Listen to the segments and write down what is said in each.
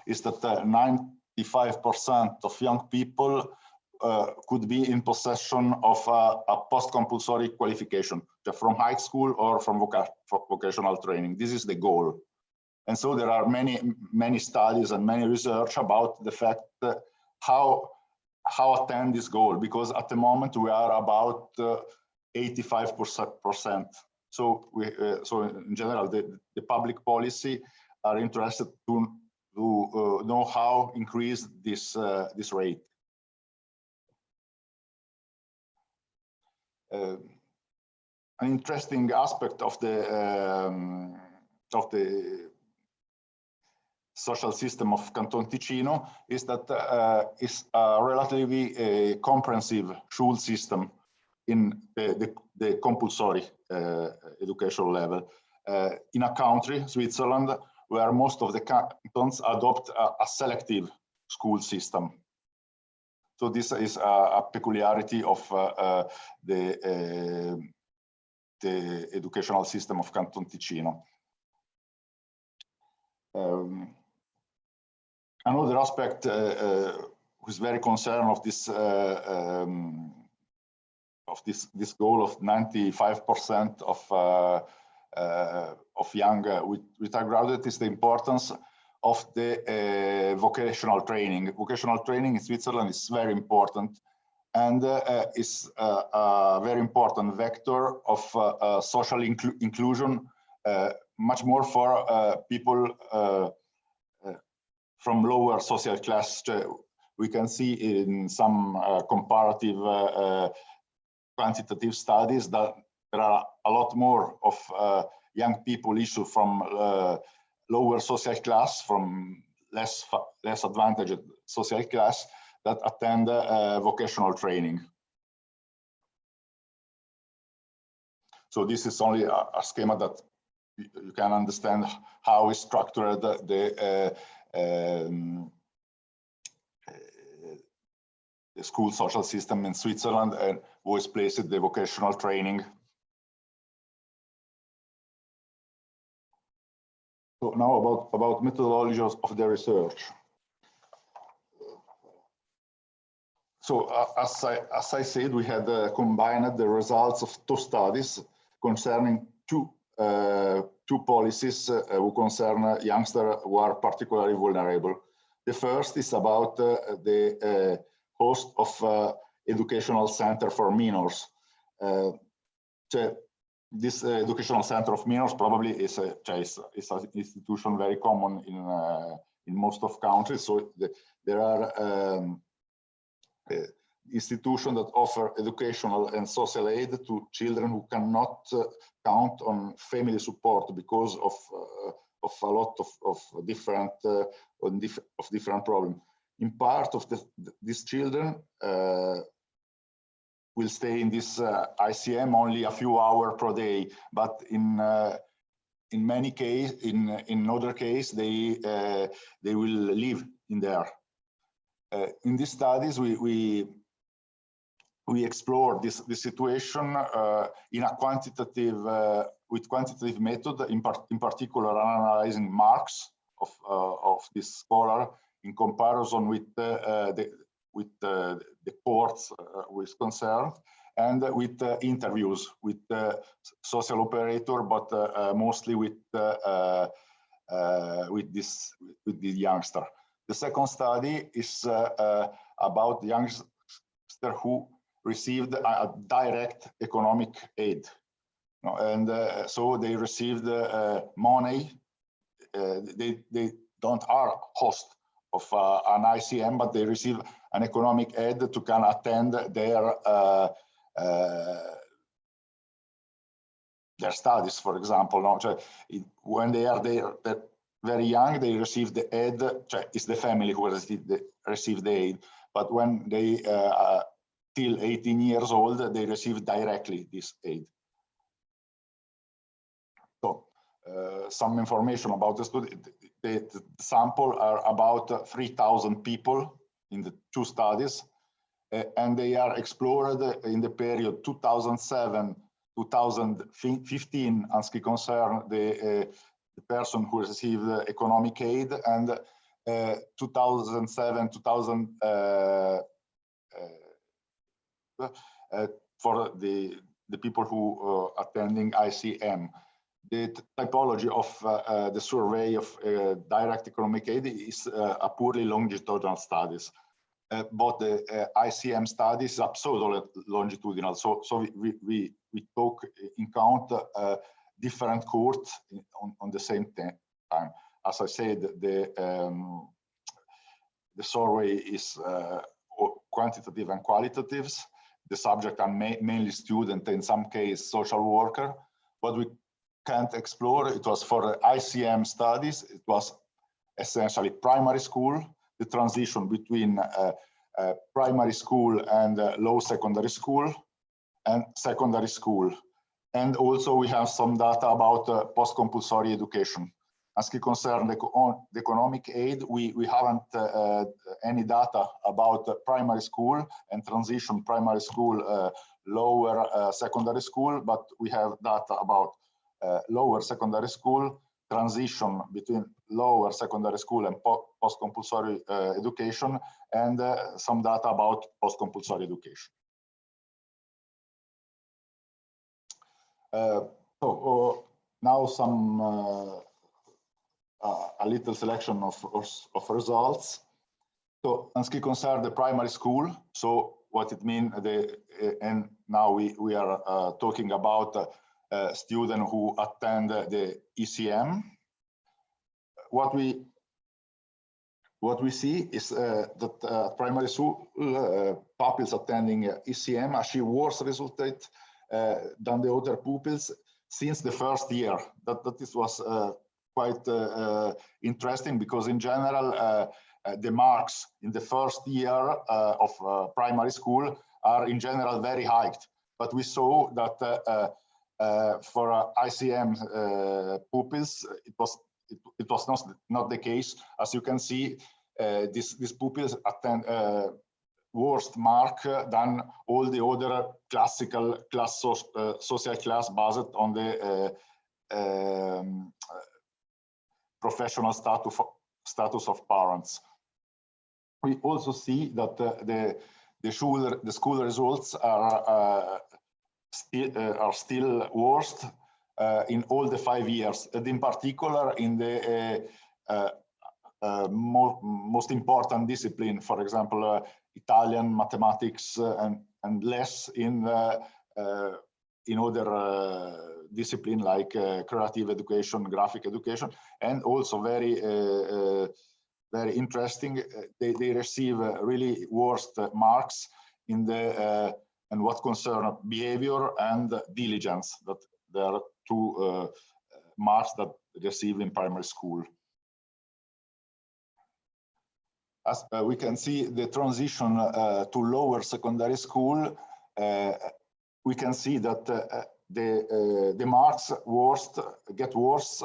is that 95% of young people could be in possession of a post-compulsory qualification, from high school or from vocational training. This is the goal. And so there are many studies and many research about the fact that how attain this goal, because at the moment we are about 85%. So so in general, the public policy are interested to know how increase this rate. An interesting aspect of the social system of Canton Ticino is that it's a relatively comprehensive Schulz system in the compulsory education level. In a country, Switzerland, where most of the cantons adopt a selective school system. So this is a peculiarity of the educational system of Canton Ticino. Another aspect who's very concerned of this goal of 95% of young with a graduate is the importance of the vocational training. Vocational training in Switzerland is very important and is a very important vector of social inclusion, much more for people from lower social class. We can see in some comparative quantitative studies that there are a lot more of young people issued from lower social class, from less advantaged social class, that attend vocational training. So this is only a schema that you can understand how is structured the school social system in Switzerland and who is placed the vocational training. So now about methodologies of the research. So as I said, we had combined the results of two studies concerning two policies who concern youngsters who are particularly vulnerable. The first is about the host of educational center for minors. This educational center of minors probably is an institution very common in most of countries. So there are institutions that offer educational and social aid to children who cannot count on family support because of a lot of different problems. In part of these children will stay in this ICM only a few hours per day, but in many cases, in other cases, they will live in there. In these studies, we explore this situation in a quantitative with quantitative method, in particular analyzing marks of this scholar in comparison with the courts who is concerned, and with interviews with social operator, but mostly with the youngster. The second study is about youngsters who received a direct economic aid, and so they received money. They don't are host of an ICM, but they receive an economic aid to can attend their studies, for example. When they are there, very young, they receive the aid. It's the family who receive the aid. But when they till 18 years old, they receive directly this aid. So some information about the study. The sample are about 3,000 people in the two studies, and they are explored in the period 2007-2015 as concern the person who received economic aid, and 2007, 2000 for the people who attending ICM. The typology of the survey of direct economic aid is a purely longitudinal studies. But the ICM studies is absolutely longitudinal. So we took in count different cohorts on the same time. As I said, the survey is quantitative and qualitatives. The subject are mainly student, in some case social worker. What we can't explore, it was for ICM studies, it was essentially primary school, the transition between primary school and low secondary school, and secondary school. And also we have some data about post-compulsory education. As it concerns the economic aid, we haven't any data about primary school and transition primary school, lower secondary school, but we have data about lower secondary school, transition between lower secondary school and post-compulsory education, and some data about post-compulsory education. So now some a little selection of results. So as it concerns the primary school, so what it means, and now we are talking about students who attend the ECM. What we see is that primary school pupils attending ECM achieve worse results than the other pupils since the first year. That was quite interesting, because in general the marks in the first year of primary school are in general very high, but we saw that for ICM pupils it was not the case. As you can see, these pupils attend worse mark than all the other classical social class based on the professional status of parents. We also see that the school results are still worst in all the 5 years, and in particular in the most important discipline, for example, Italian, mathematics, and less in other discipline like creative education, graphic education, and also very interesting, they receive really worst marks in the and what concern behavior and diligence. That there are two marks that receive in primary school. As we can see, the transition to lower secondary school, we can see that the marks get worse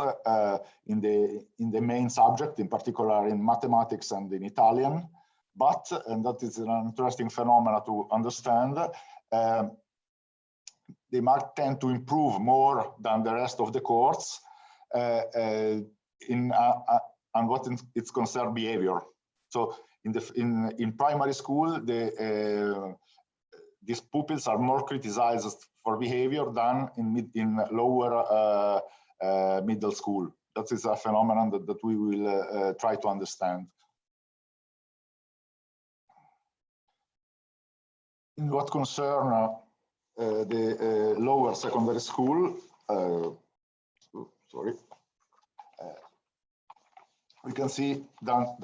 in the main subject, in particular in mathematics and in Italian. But, and that is an interesting phenomenon to understand, the marks tend to improve more than the rest of the course on what it's concerned behavior. So in primary school, these pupils are more criticized for behavior than in lower middle school. That is a phenomenon that we will try to understand. In what concern the lower secondary school, we can see that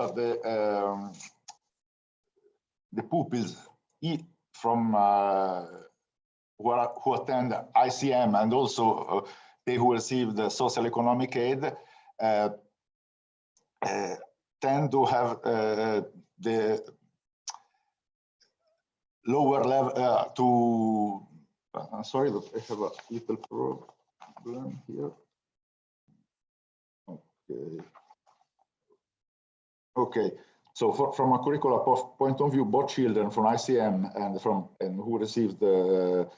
the pupils from who attend ICM and also they who receive the social economic aid tend to have the lower level I'm sorry, but I have a little problem here. Okay. So from a curricular point of view, both children from ICM and who received the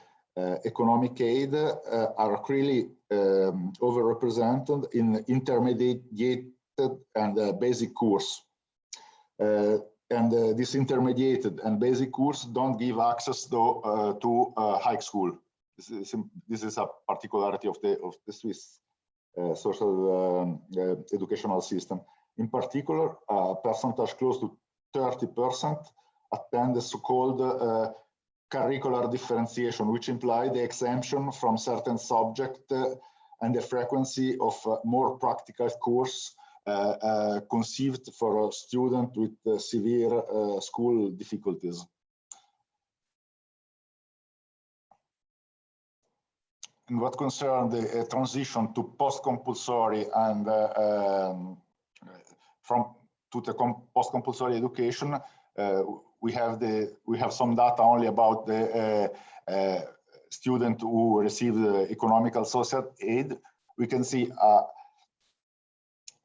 economic aid are really overrepresented in intermediate and basic course. and this intermediate and basic course don't give access to high school. This is a particularity of the Swiss social educational system. In particular, a percentage close to 30% attend the so-called curricular differentiation, which imply the exemption from certain subject and the frequency of more practical course conceived for a student with severe school difficulties. In what concerns the transition to post-compulsory and to the post-compulsory education, we have some data only about the student who receive the economical social aid. We can see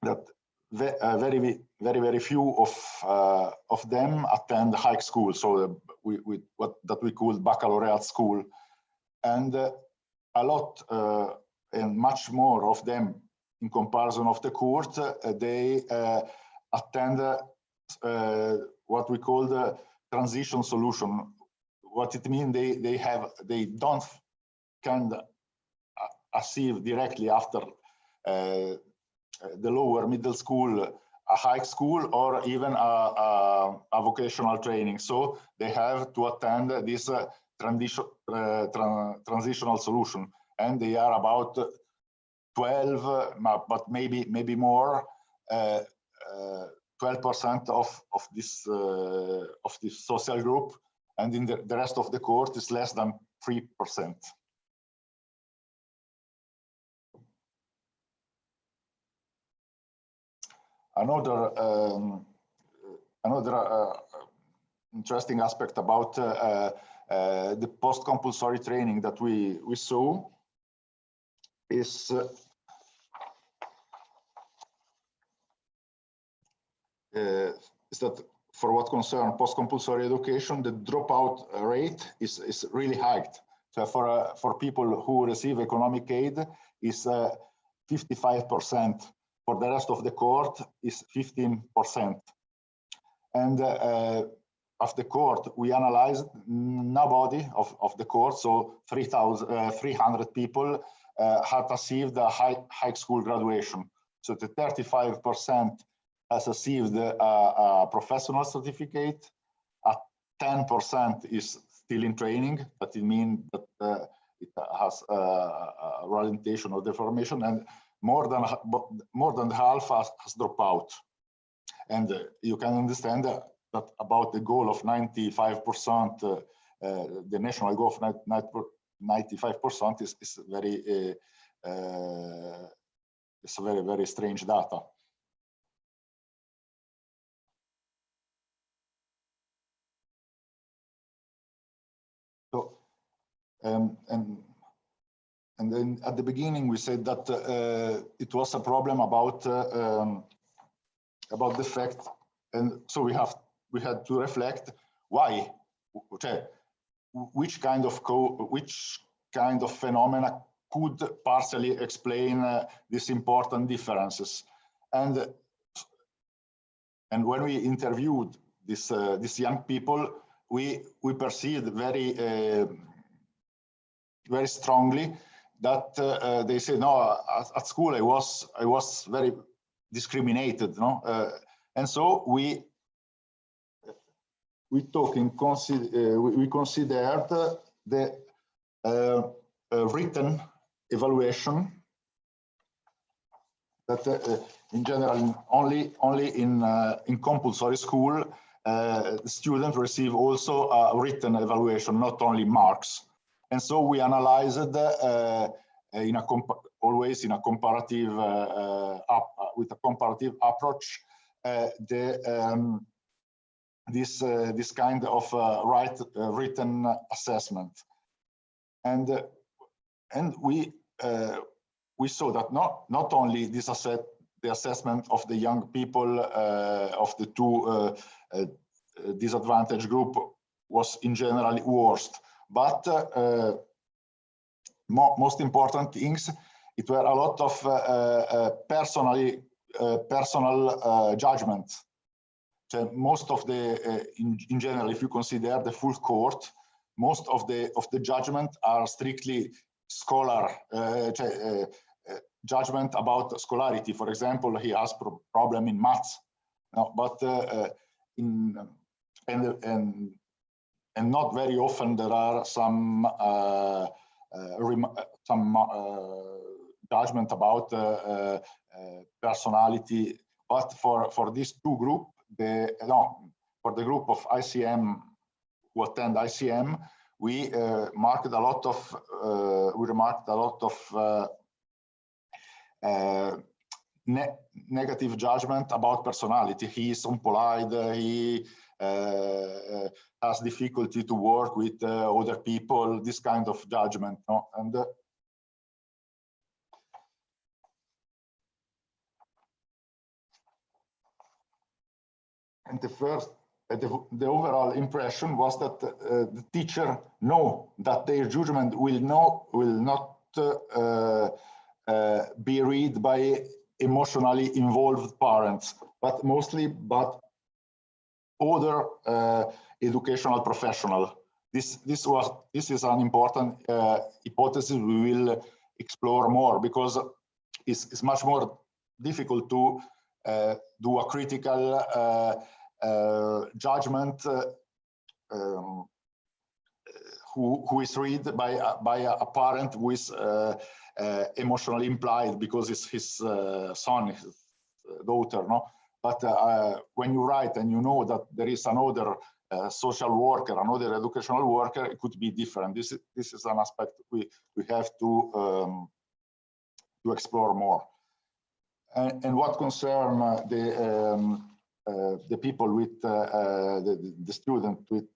that very few of them attend high school, so what we call baccalaureate school, and a lot and much more of them, in comparison of the court, they attend what we call the transition solution. What it means, they don't can achieve directly after the lower middle school, a high school, or even a vocational training. So they have to attend this transitional solution, and they are about 12, but maybe more, 12% of this social group, and in the rest of the court is less than 3%. Another interesting aspect about the post-compulsory training that we saw is that for what concerns post-compulsory education, the dropout rate is really high. So for people who receive economic aid is 55%. For the rest of the court is 15%. And of the court, we analyzed nobody of the court, so 300 people had achieved a high school graduation. So the 35% has achieved a professional certificate, 10% is still in training, but it means that it has a orientation or deformation, and more than half has dropped out. And you can understand that about the goal of 95%, the national goal of 95% is very, it's very strange data. So, and then at the beginning we said that it was a problem about the fact, and so we had to reflect why, which kind of phenomena could partially explain these important differences, and when we interviewed these young people, we perceived very strongly that they say, no, at school I was very discriminated, no, and so we considered the written evaluation that in general only in compulsory school students receive also a written evaluation, not only marks. And so we analyzed always in a comparative with a comparative approach this kind of written assessment, and we saw that not only the assessment of the young people of the two disadvantaged group was in general worst, but most important things, it were a lot of personal judgment. most of the, in general, if you consider the full court, most of the judgment are strictly scholar judgment about scholarity. For example, he has problem in maths, but and not very often there are some judgment about personality. But for these two group, for the group of ICM who attend ICM, we remarked a lot of negative judgment about personality. He is impolite. He has difficulty to work with other people. This kind of judgment, and the overall impression was that the teacher know that their judgment will not be read by emotionally involved parents, but mostly other educational professional. This is an important hypothesis we will explore more, because it's much more difficult to do a critical judgment who is read by a parent who is emotionally implied because it's his son, his daughter, But when you write and you know that there is another social worker, another educational worker, it could be different. This is an aspect we have to explore more. And what concern the people with the student with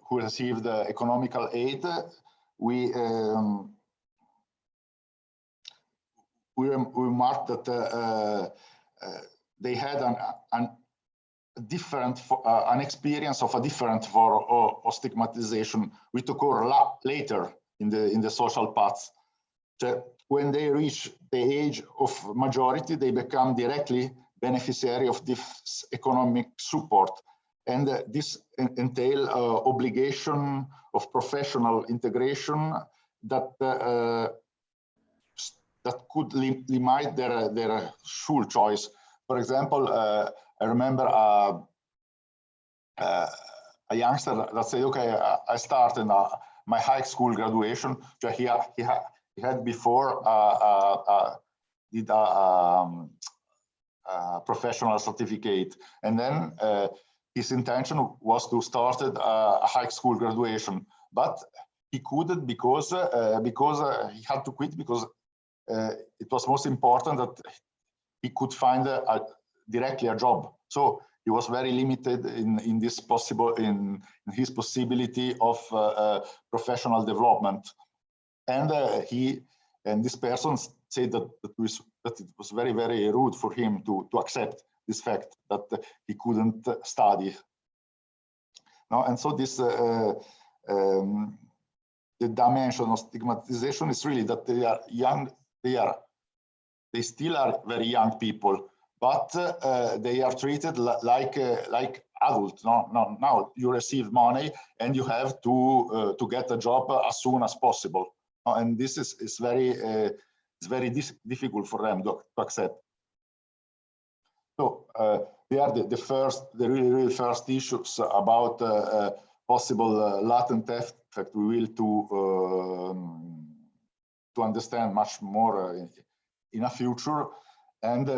who received economical aid, we remarked that they had an experience of a different form of stigmatization, which occur later in the social paths. When they reach the age of majority, they become directly beneficiary of this economic support. And this entail obligation of professional integration that could limit their school choice. For example, I remember a youngster that said, "Okay, I started my high school graduation." So he had before did a professional certificate, and then his intention was to start a high school graduation, but he couldn't because he had to quit because it was most important that he could find directly a job. So he was very limited in his possibility of professional development, and this person said that it was very, very rude for him to accept this fact that he couldn't study. And so this the dimension of stigmatization is really that they are young. They still are very young people, but they are treated like adults. Now you receive money and you have to get a job as soon as possible, and this is very difficult for them to accept. So they are the really first issues about possible latent effect we will to understand much more in a future. And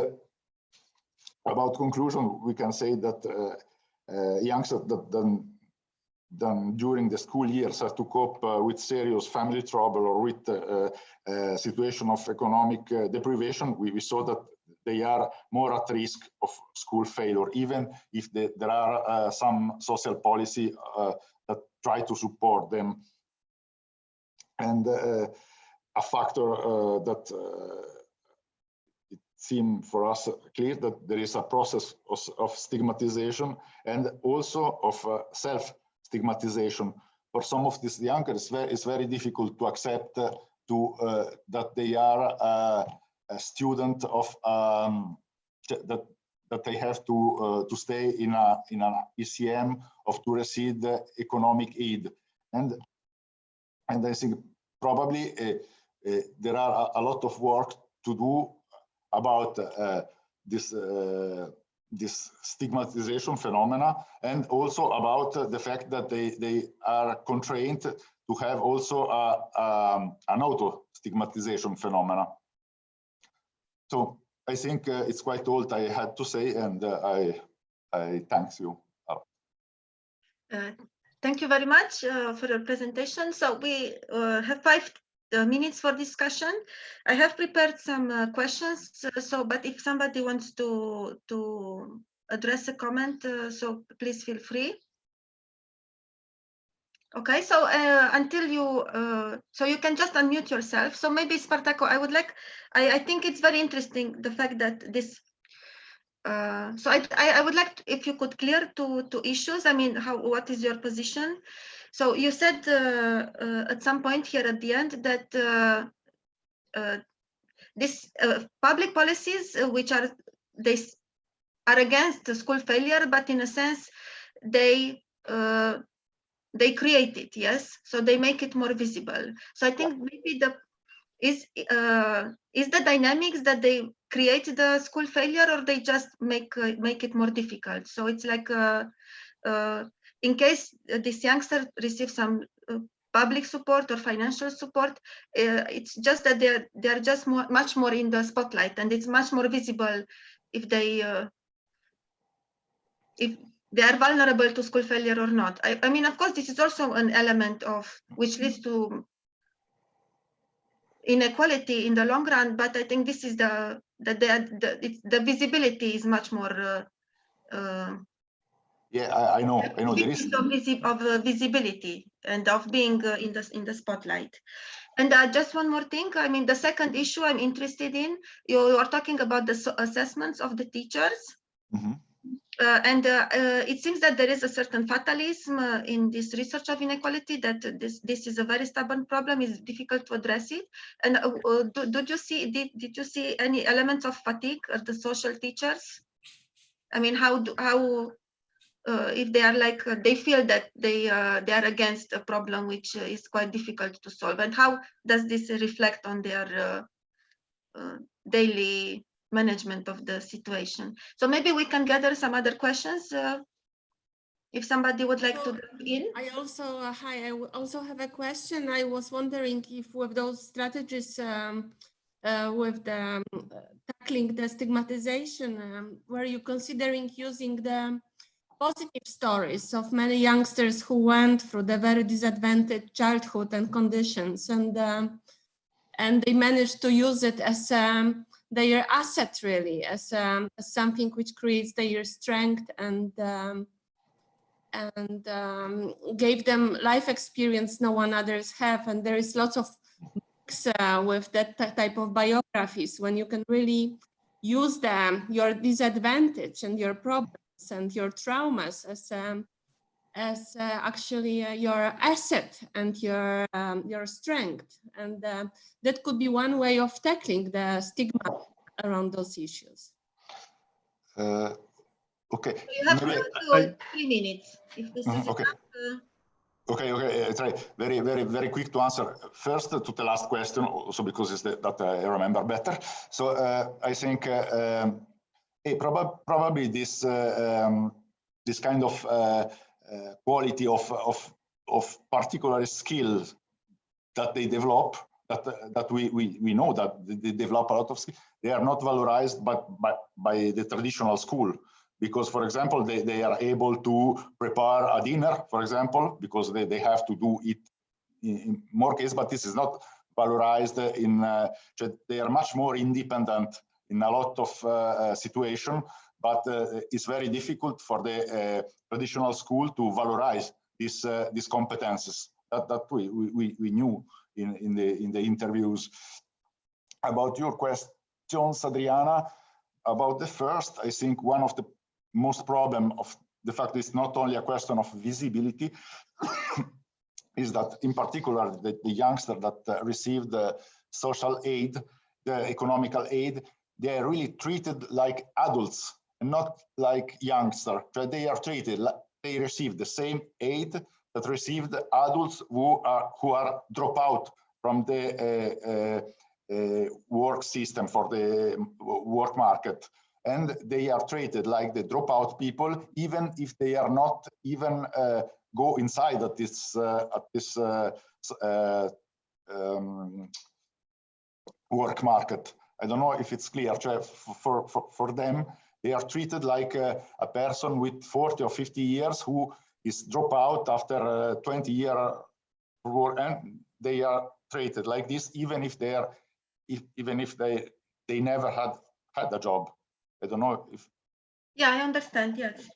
about conclusion, we can say that youngsters that during the school years have to cope with serious family trouble or with situation of economic deprivation, we saw that they are more at risk of school failure, even if there are some social policy that try to support them. And a factor that it seemed for us clear that there is a process of stigmatization and also of self-stigmatization. For some of these youngsters, it's very difficult to accept that they are student of that they have to stay in an ECM of to receive the economic aid, and I think probably there are a lot of work to do about this stigmatization phenomena, and also about the fact that they are constrained to have also an auto stigmatization phenomena. So I think it's quite all I had to say, and I thank you. Thank you very much for your presentation. So we have 5 minutes for discussion. I have prepared some questions. But if somebody wants to address a comment, so please feel free. Okay, so until you, so you can just unmute yourself. So maybe Spartaco, I think it's very interesting the fact that this. So I would like if you could clear two issues. I mean, what is your position? So you said at some point here at the end that this public policies which are against school failure, but in a sense they create it, yes. So they make it more visible. So I think maybe is the dynamics that they create the school failure, or they just make it more difficult. So it's like in case this youngster receives some public support or financial support, it's just that they're just much more in the spotlight, and it's much more visible if they are vulnerable to school failure or not. I mean, of course, this is also an element of which leads to inequality in the long run, but I think this is the visibility is much more. Yeah, I know. There is of visibility and of being in the spotlight. And just one more thing. I mean, the second issue I'm interested in. You are talking about the assessments of the teachers. Mm-hmm. And it seems that there is a certain fatalism in this research of inequality, that this is a very stubborn problem, it's difficult to address it. And did you see any elements of fatigue of the social teachers? I mean, how if they are like they feel that they are against a problem which is quite difficult to solve, and how does this reflect on their daily management of the situation? So maybe we can gather some other questions if somebody would like to begin. I also I also have a question. I was wondering if with those strategies with the tackling the stigmatization, were you considering using the positive stories of many youngsters who went through the very disadvantaged childhood and conditions, and they managed to use it as their asset, really, as something which creates their strength and gave them life experience no one others have. And there is lots of books with that type of biographies, when you can really use your disadvantage and your problems and your traumas as actually your asset and your strength. And that could be one way of tackling the stigma around those issues. Okay. You have 3 minutes. If this is okay. Enough, Okay, try very quick to answer. First to the last question, also because it's that I remember better. So I think probably this this kind of quality of particular skills that they develop, that we know that they develop a lot of skills, they are not valorized by the traditional school. Because, for example, they are able to prepare a dinner, for example, because they have to do it in more cases, but this is not valorized they are much more independent in a lot of situations, but it's very difficult for the traditional school to valorize these competences that we knew in the interviews. About your questions, Adriana, about the first, I think one of the most problem of the fact it's not only a question of visibility is that in particular the youngster that received the social aid, the economical aid, they are really treated like adults and not like youngsters. They are treated like they receive the same aid that received adults who are drop out from the work system for the work market. And they are treated like the dropout people, even if they are not even go inside at this work market. I don't know if it's clear. For them, they are treated like a person with 40 or 50 years who is drop out after 20 years work, and they are treated like this, even if they are, even if they never had a job. I don't know if. Yeah, I understand. Yes.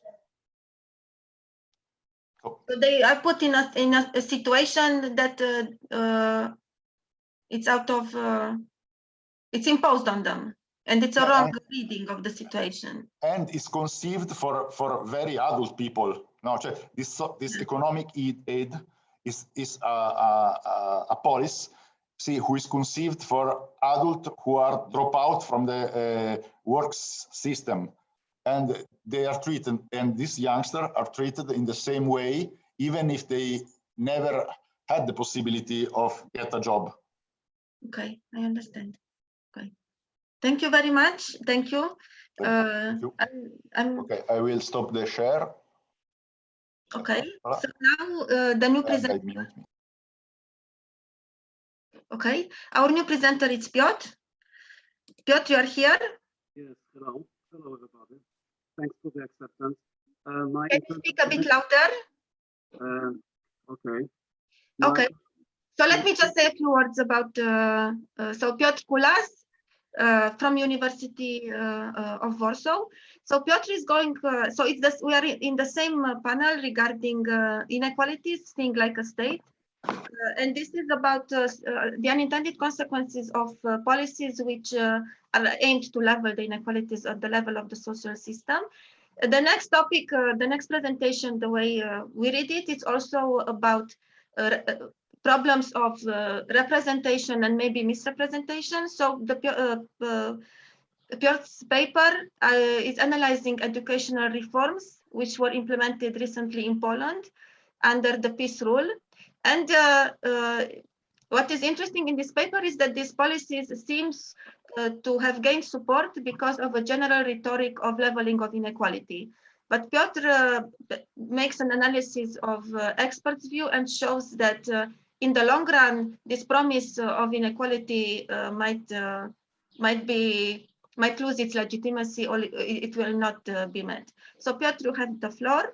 So they are put in a situation that it's out of it's imposed on them, and it's a wrong reading of the situation. And it's conceived for very adult people. No, this economic aid is a policy. See, who is conceived for adults who are drop out from the work system, and they are treated, and these youngsters are treated in the same way, even if they never had the possibility of get a job. Okay, I understand. Okay, thank you very much. Thank you. Thank you. Okay, I will stop the share. Okay, so now the new presenter. Okay, our new presenter is Piotr. Piotr, you are here? Yes, hello. Hello, everybody. Thanks for the acceptance. Can you speak a bit louder? Okay. Okay, so let me just say a few words about, so Piotr Kulas from University of Warsaw. So Piotr is going, so it's this, we are in the same panel regarding inequalities, think like a state. And this is about the unintended consequences of policies which are aimed to level the inequalities at the level of the social system. The next topic, the next presentation, the way we read it, it's also about problems of representation and maybe misrepresentation. So the Piotr's paper is analyzing educational reforms which were implemented recently in Poland under the peace rule. And what is interesting in this paper is that these policies seems to have gained support because of a general rhetoric of leveling of inequality. But Piotr makes an analysis of experts' view and shows that in the long run, this promise of inequality might lose its legitimacy, or it will not be met. So Piotr, you have the floor.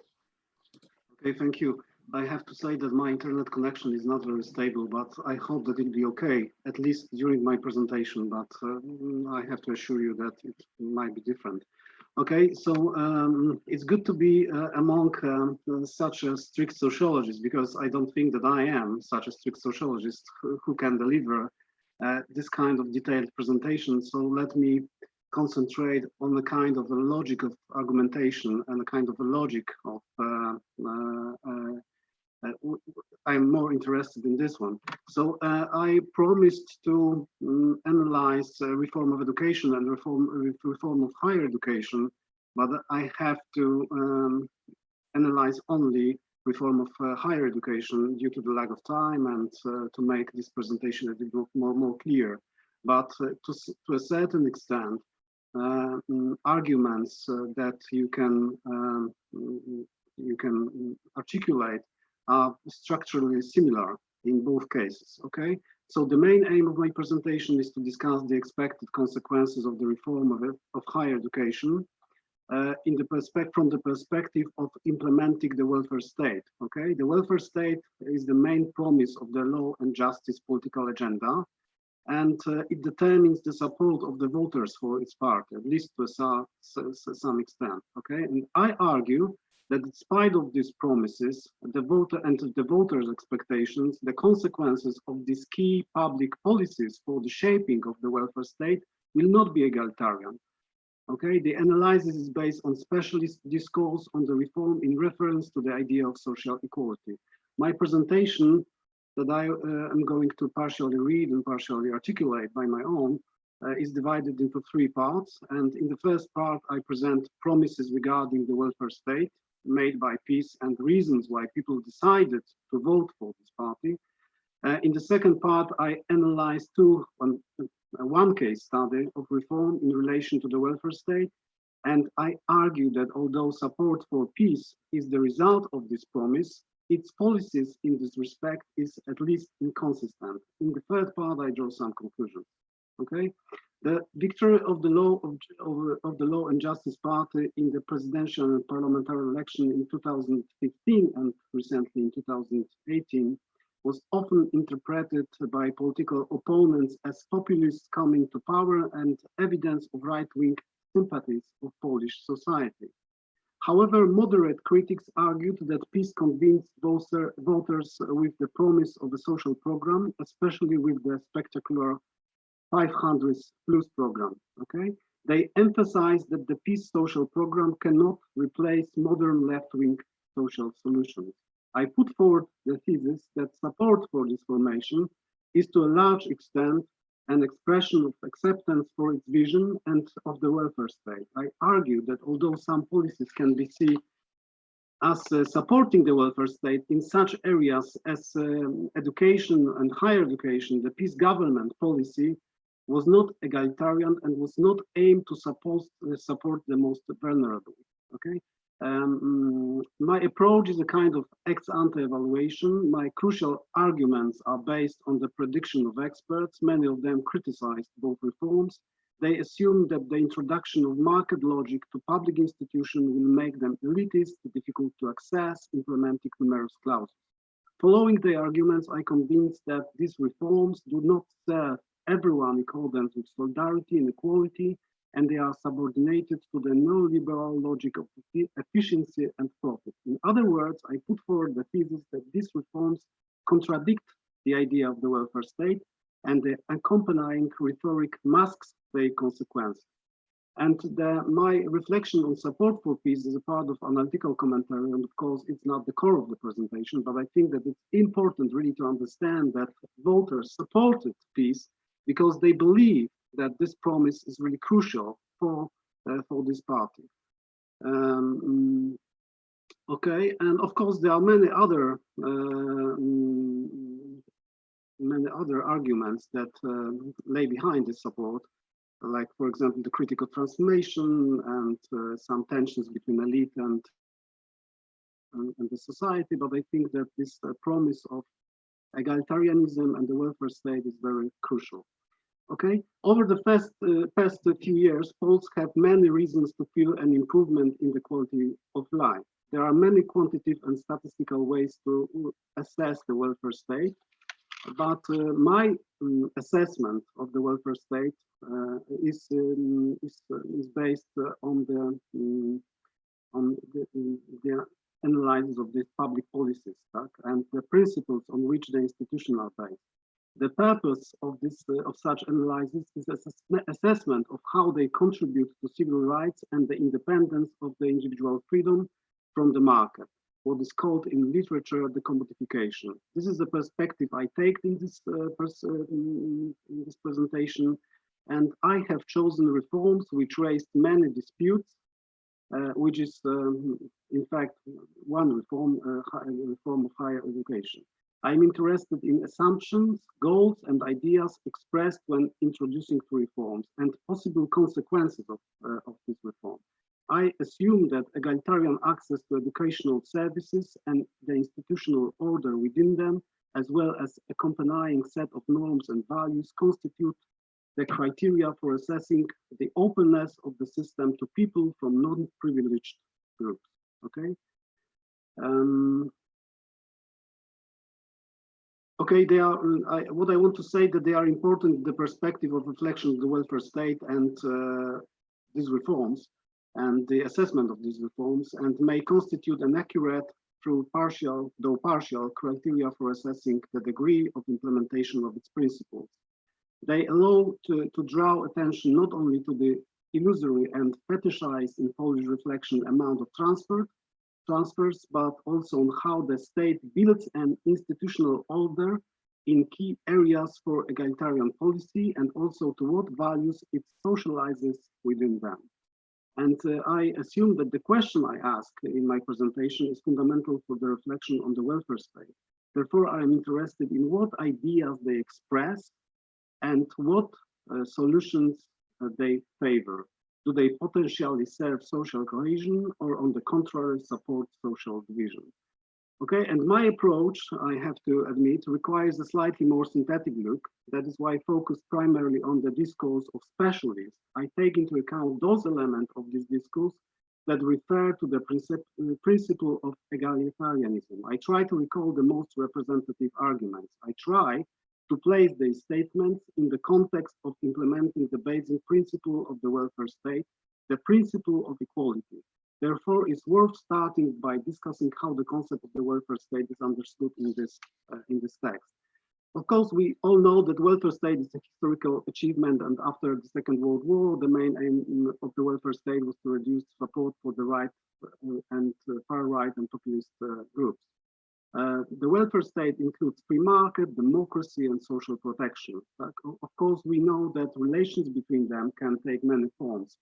Okay, thank you. I have to say that my internet connection is not very stable, but I hope that it'll be okay, at least during my presentation, but I have to assure you that it might be different. Okay, so it's good to be among such a strict sociologist, because I don't think that I am such a strict sociologist who can deliver this kind of detailed presentation. So let me concentrate on a kind of a logic of argumentation and a kind of a logic of I'm more interested in this one. So I promised to analyze reform of education and reform of higher education, but I have to analyze only reform of higher education due to the lack of time and to make this presentation a bit more clear. But to a certain extent, arguments that you can articulate are structurally similar in both cases. Okay, so the main aim of my presentation is to discuss the expected consequences of the reform of higher education from the perspective of implementing the welfare state. Okay, the welfare state is the main promise of the law and justice political agenda, and it determines the support of the voters for its part, at least to some extent. Okay, and I argue that in spite of these promises, the voters' expectations, the consequences of these key public policies for the shaping of the welfare state will not be egalitarian. Okay, the analysis is based on specialist discourse on the reform in reference to the idea of social equality. My presentation that I am going to partially read and partially articulate by my own is divided into 3 parts. And in the first part, I present promises regarding the welfare state made by PiS and reasons why people decided to vote for this party. In the second part, I analyze one case study of reform in relation to the welfare state. And I argue that although support for PiS is the result of this promise, its policies in this respect is at least inconsistent. In the third part, I draw some conclusions. Okay, the victory of the Law and Justice Party in the presidential and parliamentary election in 2015 and recently in 2018 was often interpreted by political opponents as populists coming to power and evidence of right-wing sympathies of Polish society. However, moderate critics argued that PiS convinced voters with the promise of a social program, especially with the spectacular 500 plus program. Okay, they emphasized that the PiS social program cannot replace modern left-wing social solutions. I put forward the thesis that support for this formation is to a large extent an expression of acceptance for its vision and of the welfare state. I argue that although some policies can be seen as supporting the welfare state in such areas as education and higher education, the PiS government policy was not egalitarian and was not aimed to support the most vulnerable. Okay, my approach is a kind of ex-ante evaluation. My crucial arguments are based on the prediction of experts. Many of them criticized both reforms. They assume that the introduction of market logic to public institutions will make them elitist, difficult to access, implementing numerous clauses. Following the arguments, I convinced that these reforms do not serve everyone in accordance with solidarity and equality, and they are subordinated to the neoliberal logic of efficiency and profit. In other words, I put forward the thesis that these reforms contradict the idea of the welfare state, and the accompanying rhetoric masks their consequences. And my reflection on support for PiS is a part of analytical commentary, and of course, it's not the core of the presentation, but I think that it's important really to understand that voters supported PiS because they believe that this promise is really crucial for this party. Okay, and of course there are many other arguments that lay behind this support, like for example the critical transformation and some tensions between elite and the society. But I think that this promise of egalitarianism and the welfare state is very crucial. Okay, over the past few years, Poles have many reasons to feel an improvement in the quality of life. There are many quantitative and statistical ways to assess the welfare state, but my assessment of the welfare state is based on the analysis of these public policies and the principles on which the institutions are based. The purpose of such analysis is assessment of how they contribute to civil rights and the independence of the individual freedom from the market, what is called in literature the commodification. This is the perspective I take in this presentation, and I have chosen reforms which raised many disputes, which is in fact one reform, reform of higher education. I'm interested in assumptions, goals, and ideas expressed when introducing reforms and possible consequences of this reform. I assume that egalitarian access to educational services and the institutional order within them, as well as accompanying set of norms and values, constitute the criteria for assessing the openness of the system to people from non-privileged groups. Okay. Okay, they are. What I want to say that they are important in the perspective of reflection of the welfare state and these reforms and the assessment of these reforms, and may constitute an accurate, though partial criteria for assessing the degree of implementation of its principles. They allow to draw attention not only to the illusory and fetishized in Polish reflection amount of transfers, but also on how the state builds an institutional order in key areas for egalitarian policy and also to what values it socializes within them. And I assume that the question I ask in my presentation is fundamental for the reflection on the welfare state. Therefore, I am interested in what ideas they express and what solutions they favor. Do they potentially serve social cohesion or on the contrary support social division? Okay, and my approach, I have to admit, requires a slightly more synthetic look. That is why I focus primarily on the discourse of specialists. I take into account those elements of this discourse that refer to the principle of egalitarianism. I try to recall the most representative arguments. I try to place these statements in the context of implementing the basic principle of the welfare state, the principle of equality. Therefore, it's worth starting by discussing how the concept of the welfare state is understood in this text. Of course, we all know that welfare state is a historical achievement, and after the Second World War, the main aim of the welfare state was to reduce support for the right and far-right and populist groups. The welfare state includes free market, democracy, and social protection. But of course, we know that relations between them can take many forms,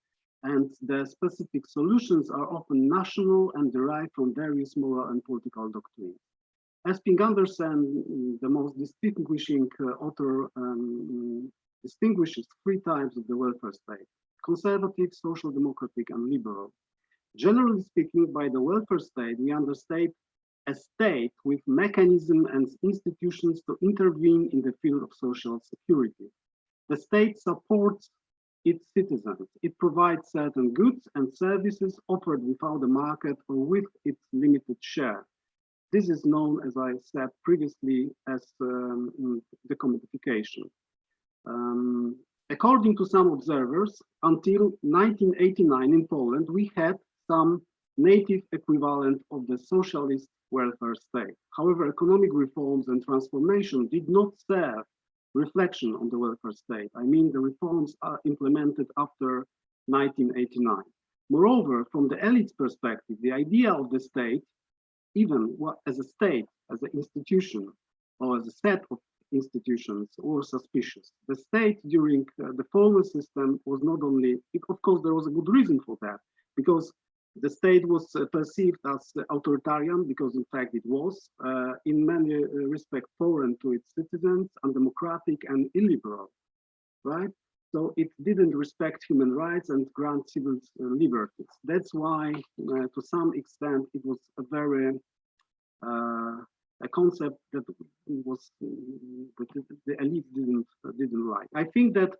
and the specific solutions are often national and derived from various moral and political doctrines. As Ping Andersen, the most distinguishing author, distinguishes three types of the welfare state: conservative, social democratic, and liberal. Generally speaking, by the welfare state, we understand a state with mechanisms and institutions to intervene in the field of social security. The state supports its citizens. It provides certain goods and services offered without the market or with its limited share. This is known, as I said previously, as the commodification. According to some observers, until 1989 in Poland, we had some native equivalent of the socialist welfare state. However, economic reforms and transformation did not serve reflection on the welfare state. I mean, the reforms are implemented after 1989. Moreover, from the elite's perspective, the idea of the state, even as a state, as an institution, or as a set of institutions, were suspicious. The state during the former system was not only, of course, there was a good reason for that, because the state was perceived as authoritarian, because in fact it was, in many respects foreign to its citizens, undemocratic and illiberal, right? So it didn't respect human rights and grant civil liberties. That's why, to some extent, it was a very, a concept that was, the elite didn't like. I think that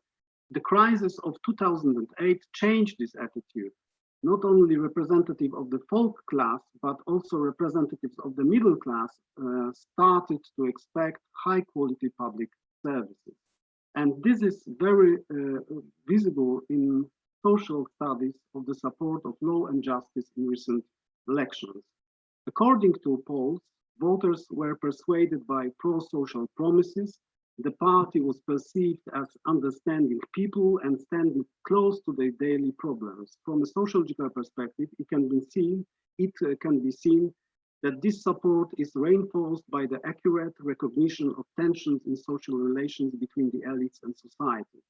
the crisis of 2008 changed this attitude. Not only representative of the folk class, but also representatives of the middle class started to expect high quality public services. And this is very visible in social studies of the support of law and justice in recent elections. According to polls, voters were persuaded by pro-social promises. The party was perceived as understanding people and standing close to their daily problems. From a sociological perspective, it can be seen that this support is reinforced by the accurate recognition of tensions in social relations between the elites and society.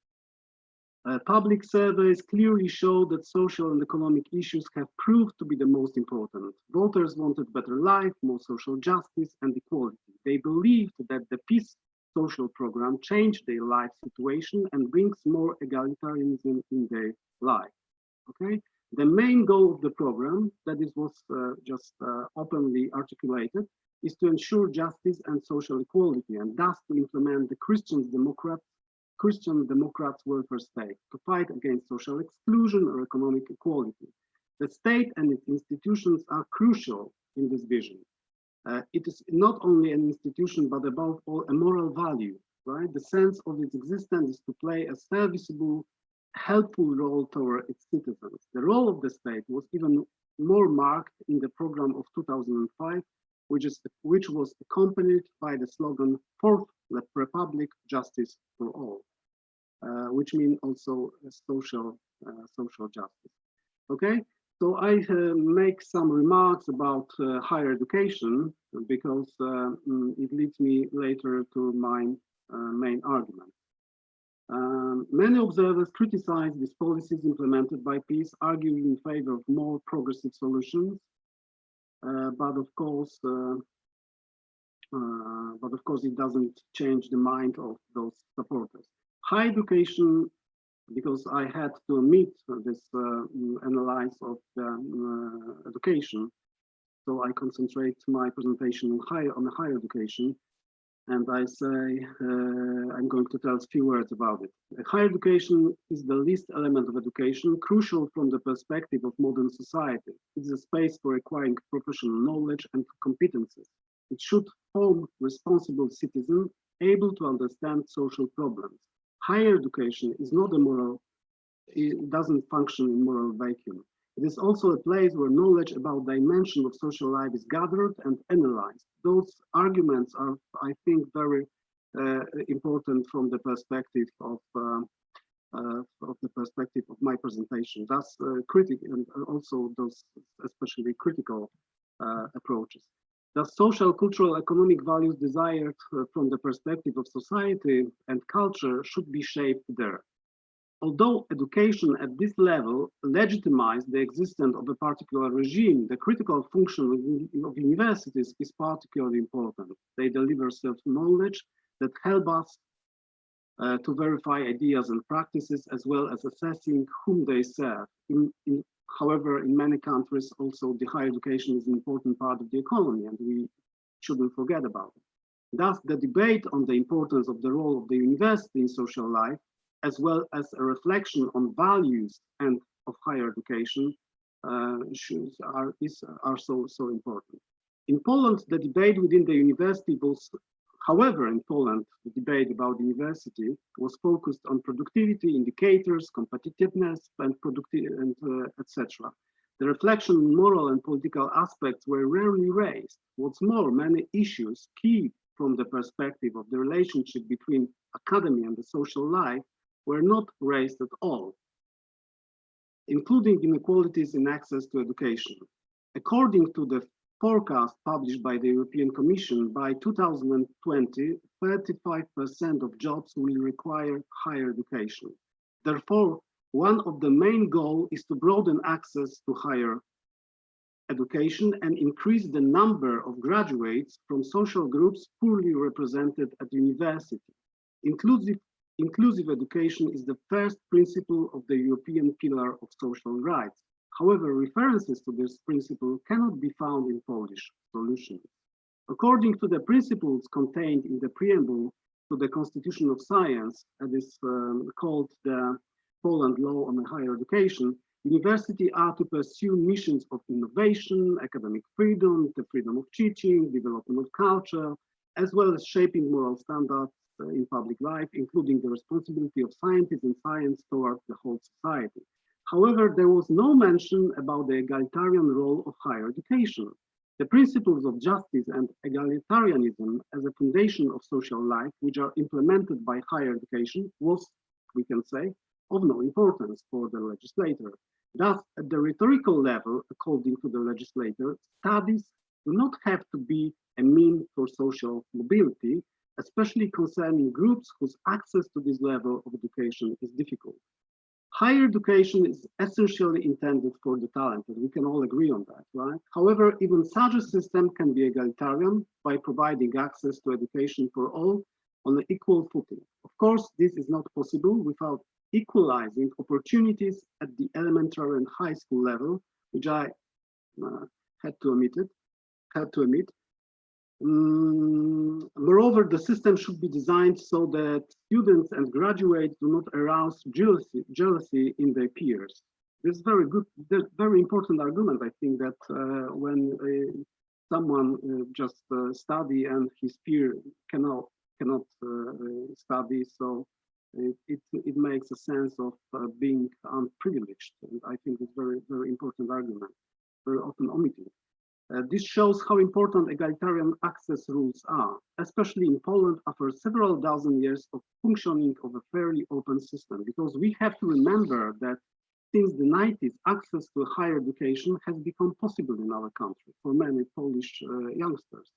Public surveys clearly show that social and economic issues have proved to be the most important. Voters wanted better life, more social justice, and equality. They believed that the peace social program changed their life situation and brings more egalitarianism in their life. Okay, the main goal of the program, that is was just openly articulated, is to ensure justice and social equality, and thus to implement the Christian Democrats welfare state to fight against social exclusion or economic equality. The state and its institutions are crucial in this vision. It is not only an institution, but above all, a moral value, right? The sense of its existence is to play a serviceable, helpful role toward its citizens. The role of the state was even more marked in the program of 2005, which was accompanied by the slogan, Fourth Republic, Justice for All, which means also social justice. Okay, So I make some remarks about higher education because it leads me later to my main argument. Many observers criticize these policies implemented by PiS, arguing in favor of more progressive solutions. But of course, it doesn't change the mind of those supporters. Higher education, because I had to omit this analysis of the education, so I concentrate my presentation on higher education, and I say I'm going to tell a few words about it. Higher education is the least element of education, crucial from the perspective of modern society. It is a space for acquiring professional knowledge and competences. It should form responsible citizens able to understand social problems. Higher education is not a moral, it doesn't function in moral vacuum. It is also a place where knowledge about dimension of social life is gathered and analyzed. Those arguments are, I think, very important from the perspective of my presentation. Thus, critical and also those especially critical approaches. The social, cultural, economic values desired from the perspective of society and culture should be shaped there. Although education at this level legitimizes the existence of a particular regime, the critical function of universities is particularly important. They deliver self-knowledge that help us to verify ideas and practices, as well as assessing whom they serve. However, in many countries, also the higher education is an important part of the economy, and we shouldn't forget about it. Thus, the debate on the importance of the role of the university in social life, as well as a reflection on values and of higher education, are so important. In Poland, the debate within the university was, however, in Poland, the debate about the university was focused on productivity indicators, competitiveness, and etc. The reflection on moral and political aspects were rarely raised. What's more, many issues key from the perspective of the relationship between academy and the social life were not raised at all, including inequalities in access to education. According to the forecast published by the European Commission, by 2020, 35% of jobs will require higher education. Therefore, one of the main goals is to broaden access to higher education and increase the number of graduates from social groups poorly represented at university. Inclusive education is the first principle of the European Pillar of Social Rights. However, references to this principle cannot be found in Polish solutions. According to the principles contained in the preamble to the Constitution of Science, that is called the Poland Law on Higher Education, universities are to pursue missions of innovation, academic freedom, the freedom of teaching, development of culture, as well as shaping moral standards in public life, including the responsibility of scientists and science toward the whole society. However, there was no mention about the egalitarian role of higher education. The principles of justice and egalitarianism as a foundation of social life, which are implemented by higher education, was, we can say, of no importance for the legislator. Thus, at the rhetorical level, according to the legislator, studies do not have to be a means for social mobility, especially concerning groups whose access to this level of education is difficult. Higher education is essentially intended for the talented. We can all agree on that, right? However, even such a system can be egalitarian by providing access to education for all on an equal footing. Of course, this is not possible without equalizing opportunities at the elementary and high school level, which I had to omit. Moreover, the system should be designed so that students and graduates do not arouse jealousy in their peers. This is very important argument. I think that when someone just study and his peer cannot study, so it makes a sense of being unprivileged. And I think it's very important argument, very often omitted. This shows how important egalitarian access rules are, especially in Poland after several dozen years of functioning of a fairly open system, because we have to remember that since the 90s, access to higher education has become possible in our country for many Polish youngsters.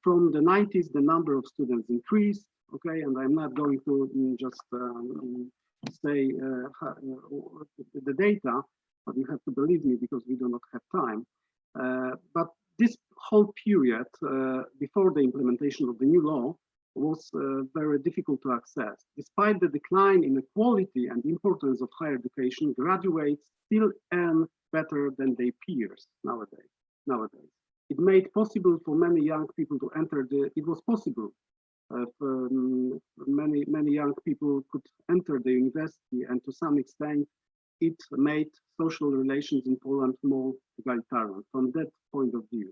From the 90s, the number of students increased, okay, and I'm not going to just say the data, but you have to believe me because we do not have time. But this whole period before the implementation of the new law was very difficult to access. Despite the decline in equality and the importance of higher education, graduates still earn better than their peers nowadays. It made possible for many young people to enter it was possible for many young people could enter the university, and to some extent it made social relations in Poland more egalitarian from that point of view.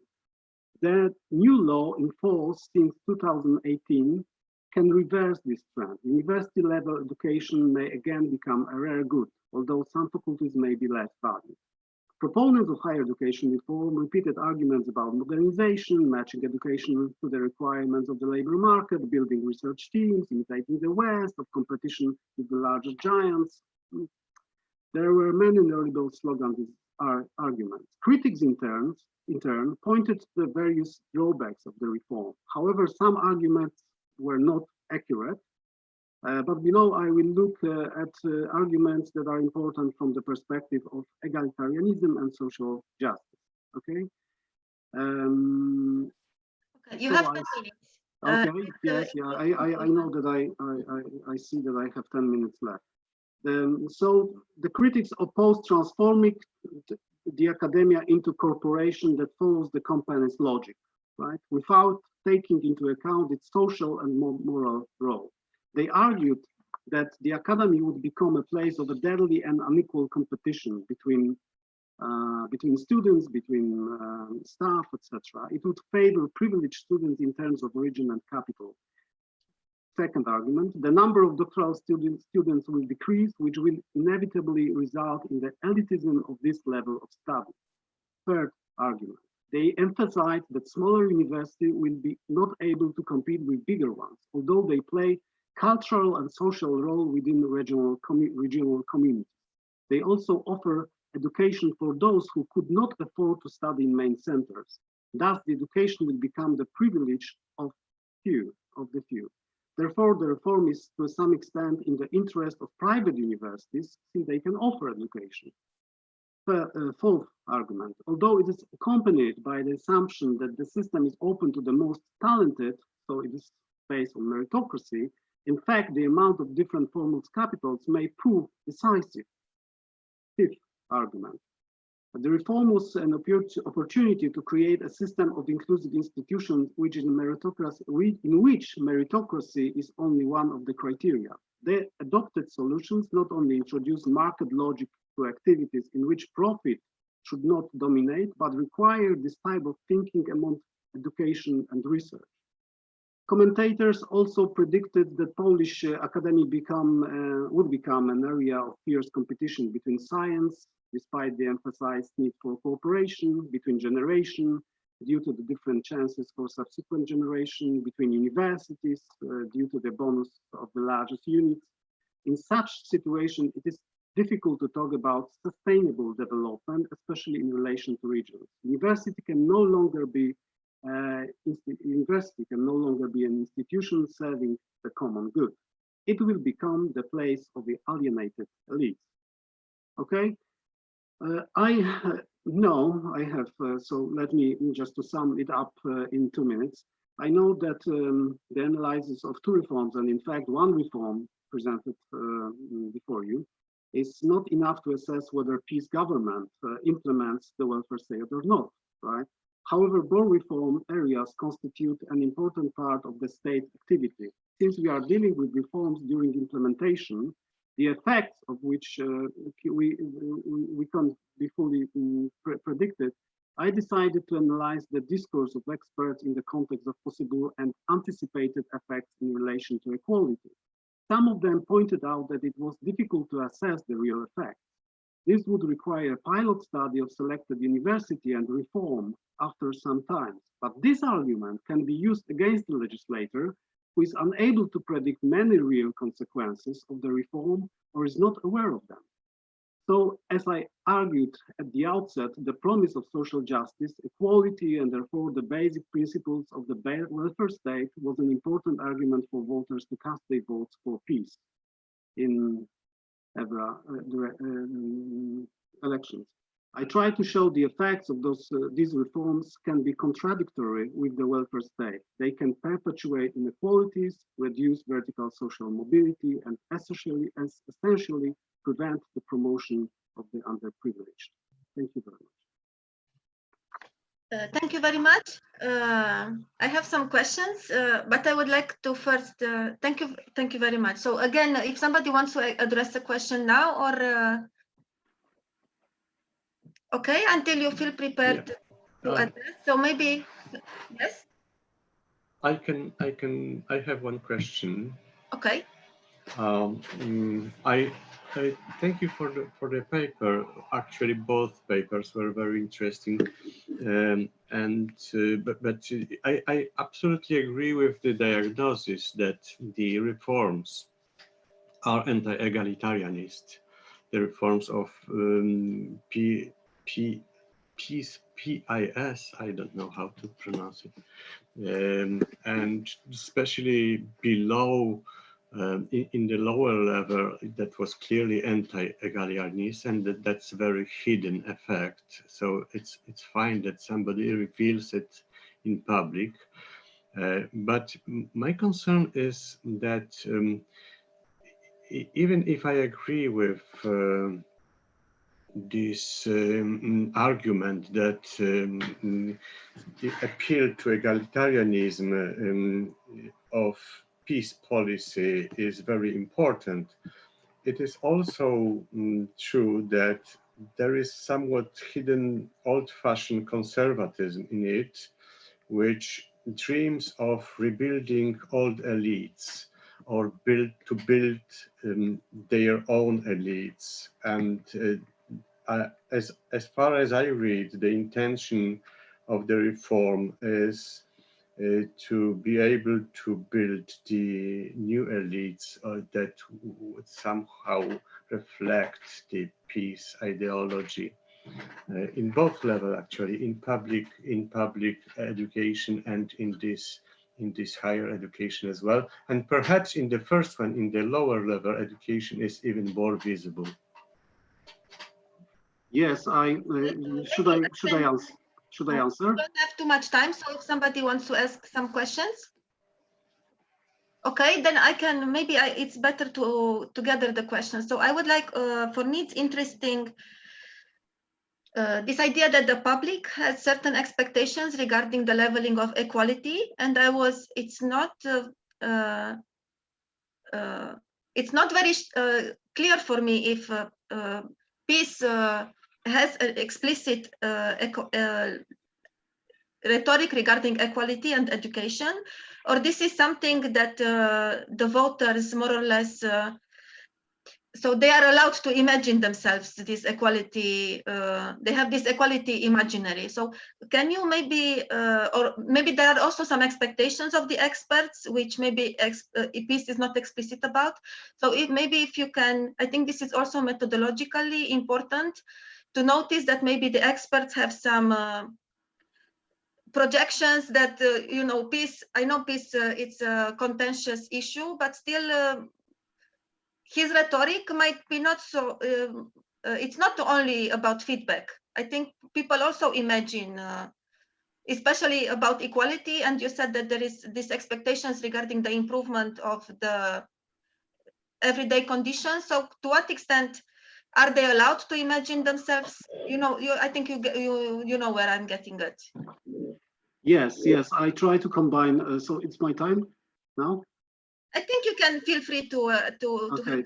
The new law in force since 2018 can reverse this trend. University level education may again become a rare good, although some faculties may be less valued. Proponents of higher education reform repeated arguments about modernization, matching education to the requirements of the labor market, building research teams, imitating the West, of competition with the largest giants. There were many notable slogans and arguments. Critics in turn pointed to the various drawbacks of the reform. However, some arguments were not accurate. But below, I will look at arguments that are important from the perspective of egalitarianism and social justice. Okay. Okay, you have 10 minutes. Okay. Yes. Yeah. I know that I see that I have 10 minutes left. So the critics opposed transforming the academia into corporation that follows the company's logic, right, without taking into account its social and moral role. They argued that the academy would become a place of a deadly and unequal competition between students, between staff, etc. It would favor privileged students in terms of origin and capital. Second argument, the number of doctoral students will decrease, which will inevitably result in the elitism of this level of study. Third argument, they emphasized that smaller universities will be not able to compete with bigger ones, although they play cultural and social role within regional communities. They also offer education for those who could not afford to study in main centers. Thus, the education will become the privilege of the few. Therefore, the reform is to some extent in the interest of private universities, since they can offer education. Fourth argument, although it is accompanied by the assumption that the system is open to the most talented, so it is based on meritocracy, in fact, the amount of different formal capitals may prove decisive. Fifth argument, the reform was an opportunity to create a system of inclusive institutions which in which meritocracy is only one of the criteria. The adopted solutions not only introduce market logic to activities in which profit should not dominate, but require this type of thinking among education and research. Commentators also predicted that Polish academy would become an area of fierce competition between science, despite the emphasized need for cooperation between generations, due to the different chances for subsequent generation, between universities, due to the bonus of the largest units. In such situation, it is difficult to talk about sustainable development, especially in relation to regions. University can no longer be an institution serving the common good. It will become the place of the alienated elites. Okay. So let me just to sum it up in 2 minutes. I know that the analysis of two reforms, and in fact one reform presented before you, is not enough to assess whether peace government implements the welfare state or not, right? However, both reform areas constitute an important part of the state activity. Since we are dealing with reforms during implementation, the effects of which we can't be fully predicted, I decided to analyze the discourse of experts in the context of possible and anticipated effects in relation to equality. Some of them pointed out that it was difficult to assess the real effects. This would require a pilot study of selected university and reform after some time. But this argument can be used against the legislator who is unable to predict many real consequences of the reform or is not aware of them. So, as I argued at the outset, the promise of social justice, equality, and therefore the basic principles of the welfare state was an important argument for voters to cast their votes for peace in elections. I try to show the effects of these reforms can be contradictory with the welfare state. They can perpetuate inequalities, reduce vertical social mobility, and essentially prevent the promotion of the underprivileged. Thank you very much. Thank you very much. I have some questions, but I would like to first thank you very much. So again, if somebody wants to address the question now, or okay, until you feel prepared to address. So maybe yes. I have one question. Okay. I thank you for the paper. Actually, both papers were very interesting, but I absolutely agree with the diagnosis that the reforms are anti-egalitarianist. The reforms of PIS, I don't know how to pronounce it, and especially below. In the lower level, that was clearly anti-egalitarianist, and that's a very hidden effect. So it's fine that somebody reveals it in public, but my concern is that even if I agree with this argument that the appeal to egalitarianism of peace policy is very important, it is also true that there is somewhat hidden old-fashioned conservatism in it, which dreams of rebuilding old elites or to build their own elites. And as far as I read, the intention of the reform is to be able to build the new elites that would somehow reflect the peace ideology in both levels, actually, in public education and in this higher education as well. And perhaps in the first one, in the lower level education, is even more visible. Yes, should I answer? Should I answer? We don't have too much time, so if somebody wants to ask some questions, okay, then I can. Maybe it's better to gather the questions. So I would like, for me, it's interesting this idea that the public has certain expectations regarding the leveling of equality, and it's not very clear for me if peace has an explicit rhetoric regarding equality and education, or this is something that the voters more or less, so they are allowed to imagine themselves this equality, they have this equality imaginary. So can you maybe, or maybe there are also some expectations of the experts, which maybe peace is not explicit about. So if you can, I think this is also methodologically important to notice that maybe the experts have some projections that, peace, I know peace, it's a contentious issue, but still his rhetoric might be not so, it's not only about feedback. I think people also imagine, especially about equality, and you said that there is these expectations regarding the improvement of the everyday conditions. So to what extent are they allowed to imagine themselves? I think you know where I'm getting at. Yes, I try to combine, so it's my time now? I think you can feel free to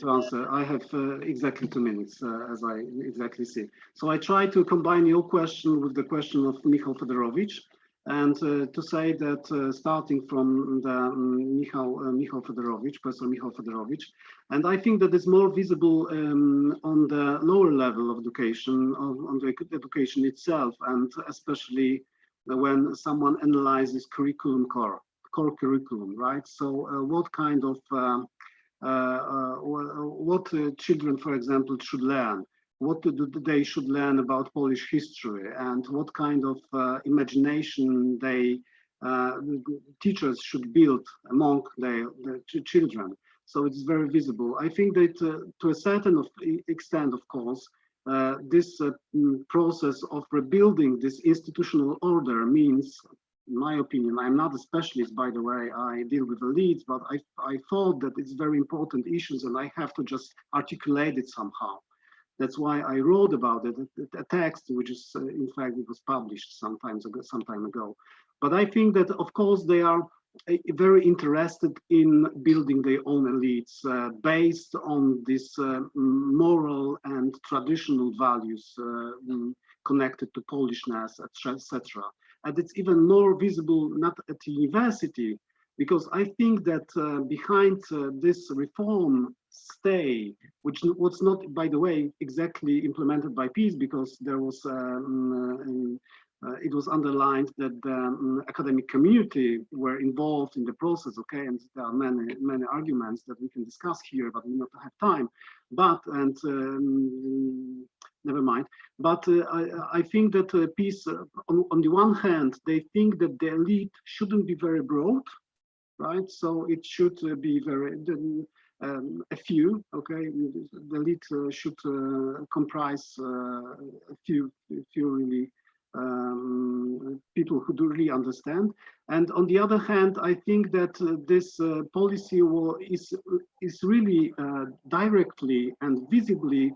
answer. I have exactly 2 minutes, as I exactly see. So I try to combine your question with the question of Michał Federowicz, and to say that starting from the Michał Federowicz, Professor Michał Federowicz, and I think that is more visible on the lower level of education, on the education itself, and especially when someone analyzes core curriculum, right? So what kind of, what children, for example, should learn? what they should learn about Polish history and what kind of imagination teachers should build among their children. So it's very visible. I think that to a certain extent, of course, this process of rebuilding this institutional order means, in my opinion, I'm not a specialist, by the way, I deal with elites, but I thought that it's very important issues and I have to just articulate it somehow. That's why I wrote about it, a text, which is, in fact, it was published some time ago. But I think that, of course, they are very interested in building their own elites based on these moral and traditional values connected to Polishness, etc. And it's even more visible not at university, because I think that behind this reform which was not, by the way, exactly implemented by PiS, because there was it was underlined that the academic community were involved in the process, okay, and there are many arguments that we can discuss here, but we not have time. But, and never mind. But I think that PiS, on the one hand, they think that the elite shouldn't be very broad, right? So it should be very, a few, okay? The elite should comprise a few really people who do really understand. And on the other hand, I think that this policy is really directly and visibly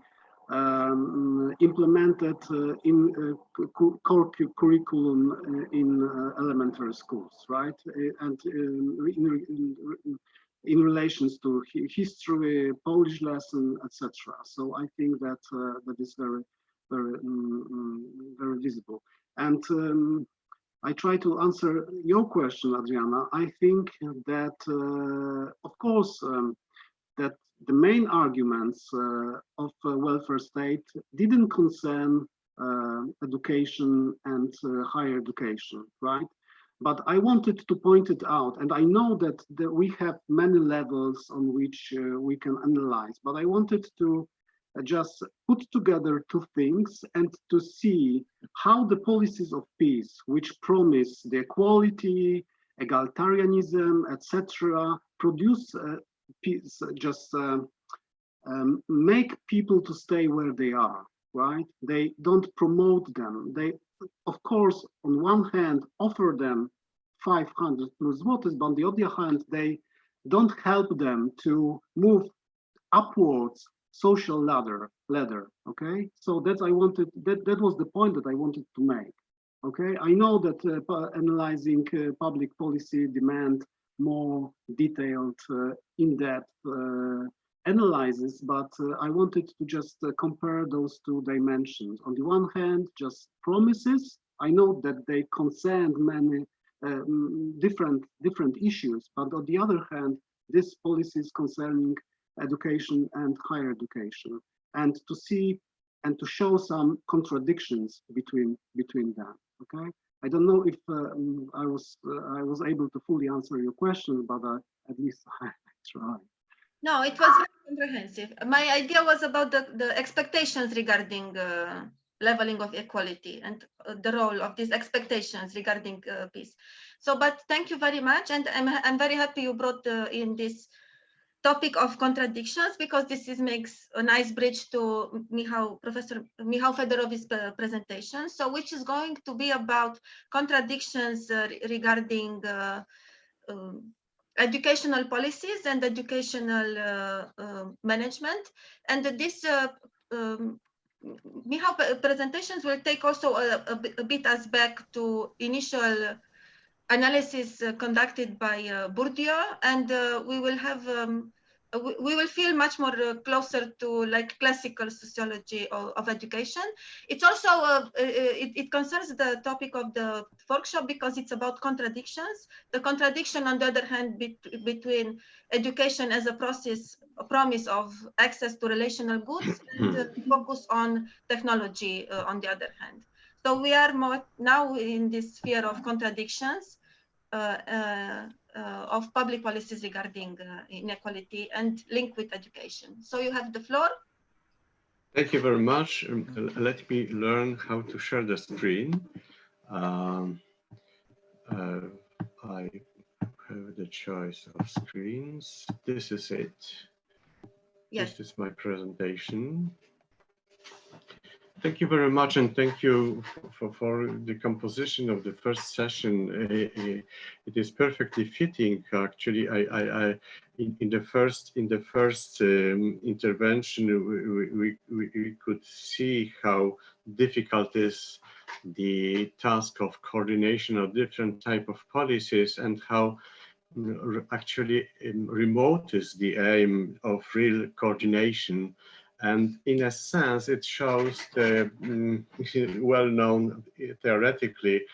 implemented in core curriculum in elementary schools, right? And in relations to history, Polish lesson, etc. So I think that that is very visible. And I try to answer your question, Adriana. I think that, of course, that the main arguments of welfare state didn't concern education and higher education, right? But I wanted to point it out, and I know that we have many levels on which we can analyze, but I wanted to just put together two things and to see how the policies of PiS, which promise the equality, egalitarianism, etc., produce PiS, just make people to stay where they are, right? They don't promote them. They, of course, on one hand, offer them 500 plus zlotys, but on the other hand, they don't help them to move upwards social ladder, okay? So that that was the point that I wanted to make, okay? I know that analyzing public policy demand more detailed, in-depth analysis, but I wanted to just compare those two dimensions. On the one hand, just promises. I know that they concern many different issues, but on the other hand, this policy is concerning education and higher education, and to see and to show some contradictions between them. Okay, I don't know if I was able to fully answer your question, but at least I tried. No, it was very comprehensive. My idea was about the expectations regarding leveling of equality and the role of these expectations regarding peace. So, but thank you very much, and I'm very happy you brought in this topic of contradictions, because this makes a nice bridge to Professor Michał Federowicz's presentation. So, which is going to be about contradictions regarding educational policies and educational management, and this Michał presentations will take also a bit us back to initial analysis conducted by Bourdieu, and we will have we will feel much more closer to like classical sociology of education. It's also it concerns the topic of the workshop because it's about contradictions. The contradiction, on the other hand, between education as a promise of access to relational goods and focus on technology on the other hand. So we are more now in this sphere of contradictions of public policies regarding inequality and link with education. So you have the floor. Thank you very much. Let me learn how to share the screen. I have the choice of screens. This is it. Yes. This is my presentation. Thank you very much, and thank you for the composition of the first session. It is perfectly fitting. Actually, in the first intervention, we could see how difficult is the task of coordination of different type of policies, and how actually remote is the aim of real coordination. And in a sense, it shows the well-known theoretically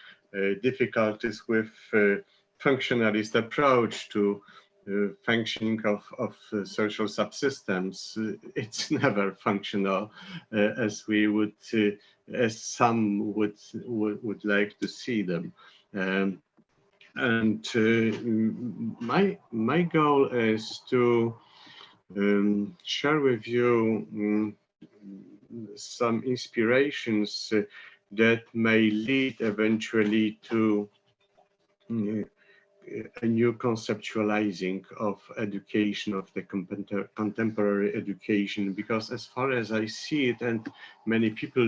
difficulties with functionalist approach to functioning of social subsystems. It's never functional, as we would, as some would like to see them. And my goal is to share with you some inspirations that may lead eventually to a new conceptualizing of education, of the contemporary education, because as far as I see it, and many people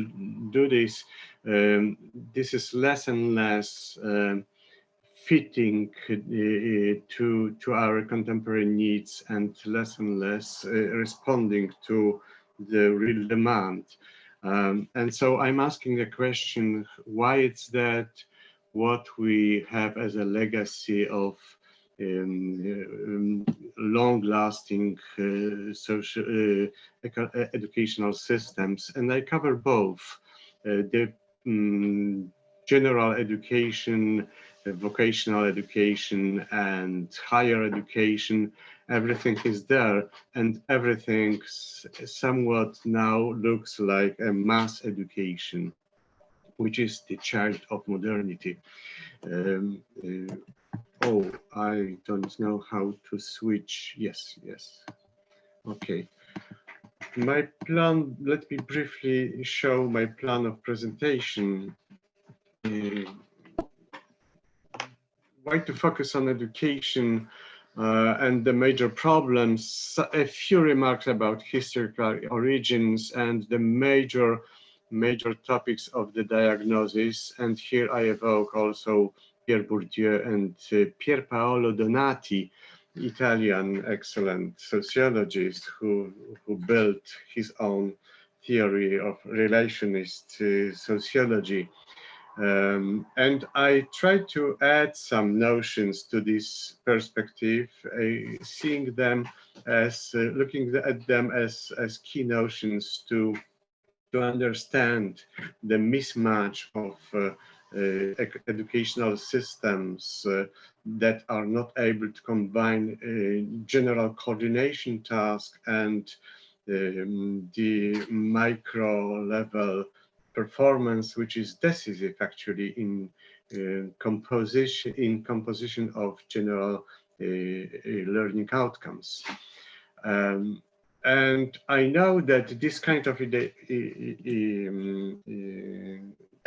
do this, this is less and less fitting to our contemporary needs, and less responding to the real demand. And so I'm asking the question, why it's that, what we have as a legacy of long-lasting social educational systems. And I cover both the general education, vocational education, and higher education. Everything is there, and everything somewhat now looks like a mass education, which is the child of modernity. Oh, I don't know how to switch. Yes. Okay. My plan, let me briefly show my plan of presentation. Why to focus on education and the major problems, a few remarks about historical origins and the major topics of the diagnosis. And here I evoke also Pierre Bourdieu and Pier Paolo Donati, Italian excellent sociologist who built his own theory of relationist sociology. And I try to add some notions to this perspective, seeing them as, looking at them as key notions to understand the mismatch of educational systems that are not able to combine general coordination task and the micro level performance, which is decisive actually in composition of general learning outcomes. And I know that this kind of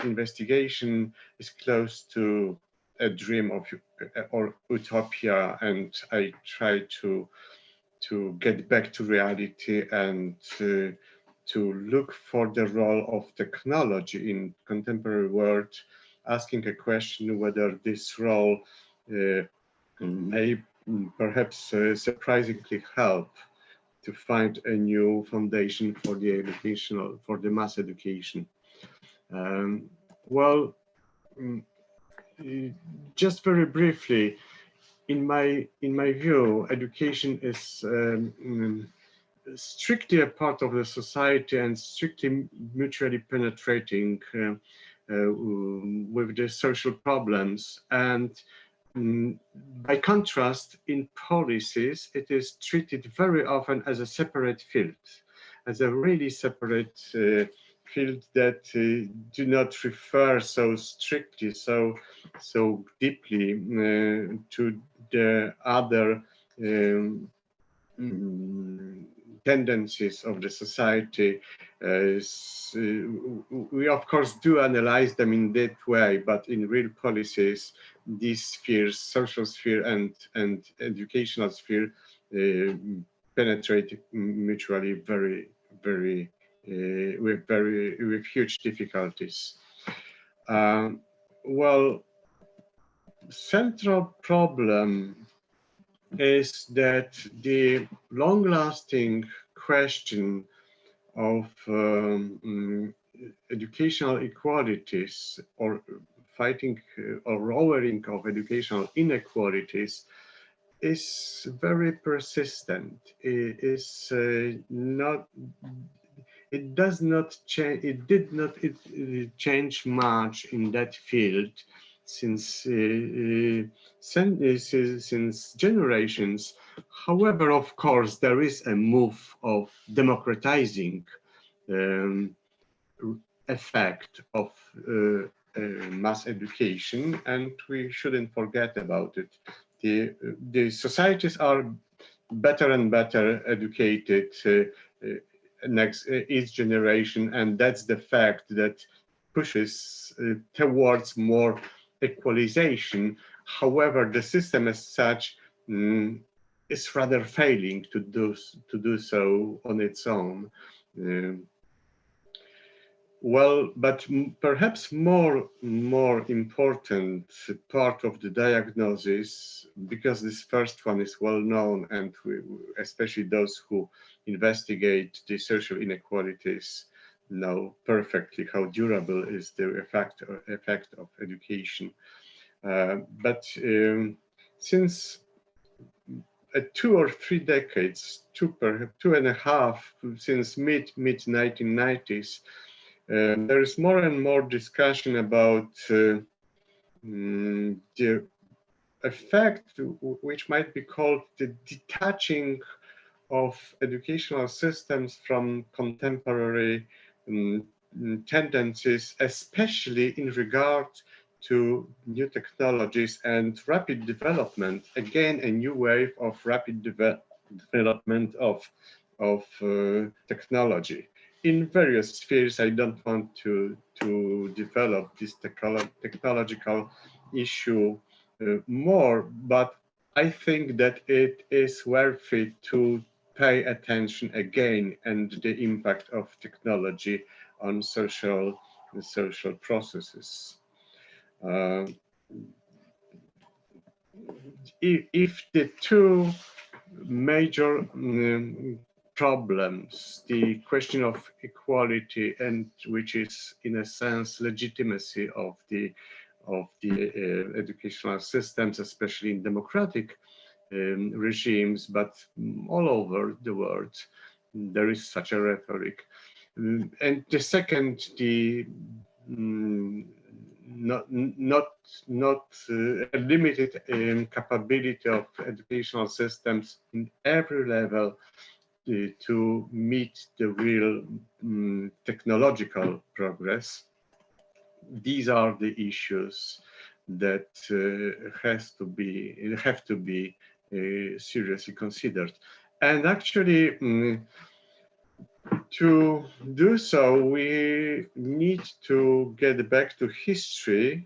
investigation is close to a dream of or utopia, and I try to get back to reality and to look for the role of technology in contemporary world, asking a question whether this role may perhaps surprisingly help to find a new foundation for the educational, for the mass education. Well, just very briefly, in my view, education is strictly a part of the society and strictly mutually penetrating with the social problems. And by contrast, in policies, it is treated very often as a separate field, as a really separate field that do not refer so strictly, so deeply to the other tendencies of the society. We of course do analyze them in that way, but in real policies, these spheres, social sphere and educational sphere, penetrate mutually with huge difficulties. Well, central problem is that the long-lasting question of educational equalities, or fighting or lowering of educational inequalities, is very persistent. It is not. It does not change. It did not change much in that field since generations. However, of course, there is a move of democratizing effect of mass education, and we shouldn't forget about it. The societies are better and better educated each generation, and that's the fact that pushes towards more equalization. However, the system as such is rather failing to do so on its own. Well, but perhaps more important part of the diagnosis, because this first one is well known, and especially those who investigate the social inequalities know perfectly how durable is the effect of education. But since 2 or 3 decades, perhaps 2.5, since mid 1990s, there is more and more discussion about the effect, which might be called the detaching of educational systems from contemporary tendencies, especially in regard to new technologies and rapid development. Again, a new wave of rapid development of technology in various spheres. I don't want to develop this technological issue more, but I think that it is worth it to pay attention again and the impact of technology on social processes. If the 2 major problems, the question of equality, and which is in a sense legitimacy of the educational systems, especially in democratic regimes, but all over the world there is such a rhetoric. And the second, the not a limited capability of educational systems in every level to meet the real technological progress. These are the issues that have to be seriously considered. And actually, to do so, we need to get back to history.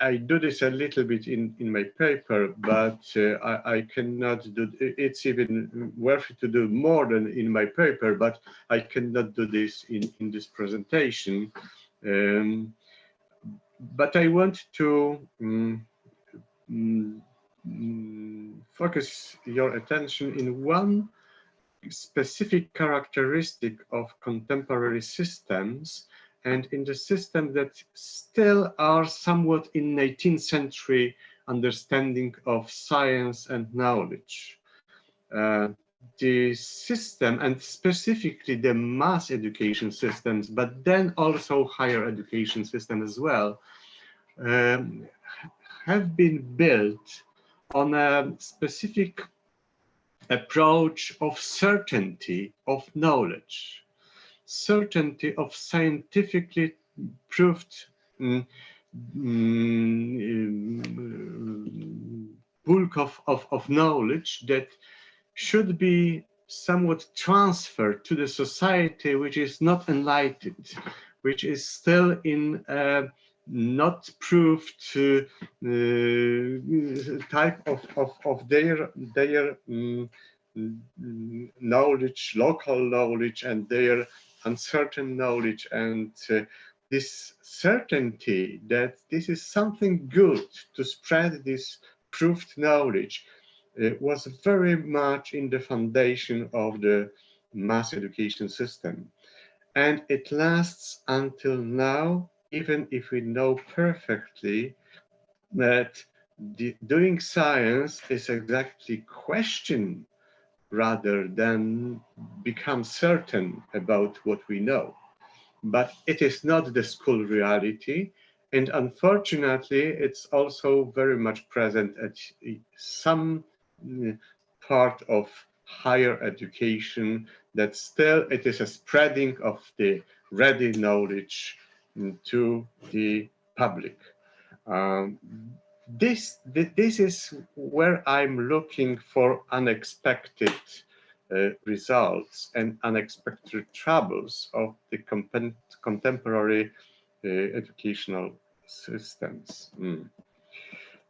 I do this a little bit in my paper, but I cannot do, it's even worth it to do more than in my paper, but I cannot do this in this presentation. But I want to focus your attention in one specific characteristic of contemporary systems, and in the system that still are somewhat in 19th century understanding of science and knowledge. The system, and specifically the mass education systems, but then also higher education system as well, have been built on a specific approach of certainty of knowledge, certainty of scientifically proved bulk of knowledge that should be somewhat transferred to the society which is not enlightened, which is still in not proved type of their knowledge, local knowledge, and their uncertain knowledge, and this certainty that this is something good to spread this proved knowledge was very much in the foundation of the mass education system. And it lasts until now, even if we know perfectly that doing science is exactly question rather than become certain about what we know. But it is not the school reality. And unfortunately, it's also very much present at some part of higher education, that still it is a spreading of the ready knowledge to the public. This is where I'm looking for unexpected results and unexpected troubles of the contemporary educational systems.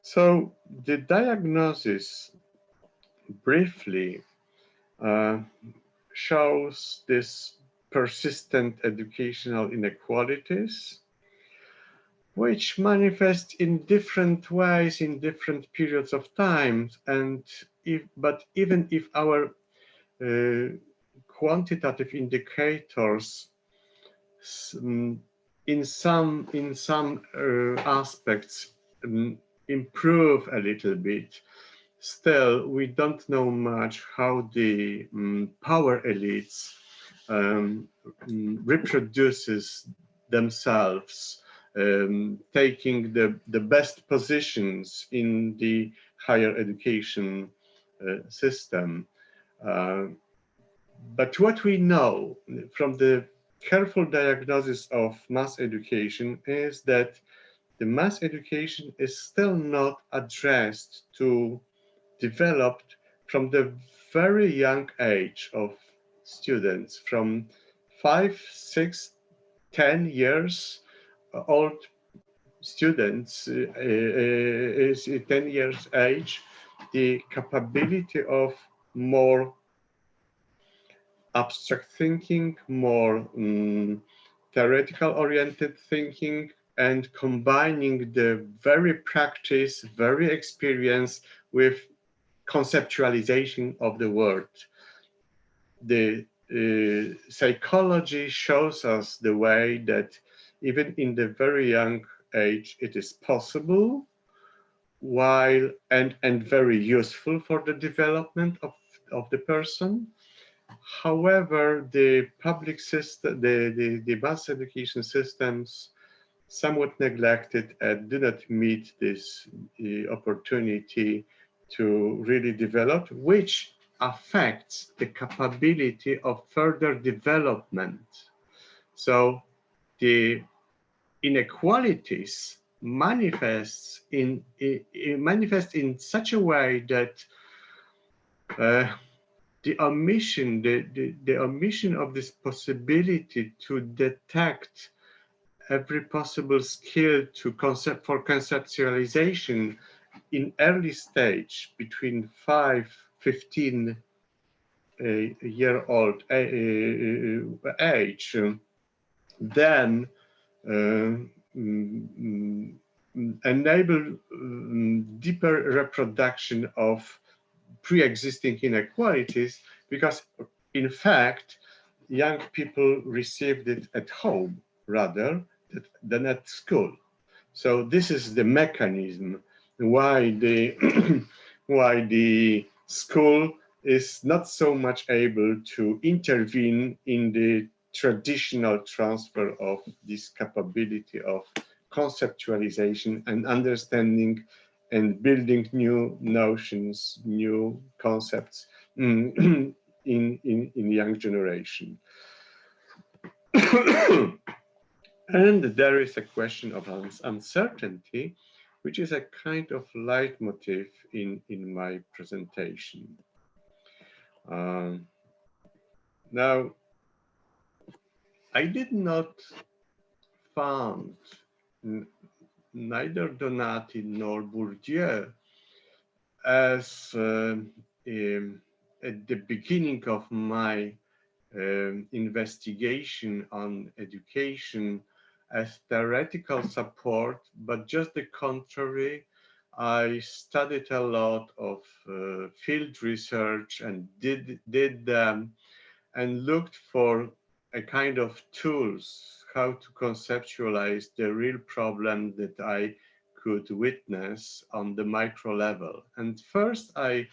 So the diagnosis briefly shows this persistent educational inequalities, which manifest in different ways in different periods of time. And even if our quantitative indicators in some aspects improve a little bit, still we don't know much how the power elites reproduces themselves, taking the best positions in the higher education system. But what we know from the careful diagnosis of mass education is that the mass education is still not addressed to developed from the very young age of students, from 5, 6, 10 years old students, is 10 years age, the capability of more abstract thinking, more theoretical oriented thinking, and combining the very practice, very experience with conceptualization of the world. The psychology shows us the way that even in the very young age, it is possible, while and very useful for the development of the person. However, the public system, the mass education systems somewhat neglected and do not meet this opportunity to really develop, which affects the capability of further development. So the inequalities manifest in such a way that the omission of this possibility to detect every possible skill for conceptualization in early stage between 5-15 year old age, then enable deeper reproduction of pre-existing inequalities, because in fact young people received it at home rather than at school. So this is the mechanism why the why the school is not so much able to intervene in the traditional transfer of this capability of conceptualization and understanding and building new notions, new concepts in young generation. And there is a question of uncertainty, which is a kind of leitmotif in my presentation. Now, I did not found neither Donati nor Bourdieu as at the beginning of my investigation on education as theoretical support, but just the contrary. I studied a lot of field research and did them and looked for a kind of tools how to conceptualize the real problem that I could witness on the micro level. And first I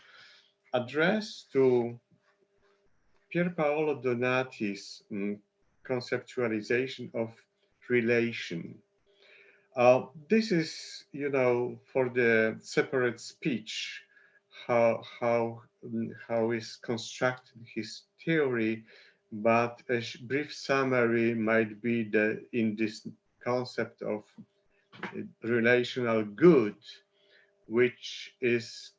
addressed to Pier Paolo Donati's conceptualization of relation. This is, you know, for the separate speech, how is constructed his theory, but a brief summary might be that in this concept of relational good, which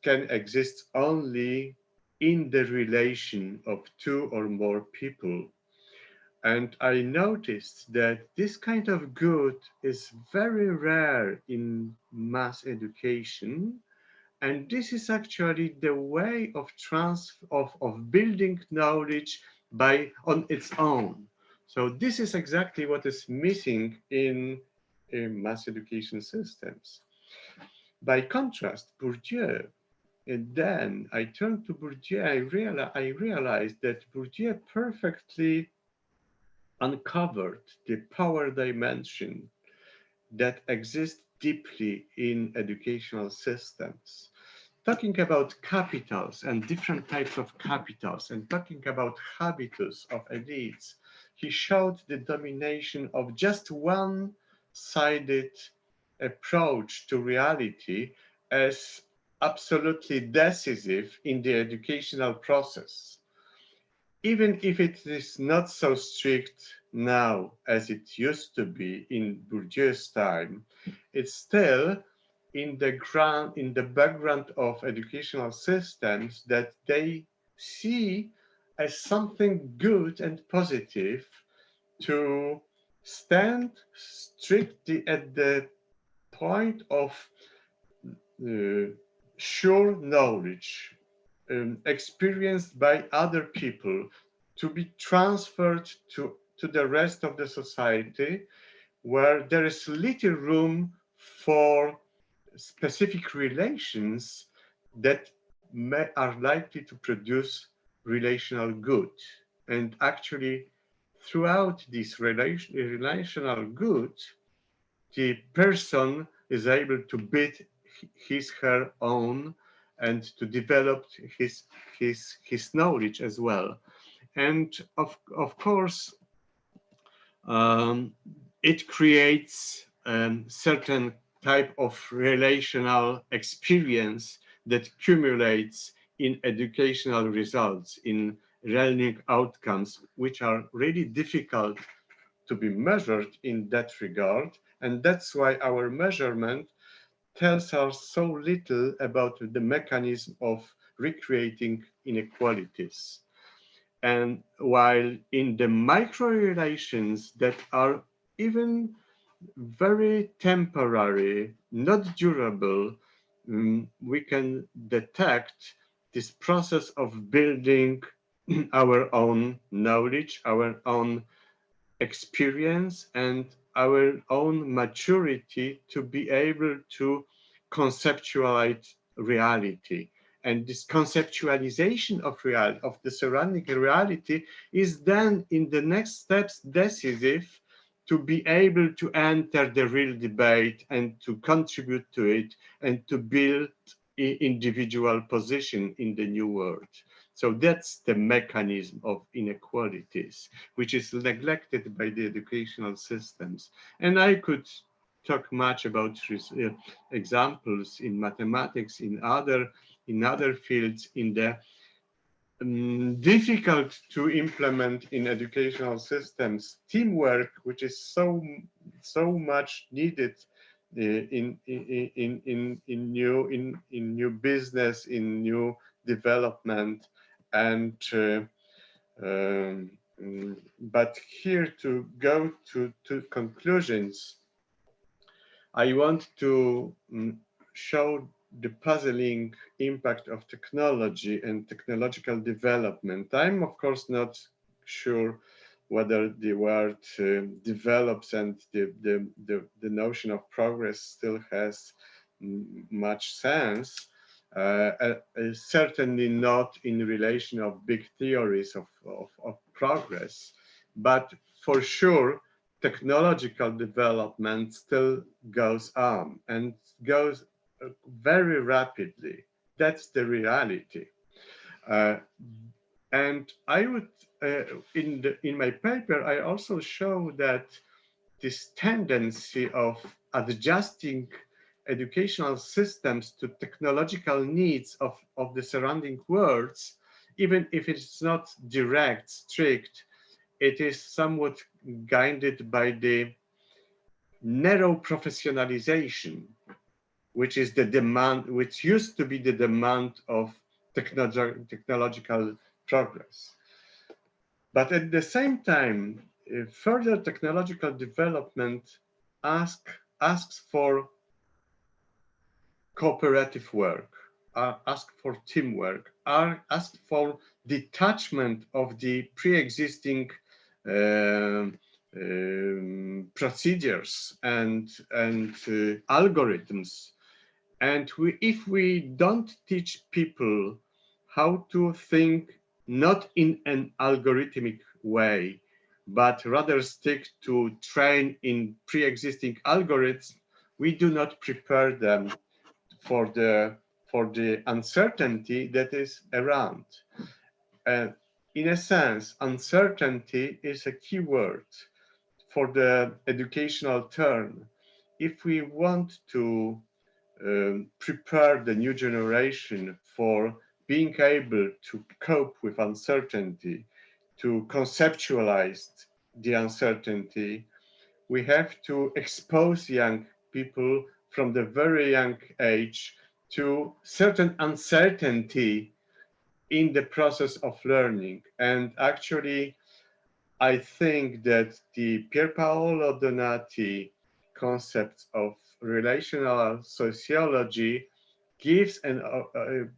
can exist only in the relation of two or more people. And I noticed that this kind of good is very rare in mass education. And this is actually the way of building knowledge on its own. So this is exactly what is missing in mass education systems. By contrast, Bourdieu, and then I turned to Bourdieu, I realized that Bourdieu perfectly uncovered the power dimension that exists deeply in educational systems. Talking about capitals and different types of capitals and talking about habitus of elites, he showed the domination of just one-sided approach to reality as absolutely decisive in the educational process. Even if it is not so strict now as it used to be in Bourdieu's time, it's still in the background of educational systems that they see as something good and positive to stand strictly at the point of sure knowledge experienced by other people to be transferred to the rest of the society, where there is little room for specific relations that are likely to produce relational good. And actually, throughout this relational good, the person is able to build her own and to develop his knowledge as well. And of course, it creates certain type of relational experience that accumulates in educational results, in learning outcomes, which are really difficult to be measured in that regard. And that's why our measurement tells us so little about the mechanism of recreating inequalities. And while in the micro relations that are even very temporary, not durable, we can detect this process of building our own knowledge, our own experience, and our own maturity to be able to conceptualize reality. And this conceptualization of the surrounding reality is then in the next steps decisive to be able to enter the real debate and to contribute to it and to build individual position in the new world. So that's the mechanism of inequalities, which is neglected by the educational systems. And I could talk much about examples in mathematics, in other fields, in the difficult to implement in educational systems teamwork, which is so much needed in new business, in new development, And but here to go to conclusions, I want to show the puzzling impact of technology and technological development. I'm of course not sure whether the word develops and the notion of progress still has much sense. Certainly not in relation of big theories of progress, but for sure technological development still goes on and goes very rapidly. That's the reality. And I would, in my paper, I also show that this tendency of adjusting educational systems to technological needs of the surrounding worlds, even if it's not direct, strict, it is somewhat guided by the narrow professionalization, which is the demand, which used to be the demand of technological progress. But at the same time, further technological development asks for cooperative work, asks for teamwork, asks for detachment of the pre-existing procedures and algorithms. And if we don't teach people how to think not in an algorithmic way, but rather stick to train in pre-existing algorithms, we do not prepare them for the uncertainty that is around. In a sense, uncertainty is a key word for the educational term. If we want to prepare the new generation for being able to cope with uncertainty, to conceptualize the uncertainty, we have to expose young people from the very young age to certain uncertainty in the process of learning. And actually, I think that the Pier Paolo Donati concept of relational sociology gives the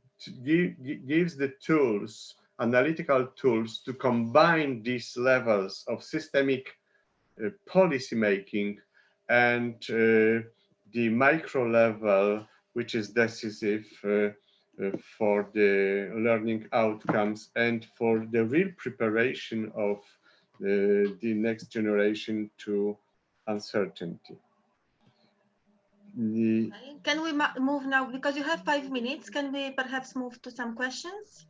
tools, analytical tools, to combine these levels of systemic policy making and the micro level, which is decisive for the learning outcomes and for the real preparation of the next generation to uncertainty. Can we move now, because you have 5 minutes, can we perhaps move to some questions?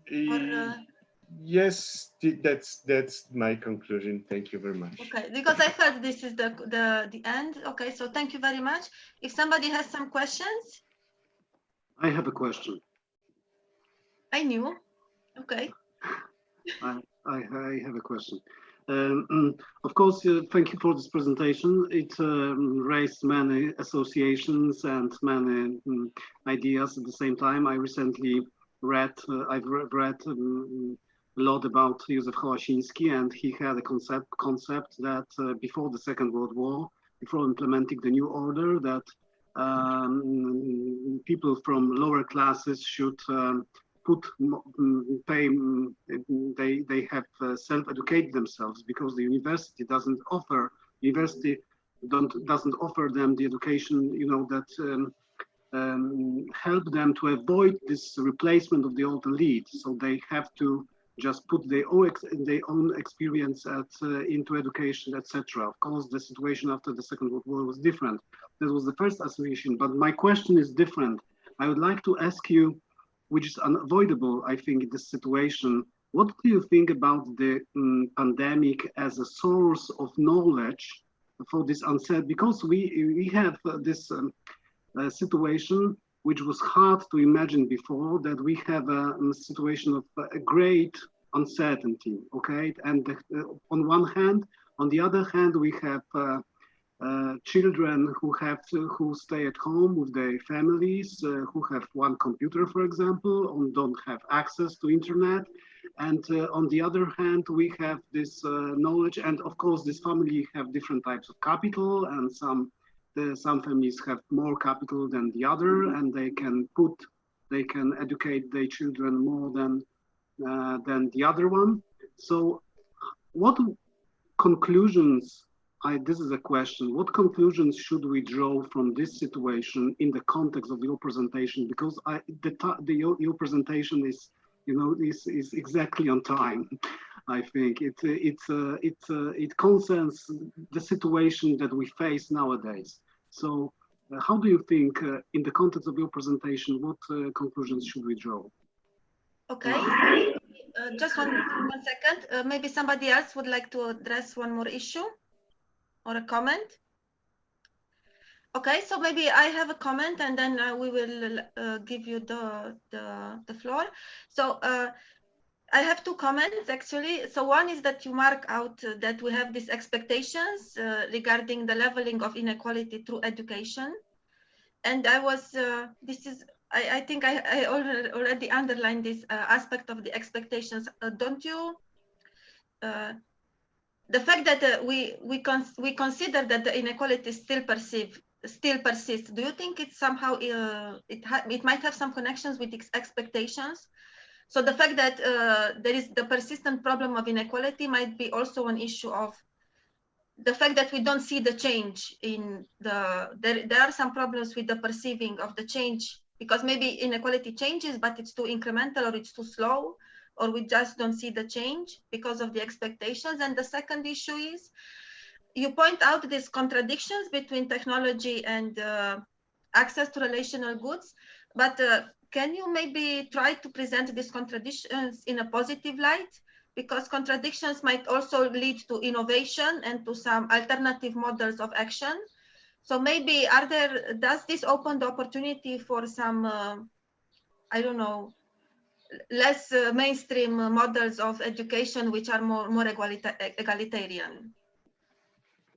Yes, that's my conclusion. Thank you very much. Okay, because I heard this is the end. Okay, so thank you very much. If somebody has some questions. I have a question. I knew. Okay. I have a question. Of course, thank you for this presentation. It raised many associations and many ideas at the same time. I recently read, I've read a lot about Józef Hałasiński, and he had a concept that before the Second World War, before implementing the new order, that people from lower classes should they have self-educate themselves, because the university doesn't offer them the education, you know, that help them to avoid this replacement of the old elite. So they have to just put their own experience into education, etc. Of course, the situation after the Second World War was different. That was the first association, but my question is different. I would like to ask you, which is unavoidable, I think, in this situation, what do you think about the pandemic as a source of knowledge for this uncertainty? Because we have this situation which was hard to imagine before, that we have a situation of a great uncertainty, okay? And on one hand, on the other hand, we have children who stay at home with their families, who have one computer, for example, and don't have access to internet. And on the other hand, we have this knowledge, and of course, this family have different types of capital, and some families have more capital than the other, and they can educate their children more than the other one. So, what conclusions? This is a question. What conclusions should we draw from this situation in the context of your presentation? Because your presentation is, is exactly on time. I think it concerns the situation that we face nowadays. So, how do you think, in the context of your presentation, what conclusions should we draw? Okay. Just one second. Maybe somebody else would like to address one more issue or a comment. Okay, so maybe I have a comment, and then we will give you the floor. So I have two comments actually. So one is that you mark out that we have these expectations regarding the leveling of inequality through education. And I was, I think I already underlined this aspect of the expectations, don't you? The fact that we consider that the inequality still persists. Do you think it's somehow it might have some connections with its expectations? So the fact that there is the persistent problem of inequality might be also an issue of the fact that we don't see the change in there are some problems with the perceiving of the change, because maybe inequality changes, but it's too incremental or it's too slow, or we just don't see the change because of the expectations. And the second issue is you point out these contradictions between technology and access to relational goods, but can you maybe try to present these contradictions in a positive light? Because contradictions might also lead to innovation and to some alternative models of action. So maybe does this open the opportunity for some, I don't know, less mainstream models of education which are more egalitarian?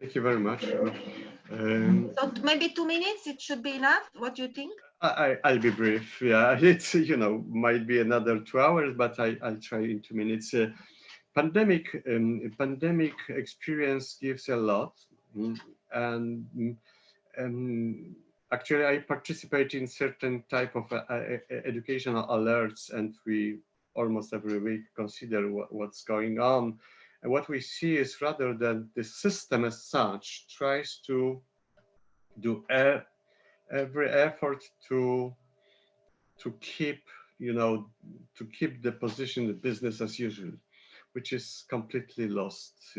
Thank you very much. So maybe 2 minutes, it should be enough. What do you think? I'll be brief. Yeah, it's, might be another 2 hours, but I'll try in 2 minutes. Pandemic experience gives a lot, and actually I participate in certain type of educational alerts, and we almost every week consider what's going on. And what we see is rather that the system as such tries to do every effort to keep, to keep the position of business as usual, which is completely lost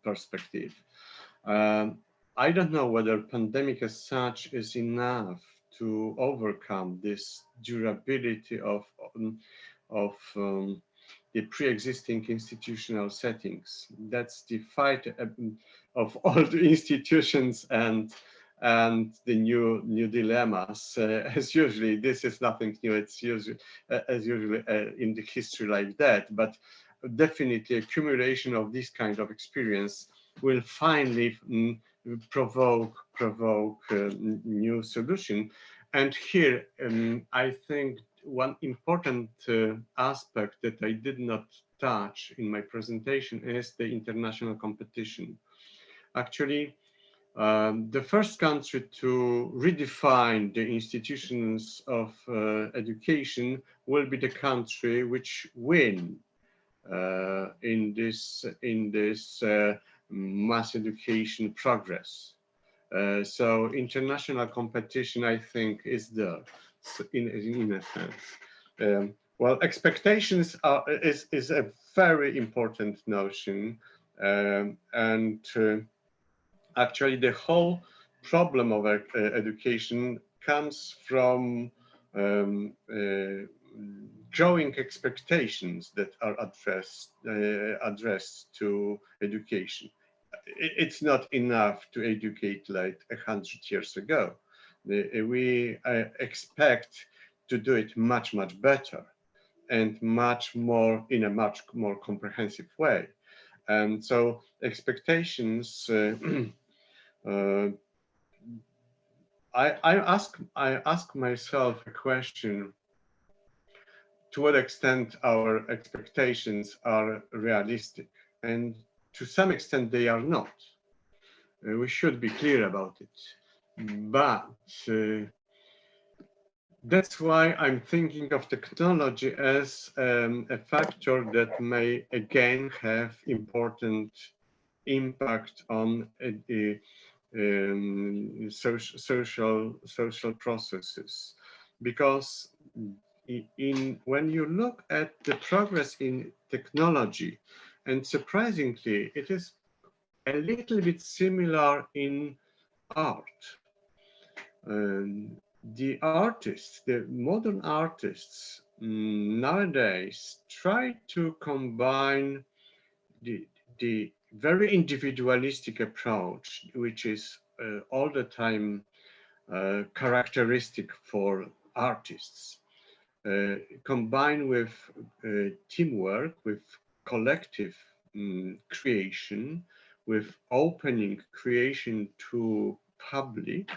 perspective. I don't know whether pandemic as such is enough to overcome this durability of the pre-existing institutional settings. That's the fight of all the institutions and the new dilemmas. As usually, this is nothing new. It's usually as usually in the history like that. But definitely, accumulation of this kind of experience will finally provoke new solution. And here, I think one important aspect that I did not touch in my presentation is the international competition. Actually, the first country to redefine the institutions of education will be the country which win in this mass education progress. So international competition, I think, is there in a sense. Well, expectations is a very important notion, and actually the whole problem of education comes from growing expectations that are addressed to education. It's not enough to educate like 100 years ago. We expect to do it much better and much more in a much more comprehensive way. And so expectations, I ask myself a question: to what extent our expectations are realistic? And to some extent they are not. We should be clear about it. But that's why I'm thinking of technology as a factor that may again have important impact on social processes, because when you look at the progress in technology, and surprisingly, it is a little bit similar in art. The artists, the modern artists nowadays try to combine the very individualistic approach, which is all the time characteristic for artists, combined with teamwork, with collective creation, with opening creation to public.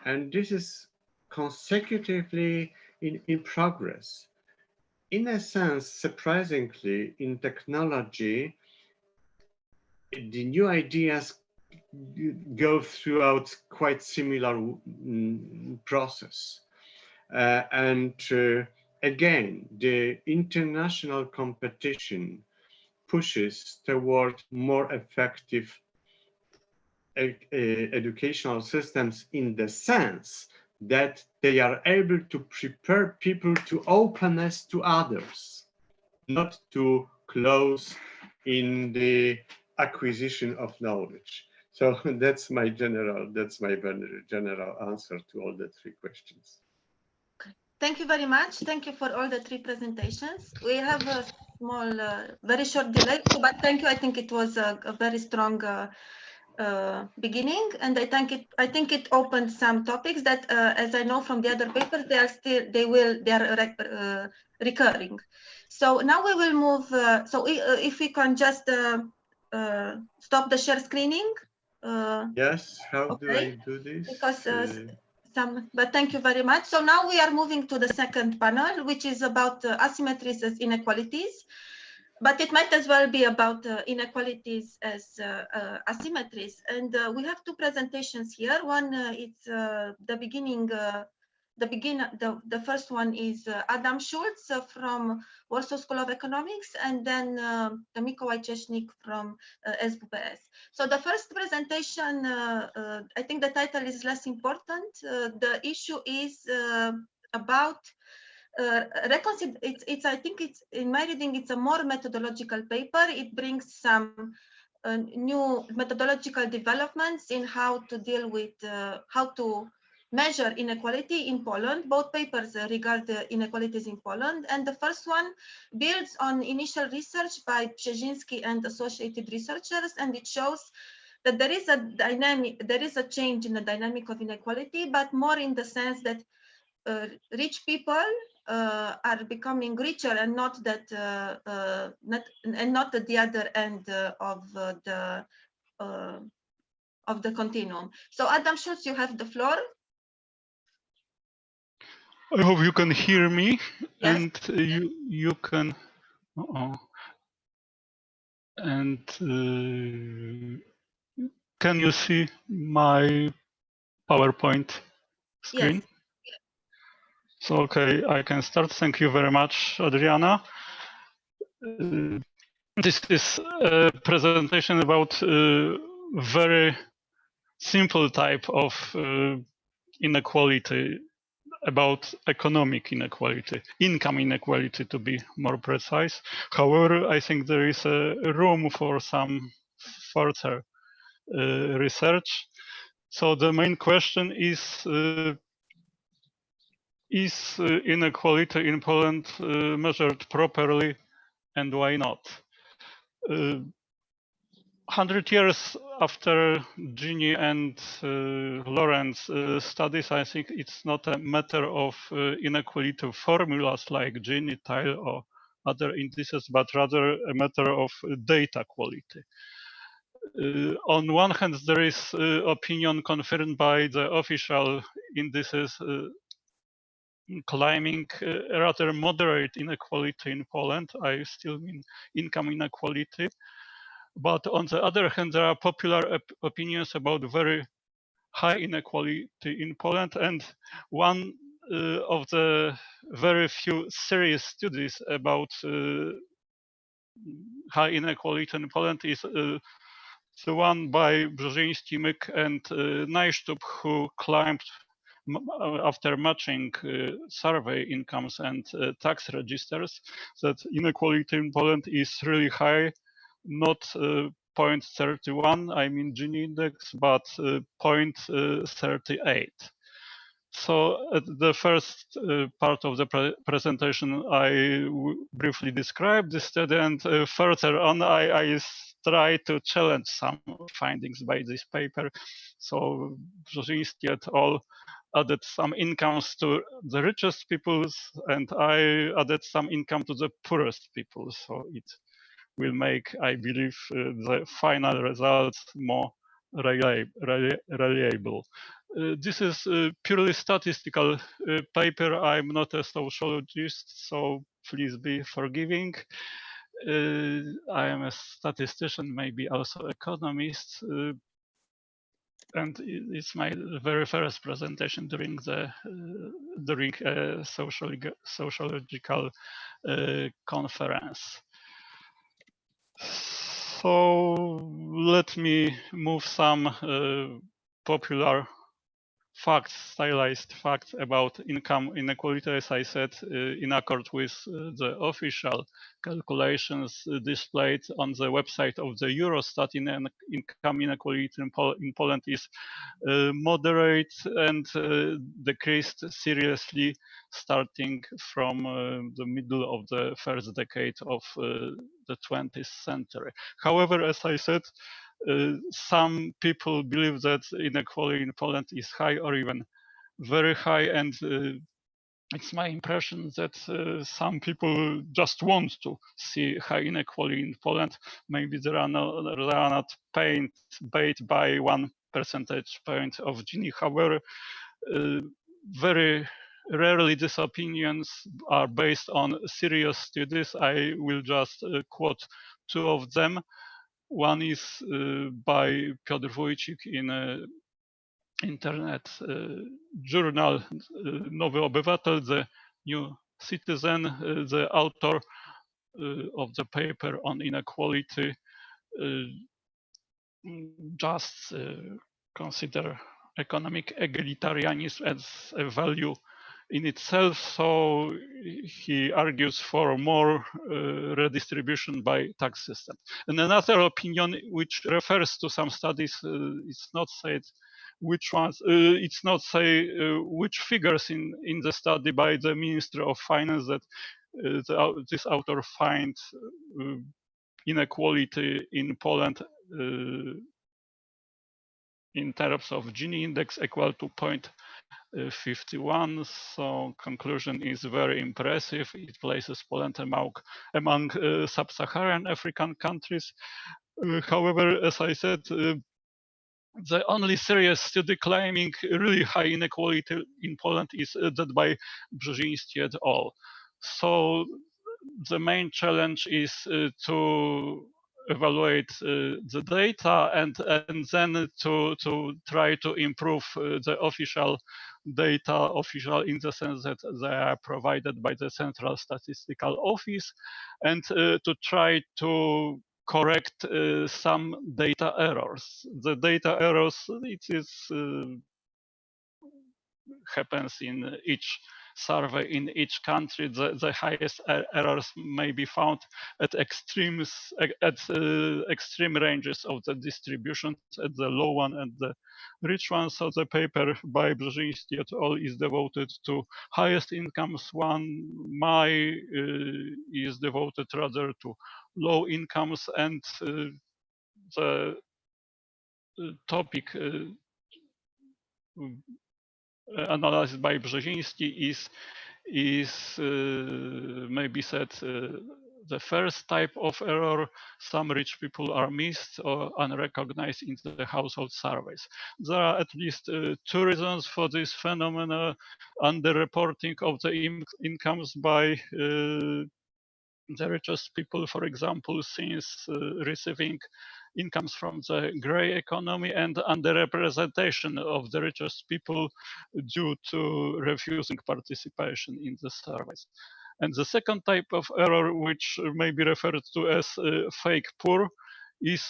And this is consecutively in progress. In a sense, surprisingly, in technology, the new ideas go throughout quite similar process. Again, the international competition pushes toward more effective educational systems, in the sense that they are able to prepare people to openness to others, not to close in the acquisition of knowledge. So that's my general answer to all the three questions. Okay. Thank you very much. Thank you for all the three presentations. We have a small, very short delay, but thank you. I think it was a very strong beginning, and I think it opened some topics that, as I know from the other papers, they are recurring. So now we will move. So if we can just stop the share screening. Yes. How okay. do I do this? Because but thank you very much. So now we are moving to the second panel, which is about asymmetries as inequalities. But it might as well be about inequalities as asymmetries. And we have two presentations here. One it's the first one is Adam Szulc from Warsaw School of Economics, and then Michał from SWPS. So the first presentation, I think the title is less important. The issue is about I think it's, in my reading, it's a more methodological paper. It brings some new methodological developments in how to deal with, how to measure inequality in Poland. Both papers regard the inequalities in Poland. And the first one builds on initial research by Brzezinski and associated researchers, and it shows that there is a change in the dynamic of inequality, but more in the sense that rich people are becoming richer, and not that not at the other end of the continuum. So Adam Szulc, you have the floor. I hope you can hear me. Yes. And you can. And can you see my PowerPoint screen? Yes. So, okay, I can start. Thank you very much, Adriana. This is a presentation about very simple type of inequality, about economic inequality, income inequality to be more precise. However, I think there is a room for some further research. So the main question is inequality in Poland measured properly, and why not? 100 years after Gini and Lawrence studies, I think it's not a matter of inequality formulas like Gini, Tile, or other indices, but rather a matter of data quality. On one hand, there is opinion confirmed by the official indices claiming a rather moderate inequality in Poland. I still mean income inequality. But on the other hand, there are popular opinions about very high inequality in Poland. And one of the very few serious studies about high inequality in Poland is the one by Brzeziński, Mick, and Najsztub, who claimed after matching survey incomes and tax registers that inequality in Poland is really high, not 0.31, I mean Gini index, but 0.38. So at the first part of the presentation, I briefly described the study, and further on, I try to challenge some findings by this paper. So Brzeziński et al. Added some incomes to the richest peoples, and I added some income to the poorest people. So it will make, I believe, the final results more reliable. This is a purely statistical paper. I'm not a sociologist, so please be forgiving. I am a statistician, maybe also economist, and it's my very first presentation during a sociological conference. So let me move some popular facts, stylized facts about income inequality, as I said, in accord with the official calculations displayed on the website of the Eurostat. Income inequality in Poland is moderate and decreased seriously starting from the middle of the first decade of the 20th century. However, as I said, some people believe that inequality in Poland is high or even very high, and it's my impression that some people just want to see high inequality in Poland. Maybe they are not bait by 1 percentage point of Gini. However, very rarely these opinions are based on serious studies. I will just quote two of them. One is by Piotr Kulas in an internet journal Nowy Obywatel, the New Citizen. The author of the paper on inequality just consider economic egalitarianism as a value in itself, so he argues for more redistribution by tax system. And another opinion, which refers to some studies, it's not said which ones, it's not say which figures in the study by the Minister of Finance, that this author finds inequality in Poland in terms of Gini index equal to 0.51. So conclusion is very impressive. It places Poland among sub-Saharan African countries. However, as I said, the only serious study claiming really high inequality in Poland is that by Brzeziński et al. So the main challenge is to evaluate the data and then to try to improve the official data, official in the sense that they are provided by the Central Statistical Office, and to try to correct some data errors. The data errors, it is happens in each survey in each country. The highest errors may be found at extreme ranges of the distribution, at the low one and the rich one. So the paper by Brzeziński et al. Is devoted to highest incomes. My is devoted rather to low incomes, and the topic analyzed by Brzeziński is is maybe said the first type of error. Some rich people are missed or unrecognized in the household surveys. There are at least two reasons for this phenomenon: underreporting of the incomes by the richest people, for example, since receiving incomes from the gray economy, and underrepresentation of the richest people due to refusing participation in the surveys. And the second type of error, which may be referred to as fake poor, is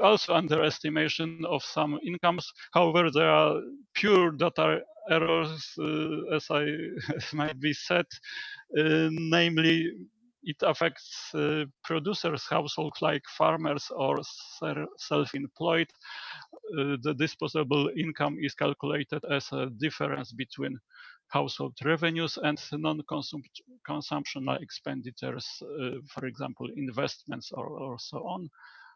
also underestimation of some incomes. However, there are pure data errors, as might be said, namely it affects producers' households like farmers or self-employed. The disposable income is calculated as a difference between household revenues and non-consumptional expenditures, for example, investments or so on.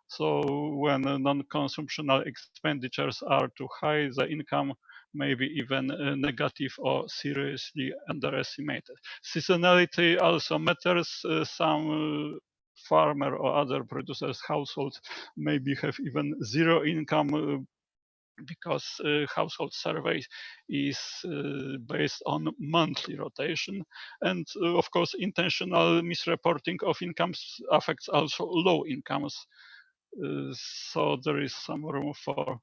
So when non-consumptional expenditures are too high, the income may be even negative or seriously underestimated. Seasonality also matters. Some farmer or other producers' households maybe have even zero income because household survey is based on monthly rotation. And of course, intentional misreporting of incomes affects also low incomes. So there is some room for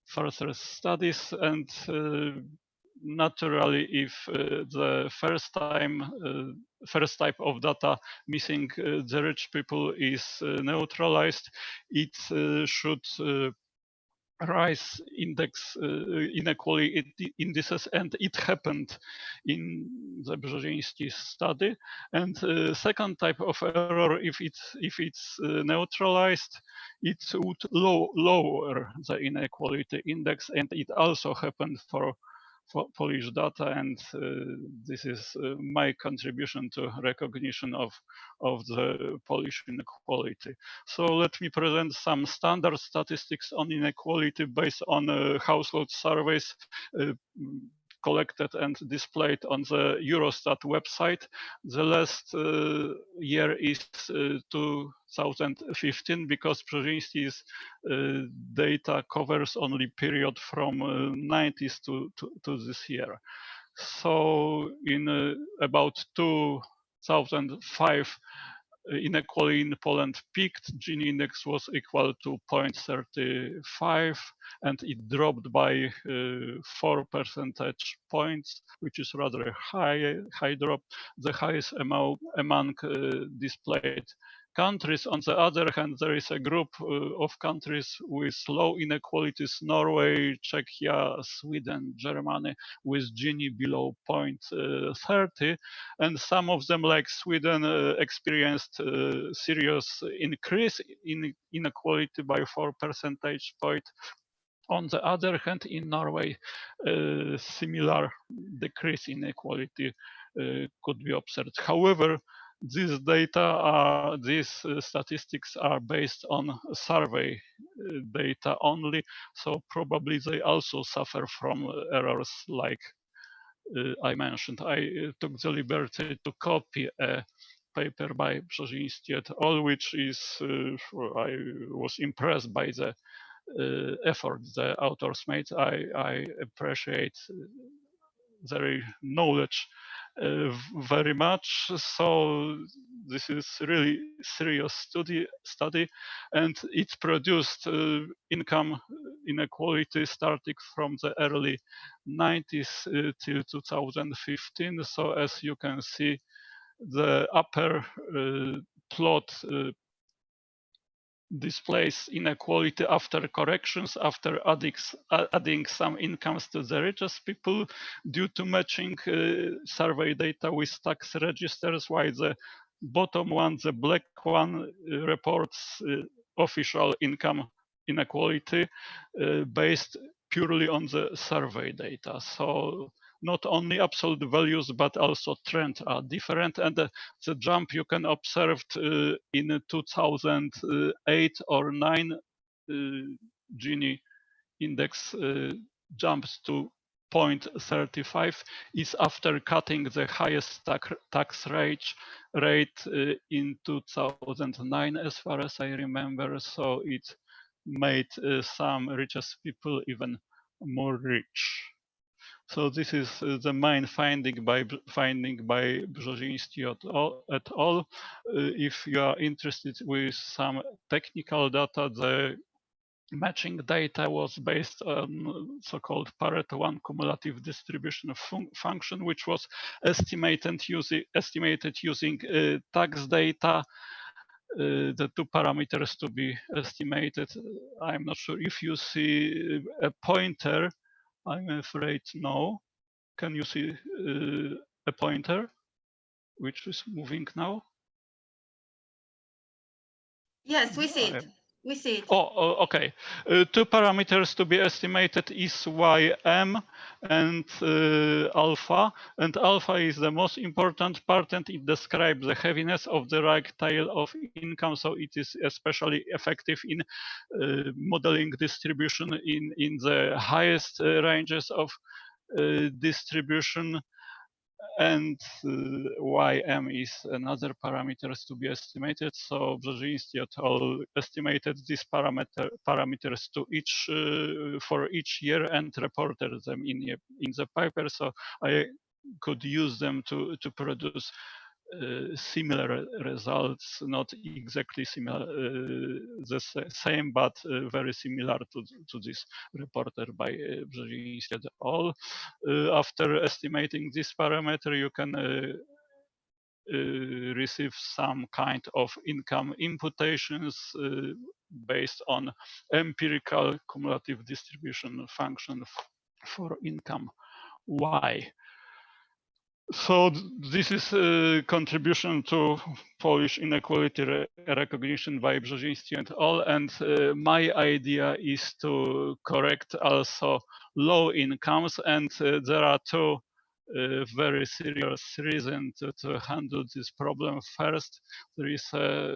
further studies, and naturally, if the first type of data missing the rich people is neutralized, it should rise index inequality indices, and it happened in the Brzeziński study. And second type of error, if it's neutralized, it would lower the inequality index, and it also happened for Polish data, and this is my contribution to recognition of the Polish inequality. So let me present some standard statistics on inequality based on household surveys collected and displayed on the Eurostat website. The last year is 2015 because Brzeziński's data covers only period from 90s to this year. So in about 2005, inequality in Poland peaked. Gini index was equal to 0.35, and it dropped by 4 percentage points, which is rather high drop, the highest among displayed countries. On the other hand, there is a group of countries with low inequalities: Norway, Czechia, Sweden, Germany, with Gini below 0.30, and some of them, like Sweden, experienced serious increase in inequality by 4 percentage points. On the other hand, in Norway, similar decrease in inequality could be observed. However, these statistics are based on survey data only, so probably they also suffer from errors like I mentioned. I took the liberty to copy a paper by Brzeziński et al., which is, I was impressed by the effort the authors made. I appreciate their knowledge very much. So this is really serious study, and it produced income inequality starting from the early 90s till 2015. So as you can see, the upper plot displays inequality after corrections, after adding some incomes to the richest people due to matching survey data with tax registers, while the bottom one, the black one, reports official income inequality based purely on the survey data. So not only absolute values, but also trends are different. And the jump you can observe in 2008 or 9, Gini index jumps to 0.35 is after cutting the highest tax rate in 2009, as far as I remember. So it made some richest people even more rich. So this is the main finding by Brzeziński et al. If you are interested with some technical data, the matching data was based on so-called Pareto 1 cumulative distribution function, which was estimated using tax data. The two parameters to be estimated. I'm not sure if you see a pointer. I'm afraid no. Can you see a pointer which is moving now? Yes, we see it. We see it. Oh, okay. Two parameters to be estimated is y, m, and alpha. And alpha is the most important part, and it describes the heaviness of the right tail of income. So it is especially effective in modeling distribution in the highest ranges of distribution. And ym is another parameters to be estimated. So Brzeziński et al. Estimated these parameters to each for each year and reported them in the paper. So I could use them to produce similar results, not exactly similar, the same, but very similar to this reported by Brzeziński et al. After estimating this parameter, you can receive some kind of income imputations based on empirical cumulative distribution function for income y. So this is a contribution to Polish inequality recognition by Brzeziński et al. And my idea is to correct also low incomes. And there are two very serious reasons to handle this problem. First, there is a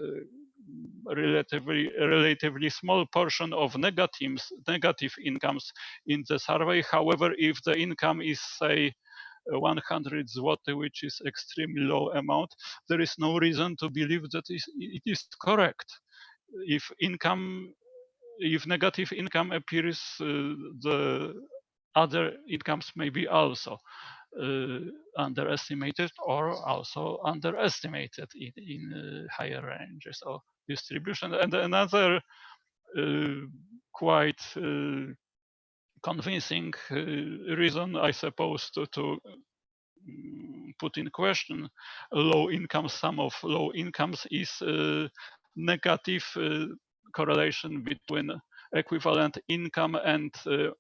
relatively small portion of negative incomes in the survey. However, if the income is, say, 100 zloty, which is extremely low amount, there is no reason to believe that it is correct. If negative income appears, the other incomes may be also underestimated or also underestimated in higher ranges of distribution. And another quite convincing reason, I suppose, to put in question low income, sum of low incomes is negative correlation between equivalent income and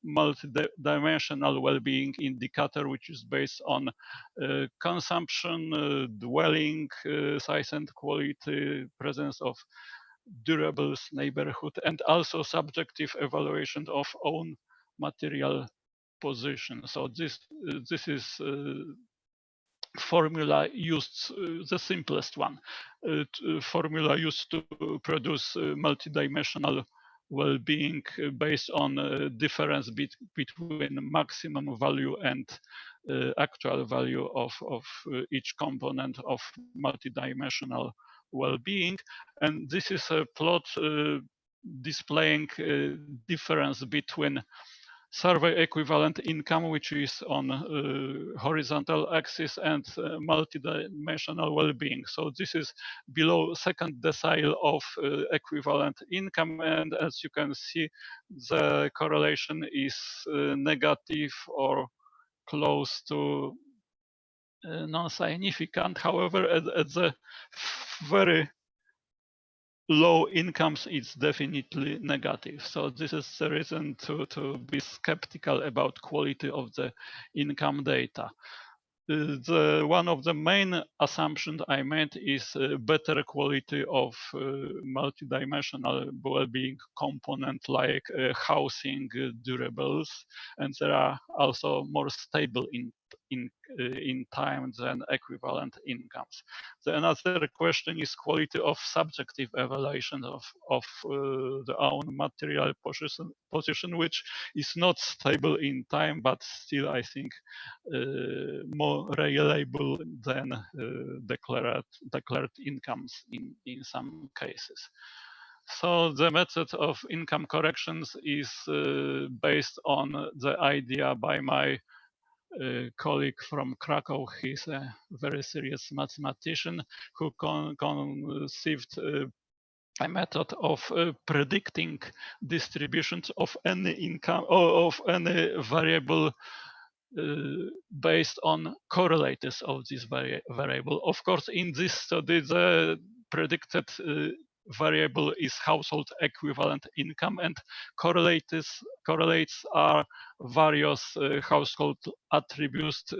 multidimensional well-being indicator, which is based on consumption, dwelling size and quality, presence of durables, neighborhood, and also subjective evaluation of own material position. So this is formula used, the simplest one, formula used to produce multidimensional well-being based on difference between maximum value and actual value of each component of multidimensional well-being. And this is a plot displaying difference between survey equivalent income, which is on horizontal axis, and multidimensional well-being. So this is below second decile of equivalent income, and as you can see, the correlation is negative or close to non-significant. However, at the very low incomes, it's definitely negative. So this is the reason to be skeptical about quality of the income data. One of the main assumptions I made is better quality of multidimensional well-being component like housing, durables, and there are also more stable in time than equivalent incomes. Another question is quality of subjective evaluation of the own material position, which is not stable in time, but still I think more reliable than declared incomes in some cases. So the method of income corrections is based on the idea by my colleague from Krakow. He's a very serious mathematician who conceived a method of predicting distributions of any income or of any variable based on correlators of this variable. Of course, in this study, the predicted variable is household equivalent income, and correlates are various household attributes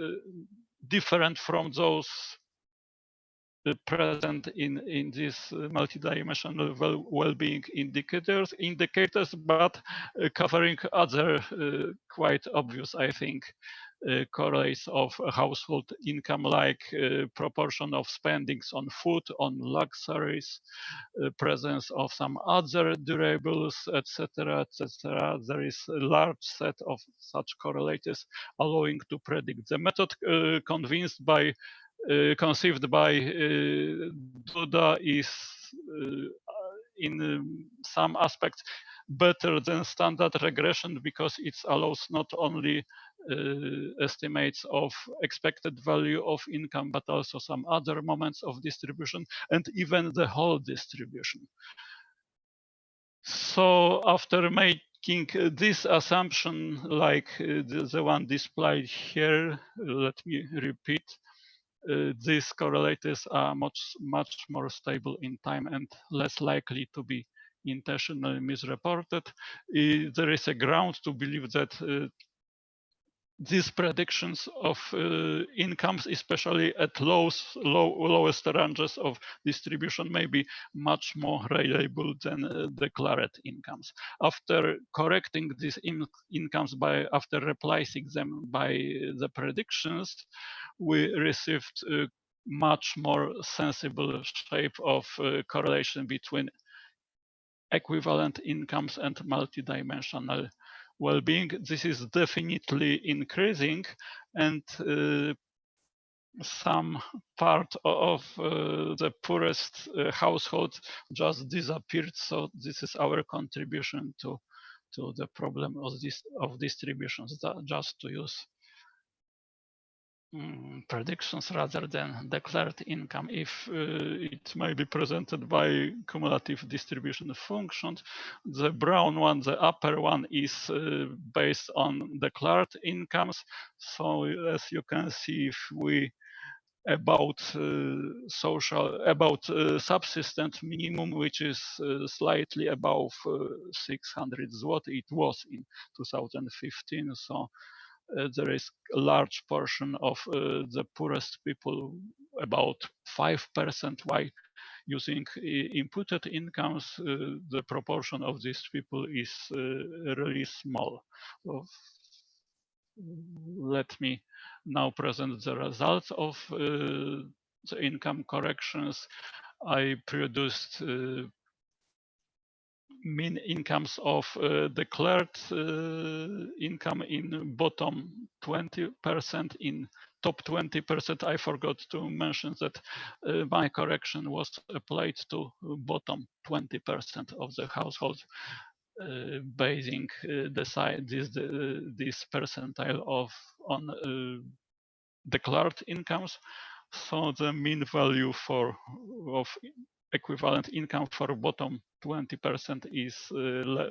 different from those present in this multidimensional well-being indicators, but covering other quite obvious, I think, correlates of household income, like proportion of spendings on food, on luxuries, presence of some other durables, etc., etc. There is a large set of such correlators allowing to predict. The method conceived by Duda is in some aspects better than standard regression, because it allows not only estimates of expected value of income, but also some other moments of distribution and even the whole distribution. So after making this assumption, like the one displayed here, let me repeat. These correlators are much more stable in time and less likely to be intentionally misreported. There is a ground to believe that these predictions of incomes, especially at lowest ranges of distribution, may be much more reliable than declared incomes. After correcting these incomes after replacing them by the predictions, we received a much more sensible shape of correlation between equivalent incomes and multidimensional well-being. This is definitely increasing, and some part of the poorest household just disappeared. So this is our contribution to the problem of distributions, just to use predictions rather than declared income. If it may be presented by cumulative distribution functions, the brown one, the upper one, is based on declared incomes. So as you can see, if we about subsistence minimum, which is slightly above 600 zloty, it was in 2015. So there is a large portion of the poorest people, about 5%, while using imputed incomes, the proportion of these people is really small. So let me now present the results of the income corrections. I produced mean incomes of declared income in bottom 20%, in top 20%. I forgot to mention that my correction was applied to bottom 20% of the household, basing this percentile on declared incomes. So the mean value of equivalent income for bottom 20%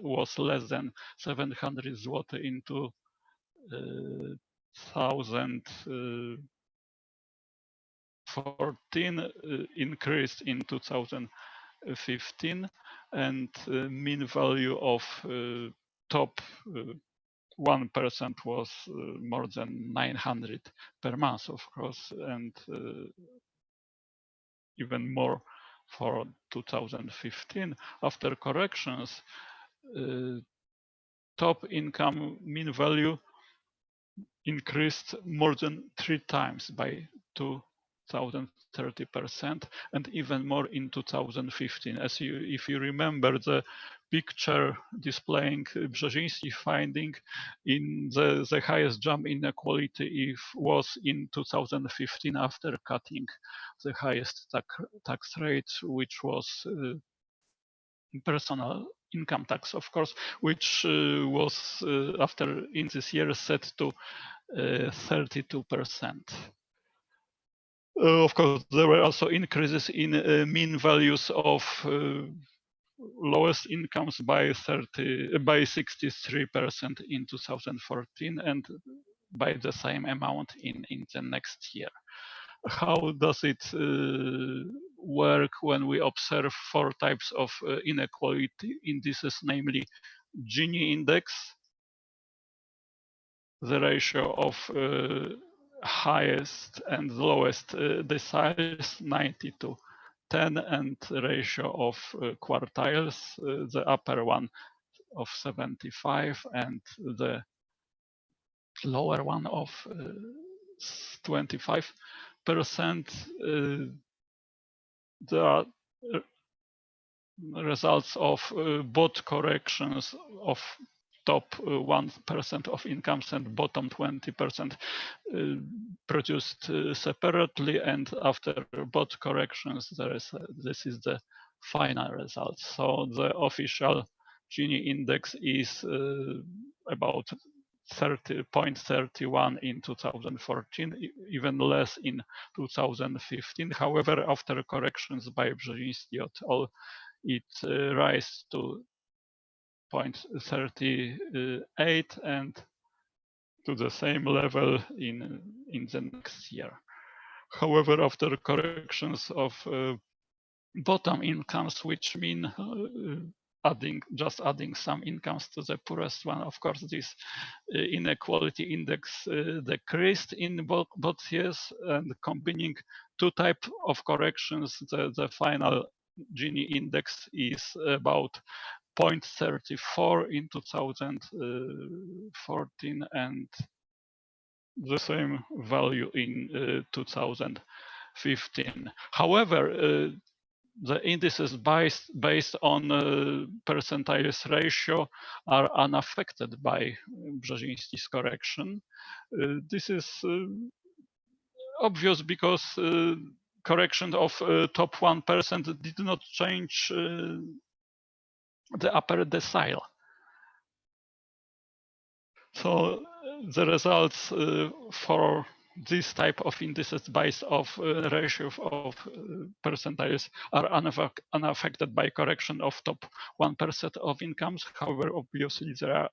was less than 700 zloty in 2014, increased in 2015, and mean value of top 1% was more than 900 per month, of course, and even more for 2015. After corrections, top income mean value increased more than 3 times by 2030%, and even more in 2015. If you remember the picture displaying Brzezinski finding, in the highest jump in inequality was in 2015 after cutting the highest tax rate, which was personal income tax, of course, which was after in this year set to 32%. Of course, there were also increases in mean values of lowest incomes by 63% in 2014, and by the same amount in the next year. How does it work when we observe 4 types of inequality indices, namely Gini index, the ratio of highest and lowest deciles 90 to 10, and the ratio of quartiles, the upper one of 75 and the lower one of 25%. There are results of both corrections of top 1% of incomes and bottom 20% produced separately, and after both corrections this is the final result. So the official Gini index is about 30.31 in 2014, even less in 2015. However, after corrections by Brzezinski et al., it rises to 0.38 and to the same level in the next year. However, after corrections of bottom incomes, which mean just adding some incomes to the poorest one, of course, this inequality index decreased in both years, and combining 2 types of corrections, the final Gini index is about 0.34 in 2014 and the same value in 2015. However, the indices based on percentiles ratio are unaffected by Brzezinski's correction. This is obvious because correction of top 1% did not change the upper decile. So the results for this type of indices based off ratio of percentiles are unaffected by correction of top 1% of incomes. However, obviously they are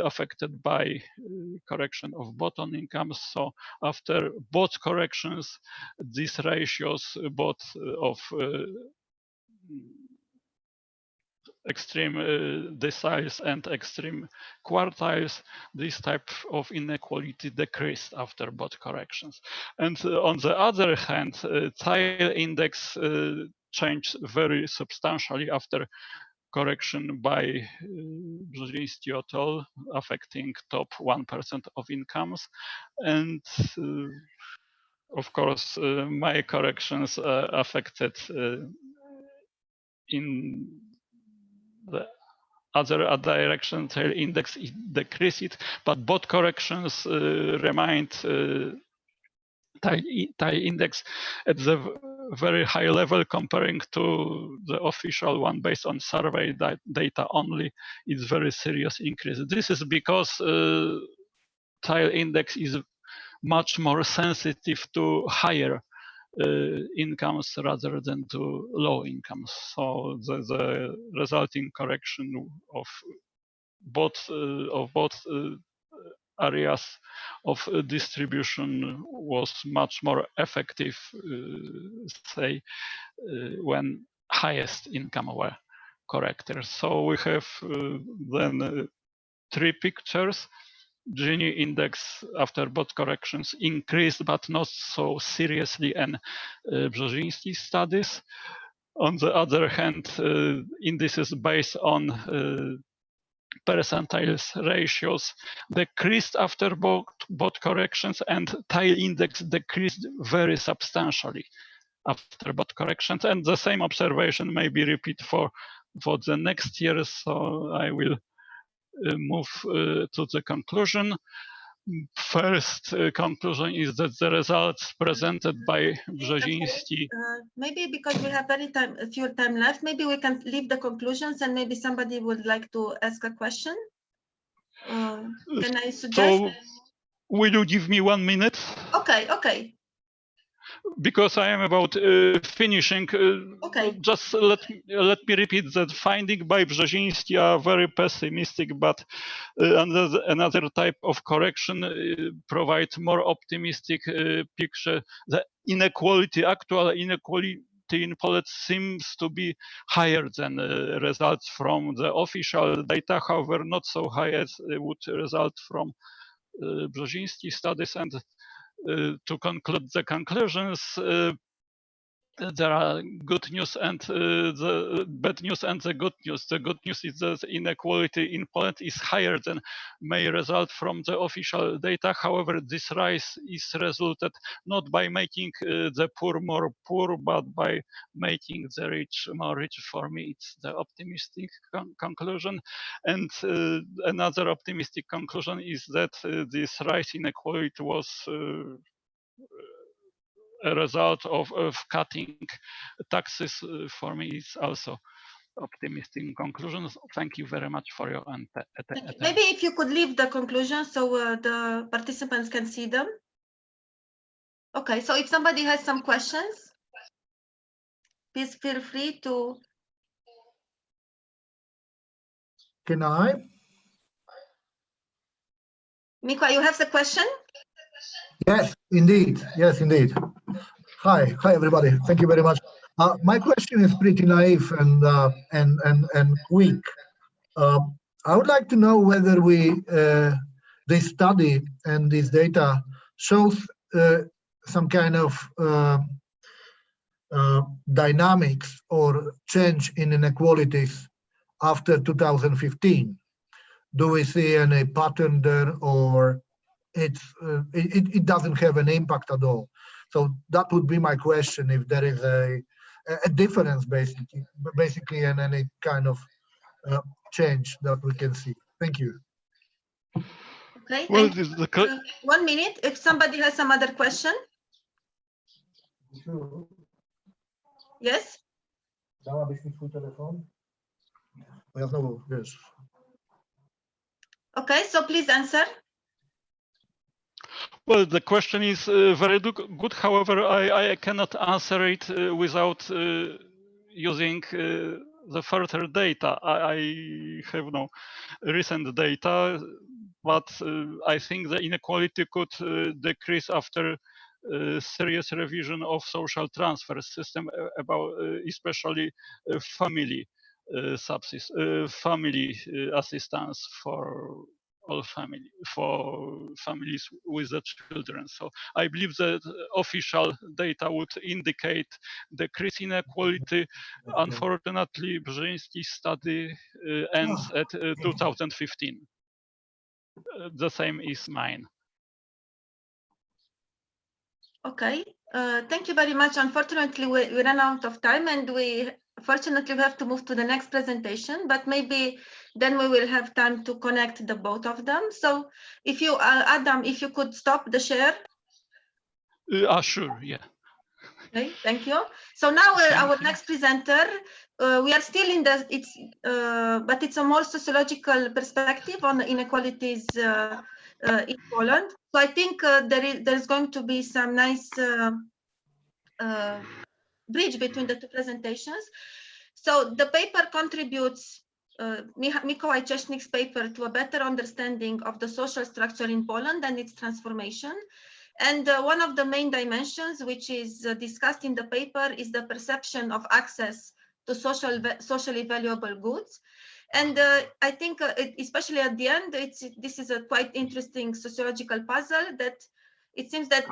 affected by correction of bottom incomes. So after both corrections, these ratios both of extreme deciles and extreme quartiles, this type of inequality decreased after both corrections. And on the other hand, tile index changed very substantially after correction by Brzezinski et al., affecting top 1% of incomes. And of course, my corrections affected in the other direction, tail index decreased, but both corrections remained tail index at the very high level comparing to the official one based on survey data only. It's very serious increase. This is because tail index is much more sensitive to higher incomes rather than to low incomes. So the resulting correction of both areas of distribution was much more effective, say, when highest income were corrected. So we have then 3 pictures. Gini index after both corrections increased, but not so seriously in Brzezinski studies. On the other hand, indices based on percentiles ratios decreased after both corrections, and tile index decreased very substantially after both corrections. And the same observation may be repeated for the next year. So I will move to the conclusion. First conclusion is that the results presented by Brzeziński. Maybe because we have a few time left, maybe we can leave the conclusions and maybe somebody would like to ask a question. Can I suggest? So, will you give me 1 minute? Okay, okay. Because I am about finishing, okay. Just let me repeat that finding by Brzeziński are very pessimistic, but another type of correction provide more optimistic picture. The actual inequality in Poland seems to be higher than results from the official data, however, not so high as would result from Brzeziński studies. And to conclude the conclusions, there are good news and the bad news and the good news. The good news is that inequality in Poland is higher than may result from the official data. However, this rise is resulted not by making the poor more poor, but by making the rich more rich. For me, it's the optimistic conclusion. And another optimistic conclusion is that this rise in inequality was a result of cutting taxes. For me, is also optimistic conclusions. Thank you very much for your attention. Maybe if you could leave the conclusions so the participants can see them. Okay, so if somebody has some questions, please feel free to. Can I? Mica, you have the question? Yes, indeed. Yes, indeed. Hi, everybody. Thank you very much. My question is pretty naive and quick. I would like to know whether this study and this data shows some kind of dynamics or change in inequalities after 2015. Do we see any pattern there, or it doesn't have an impact at all? So that would be my question, if there is a difference basically in any kind of change that we can see. Thank you. Okay, well, 1 minute. If somebody has some other question. Yes? Okay, so please answer. Well, the question is very good. However, I cannot answer it without using the further data. I have no recent data, but I think the inequality could decrease after serious revision of social transfer system, about especially family family assistance for all families with the children. So I believe that official data would indicate decrease in inequality. Unfortunately, Brzeziński's study ends at 2015. The same is mine. Okay, thank you very much. Unfortunately, we ran out of time, and fortunately we have to move to the next presentation, but maybe then we will have time to connect the both of them. So if you, Adam, if you could stop the share. Sure, yeah. Okay, thank you. So now our next presenter, we are still in the, but it's a more sociological perspective on the inequalities in Poland. So I think there's going to be some nice bridge between the two presentations. So the paper contributes, Mikołaj Czesznik's paper, to a better understanding of the social structure in Poland and its transformation. And one of the main dimensions which is discussed in the paper is the perception of access to socially valuable goods. And I think especially at the end, this is a quite interesting sociological puzzle, that it seems that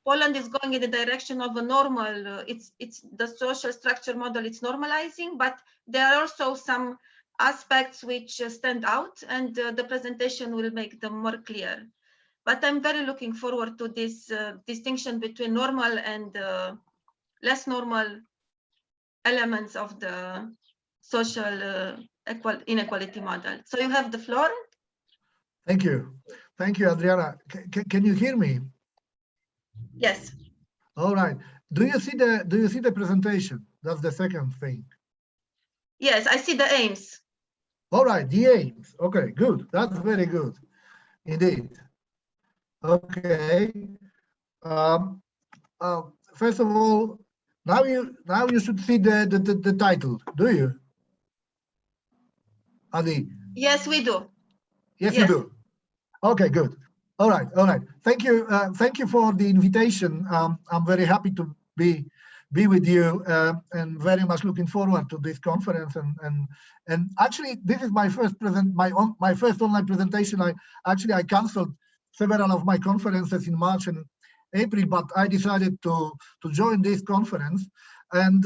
Poland is going in the direction of a normal, it's the social structure model, it's normalizing, but there are also some aspects which stand out, and the presentation will make them more clear. But I'm very looking forward to this distinction between normal and less normal elements of the social inequality model. So you have the floor. Thank you. Thank you, Adriana. Can you hear me? Yes. All right. Do you see the presentation? That's the second thing. Yes, I see the aims. All right, the aims. Okay, good. That's very good, indeed. Okay. First of all, now you should see the title. Do you, Adi? Yes, we do. Yes, you do. Okay, good. All right, all right. Thank you. Thank you for the invitation. I'm very happy to be with you, and very much looking forward to this conference. And actually, this is my first my first online presentation. I canceled several of my conferences in March and April, but I decided to join this conference, and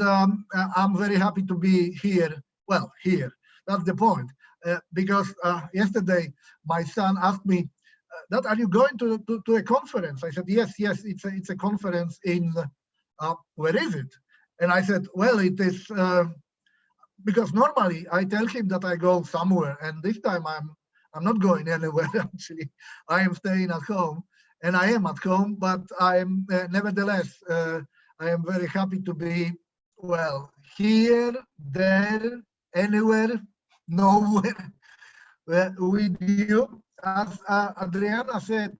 I'm very happy to be here. Well, here. That's the point. Because yesterday my son asked me, "Dad, are you going to a conference?" I said, "Yes, it's a conference in where is it?" And I said, "Well, it is because normally I tell him that I go somewhere, and this time I'm not going anywhere. Actually, I am staying at home, and I am at home. But I am nevertheless I am very happy to be here, there, anywhere, nowhere with you. As Adriana said,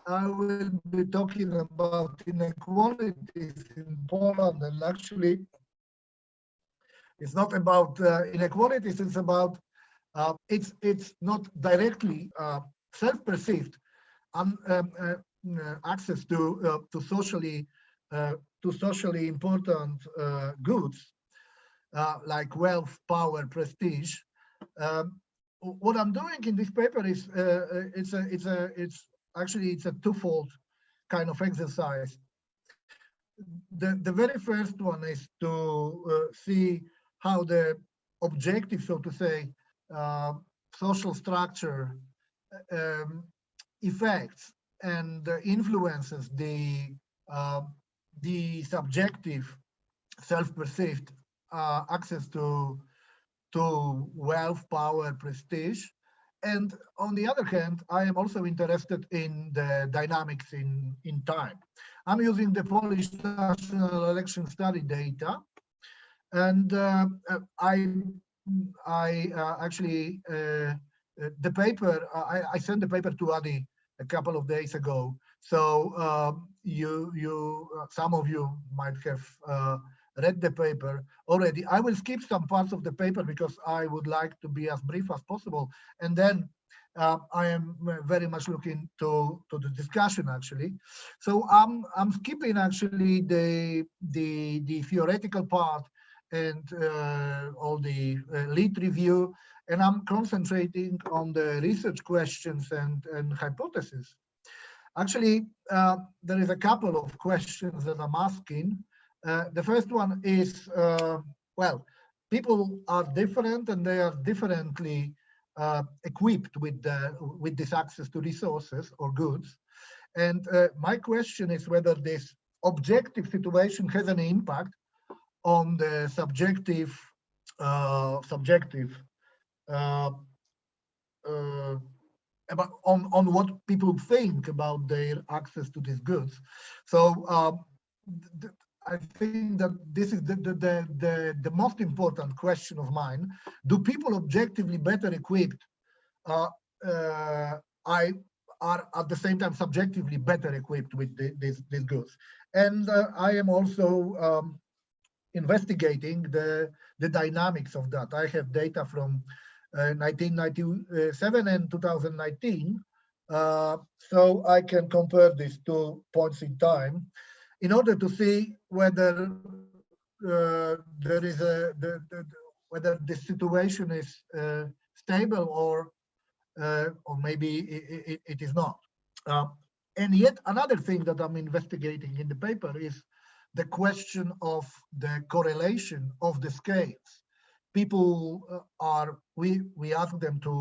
I will be talking about inequalities in Poland, and actually it's not about inequalities, it's about it's not directly self-perceived access to socially important goods like wealth, power, prestige. What I'm doing in this paper is it's actually a twofold kind of exercise. The very first one is to see how the objective, so to say, social structure affects and influences the subjective, self-perceived access to wealth, power, prestige. And on the other hand, I am also interested in the dynamics in time. I'm using the Polish National Election Study data, and I actually the paper I sent the paper to Adi a couple of days ago. So some of you might have read the paper already. I will skip some parts of the paper because I would like to be as brief as possible, and then I am very much looking to the discussion actually. So I'm skipping actually the theoretical part and all the lead review, and I'm concentrating on the research questions and hypotheses. Actually, there is a couple of questions that I'm asking. The first one is, people are different and they are differently equipped with this access to resources or goods. And my question is whether this objective situation has an impact on the subjective on what people think about their access to these goods. So I think that this is the most important question of mine. Do people objectively better equipped are at the same time subjectively better equipped with these goods? And I am also investigating the dynamics of that. I have data from 1997 and 2019, so I can compare these 2 points in time in order to see whether there is whether the situation is stable or maybe it is not. And yet another thing that I'm investigating in the paper is the question of the correlation of the scales. people we ask them to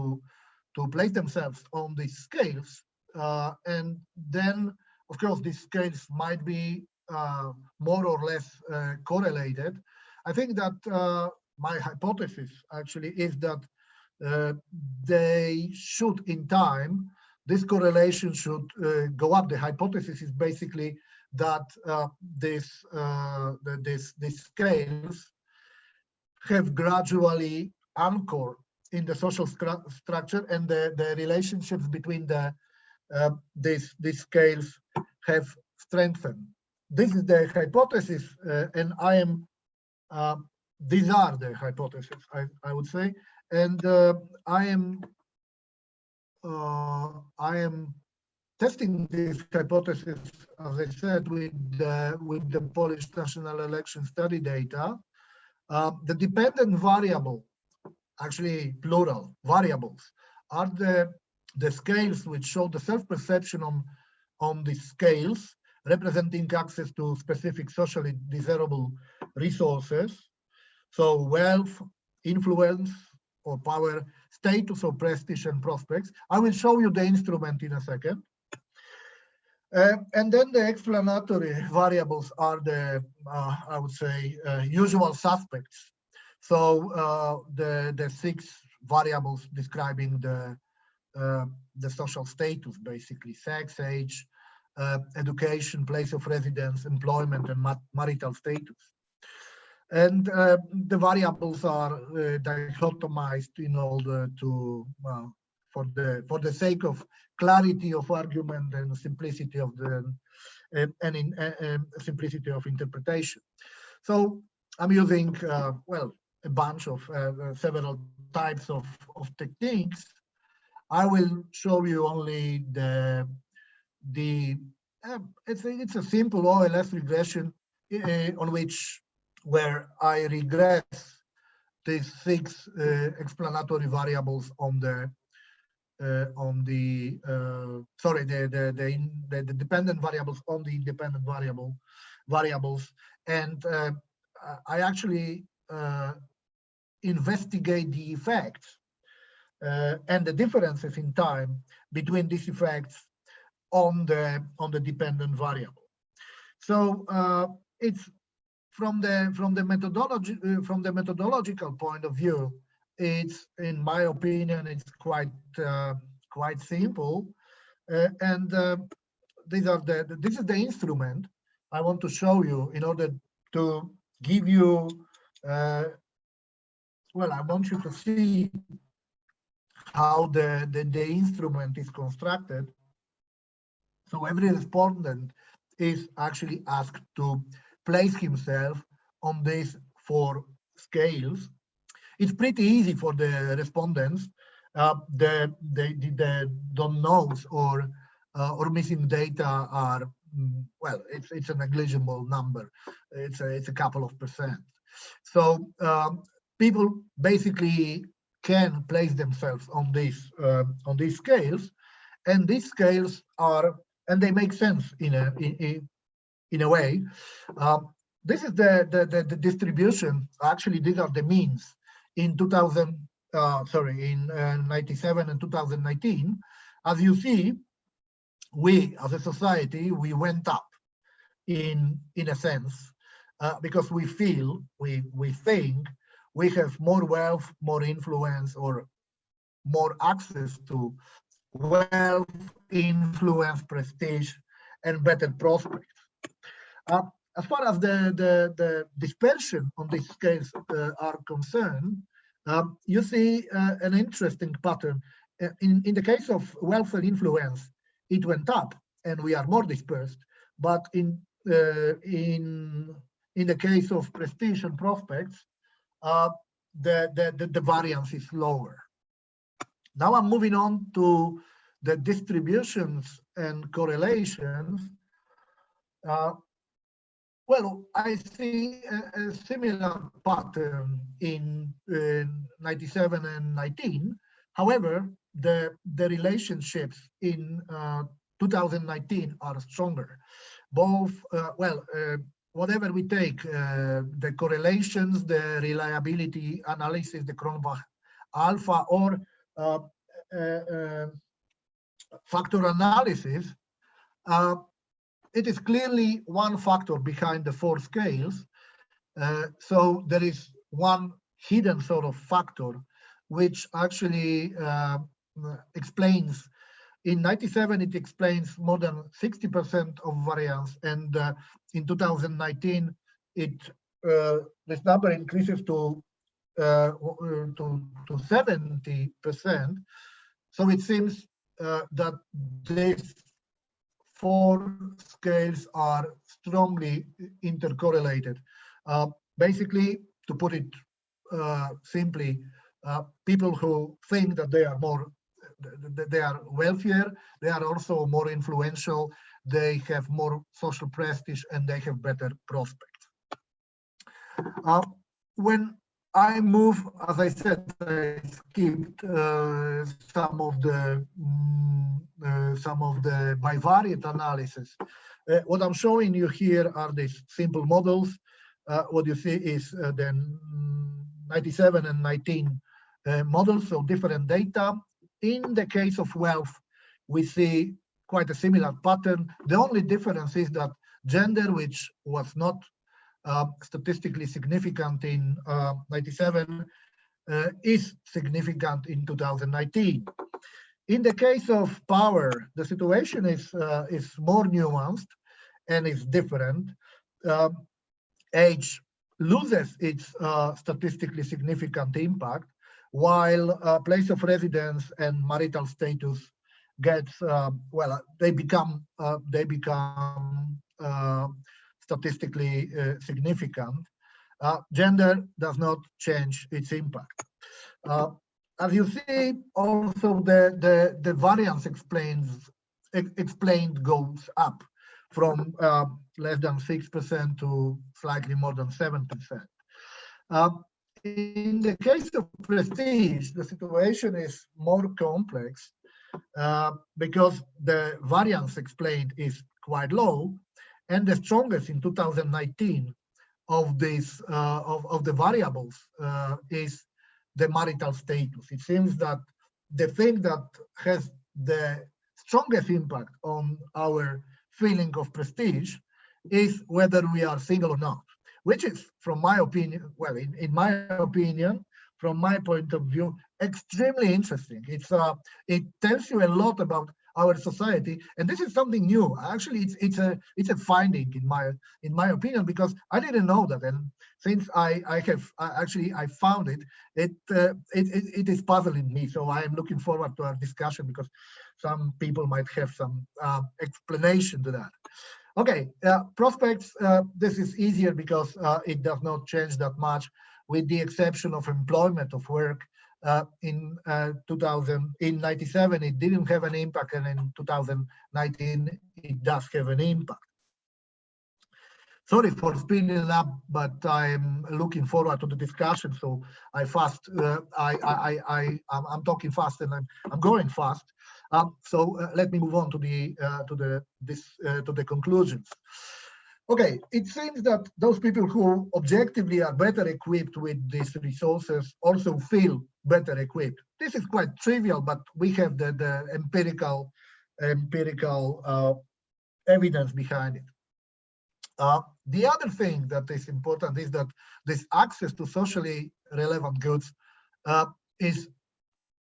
place themselves on these scales, and then of course these scales might be more or less correlated. I think that my hypothesis actually is that they should, in time, this correlation should go up. The hypothesis is basically that these scales have gradually anchored in the social structure, and the relationships between these scales have strengthened. This is the hypothesis, and these are the hypotheses, I would say, and I am testing this hypothesis, as I said, with the Polish National Election Study data. The dependent variable, actually plural variables, are the scales which show the self-perception on the scales, representing access to specific socially desirable resources. So wealth, influence, or power, status, or prestige and prospects. I will show you the instrument in a second. And then the explanatory variables are the, I would say, usual suspects. So the 6 variables describing the social status, basically sex, age, education, place of residence, employment, and marital status. And the variables are dichotomized in order to, for the sake of clarity of argument and simplicity of simplicity of interpretation. So I'm using well, a bunch of several types of techniques. I will show you only it's a simple OLS regression on where I regress these 6 explanatory variables on the dependent variables on the independent variables, and I actually investigate the effects and the differences in time between these effects on the dependent variable. So it's from the methodological point of view, it's, in my opinion, it's quite simple, and this is the instrument I want to show you in order to give you well, I want you to see how the instrument is constructed. So every respondent is actually asked to place himself on these 4 scales. It's pretty easy for the respondents. The don't knows or missing data are, well, it's a negligible number. It's a couple of %. So people basically can place themselves on these scales, and these scales are, and they make sense in a way. This is the distribution. Actually, these are the means in 97 and 2019. As you see, we as a society, we went up in a sense because we feel, we think we have more wealth, more influence, or more access to wealth, influence, prestige, and better prospects. As far as the dispersion on these scales are concerned, you see an interesting pattern. In the case of wealth and influence, it went up, and we are more dispersed. But in the case of prestige and prospects, the variance is lower. Now I'm moving on to the distributions and correlations. Well, I see a similar pattern in 97 and 19. However, the relationships in 2019 are stronger. Both, whatever we take, the correlations, the reliability analysis, the Cronbach alpha, or factor analysis, it is clearly one factor behind the four scales. So there is one hidden sort of factor which actually explains, in 97 it explains more than 60% of variance, and in 2019 this number increases to 70%. So it seems that these four scales are strongly intercorrelated. Basically, to put it simply, people who think that they are wealthier, they are also more influential, they have more social prestige, and they have better prospects. When I move, as I said, I skipped some of the bivariate analysis. What I'm showing you here are these simple models. What you see is the 97 and 19 models, so different data. In the case of wealth, we see quite a similar pattern. The only difference is that gender, which was not statistically significant in 97, is significant in 2019. In the case of power, the situation is more nuanced and is different. Age loses its statistically significant impact, while place of residence and marital status gets they become statistically significant. Gender does not change its impact. As you see, also the variance explained goes up from less than 6% to slightly more than 7%. In the case of prestige, the situation is more complex because the variance explained is quite low, and the strongest in 2019 of this of the variables is the marital status. It seems that the thing that has the strongest impact on our feeling of prestige is whether we are single or not, which is, from my opinion, well, in my opinion, from my point of view, extremely interesting. It tells you a lot about our society, and this is something new. Actually, it's a finding in my opinion, because I didn't know that, and since I found it, it is puzzling me. So I am looking forward to our discussion, because some people might have some explanation to that. Okay, prospects. This is easier because it does not change that much, with the exception of employment of work. In 97, it didn't have an impact, and in 2019, it does have an impact. Sorry for speeding up, but I'm looking forward to the discussion. So I'm talking fast, and I'm going fast. So let me move on to the conclusions. Okay, it seems that those people who objectively are better equipped with these resources also feel better equipped. This is quite trivial, but we have the empirical evidence behind it. The other thing that is important is that this access to socially relevant goods is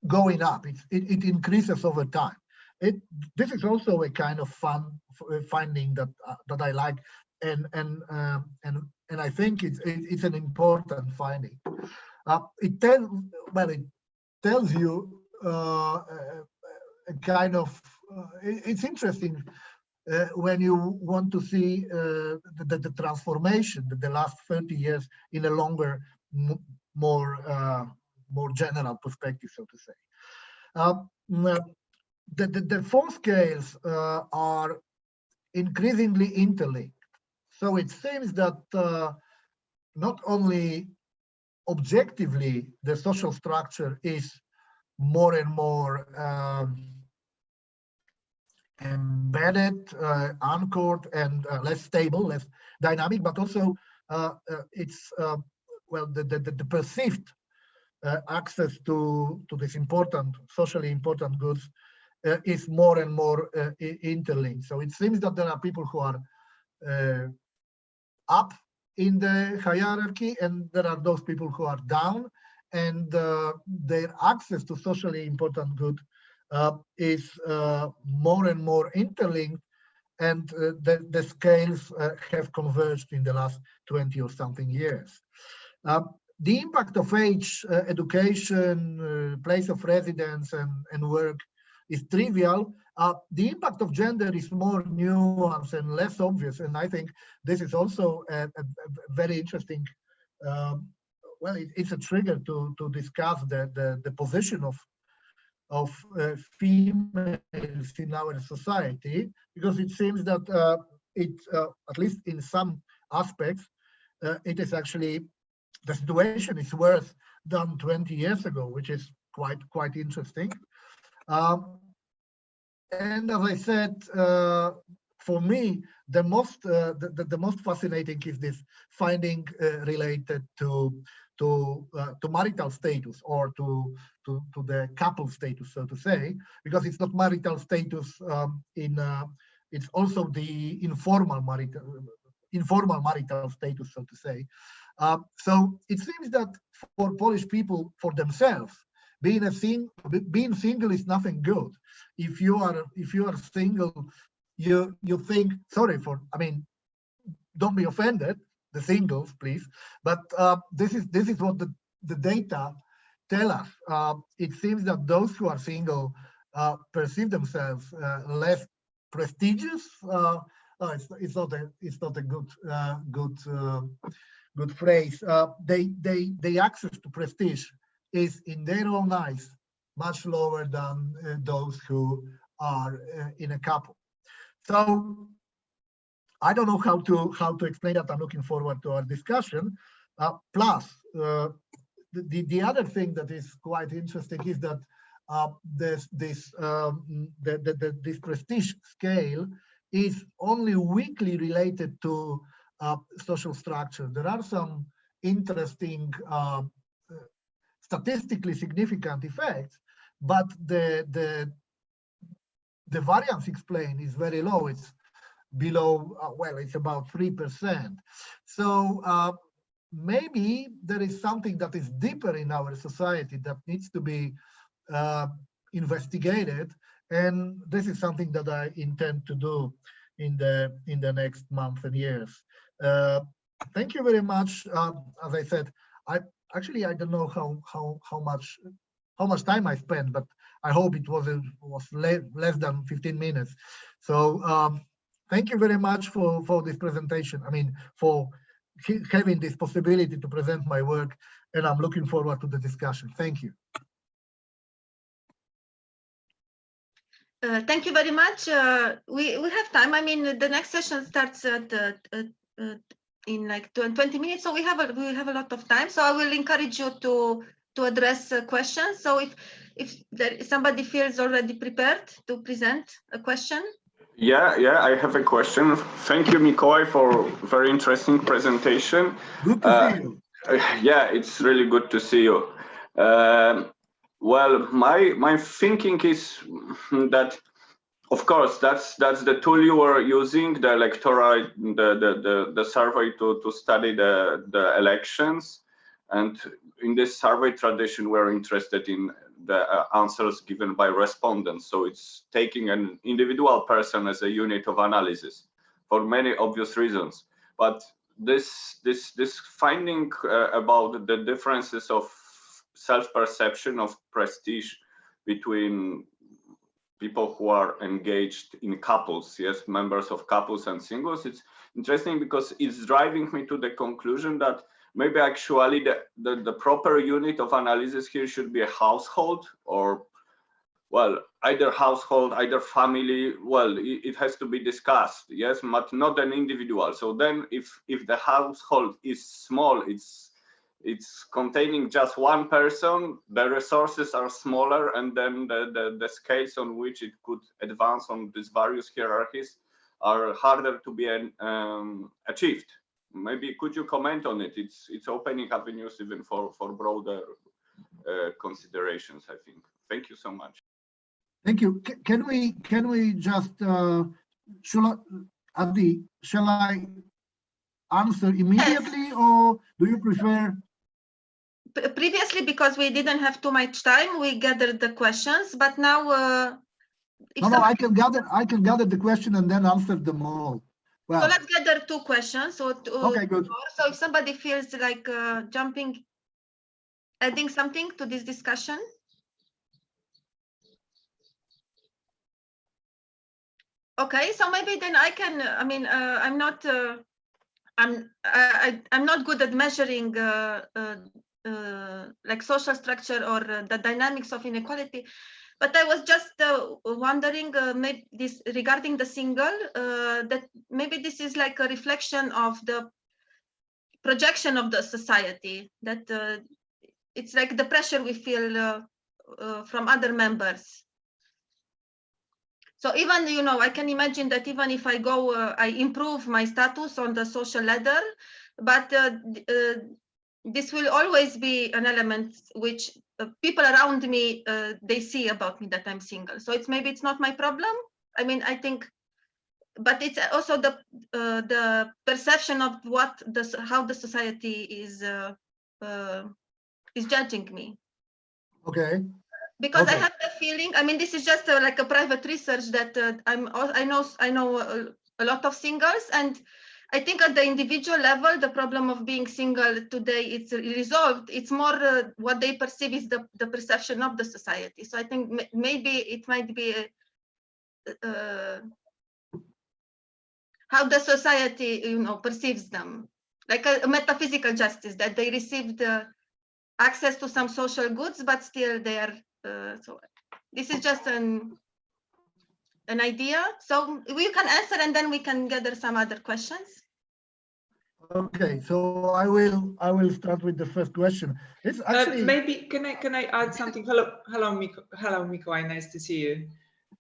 going up. It increases over time. This is also a kind of fun finding that I like, and I think it's an important finding. It tells you a kind of it's interesting when you want to see the transformation, the last 30 years in a longer, more general perspective, so to say. The four scales are increasingly interlinked. So it seems that not only objectively the social structure is more and more embedded, anchored, and less stable, less dynamic, but also it's well, the perceived access to this important, socially important goods is more and more interlinked. So it seems that there are people who are up in the hierarchy, and there are those people who are down, and their access to socially important good is more and more interlinked, and the scales have converged in the last 20 or something years. The impact of age, education, place of residence, and work is trivial. The impact of gender is more nuanced and less obvious, and I think this is also a very interesting. Well, it's a trigger to discuss the position of females in our society, because it seems that at least in some aspects, it is actually, the situation is worse than 20 years ago, which is quite interesting. And as I said, for me, the most fascinating is this finding related to marital status, or to the couple status, so to say, because it's not marital status it's also the informal marital status, so to say. So it seems that for Polish people, for themselves, being single is nothing good. If you are single, you think, sorry for, I mean, don't be offended, the singles, please, but this is what the data tell us. It seems that those who are single perceive themselves less prestigious. It's not a good phrase. They access to prestige is, in their own eyes, much lower than those who are in a couple. So I don't know how to explain that. I'm looking forward to our discussion. Plus, the other thing that is quite interesting is that this prestige scale is only weakly related to social structure. There are some interesting statistically significant effects, but the variance explained is very low. It's below, well, it's about 3%. So maybe there is something that is deeper in our society that needs to be investigated, and this is something that I intend to do in the next month and years. Thank you very much. As I said, I don't know how much time I spent, but I hope it was less than 15 minutes. So thank you very much for this presentation. I mean, for having this possibility to present my work, and I'm looking forward to the discussion. Thank you. Thank you very much. We have time. I mean, the next session starts in like 20 minutes, so we have a lot of time. So I will encourage you to address questions. So if somebody feels already prepared to present a question. Yeah, I have a question. Thank you, Mikołaj, for very interesting presentation. Good to see you. Yeah, it's really good to see you. Well, my thinking is that, of course, that's the tool you were using, the electoral, the survey to study the elections, and in this survey tradition, we're interested in the answers given by respondents. So it's taking an individual person as a unit of analysis for many obvious reasons. But this finding about the differences of self-perception of prestige between people who are engaged in couples, yes, members of couples and singles, it's interesting because it's driving me to the conclusion that maybe actually the proper unit of analysis here should be a household, or, well, either household, either family. Well, it has to be discussed, yes, but not an individual. So then if the household is small, it's it's containing just one person, the resources are smaller, and then the scales on which it could advance on these various hierarchies are harder to be achieved. Maybe could you comment on it? It's opening avenues even for broader considerations, I think. Thank you so much. Thank you. Can we just Adi, shall I answer immediately, yes, or do you prefer? Previously, because we didn't have too much time, we gathered the questions, but now no, I can gather the question and then answer them all. Well, so let's gather 2 questions. So okay, good. So if somebody feels like adding something to this discussion. Okay, so maybe then I can. I mean, I'm not good at measuring like social structure or the dynamics of inequality, but I was just wondering maybe this regarding the single, that maybe this is like a reflection of the projection of the society, that it's like the pressure we feel from other members. So even, you know, I can imagine that even if I go, I improve my status on the social ladder, but this will always be an element which people around me, they see about me that I'm single. So maybe it's not my problem. I mean, I think, but it's also the perception of how the society is judging me. Okay. Because okay. I have the feeling, I mean, this is just like a private research that I know a lot of singles, and I think at the individual level, the problem of being single today, it's resolved. It's more what they perceive is the perception of the society. So I think maybe it might be how the society, you know, perceives them, like a metaphysical justice, that they received access to some social goods, but still they are. So this is just an idea. So we can answer, and then we can gather some other questions. Okay, so I will start with the first question. It's actually maybe can I add something? Hello, Miko. Nice to see you.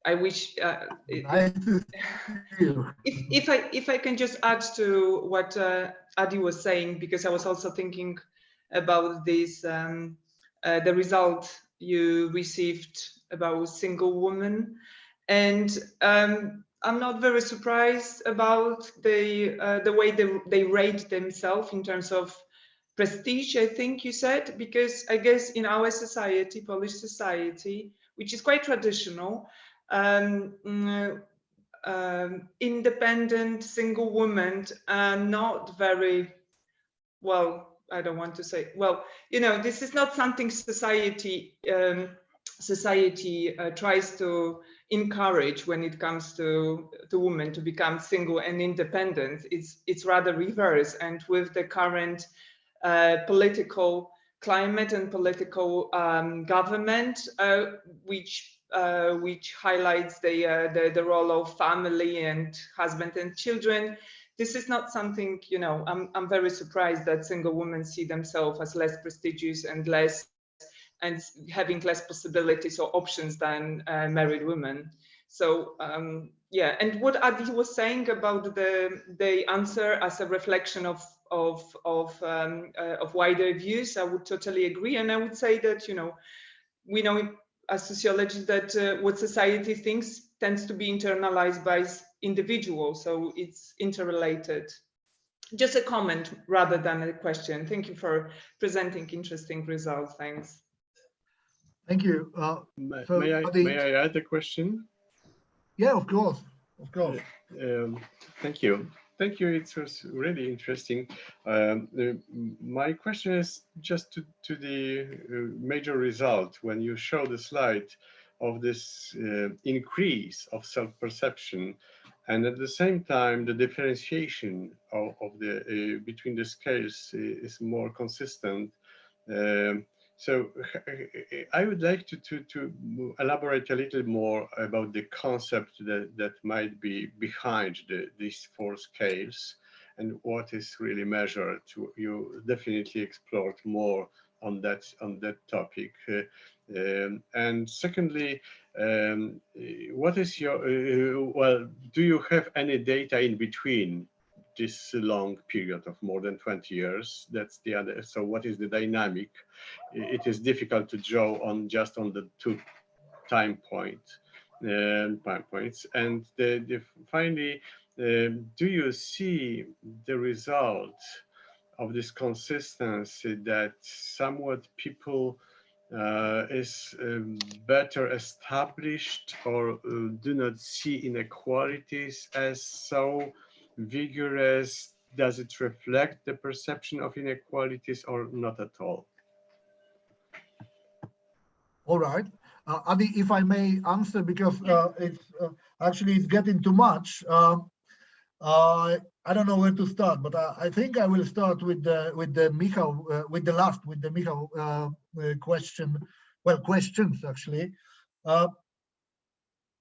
I wish nice to see you. If I can just add to what Adi was saying, because I was also thinking about this the result you received about single women, and I'm not very surprised about the way they rate themselves in terms of prestige, I think you said, because I guess in our society, Polish society, which is quite traditional, independent single women are not very well. I don't want to say, well, you know, this is not something society tries to encourage when it comes to women to become single and independent. It's rather reverse. And with the current political climate and political government, which highlights the role of family and husband and children, this is not something, you know, I'm very surprised that single women see themselves as less prestigious and having less possibilities or options than married women. So yeah, and what Adi was saying about the answer as a reflection of wider views, I would totally agree. And I would say that, you know, we know as sociologists that what society thinks tends to be internalized by individuals, so it's interrelated. Just a comment rather than a question. Thank you for presenting interesting results. Thanks. Thank you. May I add a question? Yeah, of course, of course. Thank you. Thank you. It was really interesting. My question is just to the major result when you show the slide of this increase of self-perception, and at the same time the differentiation of the between the scales is more consistent. So I would like to elaborate a little more about the concept that might be behind these 4 scales, and what is really measured. You definitely explored more on that topic. And secondly, what is your well? Do you have any data in between this long period of more than 20 years? That's the other. So, what is the dynamic? It is difficult to draw on just on the two time points. And finally, do you see the result of this consistency that somewhat people is better established or do not see inequalities as so vigorous? Does it reflect the perception of inequalities or not at all? All right. Adi, if I may answer, because it's actually it's getting too much. I don't know where to start, but I think I will start with the Michał question. Well, questions actually.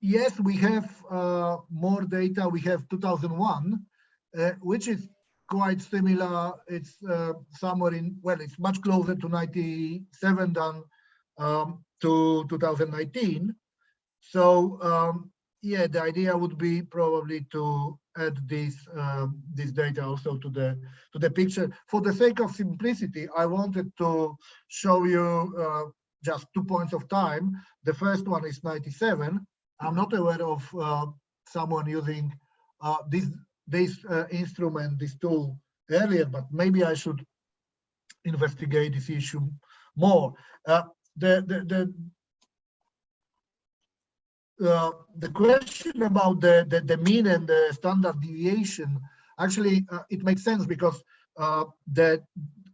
Yes, we have more data. We have 2001, which is quite similar. It's somewhere in, well, it's much closer to 97 than to 2019. So yeah, the idea would be probably to add this data also to the picture. For the sake of simplicity, I wanted to show you just 2 points of time. The first one is 97. I'm not aware of someone using this instrument, this tool earlier, but maybe I should investigate this issue more. The question about the mean and the standard deviation, actually, it makes sense because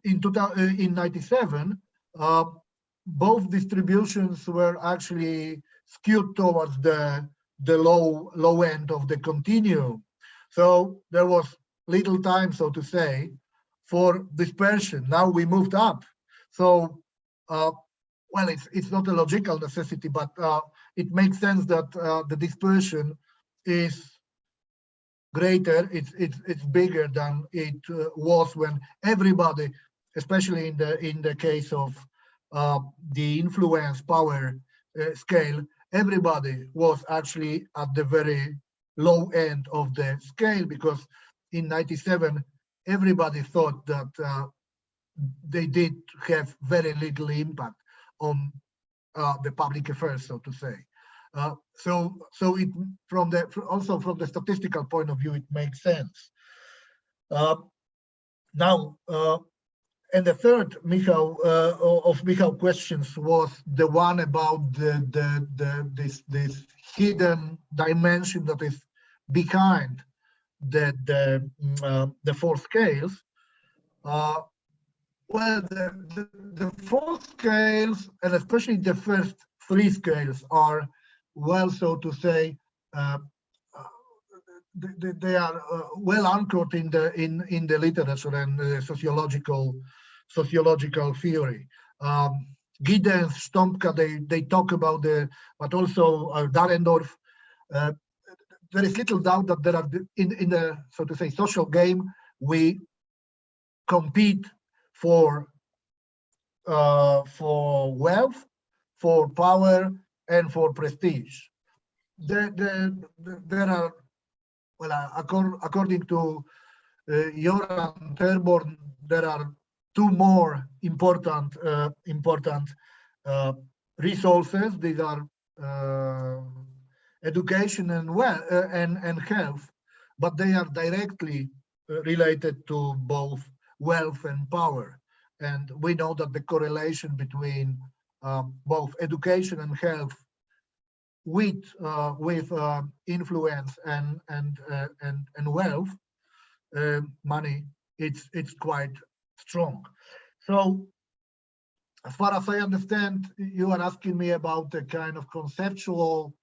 in 97, both distributions were actually skewed towards the low end of the continuum. So there was little time, so to say, for dispersion. Now we moved up. So, well, it's not a logical necessity, but it makes sense that the dispersion is greater. It's bigger than it was when everybody, especially in the case of the influence power scale, everybody was actually at the very low end of the scale, because in 97 everybody thought that they did have very little impact on the public affairs, so to say. So it also from the statistical point of view, it makes sense. Now, and the third of Michał questions was the one about this hidden dimension that is behind the four scales. Well, the four scales, and especially the first three scales, are, well, so to say, they are well anchored in the literature and sociological theory. Giddens, Stompka, they talk about but also Dahrendorf. There is little doubt that there are in the, so to say, social game, we compete for wealth, for power, and for prestige. There are, well, according to Joran Terborn, there are two more important resources. These are education and health, but they are directly related to both wealth and power. And we know that the correlation between both education and health with influence and wealth, money, it's quite strong. So as far as I understand, you are asking me about the kind of conceptual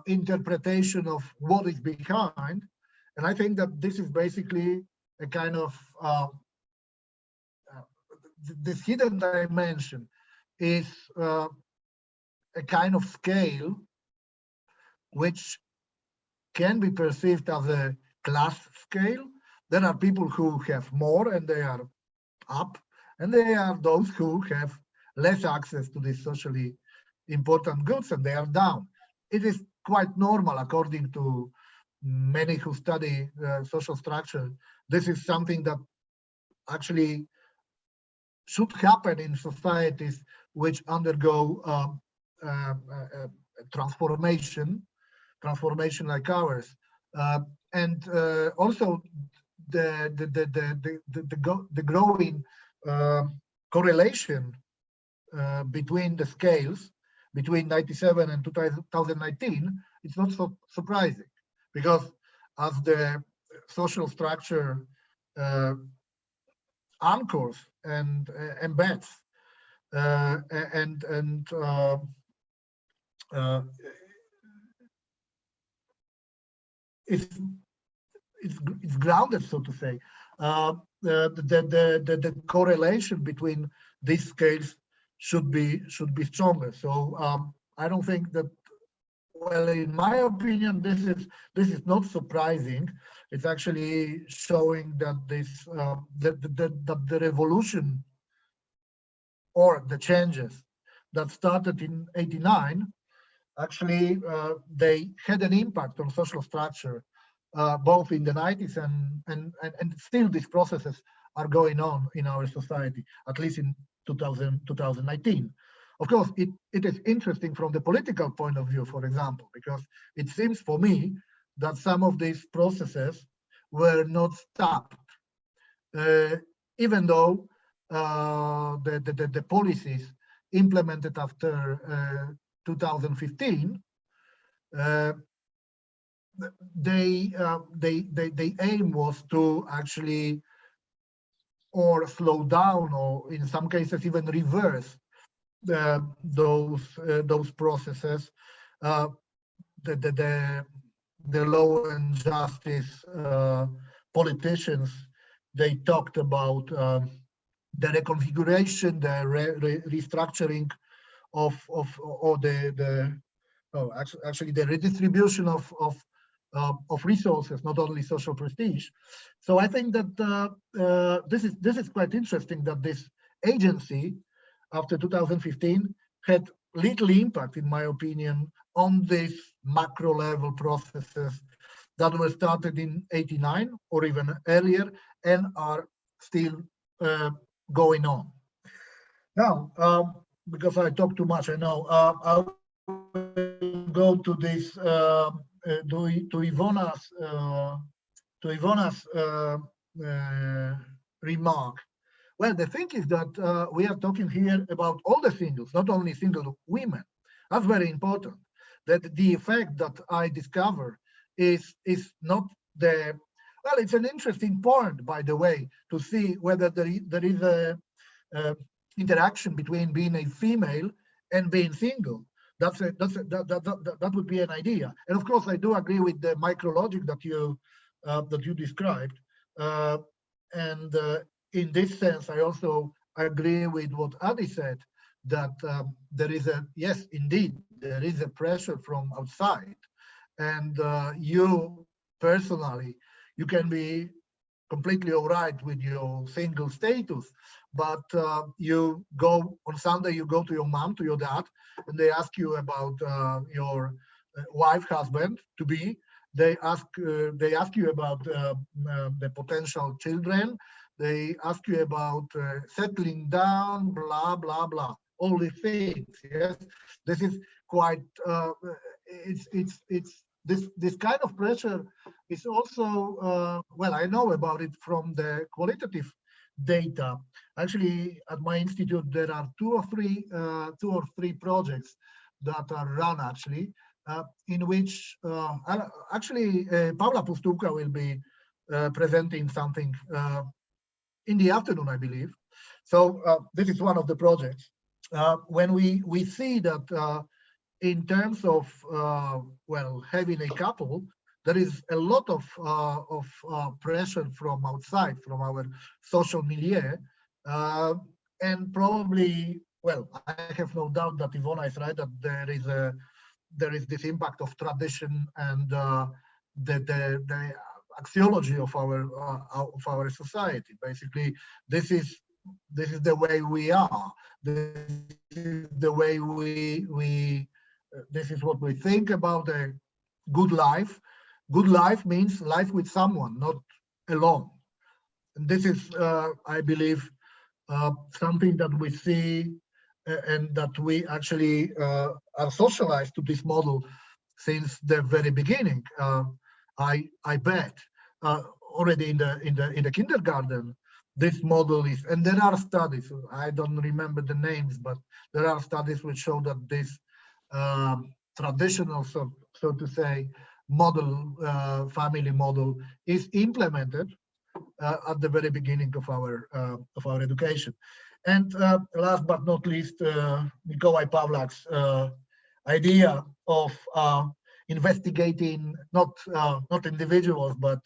interpretation of what is behind, and I think that this is basically a kind of this hidden dimension is a kind of scale which can be perceived as a class scale. There are people who have more and they are up, and there are those who have less access to these socially important goods and they are down. It is quite normal, according to many who study social structure. This is something that actually should happen in societies which undergo transformation like ours, and also the growing correlation between the scales between 97 and 2019. It's not so surprising, because as the social structure anchors and embeds it's grounded, so to say. The correlation between these scales should be stronger. So I don't think that. Well, in my opinion, this is not surprising. It's actually showing that this that the revolution or the changes that started in '89 actually they had an impact on social structure both in the 90s and still these processes are going on in our society, at least in 2019. Of course, it is interesting from the political point of view, for example, because it seems for me that some of these processes were not stopped, even though the policies implemented after 2015, the aim was to actually or slow down, or in some cases even reverse those processes. The law and justice politicians, they talked about the reconfiguration, the restructuring of actually the redistribution of resources, not only social prestige. So I think that this is quite interesting that this agency after 2015 had little impact, in my opinion, on these macro level processes that were started in '89 or even earlier and are still going on. Now, because I talk too much, I know, I will go to this to Giovanna's remark. Well, the thing is that we are talking here about all the singles, not only single women. That's very important. That the effect that I discover is not the, well, it's an interesting point, by the way, to see whether there is a interaction between being a female and being single. That would be an idea. And of course, I do agree with the micro logic that you described. In this sense, I also agree with what Adi said, that there is yes, indeed, there is a pressure from outside. And you personally, you can be completely all right with your single status, but you go on Sunday, you go to your mom, to your dad, and they ask you about your wife, husband to be. They ask you about the potential children. They ask you about settling down, blah blah blah, all these things. Yes, this is quite. It's this kind of pressure is also well, I know about it from the qualitative data. Actually, at my institute, there are two or three projects that are run actually, in which actually Paula Pustuka will be presenting something in the afternoon, I believe. So this is one of the projects. When we see that in terms of well, having a couple, there is a lot of pressure from outside, from our social milieu, and probably, well, I have no doubt that Giovanna is right, that there is this impact of tradition and the axiology of our society. Basically, this is the way we are. This is the way this is what we think about a good life. Good life means life with someone, not alone. And this is, I believe, something that we see and that we actually are socialized to this model since the very beginning. I bet already in the kindergarten, this model is, and there are studies. I don't remember the names, but there are studies which show that this traditional, so to say, model, family model, is implemented at the very beginning of our education. And last but not least, Mikołaj Pawlak's idea of investigating not individuals but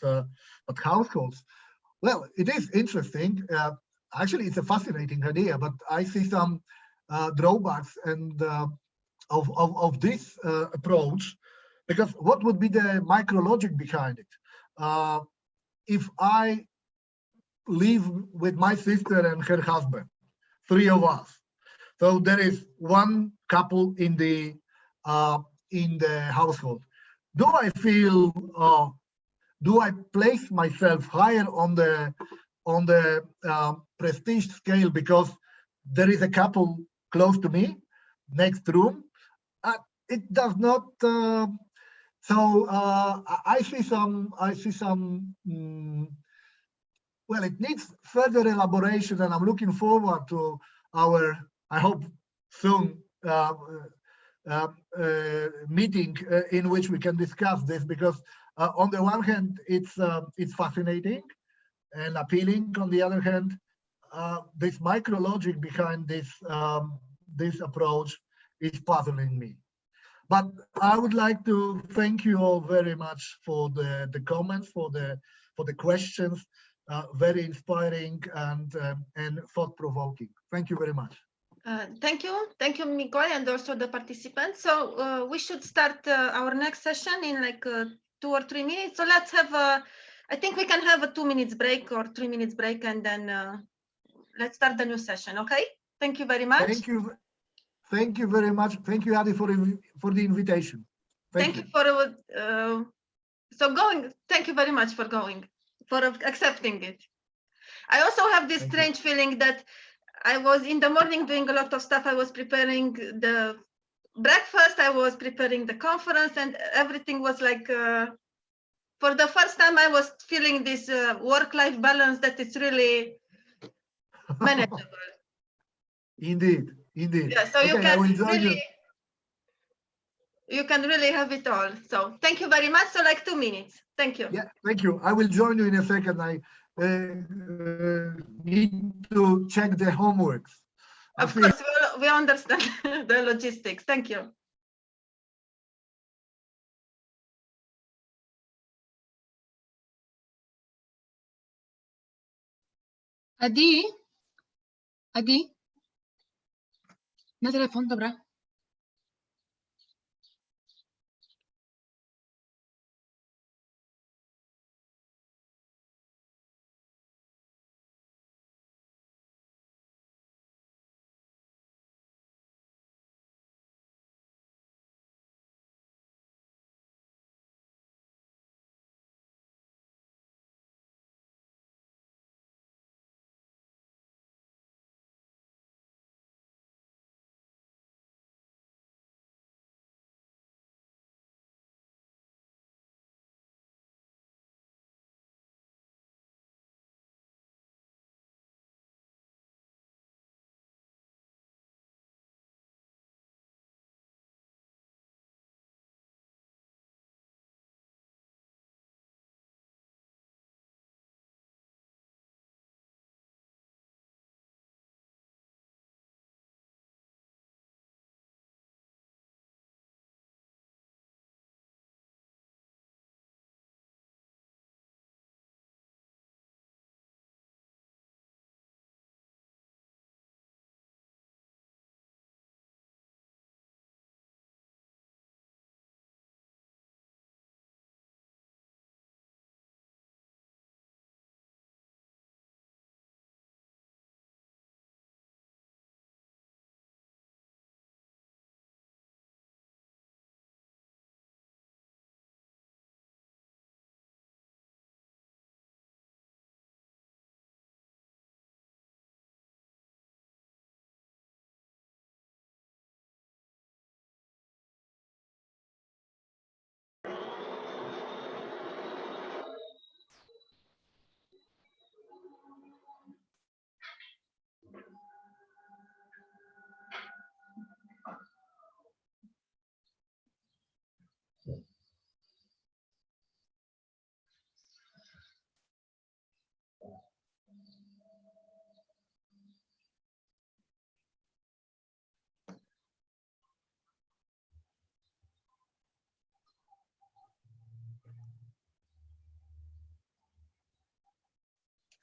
households. Well, it is interesting. Actually, it's a fascinating idea, but I see some drawbacks and of this approach, because what would be the micrologic behind it? If I live with my sister and her husband, 3 of us, so there is one couple in the household. Do I feel? Do I place myself higher on the prestige scale because there is a couple close to me, next room? It does not. I see some. Well, it needs further elaboration, and I'm looking forward to our, I hope, soon meeting in which we can discuss this, because on the one hand, it's fascinating and appealing. On the other hand, this micrologic behind this approach is puzzling me. But I would like to thank you all very much for the comments, for the questions. Very inspiring and thought-provoking. Thank you very much. Thank you, Mikołaj, and also the participants. So we should start our next session in like 2 or 3 minutes. So let's have I think we can have a 2 minutes break or 3 minutes break, and then let's start the new session. Okay? Thank you very much. Thank you very much. Thank you, Adi, for the invitation. Thank you for going. Thank you very much for going, for accepting it. I also have this strange feeling that I was in the morning doing a lot of stuff. I was preparing the breakfast, I was preparing the conference, and everything was like, for the first time, I was feeling this work-life balance that is really manageable. Indeed. Yeah, so okay, you can really have it all. So thank you very much. So like 2 minutes. Thank you. Yeah, thank you. I will join you in a second. I need to check the homeworks. Of course, we understand the logistics. Thank you. Adi? Na telefon, dobra.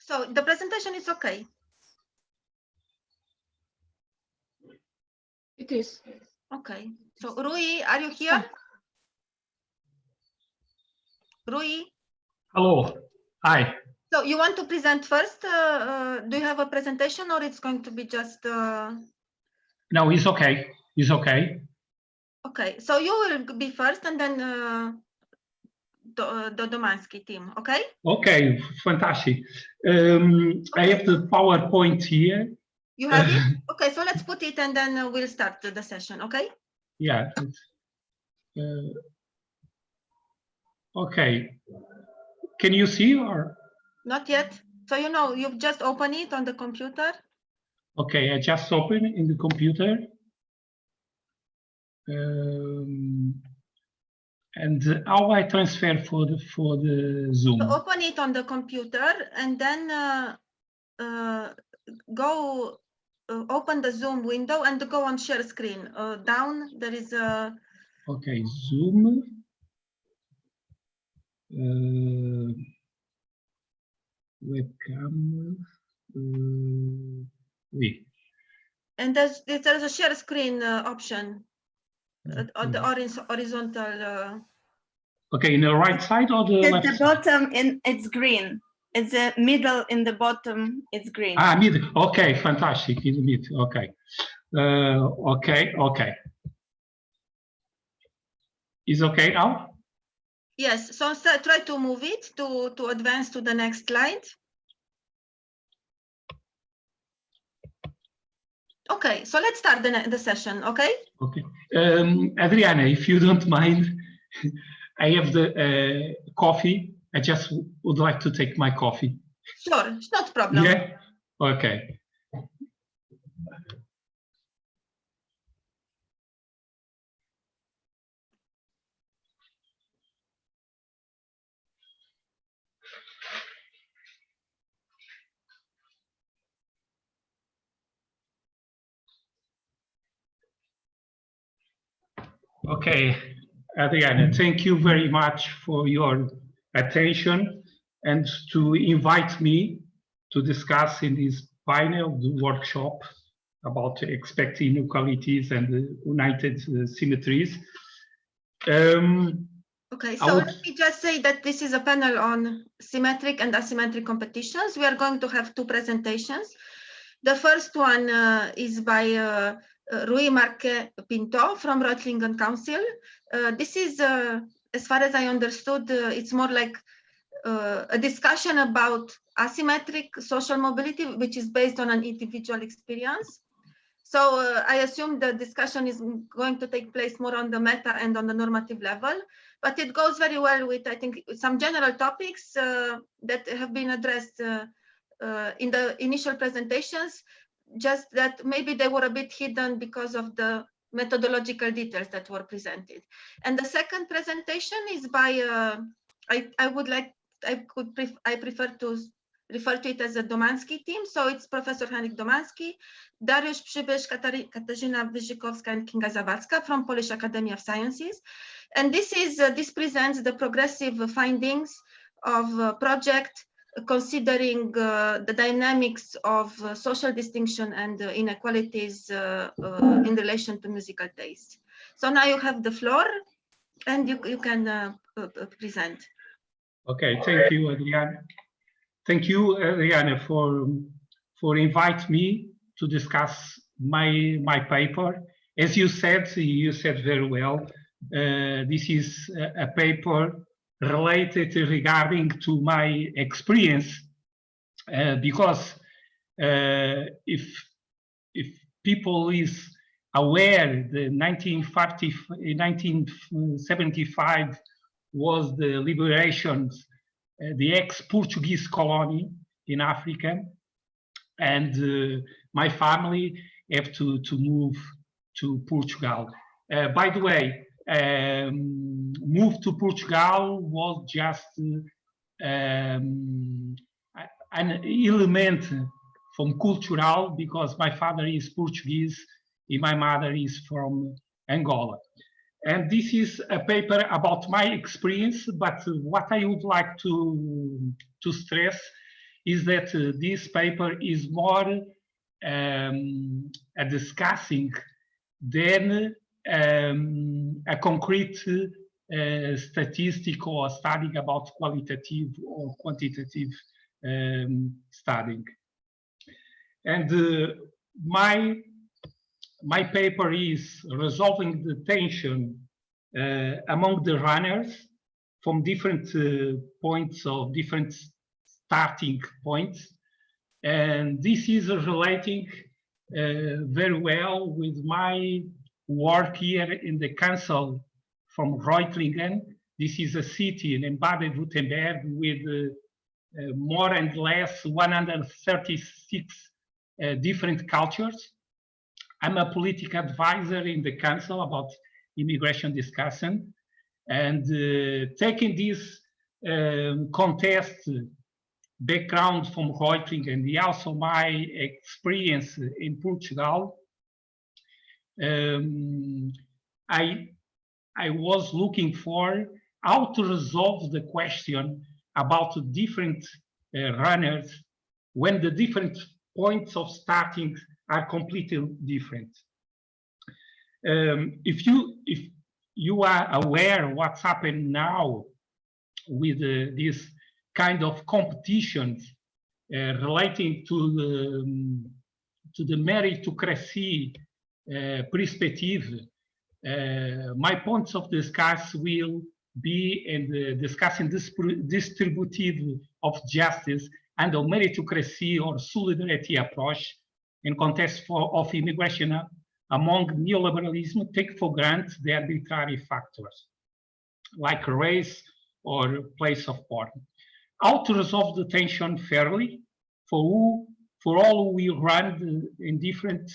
So the presentation is okay. It is. Okay. So Rui, are you here? Rui? Hello. Hi. So you want to present first? Do you have a presentation, or it's going to be just? No, it's okay. It's okay. Okay. So you will be first, and then the Domansky team. Okay. Okay. Fantastic. I have the PowerPoint here. You have it? Okay. So let's put it, and then we'll start the session. Okay. Yeah. Okay. Can you see or? Not yet. So you've just opened it on the computer. Okay, I just opened in the computer. And how I transfer for the Zoom? So open it on the computer, and then go open the Zoom window and go on share screen. Down there is a. Okay, Zoom. Webcam. Oui. And there's a share screen option on the horizontal. Okay, in the right side or the left the bottom it's green. It's the middle in the bottom. It's green. Ah, middle. Okay, fantastic. In the middle. Okay. Okay. Is okay now? Yes. So try to move it to advance to the next slide. Okay, so let's start the session, okay? Okay. Adriana, if you don't mind, I have the coffee. I just would like to take my coffee. Sure, it's not a problem. Yeah? Okay. Okay, Adriana, thank you very much for your attention and to invite me to discuss in this panel the workshop about expected inequalities and the united symmetries. Okay, so let me just say that this is a panel on symmetric and asymmetric competitions. We are going to have two presentations. The first one is by Rui Marque Pinto from Reutlingen Council. This is, as far as I understood, it's more like a discussion about asymmetric social mobility, which is based on an individual experience. So I assume the discussion is going to take place more on the meta and on the normative level, but it goes very well with, I think, some general topics that have been addressed in the initial presentations, just that maybe they were a bit hidden because of the methodological details that were presented. And the second presentation is by, I prefer to refer to it as a Domansky team. So it's Professor Henryk Domansky, Dariusz Przybysz, Katarzyna Wyżykowska, and Kinga Zawadzka from Polish Academy of Sciences. And this presents the progressive findings of a project considering the dynamics of social distinction and inequalities in relation to musical taste. So now you have the floor and you can present. Okay, thank you, Adriana. Thank you, Adriana, for inviting me to discuss my paper. As you said very well, this is a paper related regarding to my experience, because if people is aware, the 1975 was the liberations, the ex-Portuguese colony in Africa, and my family have to move to Portugal. By the way, move to Portugal was just an element from cultural, because my father is Portuguese and my mother is from Angola. And this is a paper about my experience, but what I would like to stress is that this paper is more discussing than a concrete statistical or study about qualitative or quantitative studying. And my paper is resolving the tension among the runners from different points of different starting points. And this is relating very well with my work here in the council from Reutlingen. This is a city in Baden-Württemberg with more and less 136 different cultures. I'm a political advisor in the council about immigration discussion, and taking this contest background from Reutlingen and also my experience in Portugal, I was looking for how to resolve the question about the different runners when the different points of starting are completely different. If you are aware what's happening now with this kind of competitions relating to the meritocracy perspective, my points of discuss will be in discussing this distributive of justice and of meritocracy or solidarity approach in context of immigration among neoliberalism take for granted the arbitrary factors like race or place of birth. How to resolve the tension fairly for all who will run in different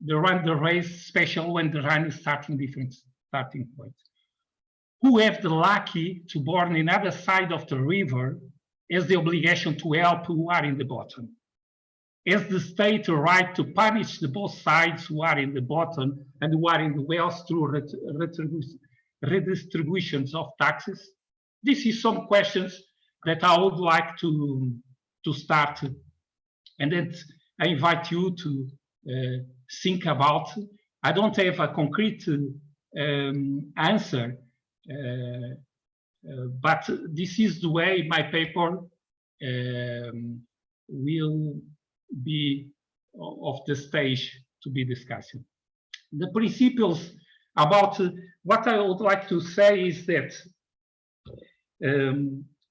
run the race, especially when the run is starting different starting points. Who have the lucky to born in other side of the river has the obligation to help who are in the bottom. Has the state a right to punish the both sides who are in the bottom and who are in the wealth through redistributions of taxes? This is some questions that I would like to start, and then I invite you to think about. I don't have a concrete answer, but this is the way my paper will be of the stage to be discussing. The principles about what I would like to say is that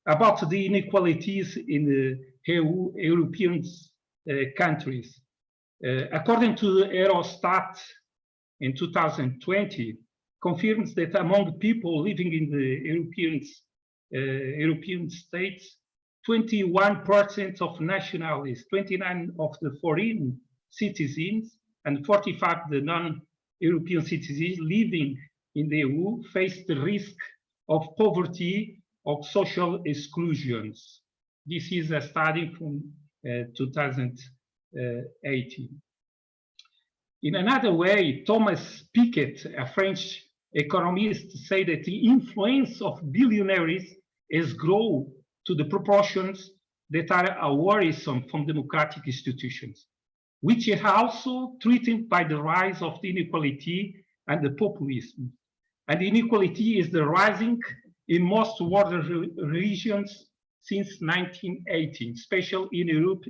about the inequalities in the European countries. According to the Eurostat in 2020, confirms that among people living in the European states, 21% of nationalities, 29 of the foreign citizens, and 45 the non-European citizens living in the EU face the risk of poverty or social exclusions. This is a study from 2018. In another way, Thomas Piketty, a French economist, said that the influence of billionaires has grown to the proportions that are worrisome from democratic institutions, which are also threatened by the rise of the inequality and the populism. And inequality is the rising in most world regions since 1918, especially in Europe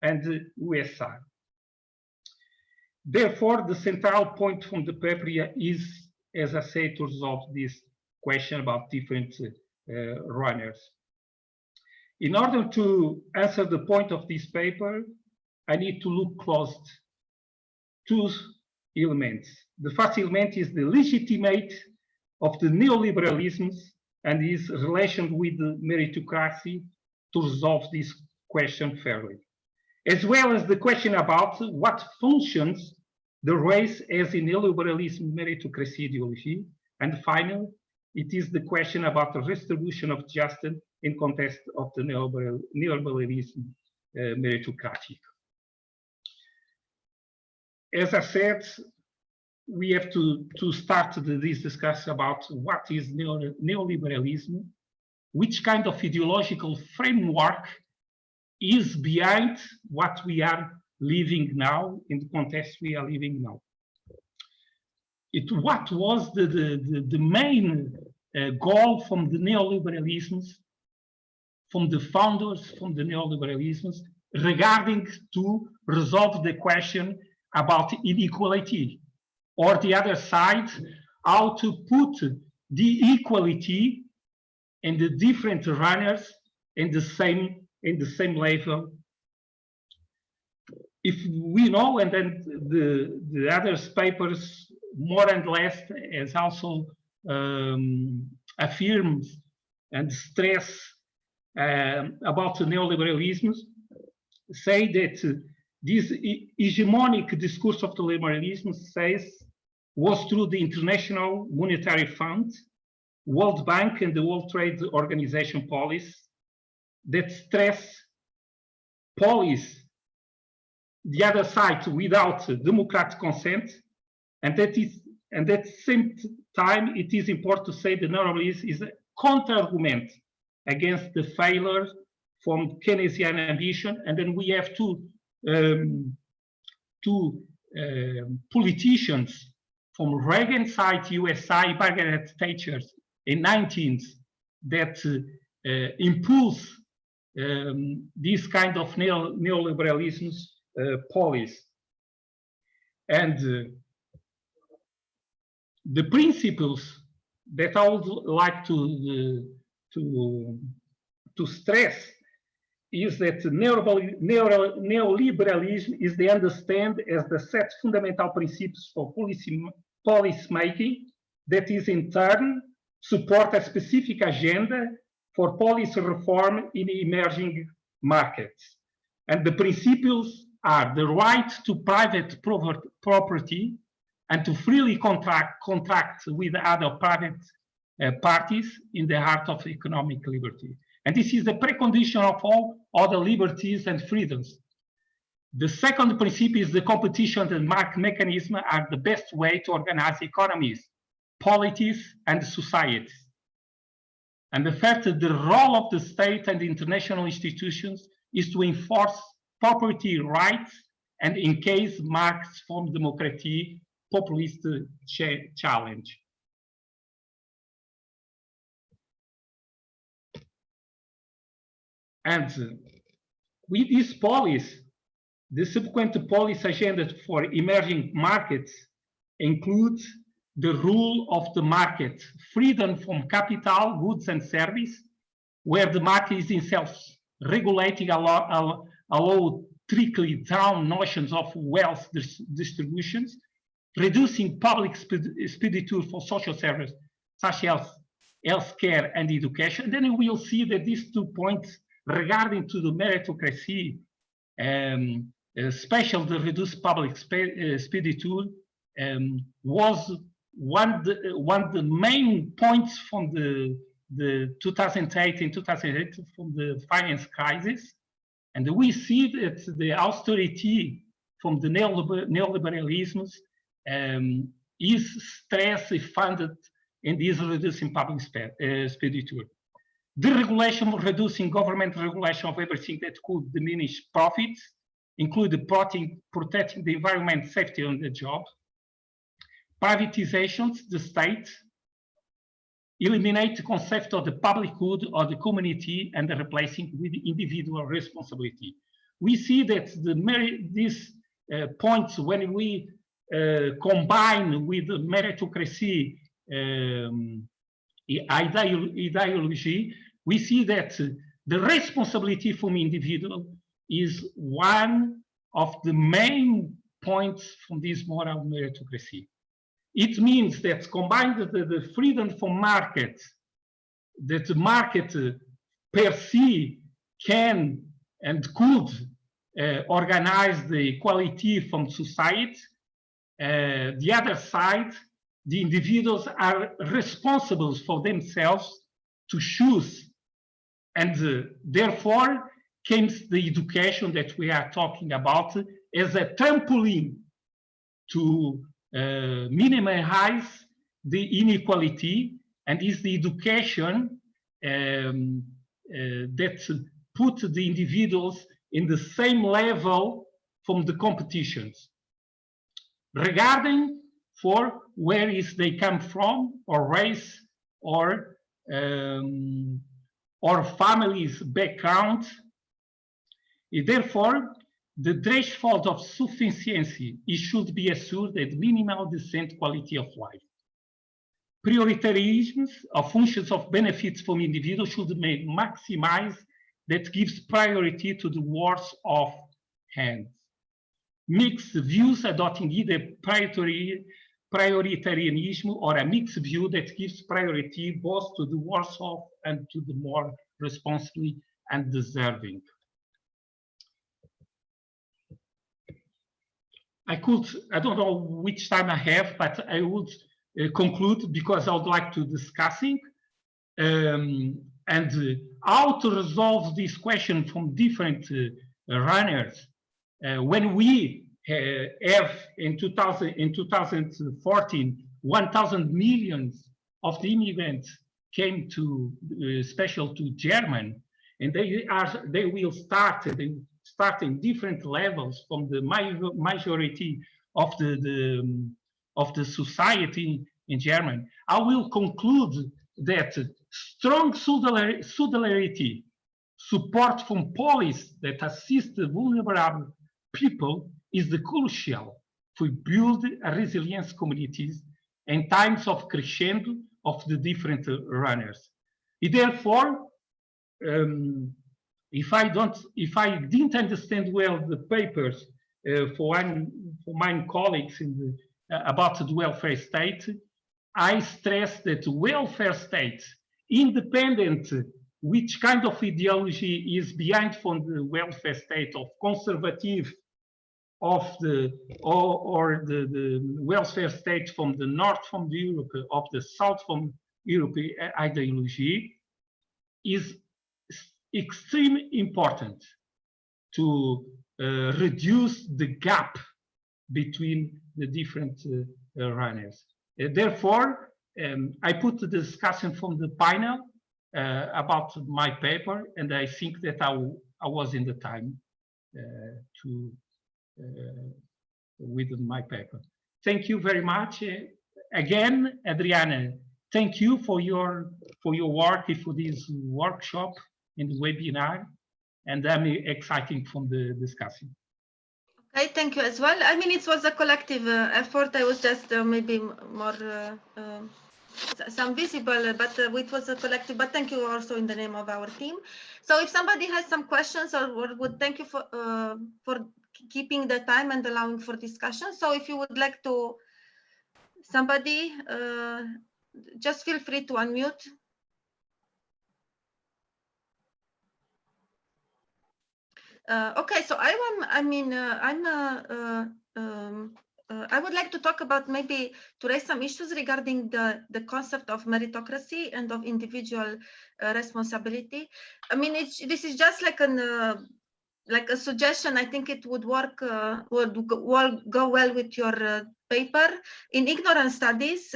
and the USA. Therefore, the central point from the paper is, as I said, to resolve this question about different runners. In order to answer the point of this paper, I need to look close to two elements. The first element is the legitimate of the neoliberalisms and its relation with the meritocracy to resolve this question fairly, as well as the question about what functions the race as in neoliberalism meritocracy ideology. And finally, it is the question about the redistribution of justice in context of the neoliberalism meritocratic. As I said, we have to start this discussion about what is neoliberalism which kind of ideological framework is behind what we are living now, in the context we are living now. What was the main goal from the neoliberalisms, from the founders from the neoliberalisms, regarding to resolve the question about inequality, or the other side, how to put the equality and the different runners in the same level. If we know, and then the other papers more and less as also affirms and stress about the neoliberalism, say that this hegemonic discourse of the liberalism was through the International Monetary Fund, World Bank, and the World Trade Organization policy that stress policy, the other side, without democratic consent, and at the same time, it is important to say that neoliberalism is a counter-argument against the failure from Keynesian ambition, and then we have two politicians from Reagan side, USA, Margaret Thatcher in 19th, that impulse this kind of neoliberalism policy. And the principles that I would like to stress is that neoliberalism is the understand as the set fundamental principles for policy making that is in turn support a specific agenda for policy reform in emerging markets. And the principles are the right to private property and to freely contract with other private parties in the heart of economic liberty. And this is the precondition of all other liberties and freedoms. The second principle is the competition and market mechanism are the best way to organize economies, polities, and societies. And the fact that the role of the state and international institutions is to enforce property rights and in case marks from democracy populist challenge. And with this policy, the subsequent policy agenda for emerging markets includes the rule of the market, freedom from capital, goods and service, where the market is itself regulating allow trickle down notions of wealth distributions, reducing public expenditure for social services such as healthcare and education. Then we will see that these 2 points regarding to the meritocracy, especially the reduced public expenditure, was one of the main points from the 2008 and 2008 from the finance crisis. And we see that the austerity from the neoliberalisms is stress funded in this reducing public expenditure. Deregulation, reducing government regulation of everything that could diminish profits, including protecting the environment, safety on the job. Privatizations, the state, eliminate the concept of the public good or the community and the replacing with individual responsibility. We see that these points, when we combine with the meritocracy ideology, we see that the responsibility from individual is one of the main points from this moral meritocracy. It means that combined with the freedom from market, that the market per se can and could organize the equality from society. The other side, the individuals are responsible for themselves to choose. And therefore comes the education that we are talking about as a trampoline to minimize the inequality, and is the education that put the individuals in the same level from the competitions, regarding for where is they come from, or race, or families background. Therefore, the threshold of sufficiency, it should be assured at minimal decent quality of life. Prioritarisms of functions of benefits from individuals should be maximized, that gives priority to the works of hands. Mixed views adopting either prioritarianism or a mixed view that gives priority both to the worse off and to the more responsibly and deserving. I don't know which time I have, but I would conclude, because I would like to discussing and how to resolve this question from different runners. When we have in 2014, 1,000 millions of the immigrants came to special to German, and they will start in different levels from the majority of the society in Germany. I will conclude that strong solidarity, support from policies that assist the vulnerable people is the crucial to build a resilient communities in times of crescendo of the different runners. Therefore, if I didn't understand well the papers for my colleagues about the welfare state, I stress that welfare states, independent which kind of ideology is behind from the welfare state of conservative of the welfare state from the north from the Europe, of the south from Europe ideology, is extremely important to reduce the gap between the different runners. Therefore, I put the discussion from the panel about my paper, and I think that I was in the time with my paper. Thank you very much. Again, Adriana, thank you for your work for this workshop in the webinar, and I'm excited from the discussion. Okay, thank you as well. I mean, it was a collective effort. I was just maybe more some visible, but it was a collective. But thank you also in the name of our team. So if somebody has some questions, or would thank you for keeping the time and allowing for discussion. So if you would like to, somebody, just feel free to unmute. Okay, so I would like to talk about, maybe to raise some issues regarding the concept of meritocracy and of individual responsibility. I mean, this is just like a suggestion. I think it would work, would go well with your paper. In ignorance studies,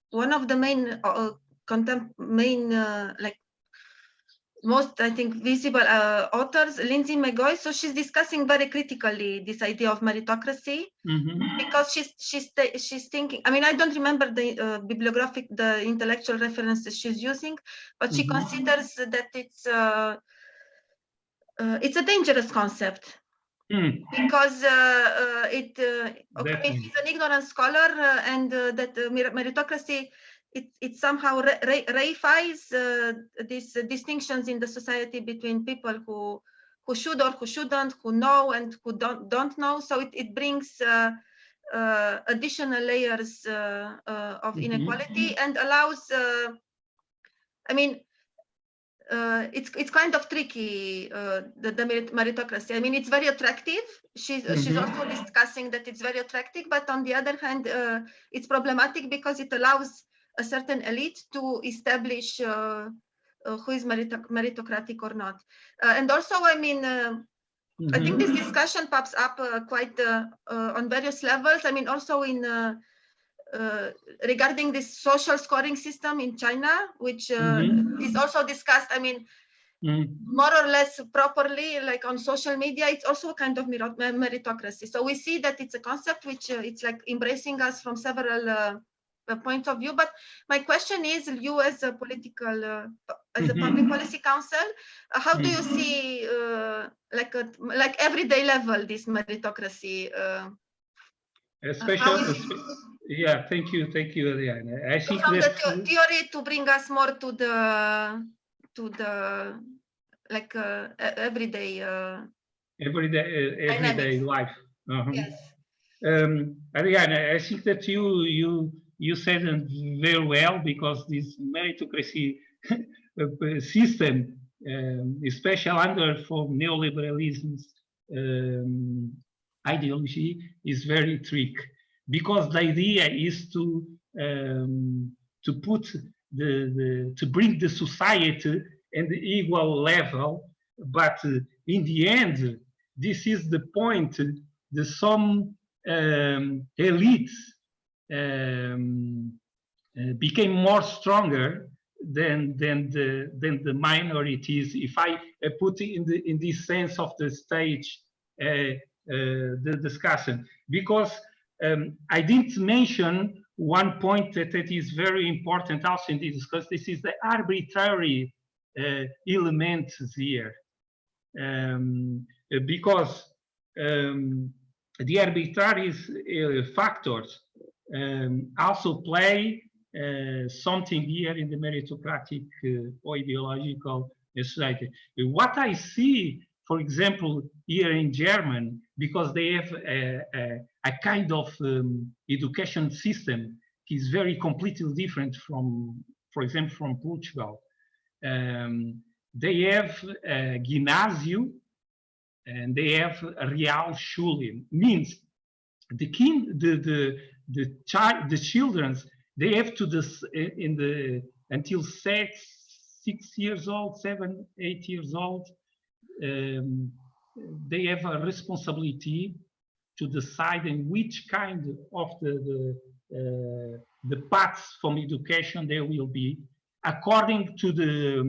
one of the main most, I think, visible authors, Lindsay McGoy. So she's discussing very critically this idea of meritocracy, because she's thinking. I mean, I don't remember the bibliographic, the intellectual references she's using, but she considers that it's a dangerous concept. Because she's an ignorant scholar, and that meritocracy, it somehow reifies these distinctions in the society between people who should or who shouldn't, who know and who don't know. So it brings additional layers of inequality, and allows. I mean, it's kind of tricky, the meritocracy. I mean, it's very attractive. She's also discussing that it's very attractive, but on the other hand, it's problematic because it allows a certain elite to establish who is meritocratic or not. And also, I mean, I think this discussion pops up quite on various levels. I mean, also in regarding this social scoring system in China, which is also discussed, I mean, more or less properly, like on social media, it's also a kind of meritocracy. So we see that it's a concept which it's like embracing us from several points of view. But my question is, you as a political, as a public policy council, how do you see like everyday level this meritocracy? Especially, yeah, thank you, Adriana. I think from that the theory to bring us more to the like everyday life. Yes. Adriana, I think that you said it very well, because this meritocracy system, especially under for neoliberalism's ideology, is very tricky, because the idea is to put to bring the society at the equal level, but in the end, this is the point. Some elites became more stronger than the minorities. If I put in this sense of the stage the discussion, because I didn't mention one point that is very important also in this discussion. This is the arbitrary elements here, because the arbitrary factors also play something here in the meritocratic or ideological society. What I see, for example, here in Germany, because they have a kind of education system is very completely different from, for example, from Portugal. They have Gymnasium and they have Real Schule. Means the children, they have to until 6 years old, 7, 8 years old. They have a responsibility to decide in which kind of the paths from education there will be, according to the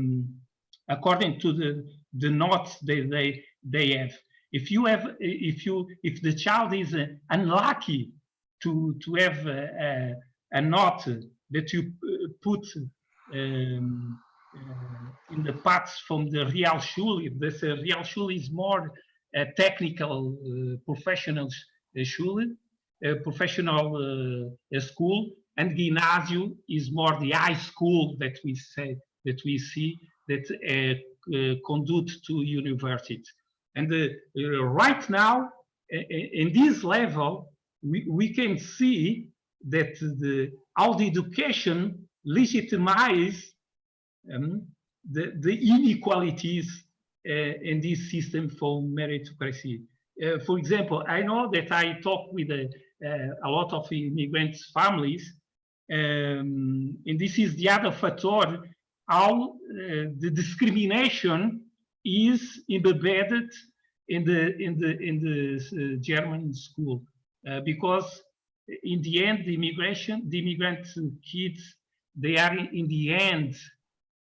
notes they have. If the child is unlucky to have a note that you put in the paths from the Real Schule, this Real Schule is more a technical professional schule, professional school, and Gymnasium is more the high school that we see that conduct to university. And right now, in this level, we can see that how the education legitimizes the inequalities in this system for meritocracy. For example, I know that I talk with a lot of immigrant families, and this is the other factor, how the discrimination is embedded in the German school, because in the end, the immigrant kids, they are in the end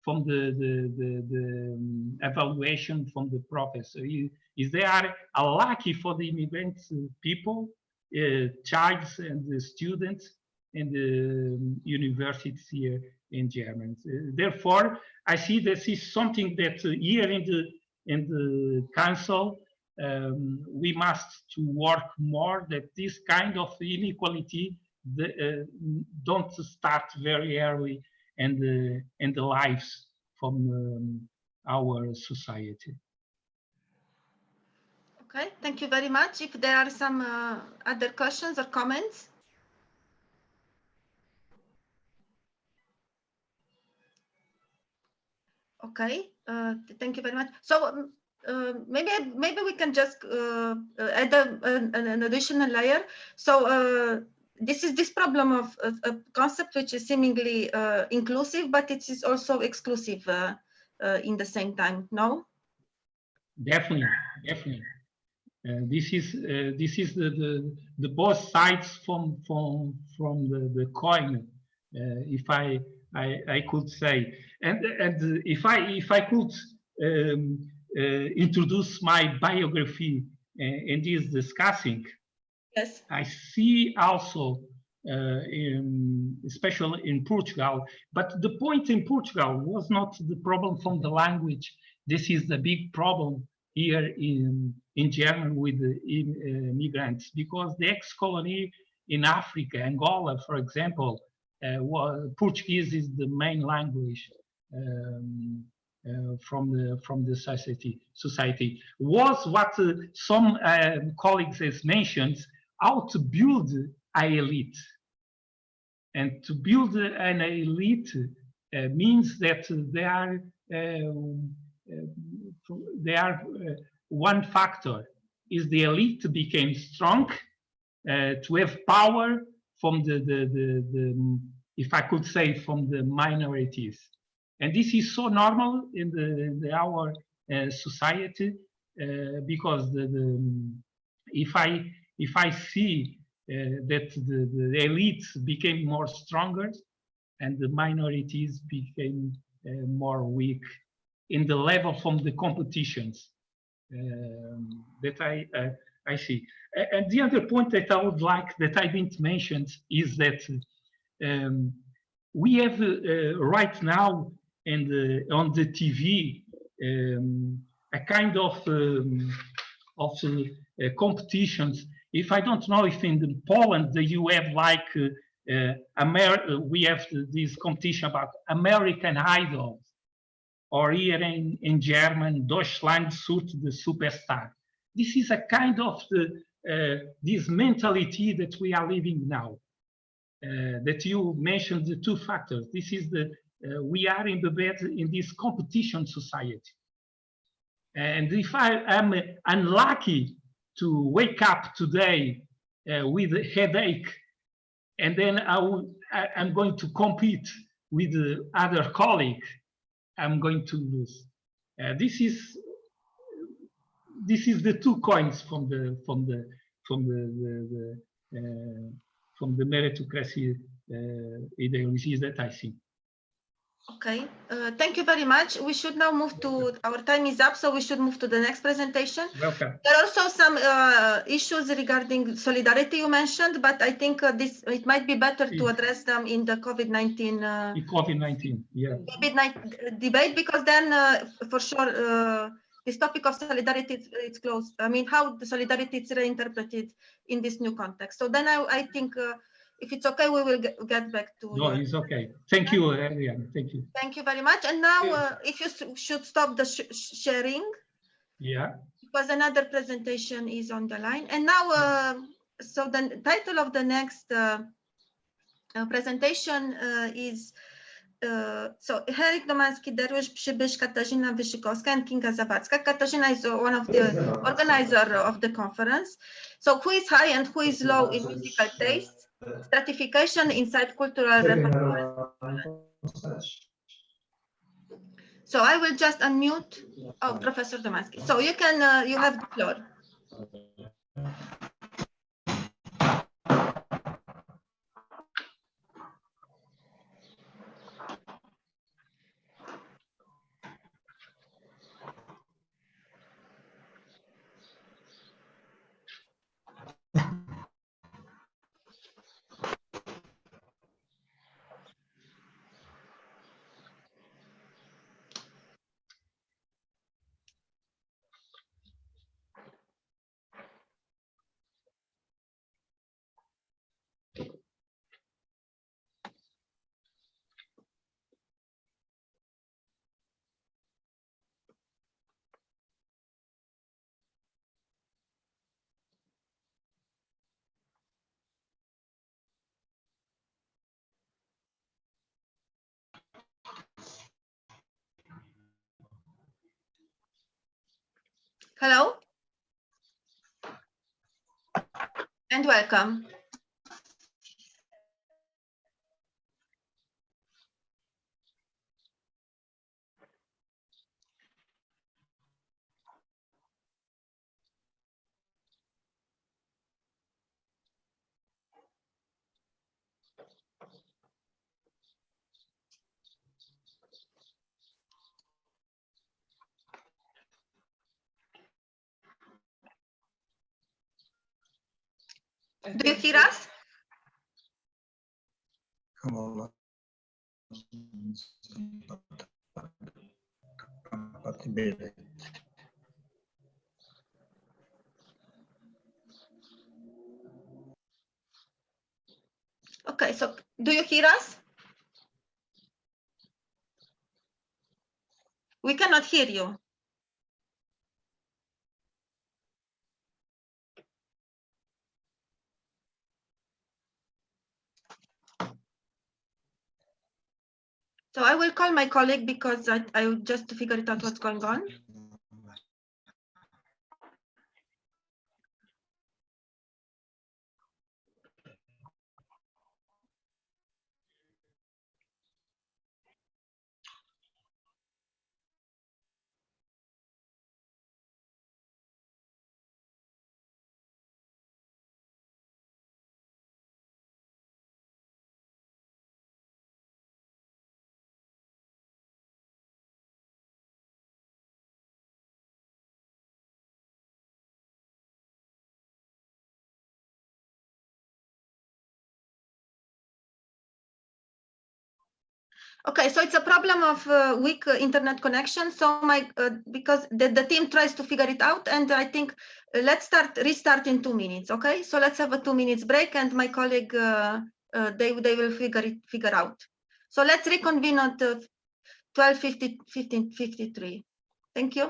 from the evaluation from the professor. Is they are lucky for the immigrant people, child and the students in the universities here in Germany. Therefore, I see this is something that here in the council we must to work more, that this kind of inequality don't start very early in the lives from our society. Okay, thank you very much. If there are some other questions or comments. Okay, thank you very much. So maybe we can just add an additional layer. So this is this problem of a concept which is seemingly inclusive, but it is also exclusive in the same time. No? Definitely. This is the both sides from the coin, if I could say, and if I could introduce my biography in this discussing. Yes. I see also, especially in Portugal, but the point in Portugal was not the problem from the language. This is the big problem here in Germany with the immigrants, because the ex-colony in Africa, Angola, for example, Portuguese is the main language from the society. Was what some colleagues has mentioned, how to build an elite. And to build an elite means that they are one factor is the elite became strong to have power from the if I could say, from the minorities. And this is so normal in our society because if I see that the elites became more stronger and the minorities became more weak in the level from the competitions that I see. And the other point that I would like that I didn't mention is that we have right now on the TV a kind of competitions. If I don't know if in Poland you have like we have this competition about American Idol, or here in German, Deutschland sucht the Superstar. This is a kind of this mentality that we are living now. That you mentioned the two factors. This is we are in this competition society. And if I am unlucky to wake up today with a headache, and then I'm going to compete with the other colleague, I'm going to lose. This is the two coins from the meritocracy ideologies that I see. Okay, thank you very much. We should now move to, our time is up, so we should move to the next presentation. Welcome. There are also some issues regarding solidarity you mentioned, but I think it might be better to address them in the COVID-19 yeah. COVID-19 debate, because then for sure this topic of solidarity it's close. I mean, how the solidarity is reinterpreted in this new context. So then I think if it's okay, we will get back to. No, it's okay. Thank you, Adriana. Thank you. Thank you very much. And now, if you should stop the sharing. Yeah. Because another presentation is on the line. And now, so the title of the next presentation is so Henryk Domanski, Dariusz Przybysz, Katarzyna Wyszykowska, and Kinga Zawadzka. Katarzyna is one of the organizer of the conference. So who is high and who is low in musical taste? Stratification inside cultural repertoire. So I will just unmute. Oh, Professor Domanski. So you can, you have the floor. Hello and welcome. Do you hear us? Okay, so do you hear us? We cannot hear you. So I will call my colleague because I just to figure it out what's going on. Okay, so it's a problem of weak internet connection. So because the team tries to figure it out, and I think let's restart in 2 minutes. Okay, so let's have a 2 minutes break, and my colleague they will figure out. So let's reconvene at 12:53. Thank you.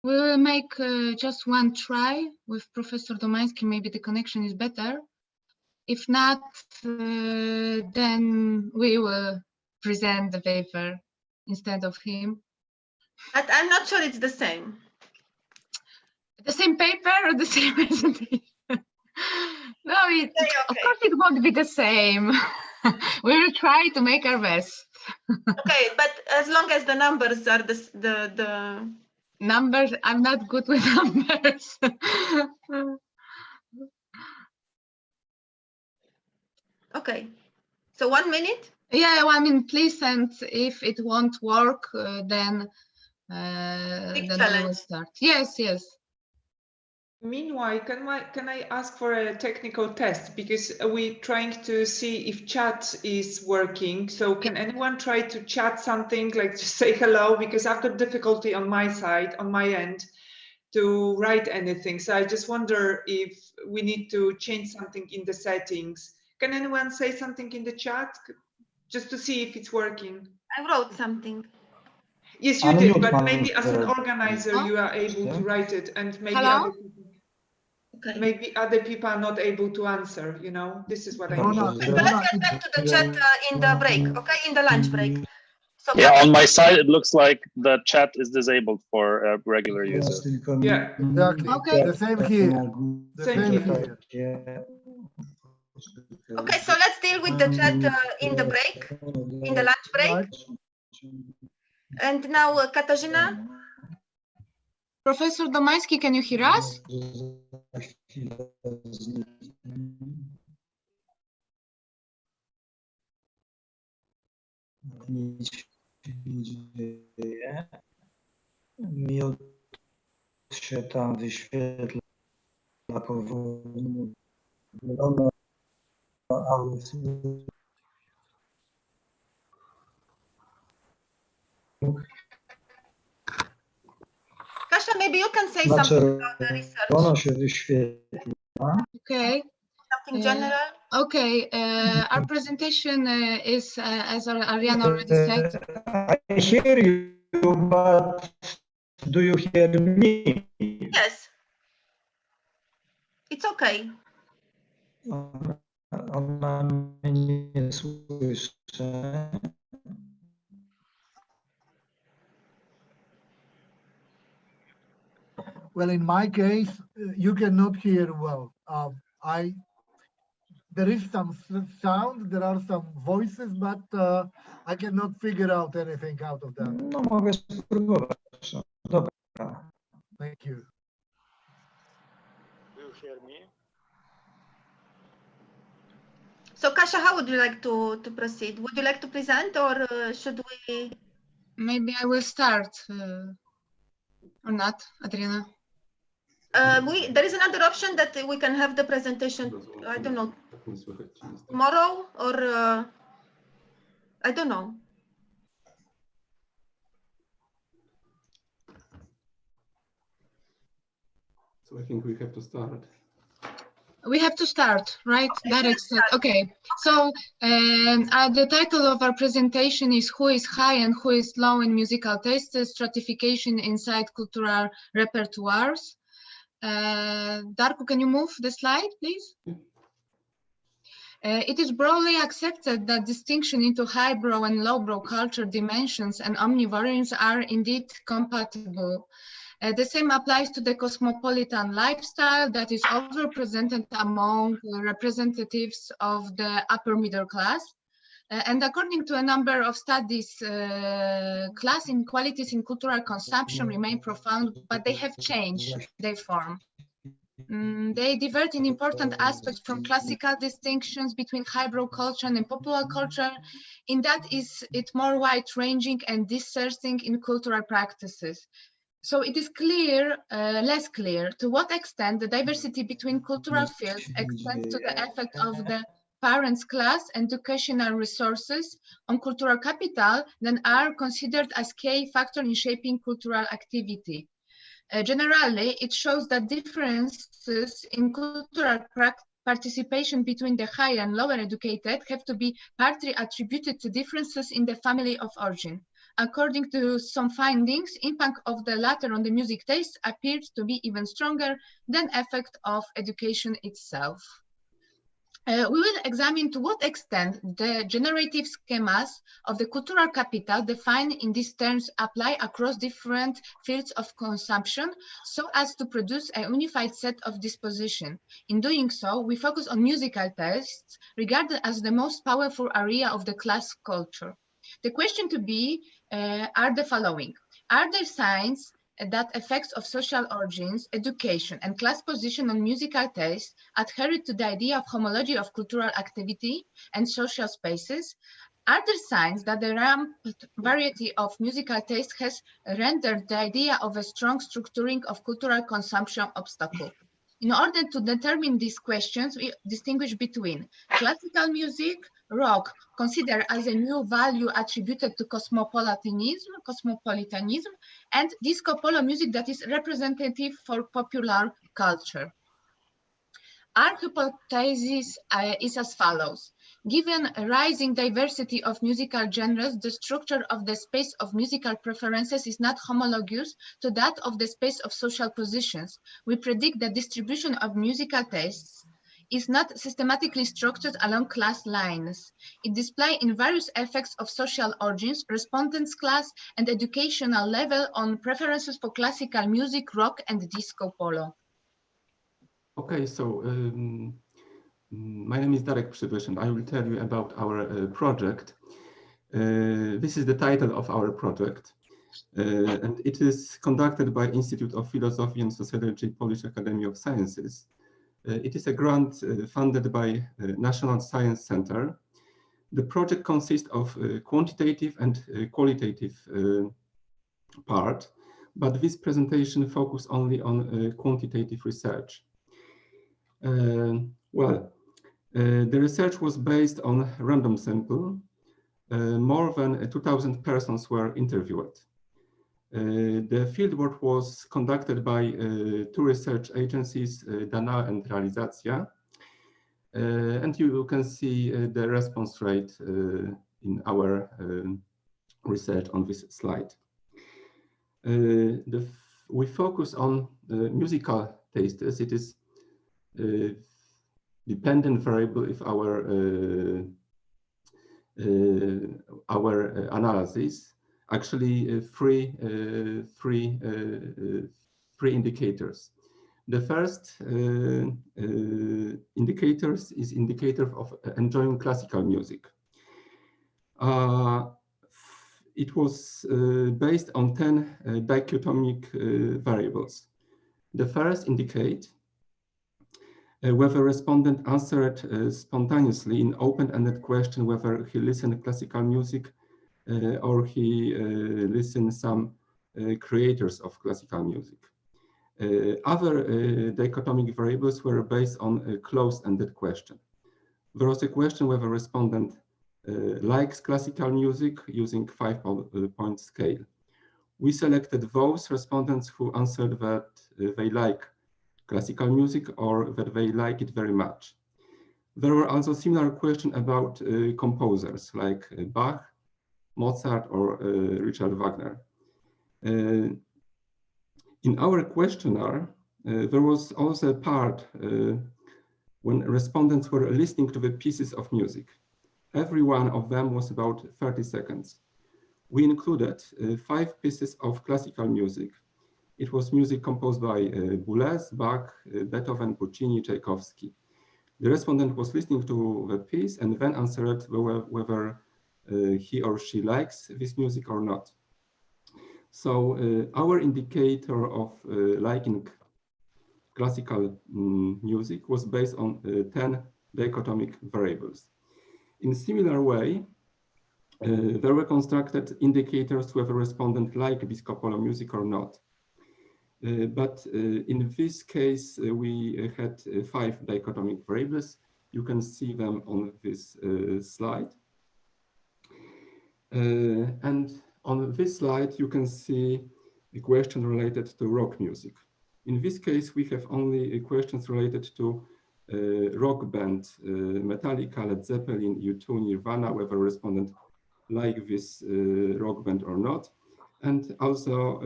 We will make just one try with Professor Domański. Maybe the connection is better. If not, then we will present the paper instead of him. But I'm not sure it's the same. The same paper or the same presentation? No, Okay. Of course it won't be the same. We will try to make our best. Okay, but as long as the numbers are the Numbers, I'm not good with numbers. Okay, so 1 minute. Yeah, 1 minute, please. And if it won't work, then we will start. Yes, yes. Meanwhile, can I ask for a technical test, because we're trying to see if chat is working. So can anyone try to chat something, like just say hello, because I've got difficulty on my side, on my end, to write anything. So I just wonder if we need to change something in the settings. Can anyone say something in the chat just to see if it's working? I wrote something. Yes, you did, but maybe as an organizer, you are able to write it and maybe Hello? other people. Okay. Maybe other people are not able to answer, you know, this is what I mean. So let's get back to the chat in the break, okay, in the lunch break. So yeah, on my side, it looks like the chat is disabled for regular users. Yeah. Exactly. Okay. The same here. The same here. Okay, so let's deal with the chat in the break, in the lunch break. And now, Katarzyna. Professor Domański, can you hear us? Miód się tam wyświetla powoli. Kasia, maybe you can say something about the research. Się wyświetla. Okay. Something general? Okay, our presentation is, as Ariana already said. I hear you, but do you hear me? Yes. It's okay. Ona mnie nie słyszy. Well, in my case, you cannot hear well. There is some sound, there are some voices, but I cannot figure out anything out of that. No, mogę spróbować. Dobra. Thank you. Do you hear me? So, Kasia, how would you like to proceed? Would you like to present, or should we? Maybe I will start, or not, Adriana? There is another option that we can have the presentation, I don't know, tomorrow, or I don't know. So I think we have to start. We have to start, right? Okay. So the title of our presentation is "Who is high and who is low in musical tastes? Stratification inside cultural repertoires." Darko, can you move the slide, please? It is broadly accepted that distinction into highbrow and lowbrow culture dimensions and omnivariance are indeed compatible. The same applies to the cosmopolitan lifestyle that is overrepresented among representatives of the upper middle class. And according to a number of studies, class inequalities in cultural consumption remain profound, but they have changed their form. They divert in important aspects from classical distinctions between highbrow culture and popular culture. In that is it more wide-ranging and discerning in cultural practices. So it is clear, less clear, to what extent the diversity between cultural fields extends to the effect of the parents' class and educational resources on cultural capital, then are considered as key factor in shaping cultural activity. Generally, it shows that differences in cultural participation between the higher and lower educated have to be partly attributed to differences in the family of origin. According to some findings, impact of the latter on the music taste appears to be even stronger than effect of education itself. We will examine to what extent the generative schemas of the cultural capital defined in these terms apply across different fields of consumption so as to produce a unified set of disposition. In doing so, we focus on musical tastes regarded as the most powerful area of the class culture. The question to be are the following. Are there signs that effects of social origins, education, and class position on musical taste adhere to the idea of homology of cultural activity and social spaces? Are there signs that the rampant variety of musical taste has rendered the idea of a strong structuring of cultural consumption obstacle? In order to determine these questions, we distinguish between classical music, rock, considered as a new value attributed to cosmopolitanism, and disco polo music that is representative for popular culture. Our hypothesis is as follows. Given a rising diversity of musical genres, the structure of the space of musical preferences is not homologous to that of the space of social positions. We predict that distribution of musical tastes is not systematically structured along class lines. It displays in various effects of social origins, respondents' class, and educational level on preferences for classical music, rock, and disco polo. Okay, so my name is Darek Przybysz, and I will tell you about our project. This is the title of our project, and it is conducted by Institute of Philosophy and Sociology, Polish Academy of Sciences. It is a grant funded by National Science Center. The project consists of quantitative and qualitative part, but this presentation focuses only on quantitative research. The research was based on random sample. More than 2,000 persons were interviewed. The fieldwork was conducted by two research agencies, Dana and Realizacja. And you can see the response rate in our research on this slide. We focus on musical tastes. It is dependent variable if our analysis actually three indicators. The first indicators is indicator of enjoying classical music. It was based on 10 dichotomic variables. The first indicate whether respondent answered spontaneously in open-ended question whether he listened classical music or he listened some creators of classical music. Other dichotomic variables were based on a closed-ended question. There was a question whether respondent likes classical music using 5-point scale. We selected those respondents who answered that they like classical music or that they like it very much. There were also similar questions about composers like Bach, Mozart, or Richard Wagner. In our questionnaire, there was also a part when respondents were listening to the pieces of music. Every one of them was about 30 seconds. We included 5 pieces of classical music. It was music composed by Boulez, Bach, Beethoven, Puccini, Tchaikovsky. The respondent was listening to the piece and then answered whether he or she likes this music or not. So our indicator of liking classical music was based on 10 dichotomic variables. In a similar way, there were constructed indicators whether respondent liked disco polo music or not. But in this case, we had 5 dichotomic variables. You can see them on this slide. And on this slide, you can see a question related to rock music. In this case, we have only questions related to rock band, Metallica, Led Zeppelin, U2, Nirvana, whether respondent like this rock band or not. And also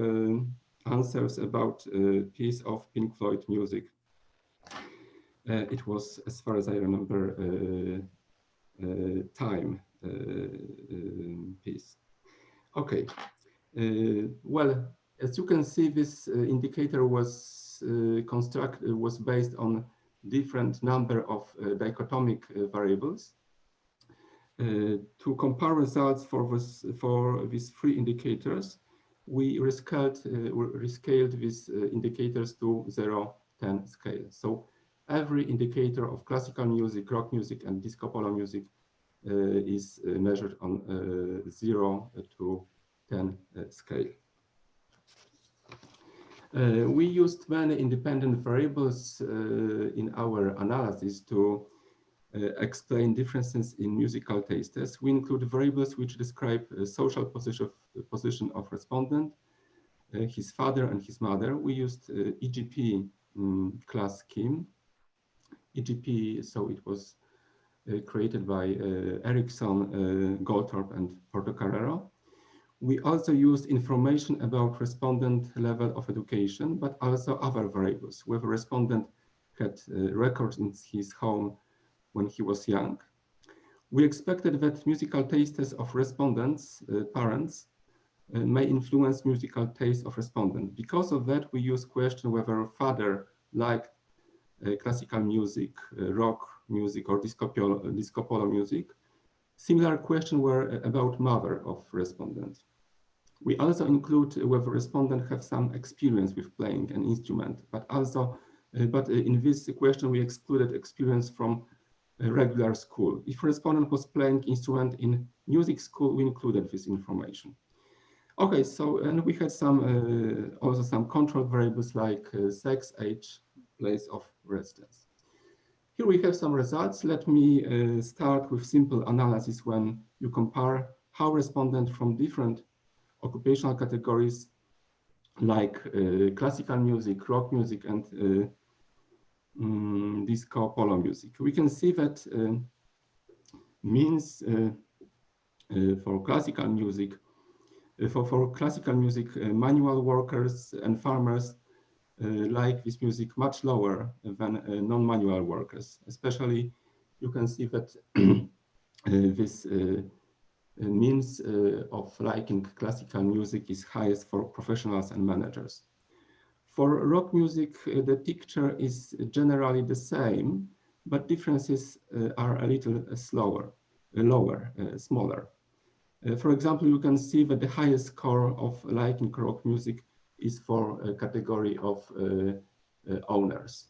answers about a piece of Pink Floyd music. It was, as far as I remember, Time piece. Okay. Well, as you can see, this indicator was based on different number of dichotomic variables. To compare results for these 3 indicators, we rescaled these indicators to 0-10 scale. So every indicator of classical music, rock music, and disco polo music is measured on 0 to 10 scale. We used many independent variables in our analysis to explain differences in musical tastes. We include variables which describe social position of respondent, his father and his mother. We used EGP class scheme. EGP, so it was created by Erickson, Goldthorpe, and Portocarrero. We also used information about respondent level of education, but also other variables, whether respondent had records in his home when he was young. We expected that musical tastes of respondents' parents may influence musical taste of respondent. Because of that, we use question whether father liked classical music, rock music, or disco polo music. Similar questions were about mother of respondent. We also include whether respondent have some experience with playing an instrument, but in this question we excluded experience from a regular school. If respondent was playing instrument in music school, we included this information. Okay, so and we had some also some control variables like sex, age, place of residence. Here we have some results. Let me start with simple analysis when you compare how respondents from different occupational categories like classical music, rock music, and disco polo music. We can see that means for classical music, manual workers and farmers like this music much lower than non-manual workers. Especially, you can see that this means of liking classical music is highest for professionals and managers. For rock music, the picture is generally the same, but differences are a little smaller. For example, you can see that the highest score of liking rock music is for a category of owners.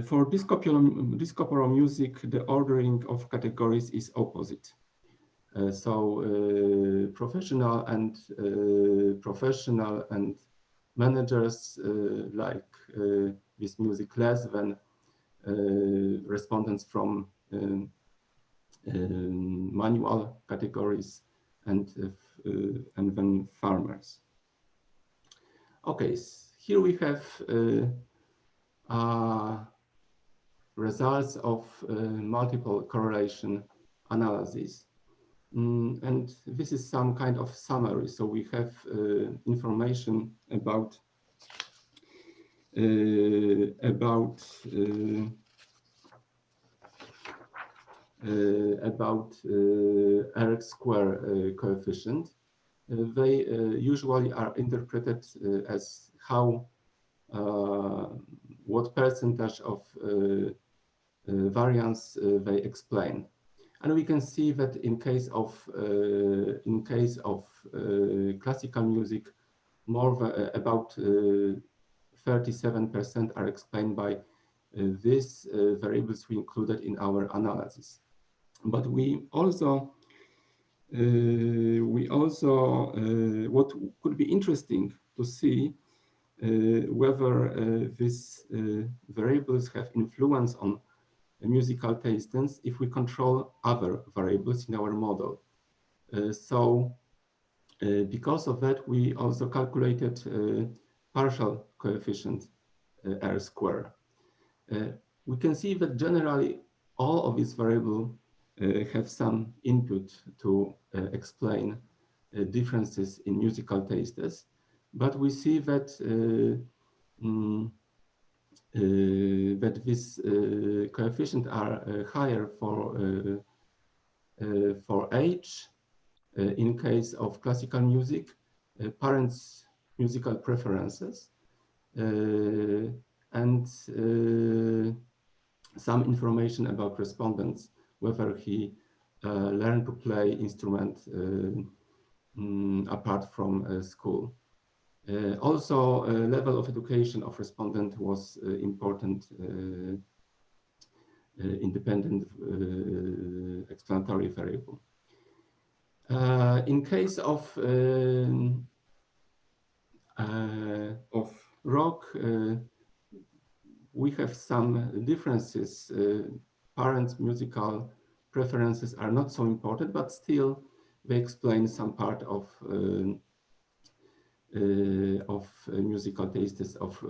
For disco polo music, the ordering of categories is opposite. Professional and managers like this music less than respondents from manual categories and then farmers. Okay, here we have results of multiple correlation analysis. And this is some kind of summary. So we have information about R-square coefficient. They usually are interpreted as how what percentage of variance they explain. And we can see that in case of classical music, about 37% are explained by these variables we included in our analysis. But we also what could be interesting to see whether these variables have influence on musical tastes if we control other variables in our model. Because of that, we also calculated partial coefficient R-square. We can see that generally all of these variables have some input to explain differences in musical tastes, but we see that that these coefficients are higher for age in case of classical music, parents' musical preferences, and some information about respondents, whether he learned to play instrument apart from school. Also, level of education of respondent was important independent explanatory variable. In case of rock, we have some differences. Parents' musical preferences are not so important, but still they explain some part of musical tastes of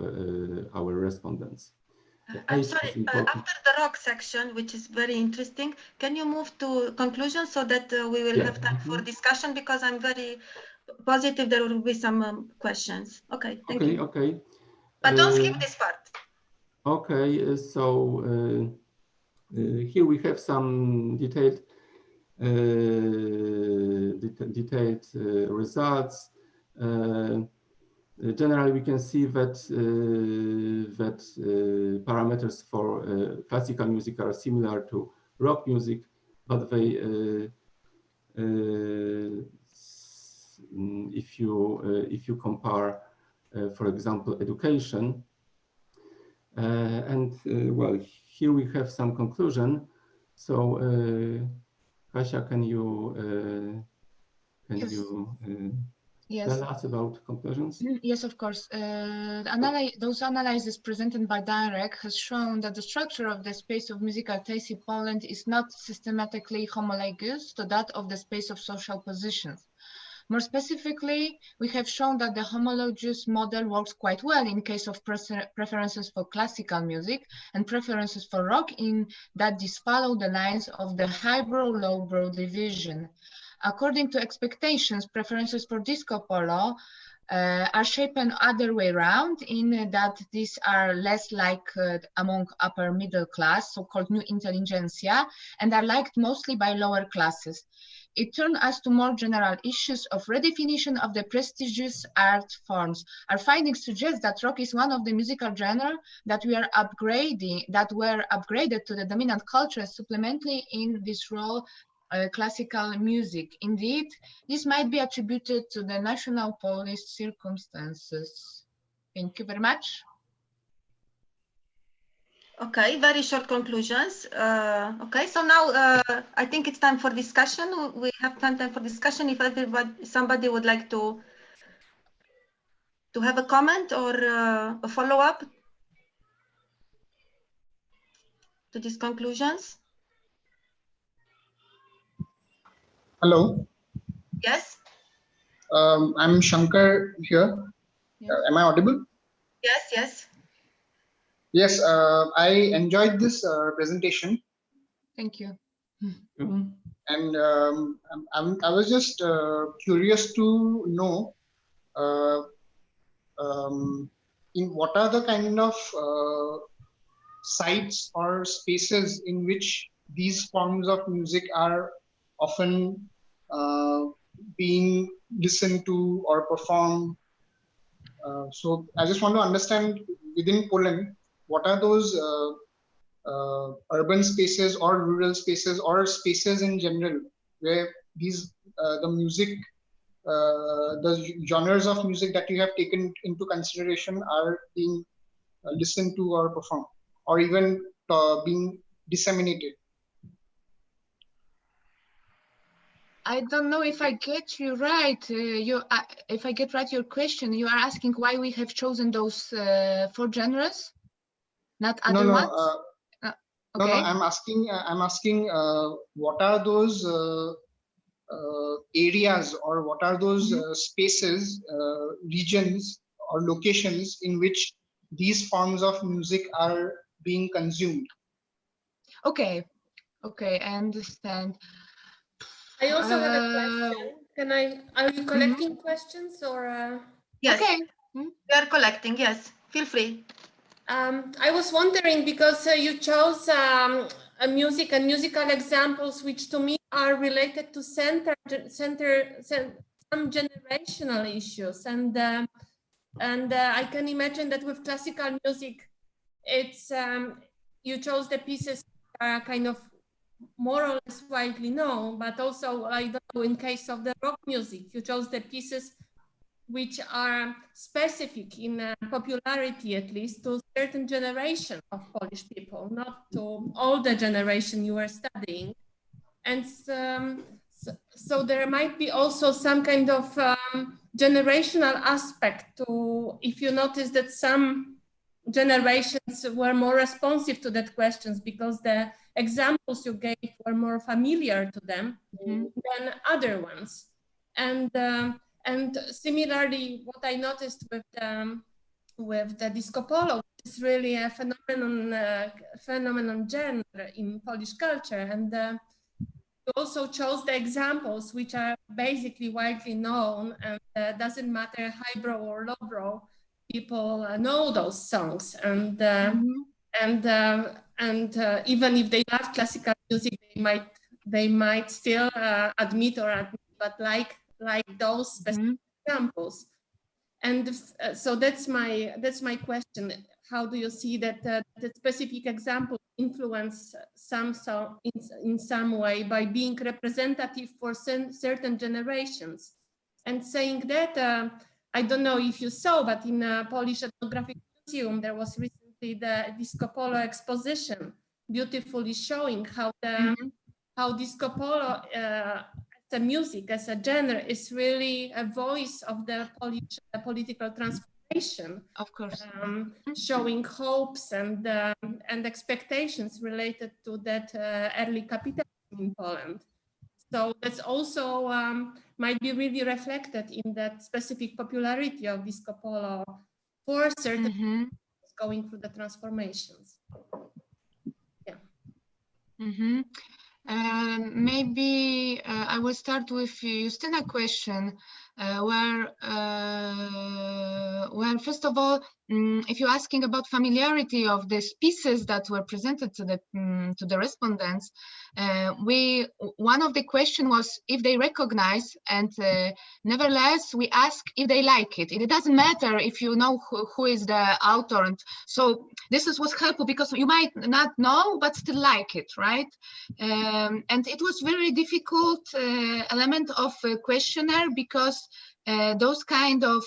our respondents. I'm sorry, after the rock section, which is very interesting, can you move to conclusion so that we will have time for discussion, because I'm very positive there will be some questions. Okay, thank you. Okay. But don't skip this part. Okay, so here we have some detailed results. Generally, we can see that parameters for classical music are similar to rock music, but they, if you compare, for example, education, well, here we have some conclusion. So, Kasia, can you tell us about conclusions? Yes, of course. Those analyses presented by Direk has shown that the structure of the space of musical taste in Poland is not systematically homologous to that of the space of social positions. More specifically, we have shown that the homologous model works quite well in case of preferences for classical music and preferences for rock, in that these follow the lines of the highbrow-lowbrow division. According to expectations, preferences for disco polo are shaped other way around, in that these are less liked among upper middle class, so-called new intelligentsia, and are liked mostly by lower classes. It turned us to more general issues of redefinition of the prestigious art forms. Our findings suggest that rock is one of the musical genres that were upgraded to the dominant culture, supplementally in this role classical music. Indeed, this might be attributed to the national Polish circumstances. Thank you very much. Okay, very short conclusions. Okay, so now I think it's time for discussion. We have time for discussion. If somebody would like to have a comment or a follow-up to these conclusions. Hello. Yes. I'm Shankar here. Yes. Am I audible? Yes, yes. Yes, I enjoyed this presentation. Thank you. And I was just curious to know in what are the kind of sites or spaces in which these forms of music are often being listened to or performed. So I just want to understand within Poland, what are those urban spaces or rural spaces or spaces in general where these the music, the genres of music that you have taken into consideration are being listened to or performed, or even being disseminated? I don't know if I get you right. If I get right your question, you are asking why we have chosen those 4 genres, not other ones? Okay. No, I'm asking what are those areas, or what are those spaces, regions or locations in which these forms of music are being consumed? Okay, I understand. I also have a question. Are you collecting questions or? Yes. Okay. We are collecting, yes. Feel free. I was wondering, because you chose a music and musical examples, which to me are related to some generational issues, and I can imagine that with classical music, it's you chose the pieces that are kind of more or less widely known, but also, I don't know, in case of the rock music, you chose the pieces which are specific in popularity, at least, to a certain generation of Polish people, not to all the generation you were studying. And so there might be also some kind of generational aspect to, if you notice that some generations were more responsive to that questions because the examples you gave were more familiar to them than other ones. And similarly, what I noticed with the disco polo, is is really a phenomenon genre in Polish culture. And you also chose the examples which are basically widely known, and doesn't matter highbrow or lowbrow, people know those songs. And even if they love classical music, they might still admit but like those specific examples. And so that's my question. How do you see that the specific example influence in some way by being representative for certain generations? And saying that, I don't know if you saw, but in a Polish Ethnographic Museum, there was recently the Disco Polo exposition, beautifully showing how Disco Polo the music as a genre is really a voice of the Polish political transformation. Of course. Showing hopes and expectations related to that early capitalism in Poland. So that's also might be really reflected in that specific popularity of Disco Polo for certain going through the transformations. Yeah. Maybe I will start with Justyna's question, where first of all, if you're asking about familiarity of these pieces that were presented to the respondents, one of the question was if they recognize, and nevertheless we ask if they like it. It doesn't matter if you know who is the author, and so this was helpful because you might not know but still like it, right? And it was very difficult element of questionnaire because those kind of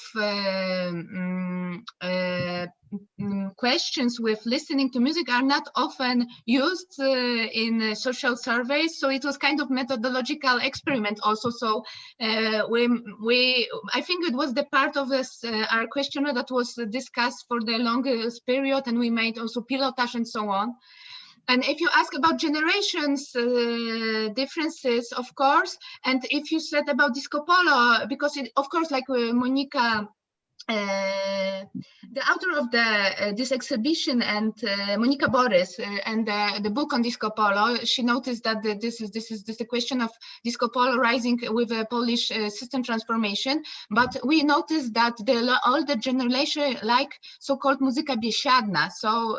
questions with listening to music are not often used in social surveys, so it was kind of methodological experiment also. So I think it was the part of this our questionnaire that was discussed for the longest period, and we made also pilotage and so on. And if you ask about generations differences, of course, and if you said about Disco Polo, because it, of course, like Monica, the author of this exhibition, and Monica Borys, and the book on Disco Polo, she noticed that this is the question of Disco Polo rising with a Polish system transformation. But we noticed that the older generation like so-called muzyka biesiadna. So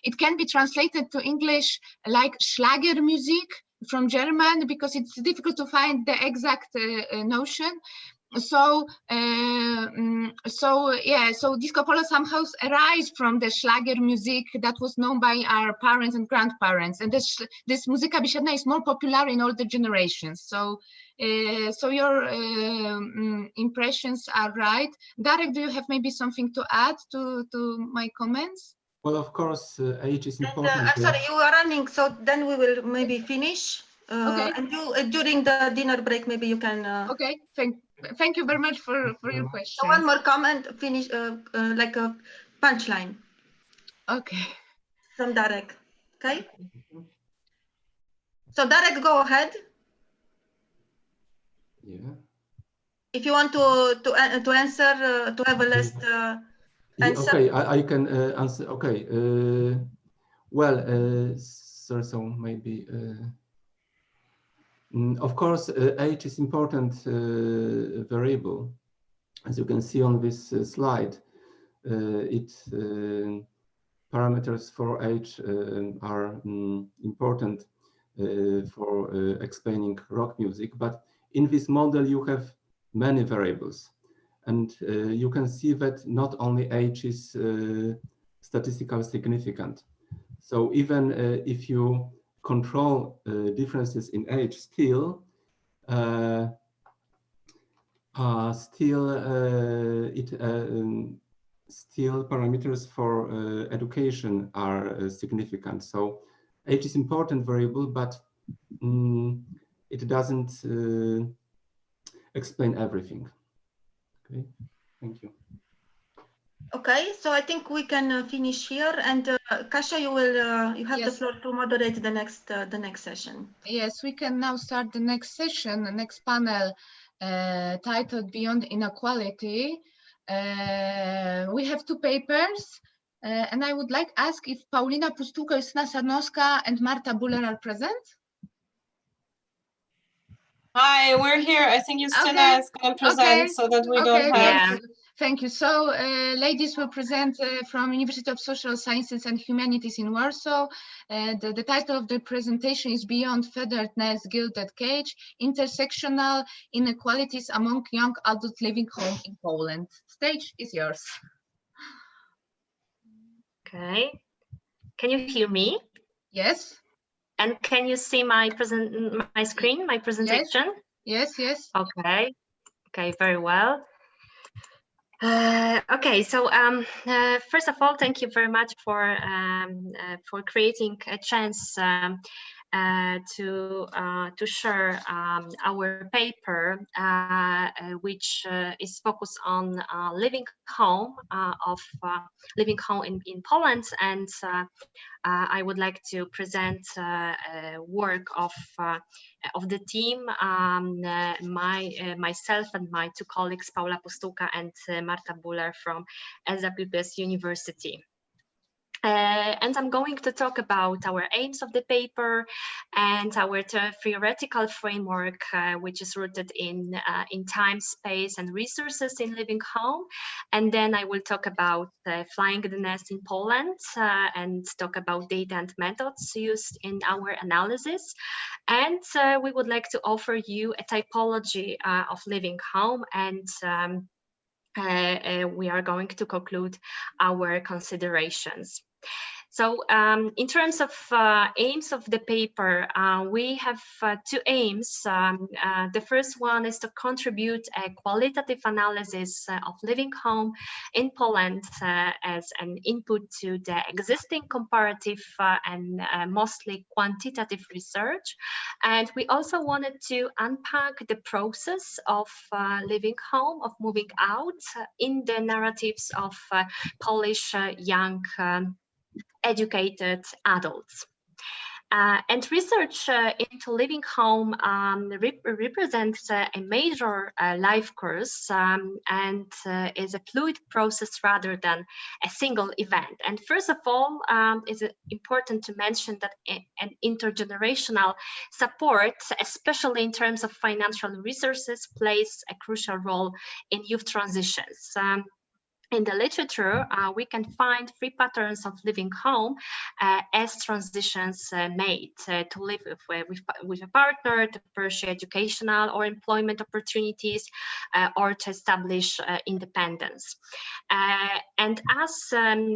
it can be translated to English like Schlager music from German, because it's difficult to find the exact notion. So Disco Polo somehow arise from the Schlager music that was known by our parents and grandparents, and this muzyka biesiadna is more popular in older generations. So your impressions are right. Darek, do you have maybe something to add to my comments? Well, of course, age is important. I'm sorry, you are running, so then we will maybe finish. Okay. And you during the dinner break, maybe you can. Okay. Thank you very much for your question. So one more comment, finish like a punchline. Okay. From Darek. Okay. So Darek, go ahead. Yeah. If you want to answer, to have a last answer. Okay, I can answer. Okay. So maybe. Of course, age is important variable. As you can see on this slide, parameters for age are important for explaining rock music. But in this model, you have many variables. And you can see that not only age is statistically significant. So even if you control differences in age, still parameters for education are significant. So age is important variable, but it doesn't explain everything. Okay, thank you. Okay, so I think we can finish here, and Kasia, you have the floor to moderate the next session. Yes, we can now start the next session, the next panel, titled Beyond Inequality. We have two papers. And I would like to ask if Paulina Pustuka, Justyna Sarnowska, and Marta Buller are present. Hi, we're here. I think Justyna is going to present so that we don't have... Thank you. So ladies will present from University of Social Sciences and Humanities in Warsaw. The title of the presentation is Beyond Feathered Nest, Gilded Cage, Intersectional Inequalities Among Young Adults Living Home in Poland. Stage is yours. Okay. Can you hear me? Yes. And can you see my screen, my presentation? Yes, yes. Okay. Okay, very well. Okay, so first of all, thank you very much for creating a chance to share our paper, which is focused on living home in Poland, and I would like to present work of the team, myself and my two colleagues, Paula Pustuka and Marta Buller from SWPS University. And I'm going to talk about our aims of the paper and our theoretical framework, which is rooted in time, space, and resources in living home. And then I will talk about flying the nest in Poland and talk about data and methods used in our analysis. And we would like to offer you a typology of living home, and we are going to conclude our considerations. So in terms of aims of the paper, we have two aims. The first one is to contribute a qualitative analysis of living home in Poland as an input to the existing comparative and mostly quantitative research. And we also wanted to unpack the process of living home, of moving out in the narratives of Polish young educated adults. And research into living home represents a major life course and is a fluid process rather than a single event. And first of all, it's important to mention that an intergenerational support, especially in terms of financial resources, plays a crucial role in youth transitions. In the literature, we can find three patterns of living home as transitions made to live with a partner, to pursue educational or employment opportunities, or to establish independence. And as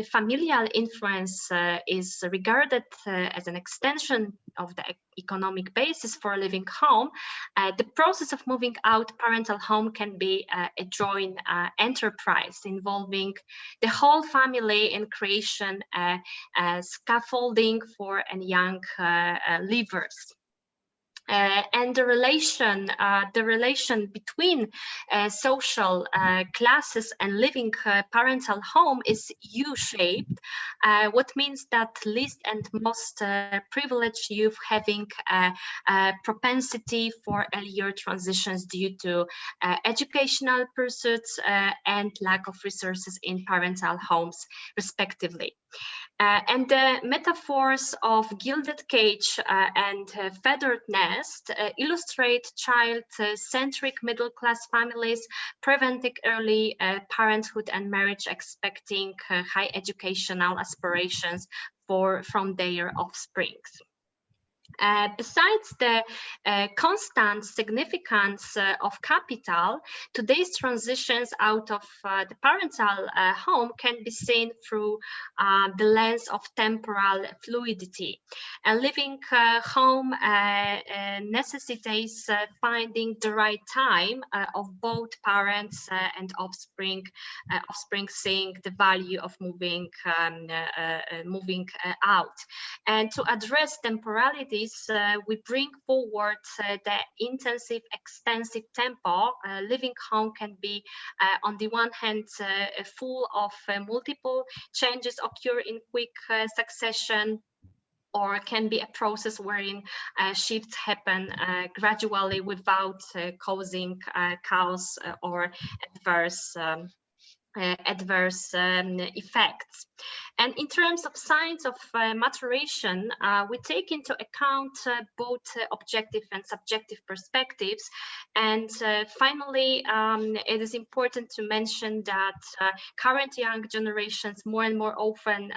familial influence is regarded as an extension of the economic basis for living home, the process of moving out parental home can be a joint enterprise involving the whole family in creation scaffolding for young livers. And the relation between social classes and living parental home is U-shaped, what means that least and most privileged youth having a propensity for earlier transitions due to educational pursuits and lack of resources in parental homes, respectively. And the metaphors of gilded cage and feathered nest illustrate child-centric middle-class families preventing early parenthood and marriage, expecting high educational aspirations from their offspring. Besides the constant significance of capital, today's transitions out of the parental home can be seen through the lens of temporal fluidity. A living home necessitates finding the right time of both parents and offspring seeing the value of moving out. And to address temporality, we bring forward the intensive, extensive tempo. Living home can be, on the one hand, full of multiple changes occur in quick succession, or can be a process wherein shifts happen gradually without causing chaos or adverse effects. And in terms of signs of maturation, we take into account both objective and subjective perspectives. And finally, it is important to mention that current young generations more and more often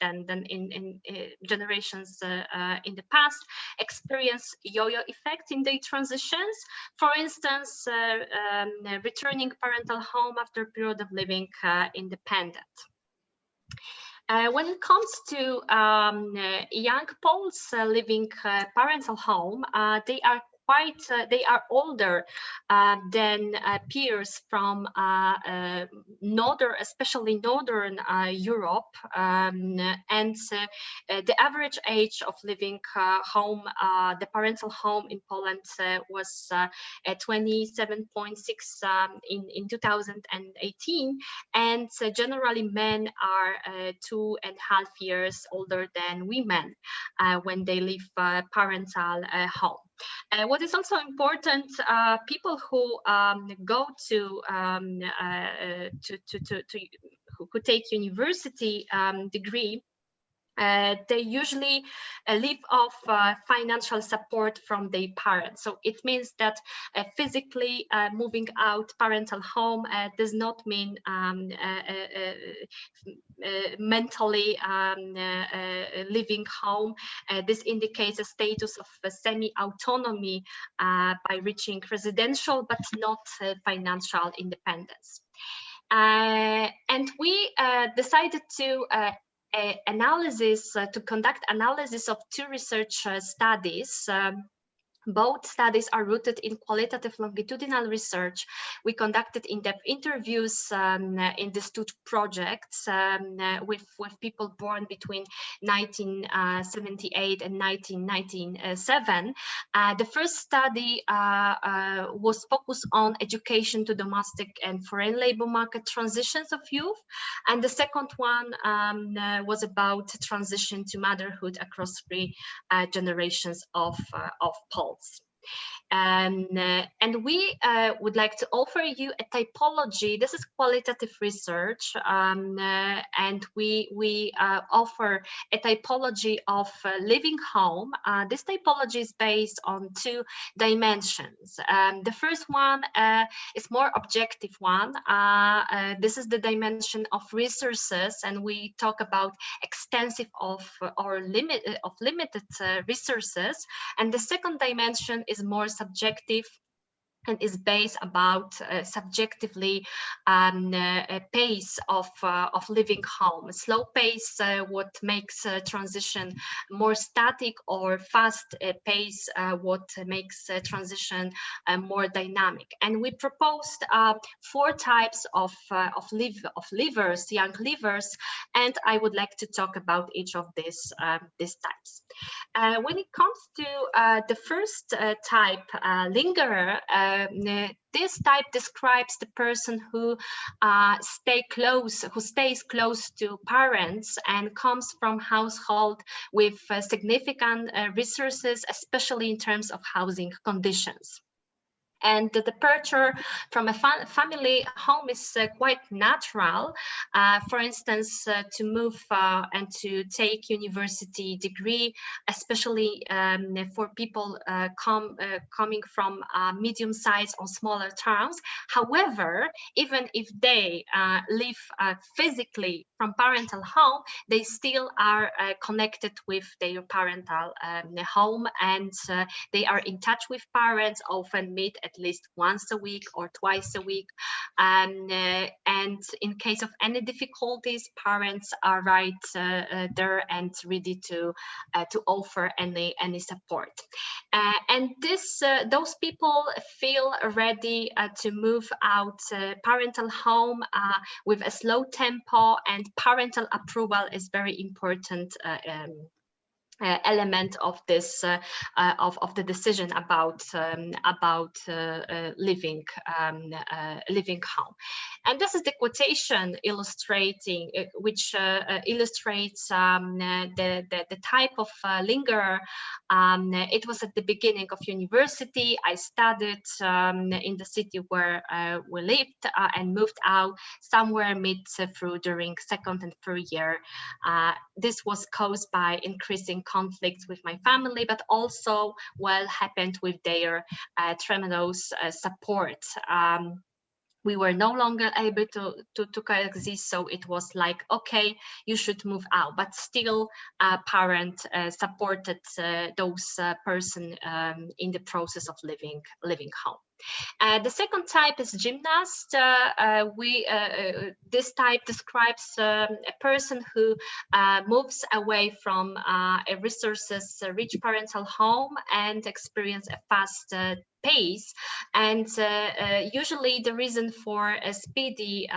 than in generations in the past experience yo-yo effect in their transitions. For instance, returning parental home after a period of living independent. When it comes to young Poles living parental home, they are older than peers from especially northern Europe, and the average age of living home, the parental home in Poland was 27.6 in 2018, and generally men are 2.5 years older than women when they leave parental home. What is also important, people who go who take university degree, they usually live off financial support from their parents. So it means that physically moving out parental home does not mean mentally living home. This indicates a status of semi-autonomy by reaching residential but not financial independence. And we decided to conduct analysis of 2 research studies. Both studies are rooted in qualitative longitudinal research. We conducted in-depth interviews in these 2 projects with people born between 1978 and 1997. The first study was focused on education to domestic and foreign labor market transitions of youth, and the second one was about transition to motherhood across 3 generations of Poles. And we would like to offer you a typology. This is qualitative research, and we offer a typology of living home. This typology is based on 2 dimensions. The first one is more objective one. This is the dimension of resources, and we talk about extensive or limited resources. And the second dimension is more subjective and is based about subjectively pace of living home. Slow pace, what makes transition more static, or fast pace, what makes transition more dynamic. And we proposed 4 types of livers, young livers, and I would like to talk about each of these types. When it comes to the first type, lingerer, this type describes the person who stays close to parents and comes from household with significant resources, especially in terms of housing conditions. And the departure from a family home is quite natural. For instance, to move and to take university degree, especially for people coming from medium-sized or smaller towns. However, even if they live physically from parental home, they still are connected with their parental home, and they are in touch with parents, often meet at least once a week or twice a week. And in case of any difficulties, parents are right there and ready to offer any support. And those people feel ready to move out parental home with a slow tempo, and parental approval is very important element of this of the decision about living home. And this is the quotation illustrating which illustrates the type of lingerer. It was at the beginning of university. I studied in the city where we lived and moved out somewhere mid through during second and third year. This was caused by increasing conflicts with my family, but also happened with their tremendous support. We were no longer able to coexist, so it was like, okay, you should move out, but still parent supported those person in the process of living home. The second type is gymnast. This type describes a person who moves away from a rich parental home and experience a fast pace, and usually the reason for speedy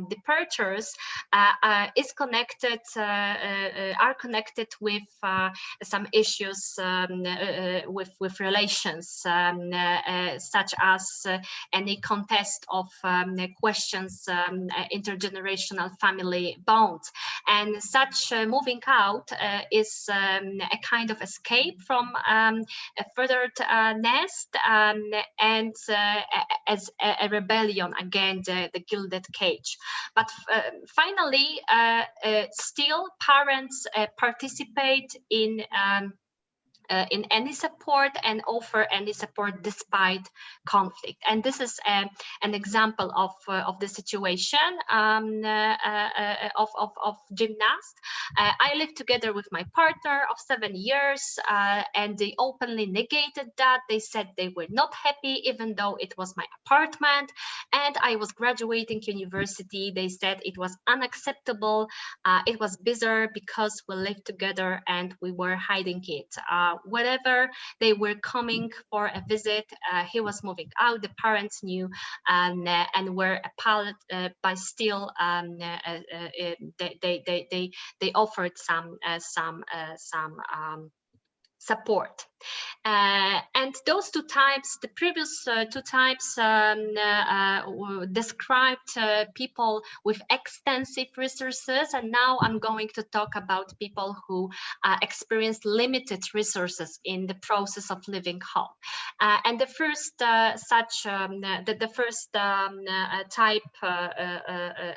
departures are connected with some issues with relations, such as any contest of questions, intergenerational family bonds, and such moving out is a kind of escape from a furthered nest, and as a rebellion against the gilded cage. But finally, still parents participate in any support and offer any support despite conflict. And this is an example of the situation of gymnast. I lived together with my partner of 7 years, and they openly negated that. They said they were not happy, even though it was my apartment and I was graduating university. They said it was unacceptable. It was bizarre because we lived together and we were hiding it. Wherever they were coming for a visit, he was moving out. The parents knew and were appalled, but still they offered some support. And those two types, the previous two types described people with extensive resources, and now I'm going to talk about people who experience limited resources in the process of living home. And the first type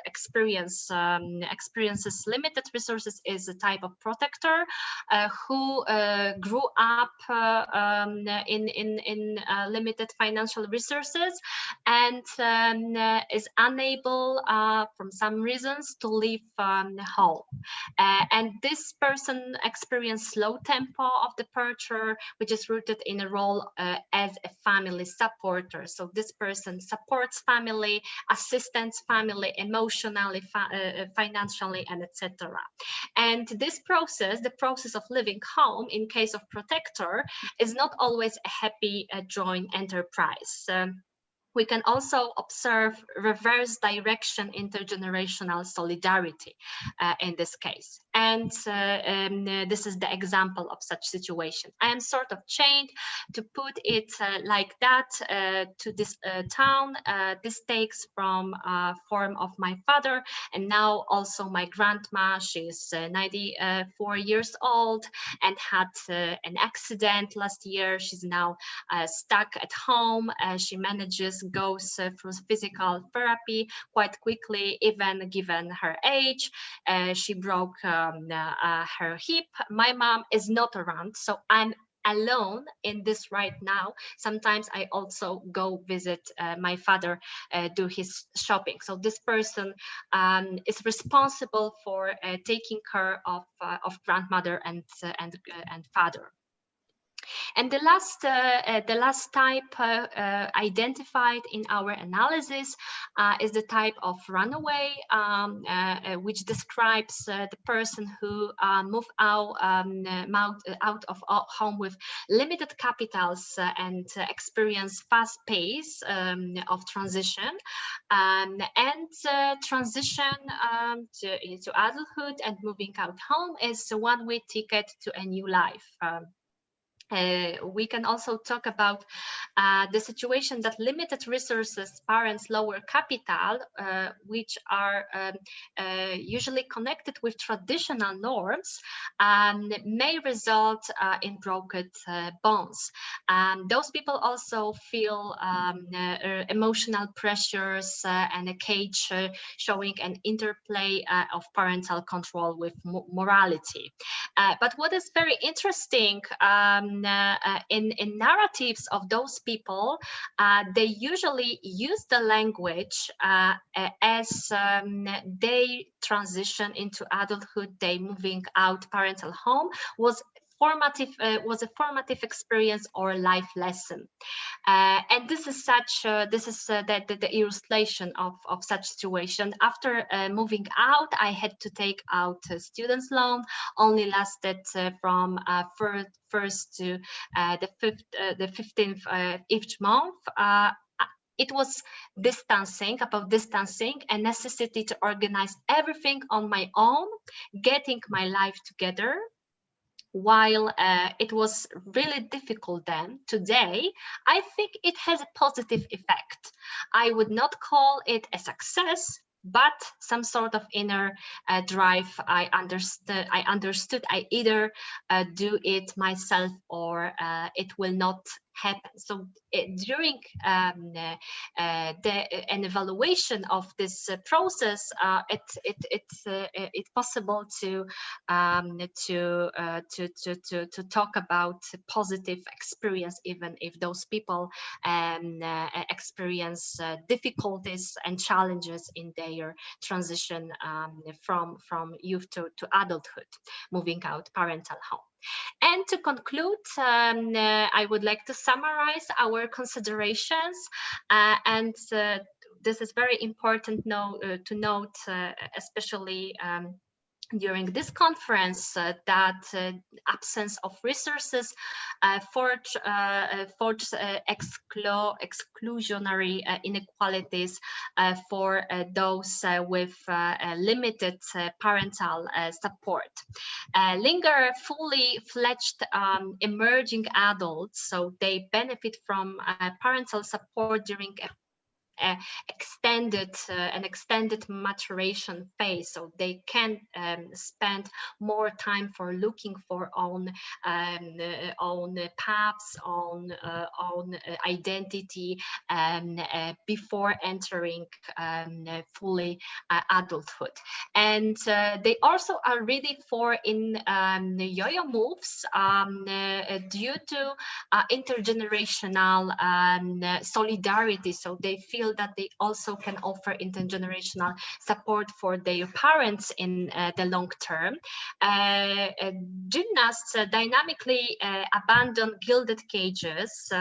experiences limited resources is a type of protector who grew up in limited financial resources and is unable from some reasons to leave home. And this person experienced slow tempo of departure, which is rooted in a role as a family supporter. So this person supports family, assistance family emotionally, financially, and etc. And this process, the process of living home in case of protector, is not always a happy joint enterprise. We can also observe reverse direction intergenerational solidarity in this case. And this is the example of such situation. I am sort of chained, to put it like that, to this town. This takes from form of my father and now also my grandma. She's 94 years old and had an accident last year. She's now stuck at home. She goes through physical therapy quite quickly, even given her age. She broke her hip. My mom is not around, so I'm alone in this right now. Sometimes I also go visit my father, do his shopping. So this person is responsible for taking care of grandmother and father. And the last type identified in our analysis is the type of runaway, which describes the person who moved out of home with limited capitals and experience fast pace of transition, and transition to adulthood and moving out home is a one-way ticket to a new life. We can also talk about the situation that limited resources, parents, lower capital, which are usually connected with traditional norms, may result in broken bonds. Those people also feel emotional pressures and a cage showing an interplay of parental control with morality. But what is very interesting, in narratives of those people, they usually use the language as they transition into adulthood, they moving out parental home was a formative experience or life lesson, and this is the illustration of such situation. After moving out, I had to take out a student's loan. Only lasted from first to the 15th each month. It was about distancing, a necessity to organize everything on my own, getting my life together. While it was really difficult then, today, I think it has a positive effect. I would not call it a success, but some sort of inner drive. I understood I either do it myself or it will not happen. So during an evaluation of this process, it's possible to talk about positive experience, even if those people experience difficulties and challenges in their transition from youth to adulthood, moving out parental home. And to conclude, I would like to summarize our considerations, and this is very important to note, especially during this conference, that absence of resources forge exclusionary inequalities for those with limited parental support. Linger fully fledged emerging adults, so they benefit from parental support during an extended maturation phase, so they can spend more time for looking for own paths, own identity before entering fully adulthood. And they also are ready for yo-yo moves due to intergenerational solidarity, so they feel that they also can offer intergenerational support for their parents in the long term. Gymnasts dynamically abandon gilded cages.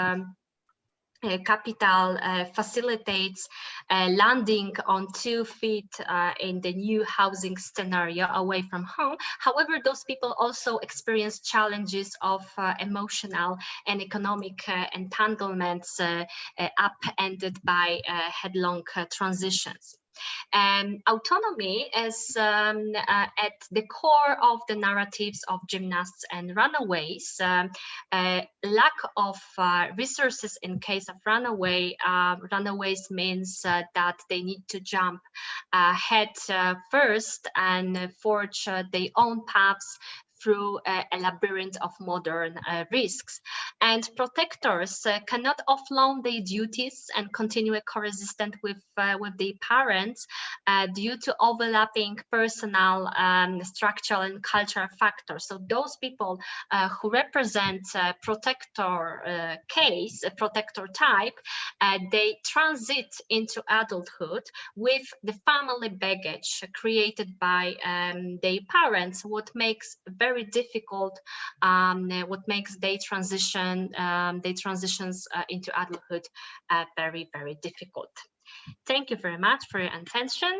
Capital facilitates landing on 2 feet in the new housing scenario away from home. However, those people also experience challenges of emotional and economic entanglements upended by headlong transitions. Autonomy is at the core of the narratives of gymnasts and runaways. Lack of resources in case of runaways means that they need to jump head first and forge their own paths through a labyrinth of modern risks. And protectors cannot offload their duties and continue co-resistant with their parents due to overlapping personal, structural and cultural factors. So those people who represent protector case, a protector type, they transit into adulthood with the family baggage created by their parents, what makes very very difficult, what makes day transitions into adulthood very, very difficult. Thank you very much for your attention.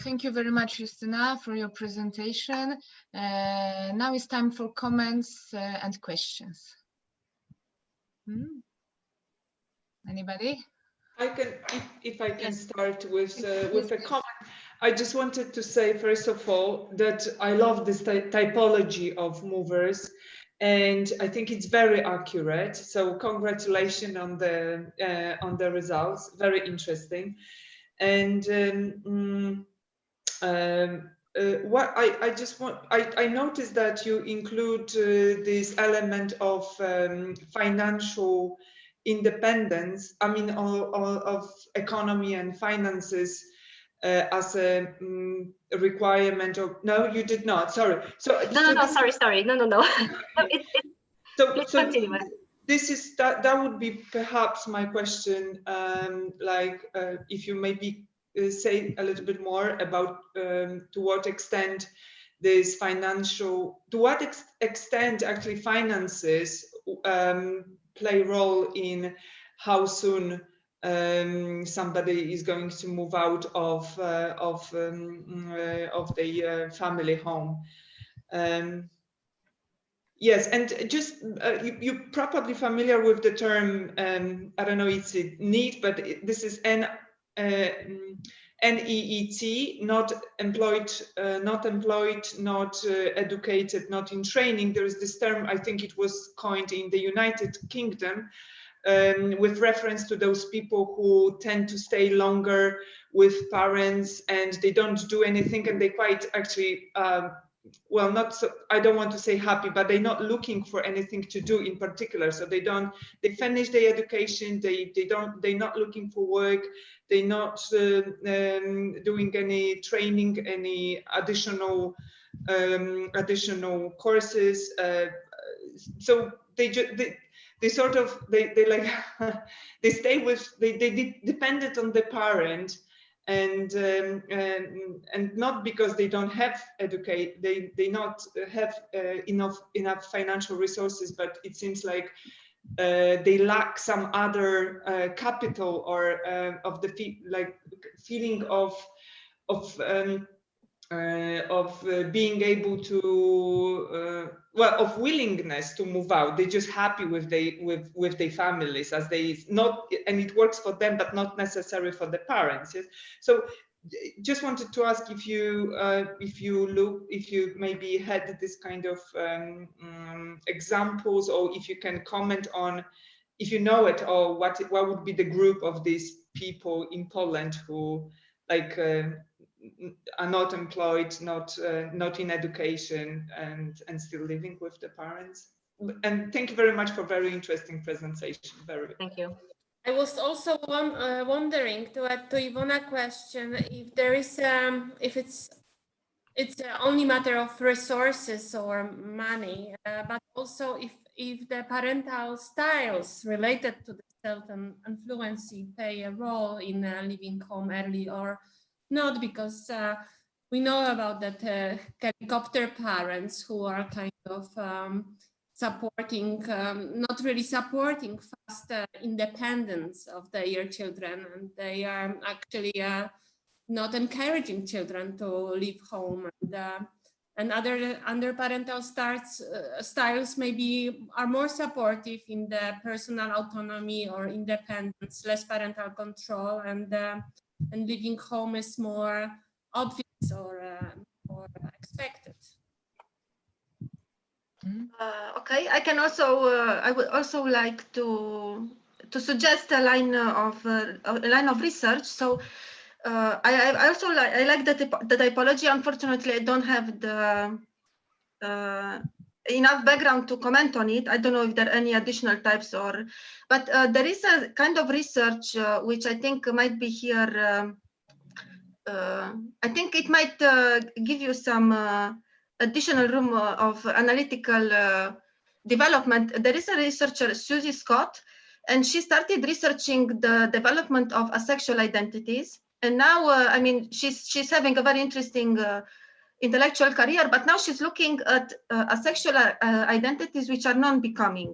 Thank you very much, Justyna, for your presentation. Now it's time for comments and questions. Anybody? I can, if I can start with a comment. I just wanted to say, first of all, that I love this typology of movers, and I think it's very accurate. So congratulations on the results. Very interesting. And what I noticed that you include this element of financial independence, I mean, of economy and finances as a requirement of, no, you did not, sorry. So no, sorry, no. No, please continue. This is, that would be perhaps my question, if you maybe say a little bit more about to what extent this financial, to what extent actually finances play a role in how soon somebody is going to move out of the family home. Yes, and just you're probably familiar with the term, I don't know, it's a need, but this is NEET, not employed, not educated, not in training. There is this term, I think it was coined in the United Kingdom, with reference to those people who tend to stay longer with parents and they don't do anything, and they quite actually, well, not so, I don't want to say happy, but they're not looking for anything to do in particular. So they finish their education, they're not looking for work, they're not doing any training, any additional courses. So they sort of they stay with, they depended on the parent, and not because they don't have they not have enough financial resources, but it seems like they lack some other capital or of the feeling of being able to of willingness to move out. They're just happy with their families as they not, and it works for them, but not necessary for the parents. Yes? So just wanted to ask if you maybe had this kind of examples, or if you can comment on, if you know it, or what would be the group of these people in Poland who are not employed, not in education, and still living with the parents. And thank you very much for very interesting presentation. Thank you. I was also wondering, to add to Iwona's question, if there is if it's only matter of resources or money, but also if the parental styles related to the self-influency play a role in leaving home early or not, because we know about that helicopter parents who are kind of supporting, not really supporting fast independence of their children, and they are actually not encouraging children to leave home, and other parental styles maybe are more supportive in the personal autonomy or independence, less parental control, and leaving home is more obvious or expected. Okay, I can also I would also like to suggest a line of research. So I also like the typology. Unfortunately, I don't have the enough background to comment on it. I don't know if there are any additional types, but there is a kind of research which I think might be here. I think it might give you some additional room of analytical development. There is a researcher, Susie Scott, and she started researching the development of asexual identities. And now, I mean, she's having a very interesting intellectual career, but now she's looking at asexual identities which are non-becoming.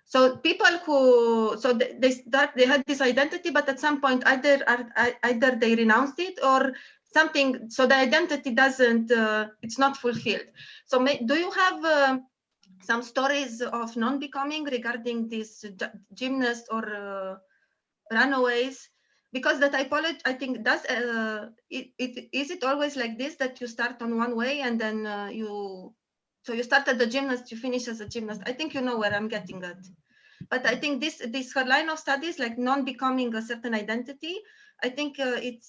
So people who, so they had this identity, but at some point either they renounced it or something, so the identity doesn't, it's not fulfilled. So do you have some stories of non-becoming regarding this gymnast or runaways? Because the typology, I think, does is it always like this, that you start on one way and then so you start as a gymnast, you finish as a gymnast? I think you know where I'm getting at. But I think this her line of studies, like non-becoming a certain identity, I think it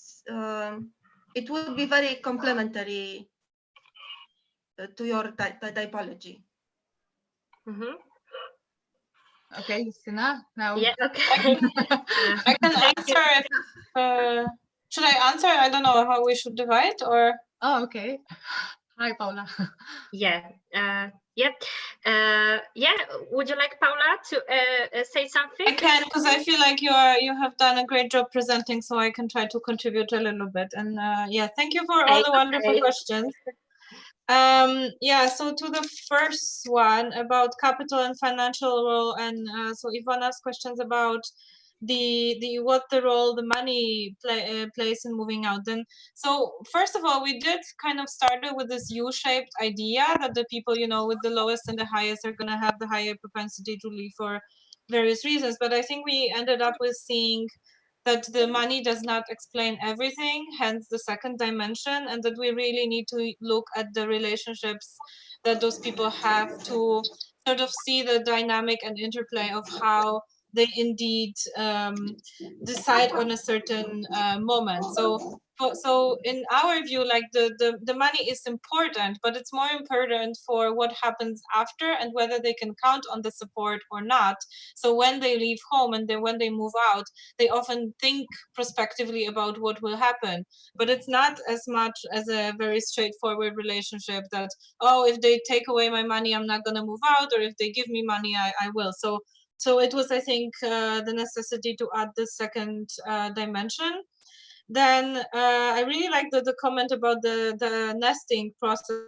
would be very complementary to your typology. Mm-hmm. Okay, Justina, now. Yeah, okay. I can answer if, should I answer? I don't know how we should divide or. Oh, okay. Hi, Paula. Yeah. Yeah. Would you like Paula to say something? I can, because I feel like you have done a great job presenting, so I can try to contribute a little bit. And yeah, thank you for all the wonderful questions. Yeah, so to the first one about capital and financial role, and so Giovanna's questions about what the role the money plays in moving out. Then, so first of all, we did kind of started with this U-shaped idea that the people, you know, with the lowest and the highest are going to have the higher propensity to leave for various reasons. But I think we ended up with seeing that the money does not explain everything, hence the second dimension, and that we really need to look at the relationships that those people have to sort of see the dynamic and interplay of how they indeed decide on a certain moment. So in our view, like the money is important, but it's more important for what happens after and whether they can count on the support or not. So when they leave home and then when they move out, they often think prospectively about what will happen. But it's not as much as a very straightforward relationship that, oh, if they take away my money, I'm not going to move out, or if they give me money, I will. So it was, I think, the necessity to add the second dimension. Then I really like the comment about the nesting process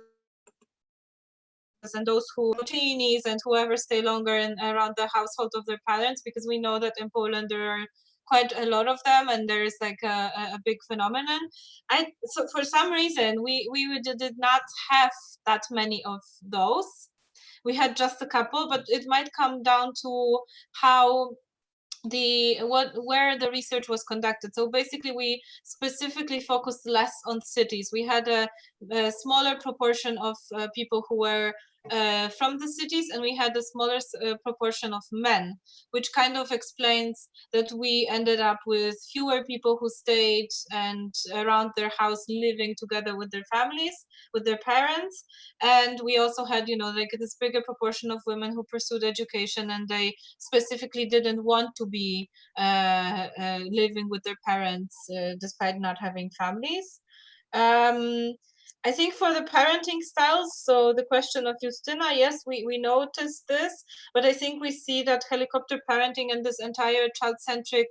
and those who teenies and whoever stay longer around the household of their parents, because we know that in Poland there are quite a lot of them, and there is like a big phenomenon. So for some reason we did not have that many of those. We had just a couple, but it might come down to how where the research was conducted. So basically we specifically focused less on cities. We had a smaller proportion of people who were from the cities, and we had a smaller proportion of men, which kind of explains that we ended up with fewer people who stayed and around their house living together with their families, with their parents. And we also had, you know, like this bigger proportion of women who pursued education, and they specifically didn't want to be living with their parents despite not having families. I think for the parenting styles, so the question of Justina, yes, we noticed this, but I think we see that helicopter parenting and this entire child-centric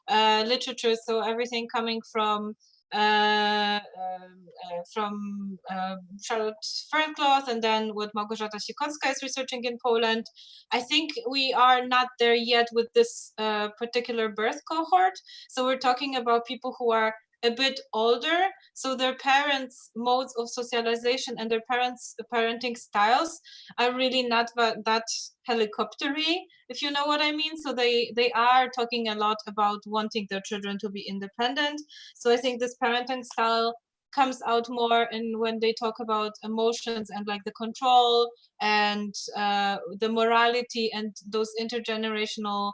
literature, so everything coming from Charlotte Faircloth, and then what Małgorzata Sikocka is researching in Poland. I think we are not there yet with this particular birth cohort. So we're talking about people who are a bit older, so their parents' modes of socialization and their parents' parenting styles are really not that helicoptery, if you know what I mean. So they are talking a lot about wanting their children to be independent. So I think this parenting style comes out more in when they talk about emotions and like the control and the morality and those intergenerational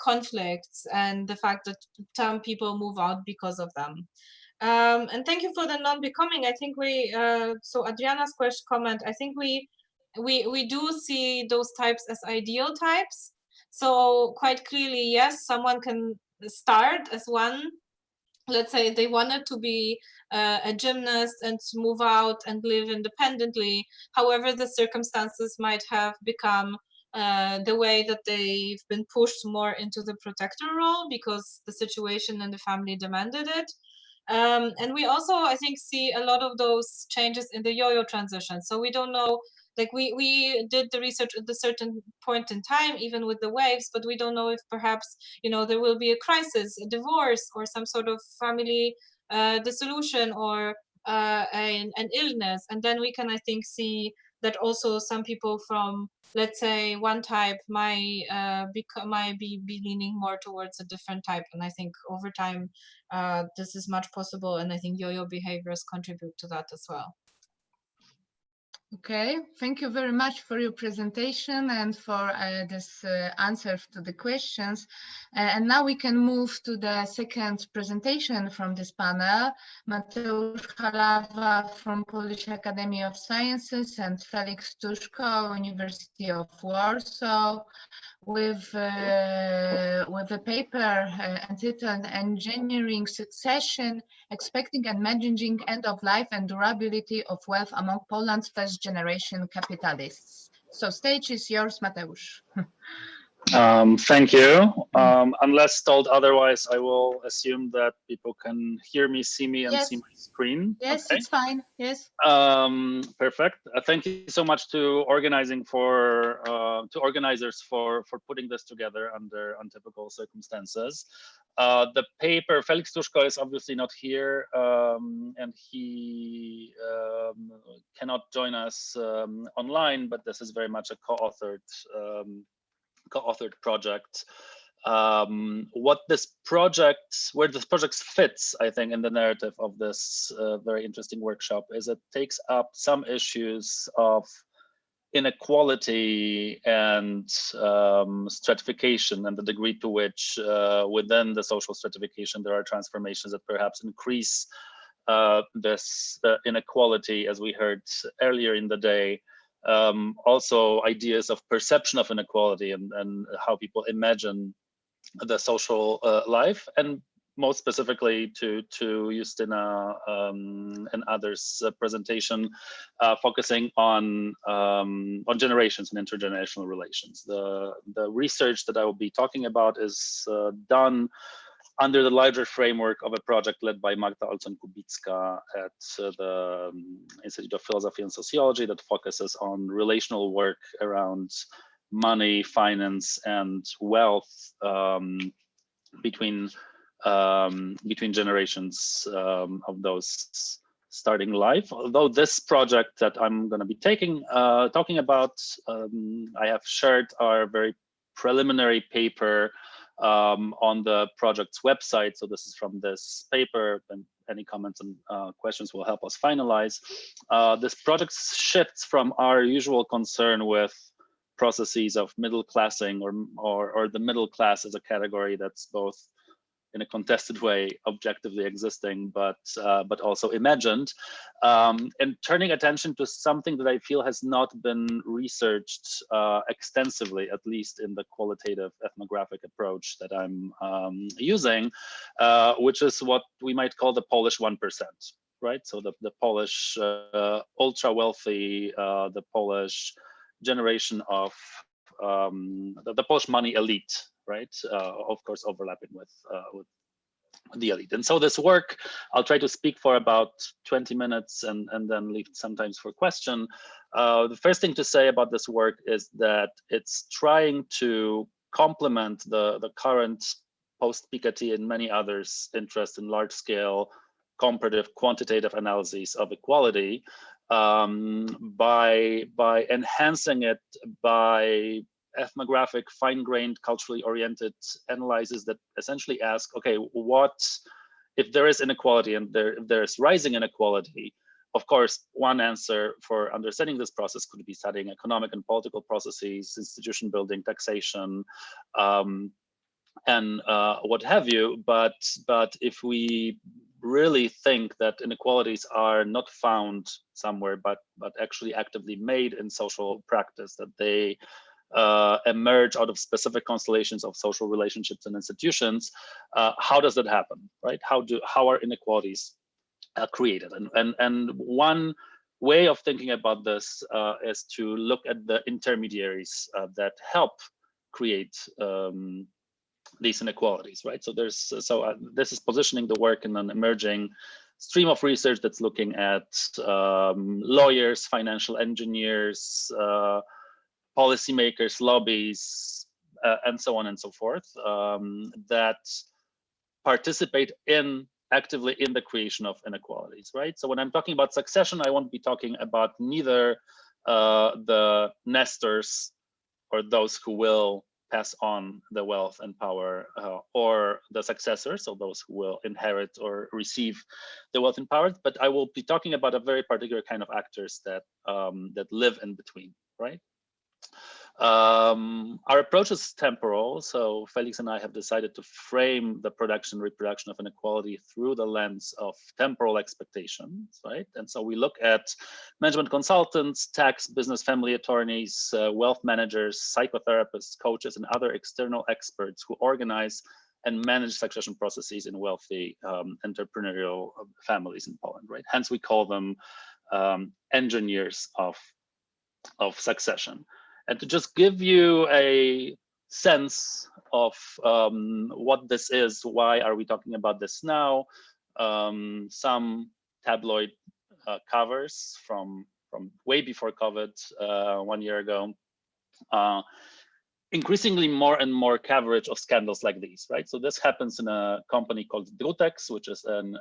conflicts, and the fact that some people move out because of them. And thank you for the non-becoming. I think we, so Adriana's comment, I think we do see those types as ideal types. So quite clearly, yes, someone can start as one. Let's say they wanted to be a gymnast and to move out and live independently. However, the circumstances might have become the way that they've been pushed more into the protector role because the situation and the family demanded it. And we also, I think, see a lot of those changes in the yo-yo transition. So we don't know, like we did the research at a certain point in time, even with the waves, but we don't know if perhaps, you know, there will be a crisis, a divorce, or some sort of family dissolution, or an illness. And then we can, I think, see that also some people from, let's say, one type might be leaning more towards a different type. And I think over time, this is much possible. And I think yo-yo behaviors contribute to that as well. Okay, thank you very much for your presentation and for this answer to the questions. And now we can move to the second presentation from this panel. Mateusz Halawa from Polish Academy of Sciences and Felix Tuszko, University of Warsaw, with a paper entitled Engineering Succession, Expecting and Managing End of Life and Durability of Wealth Among Poland's First Generation Capitalists. So stage is yours, Mateusz. Thank you. Unless told otherwise, I will assume that people can hear me, see me, and see my screen. Yes, okay. It's fine. Yes. Perfect. Thank you so much to organizers for putting this together under untypical circumstances. The paper, Felix Tuszko is obviously not here, and he cannot join us online, but this is very much a co-authored project. Where this project fits, I think, in the narrative of this very interesting workshop is it takes up some issues of inequality and stratification, and the degree to which within the social stratification there are transformations that perhaps increase this inequality, as we heard earlier in the day. Also ideas of perception of inequality and how people imagine the social life, and most specifically to Justyna and others' presentation, focusing on generations and intergenerational relations. The research that I will be talking about is done under the larger framework of a project led by Magda Olson-Kubicka at the Institute of Philosophy and Sociology that focuses on relational work around money, finance, and wealth between generations of those starting life. Although this project that I'm going to be talking about, I have shared our very preliminary paper on the project's website. So this is from this paper, and any comments and questions will help us finalize. This project shifts from our usual concern with processes of middle classing or the middle class as a category that's both in a contested way objectively existing, but also imagined, and turning attention to something that I feel has not been researched extensively, at least in the qualitative ethnographic approach that I'm using, which is what we might call the Polish 1%, right? So the Polish ultra wealthy, the Polish generation of the Polish money elite, right? Of course, overlapping with the elite. And so this work, I'll try to speak for about 20 minutes and then leave sometimes for question. The first thing to say about this work is that it's trying to complement the current post-Piketty and many others' interest in large-scale comparative quantitative analyses of equality by enhancing it by ethnographic, fine-grained, culturally oriented analyses that essentially ask, okay, what if there is inequality and there's rising inequality? Of course, one answer for understanding this process could be studying economic and political processes, institution building, taxation, and what have you. But if we really think that inequalities are not found somewhere, but actually actively made in social practice, that they emerge out of specific constellations of social relationships and institutions, how does that happen, right? How are inequalities created? And one way of thinking about this is to look at the intermediaries that help create these inequalities, right? So there's this is positioning the work in an emerging stream of research that's looking at lawyers, financial engineers, policymakers, lobbies, and so on and so forth, that participate actively in the creation of inequalities, right? So when I'm talking about succession, I won't be talking about neither the nesters or those who will pass on the wealth and power, or the successors, so those who will inherit or receive the wealth and power, but I will be talking about a very particular kind of actors that that live in between, right? Our approach is temporal, so Felix and I have decided to frame the production reproduction of inequality through the lens of temporal expectations, right? And so we look at management consultants, tax, business, family attorneys, wealth managers, psychotherapists, coaches, and other external experts who organize and manage succession processes in wealthy entrepreneurial families in Poland, right? Hence we call them engineers of succession. And to just give you a sense of what this is, why are we talking about this now? Some tabloid covers from way before COVID, 1 year ago. Increasingly more and more coverage of scandals like these, right? So this happens in a company called Drutex, which is an,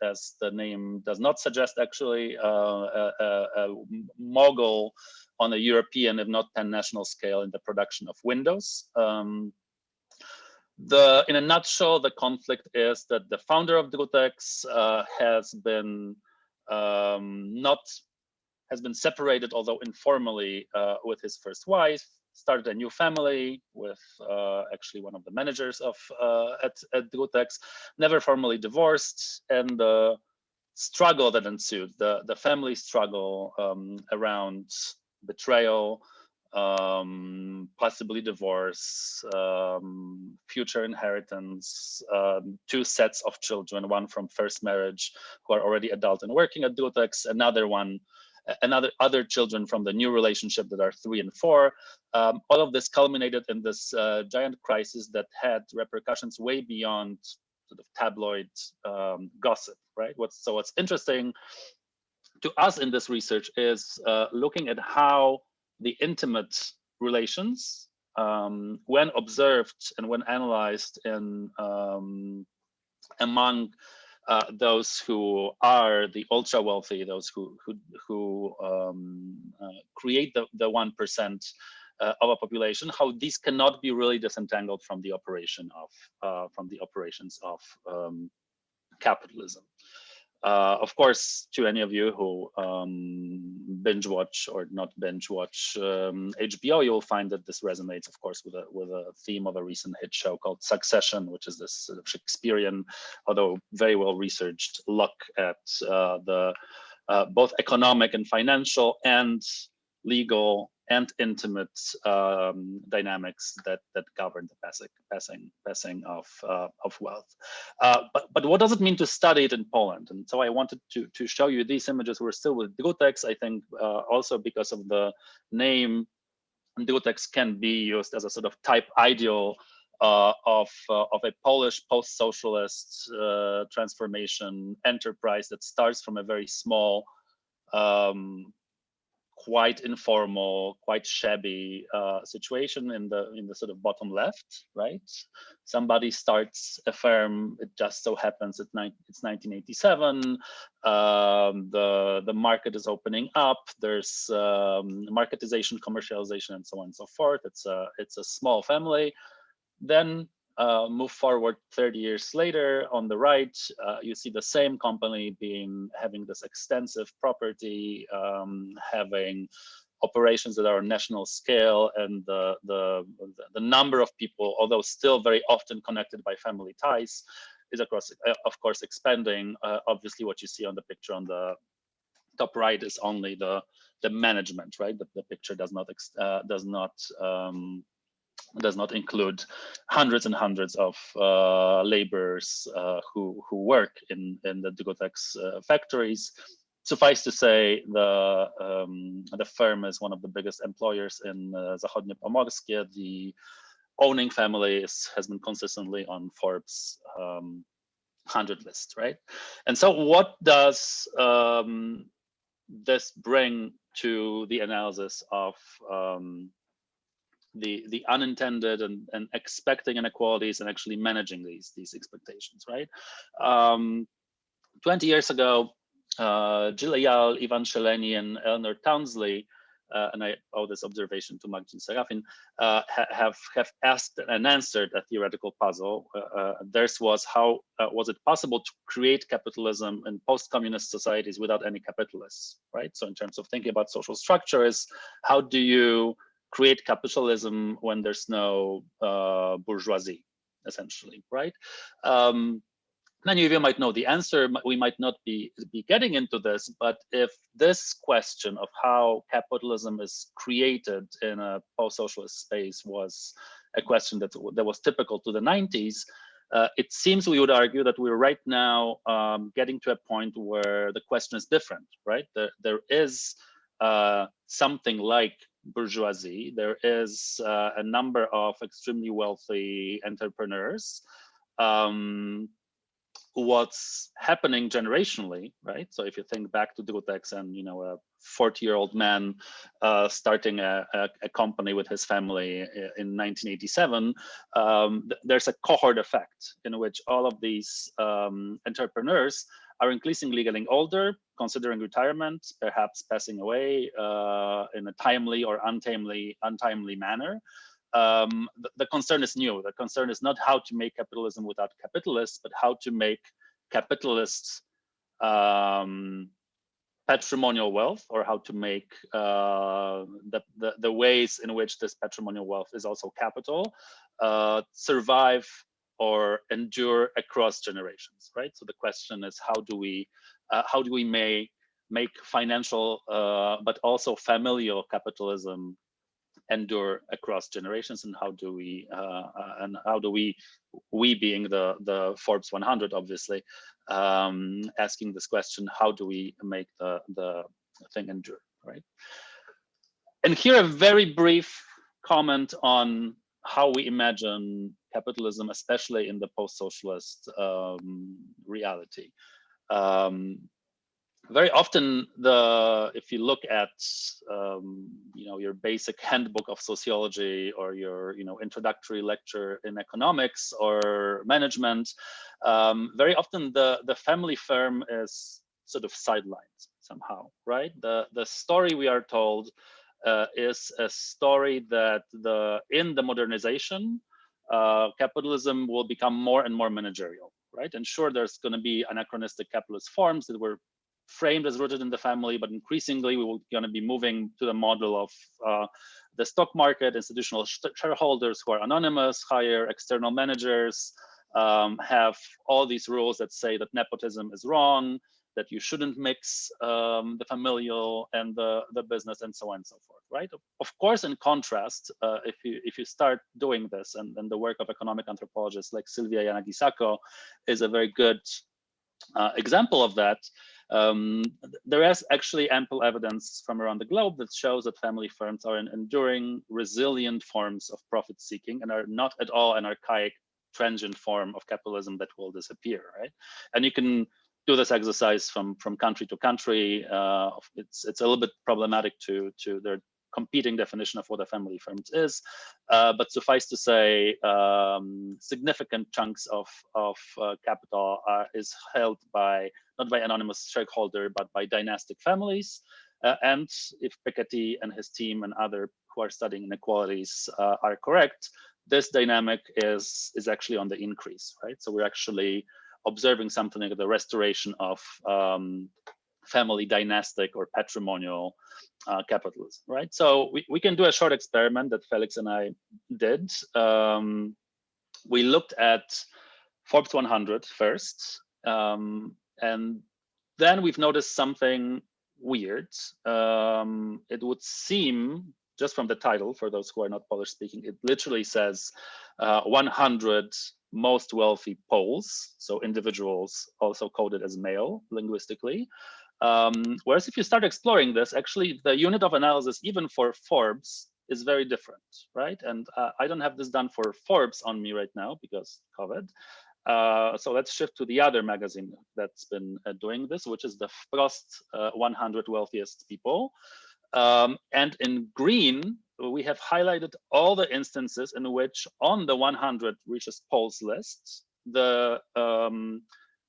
as the name does not suggest, actually, a mogul on a European, if not pan-national scale in the production of windows. In a nutshell, the conflict is that the founder of Drutex has been separated, although informally, with his first wife, started a new family with actually one of the managers of at Drutex, never formally divorced, and the struggle that ensued, the family struggle around betrayal, possibly divorce, future inheritance, 2 sets of children, one from first marriage who are already adult and working at Drutex, other children from the new relationship that are 3 and 4. All of this culminated in this giant crisis that had repercussions way beyond sort of tabloid gossip, right? What's interesting to us in this research is looking at how the intimate relations, when observed and when analyzed in among those who are the ultra wealthy, those who create the 1% of a population, how these cannot be really disentangled from the operations of capitalism. Of course, to any of you who binge watch or not binge watch HBO, you'll find that this resonates, of course, with a theme of a recent hit show called Succession, which is this sort of Shakespearean, although very well researched, look at the both economic and financial and legal and intimate dynamics that govern the passing of wealth. But what does it mean to study it in Poland? And so I wanted to show you these images. We're still with Drutex, I think, also because of the name. Drutex can be used as a sort of type ideal of a Polish post-socialist transformation enterprise that starts from a very small, quite informal, quite shabby situation in the sort of bottom left, right? Somebody starts a firm. It just so happens it's 1987. The market is opening up. There's marketization, commercialization, and so on and so forth. It's a small family. Then move forward 30 years later, on the right, you see the same company having this extensive property, having operations that are on national scale, and the number of people, although still very often connected by family ties, is of course expanding. Obviously, what you see on the picture on the top right is only the management, right? The picture does not include hundreds and hundreds of laborers who work in the Drutex factories. Suffice to say, the firm is one of the biggest employers in Zachodnie Pomorskie. The owning families has been consistently on Forbes 100 list, right? And so what does this bring to the analysis of the unintended and expecting inequalities and actually managing these expectations, right? 20 years ago, Jill Ayal, Ivan Sheleny, and Eleanor Townsley, and I owe this observation to Magdalena Serafin, have asked and answered a theoretical puzzle. Theirs was, how was it possible to create capitalism in post-communist societies without any capitalists, right? So in terms of thinking about social structures, how do you create capitalism when there's no bourgeoisie, essentially, right? Many of you might know the answer. We might not be getting into this, but if this question of how capitalism is created in a post-socialist space was a question that was typical to the 90s, it seems we would argue that we're right now getting to a point where the question is different, right? There is something like bourgeoisie. There is a number of extremely wealthy entrepreneurs. What's happening generationally, right? So if you think back to Dutex and, you know, a 40-year-old man starting a company with his family in 1987, there's a cohort effect in which all of these entrepreneurs are increasingly getting older, considering retirement, perhaps passing away in a timely or untimely manner. The concern is new. The concern is not how to make capitalism without capitalists, but how to make capitalists patrimonial wealth, or how to make the ways in which this patrimonial wealth is also capital survive or endure across generations, right? So the question is, how do we make financial but also familial capitalism endure across generations, and how do we being the Forbes 100, obviously, asking this question, how do we make the thing endure, right? And here a very brief comment on how we imagine capitalism, especially in the post-socialist reality. Very often, if you look at you know, your basic handbook of sociology, or your introductory lecture in economics or management, very often the family firm is sort of sidelined somehow, right? The story we are told is a story that in the modernization, capitalism will become more and more managerial, right? And sure, there's going to be anachronistic capitalist forms that were framed as rooted in the family, but increasingly we will going to be moving to the model of the stock market, institutional shareholders who are anonymous, hire external managers, have all these rules that say that nepotism is wrong, that you shouldn't mix the familial and the business, and so on and so forth, right? Of course, in contrast, if you start doing this, and the work of economic anthropologists like Sylvia Yanagisako is a very good example of that. There is actually ample evidence from around the globe that shows that family firms are an enduring, resilient forms of profit seeking, and are not at all an archaic, transient form of capitalism that will disappear, right? And you can do this exercise from country to country. It's a little bit problematic to their competing definition of what a family firm is, but suffice to say, significant chunks of capital is held not by anonymous shareholder, but by dynastic families. And if Piketty and his team and other who are studying inequalities are correct, this dynamic is actually on the increase, right? So we're actually observing something like the restoration of family dynastic or patrimonial capitalism, right? So we can do a short experiment that Felix and I did. We looked at Forbes 100 first, and then we've noticed something weird. It would seem, just from the title, for those who are not Polish speaking, it literally says 100 most wealthy Poles, so individuals also coded as male linguistically. Whereas if you start exploring this, actually the unit of analysis, even for Forbes, is very different, right? And I don't have this done for Forbes on me right now because COVID. So let's shift to the other magazine that's been doing this, which is the Frost 100 Wealthiest People. And in green, we have highlighted all the instances in which on the 100 richest Poles list, the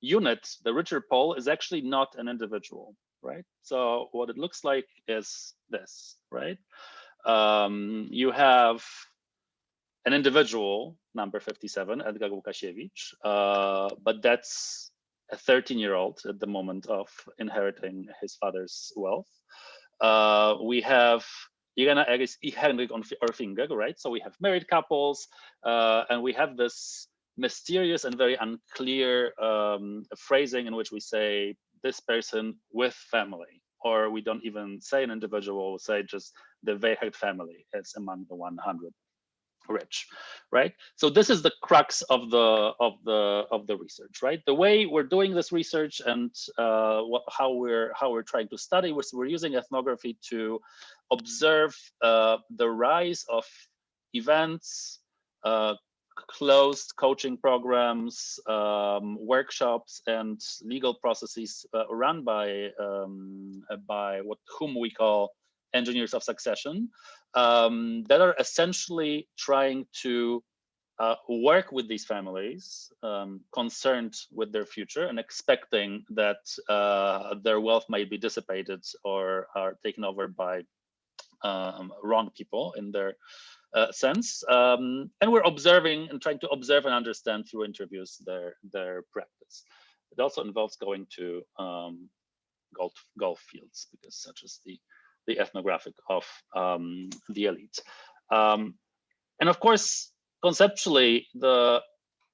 unit, the richer Pole, is actually not an individual, right? So what it looks like is this, right? You have an individual, number 57, Edgar Łukasiewicz, but that's a 13-year-old at the moment of inheriting his father's wealth. We have Irena Eris I Henrik Orfinger, right? So we have married couples, and we have this mysterious and very unclear phrasing in which we say this person with family, or we don't even say an individual, we'll say just the Weihert family is among the 100 rich, right? So this is the crux of the research, right? The way we're doing this research and how we're trying to study, we're using ethnography to observe the rise of events, closed coaching programs, workshops, and legal processes run by whom we call engineers of succession, that are essentially trying to work with these families concerned with their future and expecting that their wealth might be dissipated or are taken over by wrong people in their sense. And we're observing and trying to observe and understand through interviews their practice. It also involves going to golf fields, because such is the ethnographic of the elite. And of course, conceptually,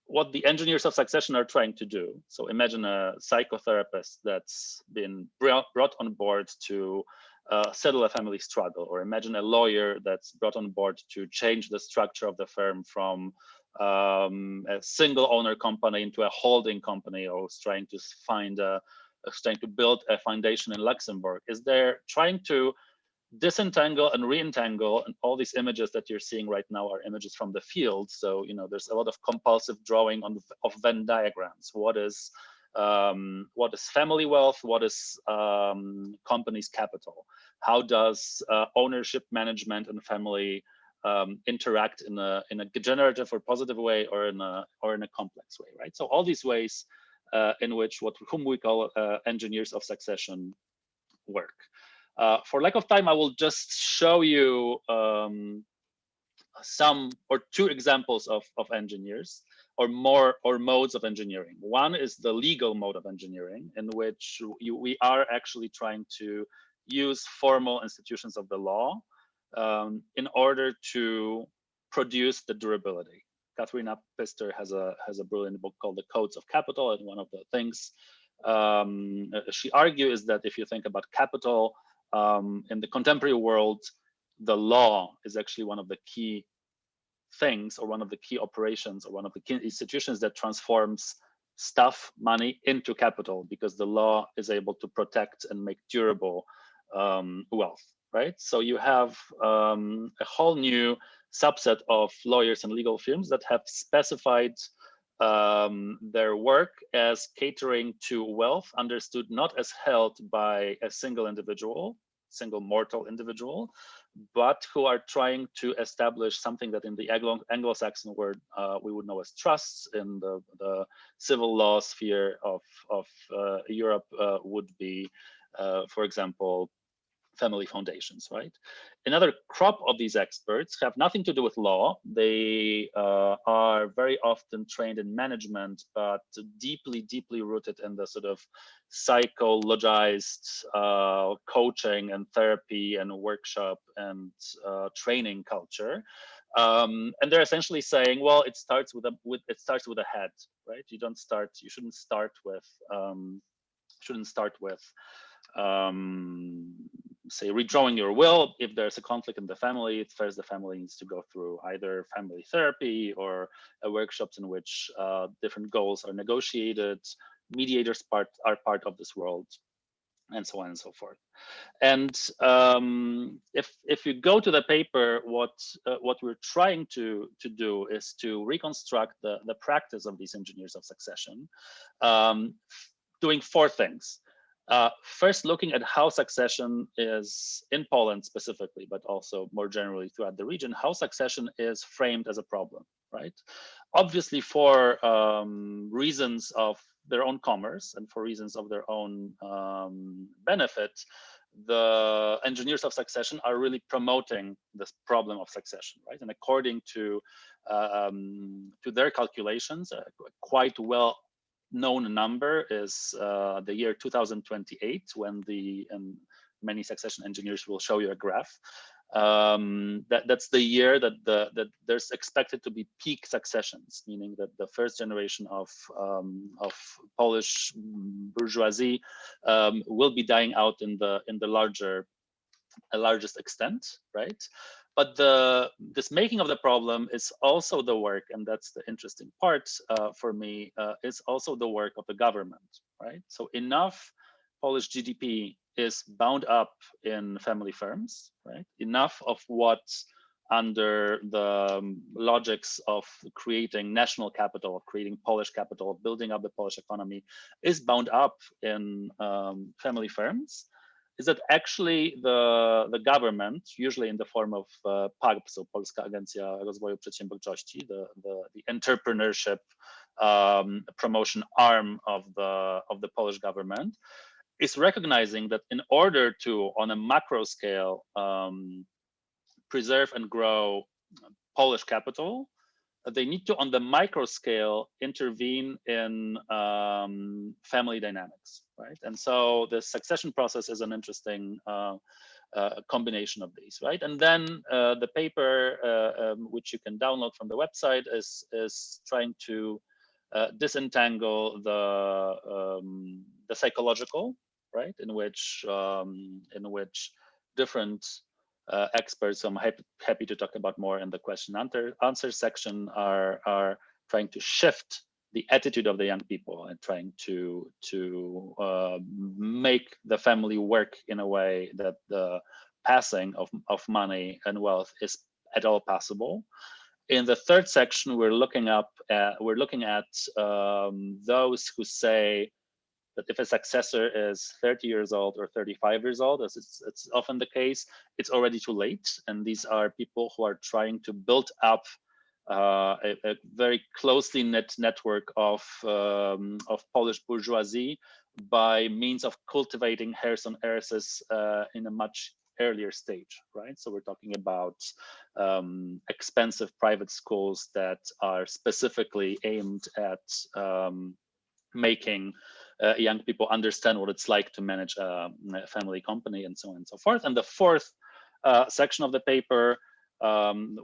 what the engineers of succession are trying to do. So imagine a psychotherapist that's been brought on board to settle a family struggle, or imagine a lawyer that's brought on board to change the structure of the firm from a single owner company into a holding company, or is trying to build a foundation in Luxembourg. Is they're trying to disentangle and reentangle, and all these images that you're seeing right now are images from the field. So there's a lot of compulsive drawing of Venn diagrams. What is family wealth? What is company's capital? How does ownership, management, and family interact in a generative or positive way, or in a complex way, right? So all these ways in which whom we call engineers of succession work. For lack of time, I will just show you some or two examples of engineers, or modes of engineering. One is the legal mode of engineering, in which we are actually trying to use formal institutions of the law in order to produce the durability. Katharina Pister has a brilliant book called The Codes of Capital, and one of the things she argues is that if you think about capital in the contemporary world, the law is actually one of the key things, or one of the key operations, or one of the key institutions that transforms stuff, money, into capital, because the law is able to protect and make durable wealth, right? So you have a whole new subset of lawyers and legal firms that have specified their work as catering to wealth understood not as held by a single mortal individual, but who are trying to establish something that in the Anglo-Saxon word we would know as trusts. In the civil law sphere of Europe would be, for example, family foundations, right? Another crop of these experts have nothing to do with law. They are very often trained in management, but deeply, deeply rooted in the sort of psychologized coaching and therapy and workshop and training culture. And they're essentially saying, well, it starts with a head, right? You shouldn't start with say redrawing your will. If there's a conflict in the family, first the family needs to go through either family therapy or workshops in which different goals are negotiated. Mediators are part of this world, and so on and so forth. And if you go to the paper, what we're trying to do is to reconstruct the practice of these engineers of succession, doing 4 things. First, looking at how succession is in Poland specifically, but also more generally throughout the region, how succession is framed as a problem, right? Obviously, for reasons of their own commerce and for reasons of their own benefit, the engineers of succession are really promoting this problem of succession, right? And according to their calculations, a quite well known number is the year 2028, when and many succession engineers will show you a graph. That's the year that there's expected to be peak successions, meaning that the first generation of Polish bourgeoisie will be dying out in the largest extent, right? But this making of the problem is also the work, and that's the interesting part for me, is also the work of the government, right? So enough Polish GDP is bound up in family firms, right? Enough of what, under the logics of creating national capital, of creating Polish capital, of building up the Polish economy, is bound up in family firms, is that actually the government, usually in the form of PAGP, so Polska Agencja Rozwoju Przedsiębiorczości, the entrepreneurship promotion arm of the Polish government, is recognizing that in order to, on a macro scale, preserve and grow Polish capital, they need to, on the micro scale, intervene in family dynamics, right? And so the succession process is an interesting combination of these, right? And then the paper, which you can download from the website, is trying to disentangle the psychological, right, in which different experts, I'm happy to talk about more in the question answer section, are trying to shift the attitude of the young people and trying to make the family work in a way that the passing of money and wealth is at all possible. In the third section, we're looking at those who say that if a successor is 30 years old or 35 years old, as it's often the case, it's already too late. And these are people who are trying to build up a very closely knit network of Polish bourgeoisie by means of cultivating heirs and heiresses in a much earlier stage, right? So we're talking about expensive private schools that are specifically aimed at making young people understand what it's like to manage a family company and so on and so forth. And the fourth section of the paper,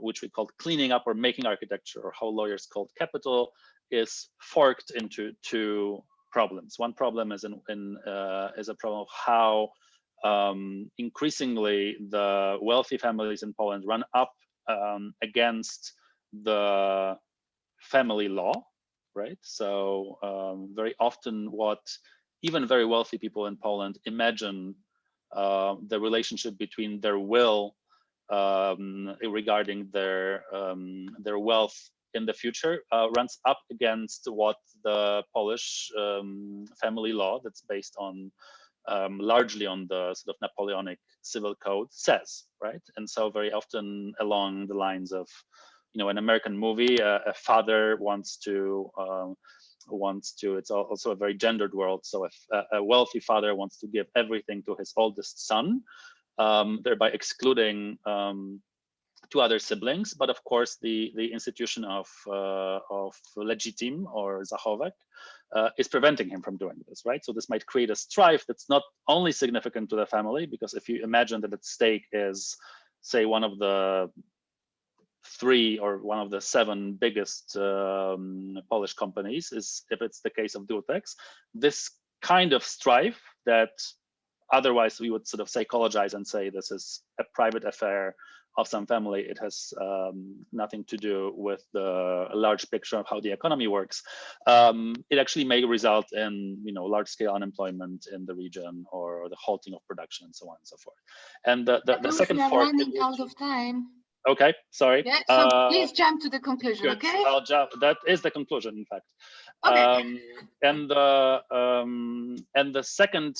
which we called cleaning up or making architecture, or how lawyers called capital, is forked into 2 problems. One problem is a problem of how increasingly the wealthy families in Poland run up against the family law, right? So very often what even very wealthy people in Poland imagine the relationship between their will regarding their wealth in the future runs up against what the Polish family law, that's based on largely on the sort of Napoleonic civil code, says, right? And so very often along the lines of, an American movie, a father wants to, it's also a very gendered world. So if a wealthy father wants to give everything to his oldest son, thereby excluding 2 other siblings. But of course, the institution of legitim or zachowek is preventing him from doing this, right? So this might create a strife that's not only significant to the family, because if you imagine that at stake is, say, one of the 3 or one of the 7 biggest Polish companies, is if it's the case of Dutex, this kind of strife that otherwise we would sort of psychologize and say this is a private affair of some family. It has nothing to do with the large picture of how the economy works. It actually may result in large-scale unemployment in the region or the halting of production and so on and so forth. And the second we are fork, running out of time. Okay, sorry. Yeah, so please jump to the conclusion, good. okay? I'll jump. That is the conclusion, in fact. Okay. And the second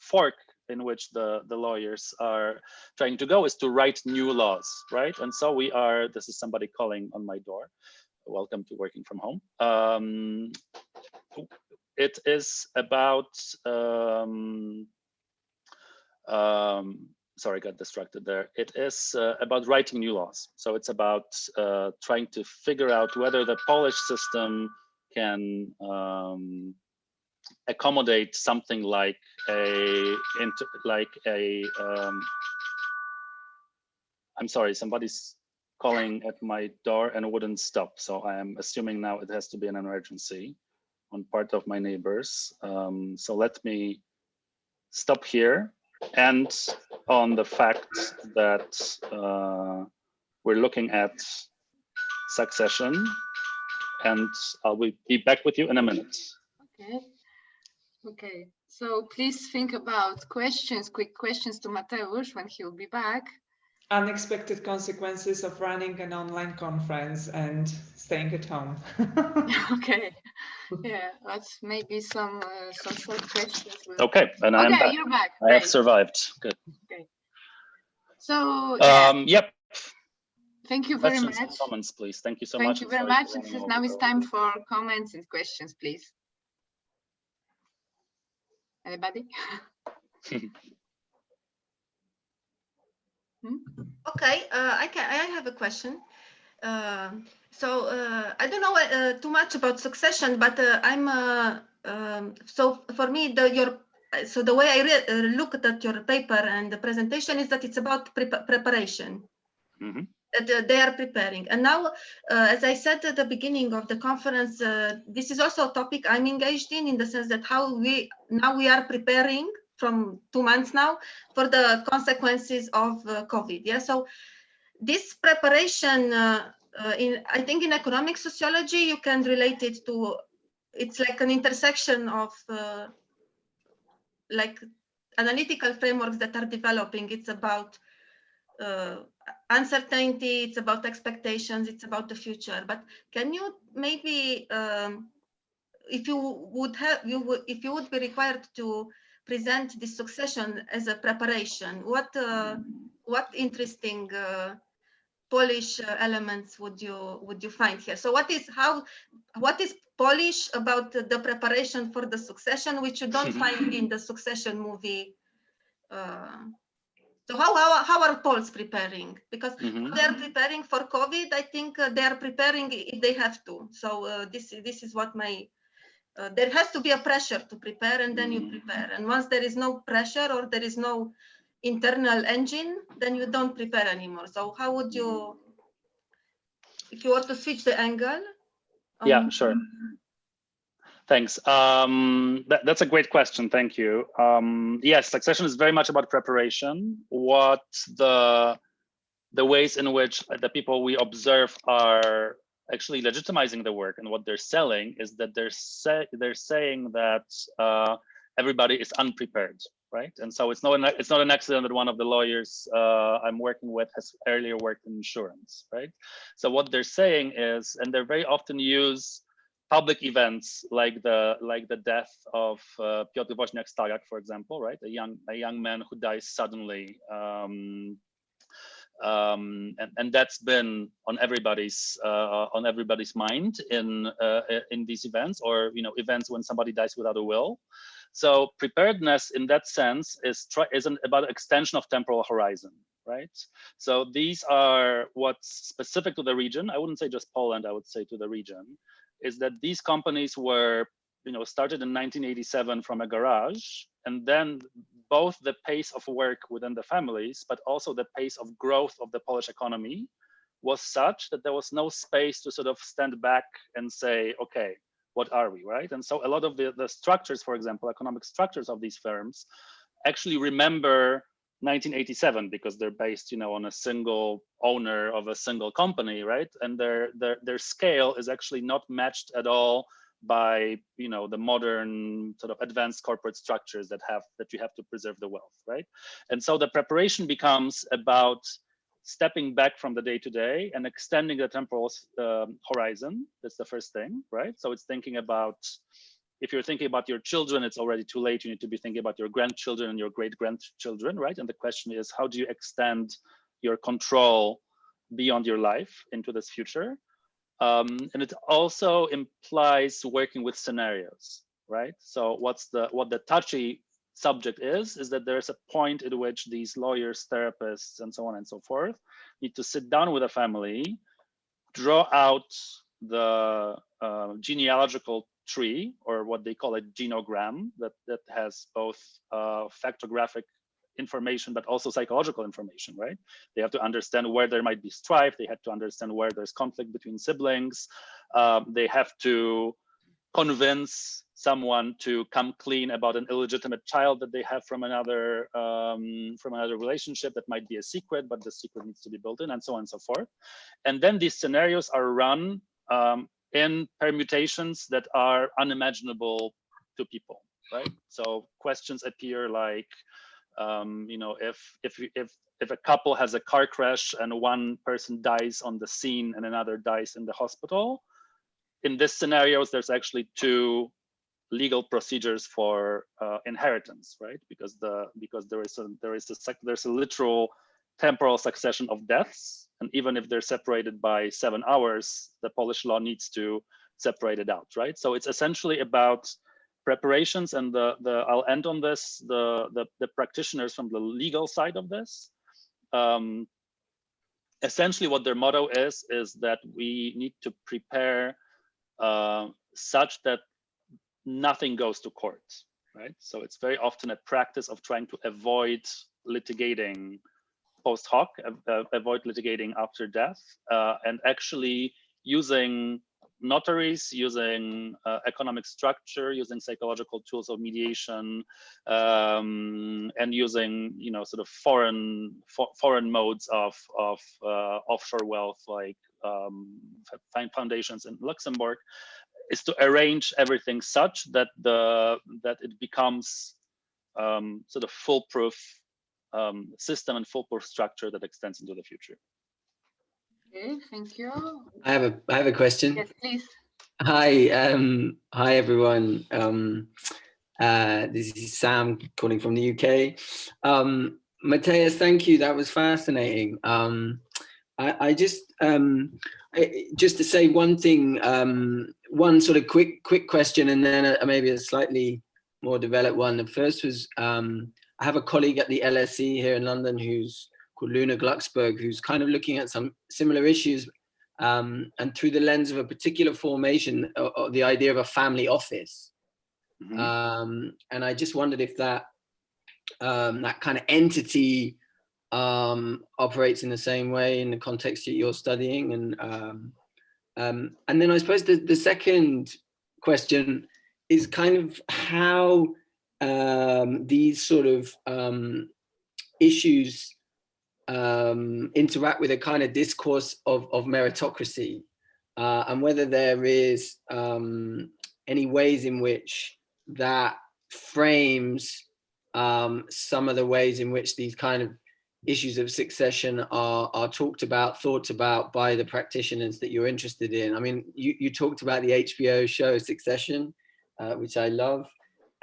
fork in which the lawyers are trying to go is to write new laws, right? And so we are. This is somebody calling on my door. Welcome to working from home. It is about. Sorry, I got distracted there. It is about writing new laws. So it's about trying to figure out whether the Polish system can accommodate something like I'm sorry, somebody's calling at my door and wouldn't stop. So I am assuming now it has to be an emergency on part of my neighbors. So let me stop here. And on the fact that we're looking at succession, and I'll be back with you in a minute. Okay. Okay. So please think about questions, quick questions to Mateusz when he'll be back. Unexpected consequences of running an online conference and staying at home. Okay. Yeah, that's maybe some short questions. Okay, and I'm back. You're back. I have survived. Good. Okay. So yep. Thank you very Questions much. and comments, please. Thank you so Thank much. you very much. Now it's time for comments and questions, please. Anybody? Okay, I have a question. So I don't know too much about succession, but so for me the way I looked at your paper and the presentation is that it's about preparation. Mm-hmm. They are preparing, and now as I said at the beginning of the conference, this is also a topic I'm engaged in the sense that how we are preparing from 2 months now for the consequences of COVID. Yeah, so this preparation I think in economic sociology you can relate it to, it's like an intersection of like analytical frameworks that are developing. It's about uncertainty, it's about expectations, it's about the future. But can you maybe if you would be required to present this succession as a preparation, what interesting Polish elements would you find here? So what is Polish about the preparation for the succession, which you don't find in the Succession movie? So how are Poles preparing? Because they are preparing for COVID. I think they are preparing if they have to. So this is what my there has to be a pressure to prepare, and then you prepare. And once there is no pressure or there is no internal engine, then you don't prepare anymore. So how would you, if you were to switch the angle? Yeah, sure. Thanks. That's a great question. Thank you. Yes, succession is very much about preparation. What the ways in which the people we observe are actually legitimizing the work and what they're selling is that they're saying that everybody is unprepared, right? And so it's not an accident that one of the lawyers I'm working with has earlier worked in insurance, right? So what they're saying is, and they very often use public events like the death of Piotr Kulas, for example, right? A young man who dies suddenly, and that's been on everybody's mind in these events, or events when somebody dies without a will. So preparedness in that sense isn't about extension of temporal horizon, right? So these are what's specific to the region. I wouldn't say just Poland, I would say to the region, is that these companies were started in 1987 from a garage, and then both the pace of work within the families, but also the pace of growth of the Polish economy was such that there was no space to sort of stand back and say, okay, what are we, right? And so a lot of the structures, for example, economic structures of these firms actually remember 1987 because they're based, on a single owner of a single company, right? And their scale is actually not matched at all by, the modern sort of advanced corporate structures that you have to preserve the wealth, right? And so the preparation becomes about stepping back from the day-to-day and extending the temporal horizon. That's the first thing, right? So it's thinking about, if you're thinking about your children, it's already too late. You need to be thinking about your grandchildren and your great-grandchildren, right? And the question is, how do you extend your control beyond your life into this future? And it also implies working with scenarios, right? So what the touchy subject is that there's a point at which these lawyers, therapists, and so on and so forth need to sit down with a family, draw out the genealogical tree, or what they call a genogram, that has both factographic information but also psychological information, right? They have to understand where there might be strife. They have to understand where there's conflict between siblings. They have to convince someone to come clean about an illegitimate child that they have from another relationship that might be a secret, but the secret needs to be built in, and so on and so forth. And then these scenarios are run in permutations that are unimaginable to people, right? So questions appear like, if a couple has a car crash and one person dies on the scene and another dies in the hospital, in these scenarios, there's actually two legal procedures for inheritance, right? Because there's a literal temporal succession of deaths, and even if they're separated by 7 hours, the Polish law needs to separate it out, right? So it's essentially about preparations, and I'll end on this. The practitioners from the legal side of this, essentially what their motto is that we need to prepare such that nothing goes to court, right? So it's very often a practice of trying to avoid litigating post hoc, avoid litigating after death, and actually using notaries, using economic structure, using psychological tools of mediation, and using sort of foreign modes of offshore wealth, like foundations in Luxembourg, is to arrange everything such that it becomes sort of foolproof system and foolproof structure that extends into the future. Okay, thank you. I have a question. Yes, please. Hi everyone. This is Sam calling from the UK. Matthias, thank you. That was fascinating. I just to say one thing, one sort of quick question, and then maybe a slightly more developed one. The first was, I have a colleague at the LSE here in London who's called Luna Glucksberg, who's kind of looking at some similar issues, and through the lens of a particular formation, or the idea of a family office. Mm-hmm. And I just wondered if that that kind of entity operates in the same way in the context that you're studying. And then I suppose the second question is kind of how these sort of issues interact with a kind of discourse of meritocracy, and whether there is any ways in which that frames some of the ways in which these kind of issues of succession are talked about, thought about by the practitioners that you're interested in. I mean, you talked about the HBO show Succession, which I love.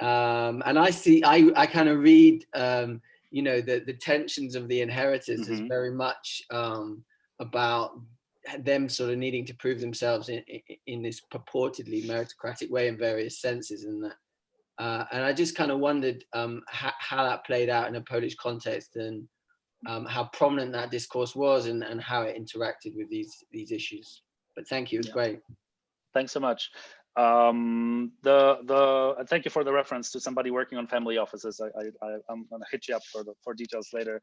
And I kind of read, the tensions of the inheritors mm-hmm. is very much about them sort of needing to prove themselves in this purportedly meritocratic way in various senses. And I just kind of wondered how that played out in a Polish context, and how prominent that discourse was, and how it interacted with these issues. But thank you, it was great. Thanks so much. Thank you for the reference to somebody working on family offices. I'm going to hit you up for details later.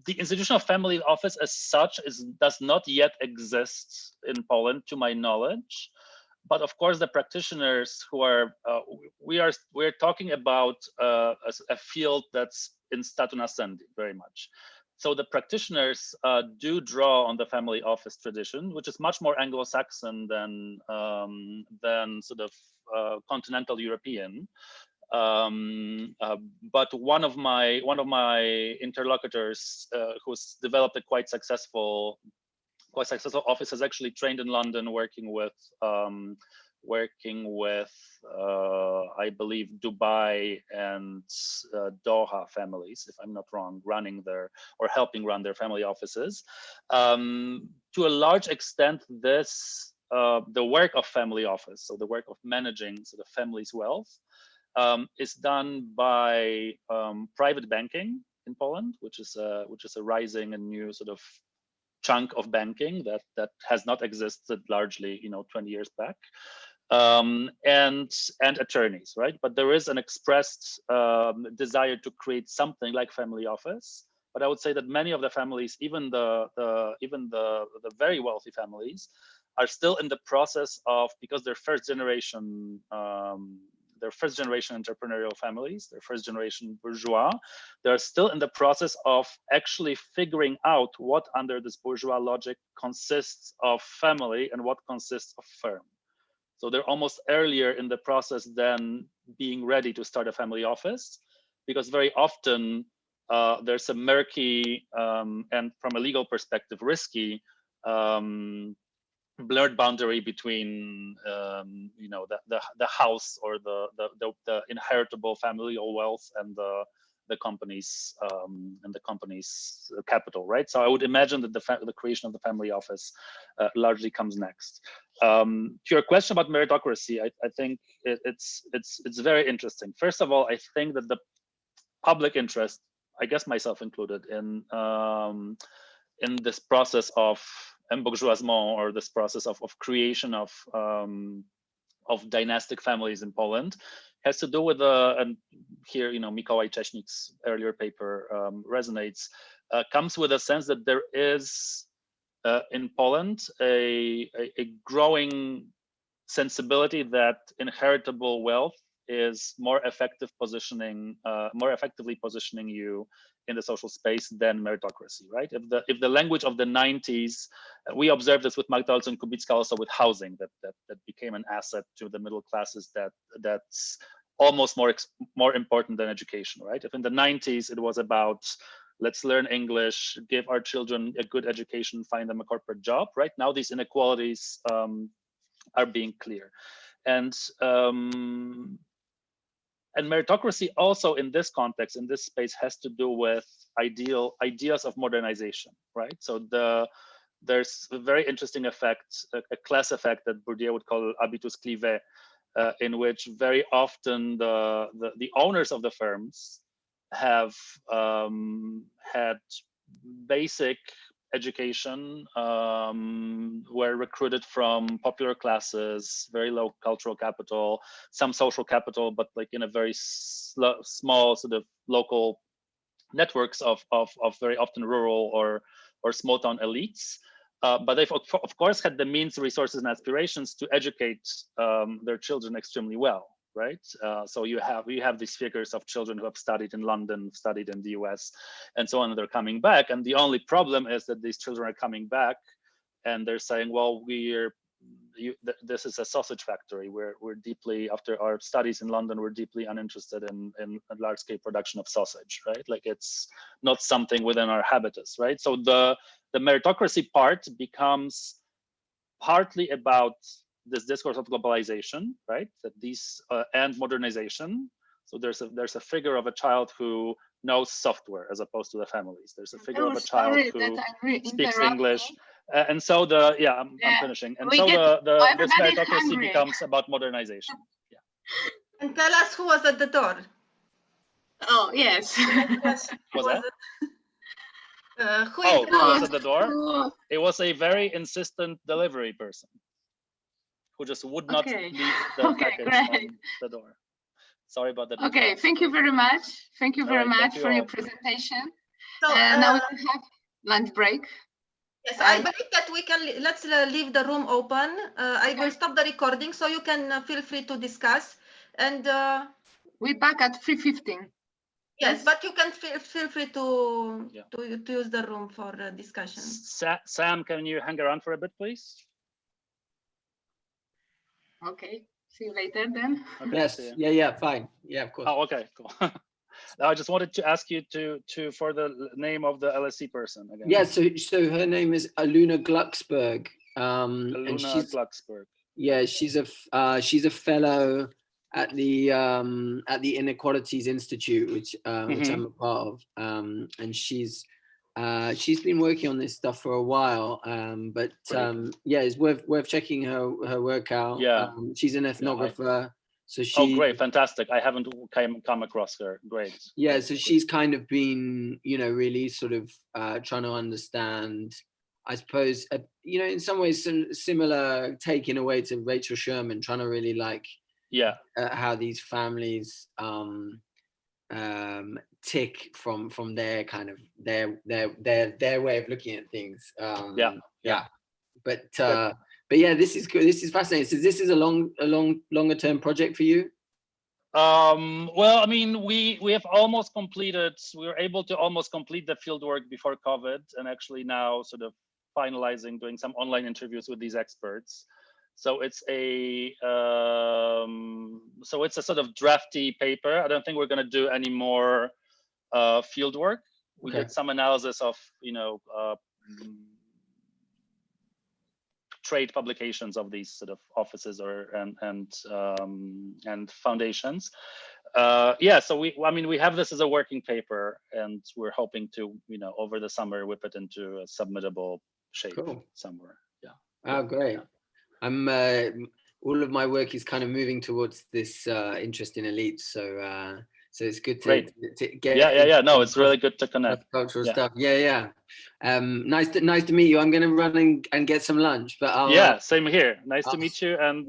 The institution of family office as such does not yet exist in Poland, to my knowledge. But of course, the practitioners who are, we're talking about a field that's in statu nascendi very much. So the practitioners do draw on the family office tradition, which is much more Anglo-Saxon than sort of continental European. But one of my interlocutors who's developed a quite successful office has actually trained in London, working with I believe Dubai and Doha families, if I'm not wrong, running their or helping run their family offices. To a large extent, this the work of family office, so the work of managing sort of family's wealth, is done by private banking in Poland, which is a rising and new sort of chunk of banking that has not existed largely, 20 years back, and attorneys, right? But there is an expressed desire to create something like family office. But I would say that many of the families, even the very wealthy families, are still in the process of, because they're first generation entrepreneurial families, they're first generation bourgeois, they're still in the process of actually figuring out what under this bourgeois logic consists of family and what consists of firm. So they're almost earlier in the process than being ready to start a family office, because very often there's a murky and from a legal perspective risky blurred boundary between the house or the inheritable familial wealth and the company's capital, right? So I would imagine that the creation of the family office largely comes next. To your question about meritocracy, I think it's very interesting. First of all, I think that the public interest, I guess myself included, in this process of embourgeoisement, or this process of creation of dynastic families in Poland, has to do with and here Mikołaj Cześnik's earlier paper resonates, comes with a sense that there is in Poland a growing sensibility that inheritable wealth is more effectively positioning you in the social space than meritocracy, right? If the language of the 90s, we observed this with Magdalena and Kubicka, also with housing, that became an asset to the middle classes that's almost more important than education, right? If in the 90s it was about, let's learn English, give our children a good education, find them a corporate job, right? Now these inequalities are being clear. And meritocracy also in this context, in this space, has to do with ideas of modernization, right? So there's a very interesting effect, a class effect that Bourdieu would call habitus clivé, in which very often the owners of the firms have had basic education, were recruited from popular classes, very low cultural capital, some social capital, but like in a very small sort of local networks of very often rural or small town elites. But they've of course had the means, resources, and aspirations to educate their children extremely well, right? So you have these figures of children who have studied in London, studied in the US, and so on, and they're coming back. And the only problem is that these children are coming back and they're saying, well, this is a sausage factory. We're deeply, after our studies in London, we're deeply uninterested in a large-scale production of sausage, right? Like it's not something within our habitus, right? So the meritocracy part becomes partly about this discourse of globalization, right? That these and modernization. So there's a figure of a child who knows software as opposed to the families. There's a figure of a child who speaks English, and so I'm finishing. And so this meritocracy becomes about modernization. Yeah. And tell us who was at the door. Oh yes. Was that? Who was at the door? It was a very insistent delivery person who just would not leave the package on the door. Sorry about that. Okay, thank you very much. Thank you very much for your presentation. So now we have lunch break. Yes, I believe that we can, let's leave the room open. I will stop the recording so you can feel free to discuss. And we're back at 3:15. Yes, but you can feel free to use the room for discussion. Sam, can you hang around for a bit, please? Okay, see you later then. Okay, Yes, yeah, fine. Yeah, of course. Oh, okay, cool. Now, I just wanted to ask you for the name of the LSE person again. Yeah, so her name is Aluna Glucksberg. Aluna Glucksberg. Yeah, she's a fellow at the Inequalities Institute, which I'm a part of, and she's been working on this stuff for a while. Yeah, it's worth checking her work out. Yeah, she's an ethnographer. So she. Oh, great, fantastic! I haven't come across her. Great. Yeah, so she's kind of been, really sort of trying to understand, I suppose, in some ways, similar take in a way to Rachel Sherman, trying to really how these families tick from their kind of their way of looking at things. But yeah, this is good. This is fascinating. So this is a longer term project for you. Well, I mean, we have almost completed. We were able to almost complete the fieldwork before COVID, and actually now sort of finalizing, doing some online interviews with these experts. So it's a sort of drafty paper. I don't think we're going to do any more fieldwork. We did some analysis of trade publications of these sort of offices and foundations. So we have this as a working paper, and we're hoping to over the summer whip it into a submittable shape somewhere. Yeah. Oh, great. I'm all of my work is kind of moving towards this interest in elites, so it's good to get. No, it's really good to connect. Cultural stuff. Yeah. Nice to meet you. I'm going to run and get some lunch, but I'll. Same here. Nice to meet you, and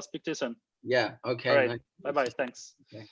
speak to you soon. Yeah. Okay. All right. Bye. Thanks. Okay.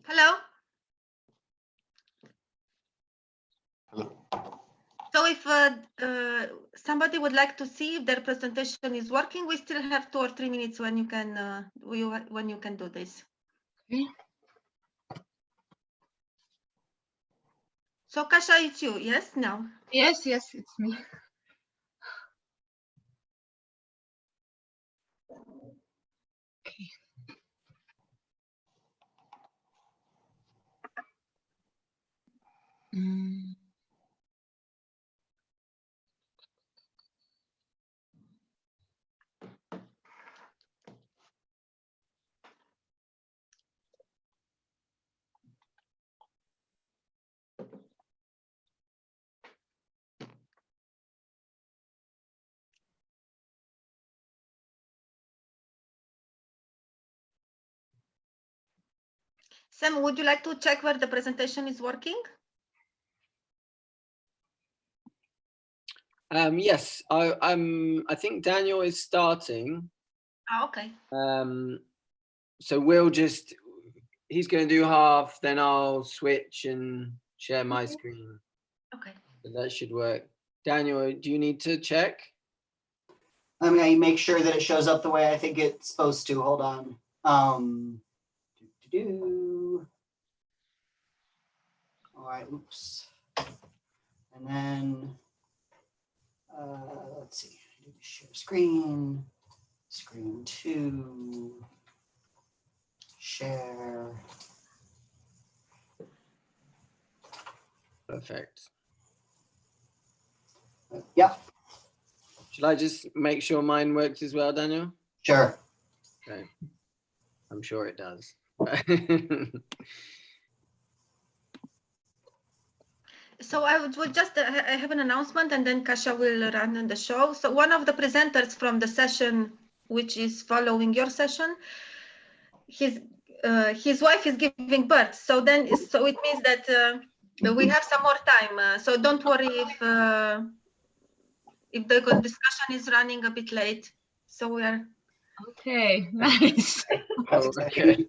Hello? Hello. So if somebody would like to see if their presentation is working, we still have 2 or 3 minutes when you can do this. Okay. So Kasia, it's you, yes? No. Yes, yes, it's me. Okay. Sam, would you like to check where the presentation is working? Yes, I think Daniel is starting. Oh, okay. So he's going to do half, then I'll switch and share my screen. Okay. So that should work. Daniel, do you need to check? I'm going to make sure that it shows up the way I think it's supposed to. Hold on. All right, oops. And then, let's see, share screen, screen 2, share. Perfect. Yeah. Should I just make sure mine works as well, Daniel? Sure. Okay. I'm sure it does. So I would just I have an announcement, and then Kasia will run the show. So one of the presenters from the session, which is following your session, his wife is giving birth. So it means that we have some more time. So don't worry if the discussion is running a bit late. So we are. Okay, nice. Okay.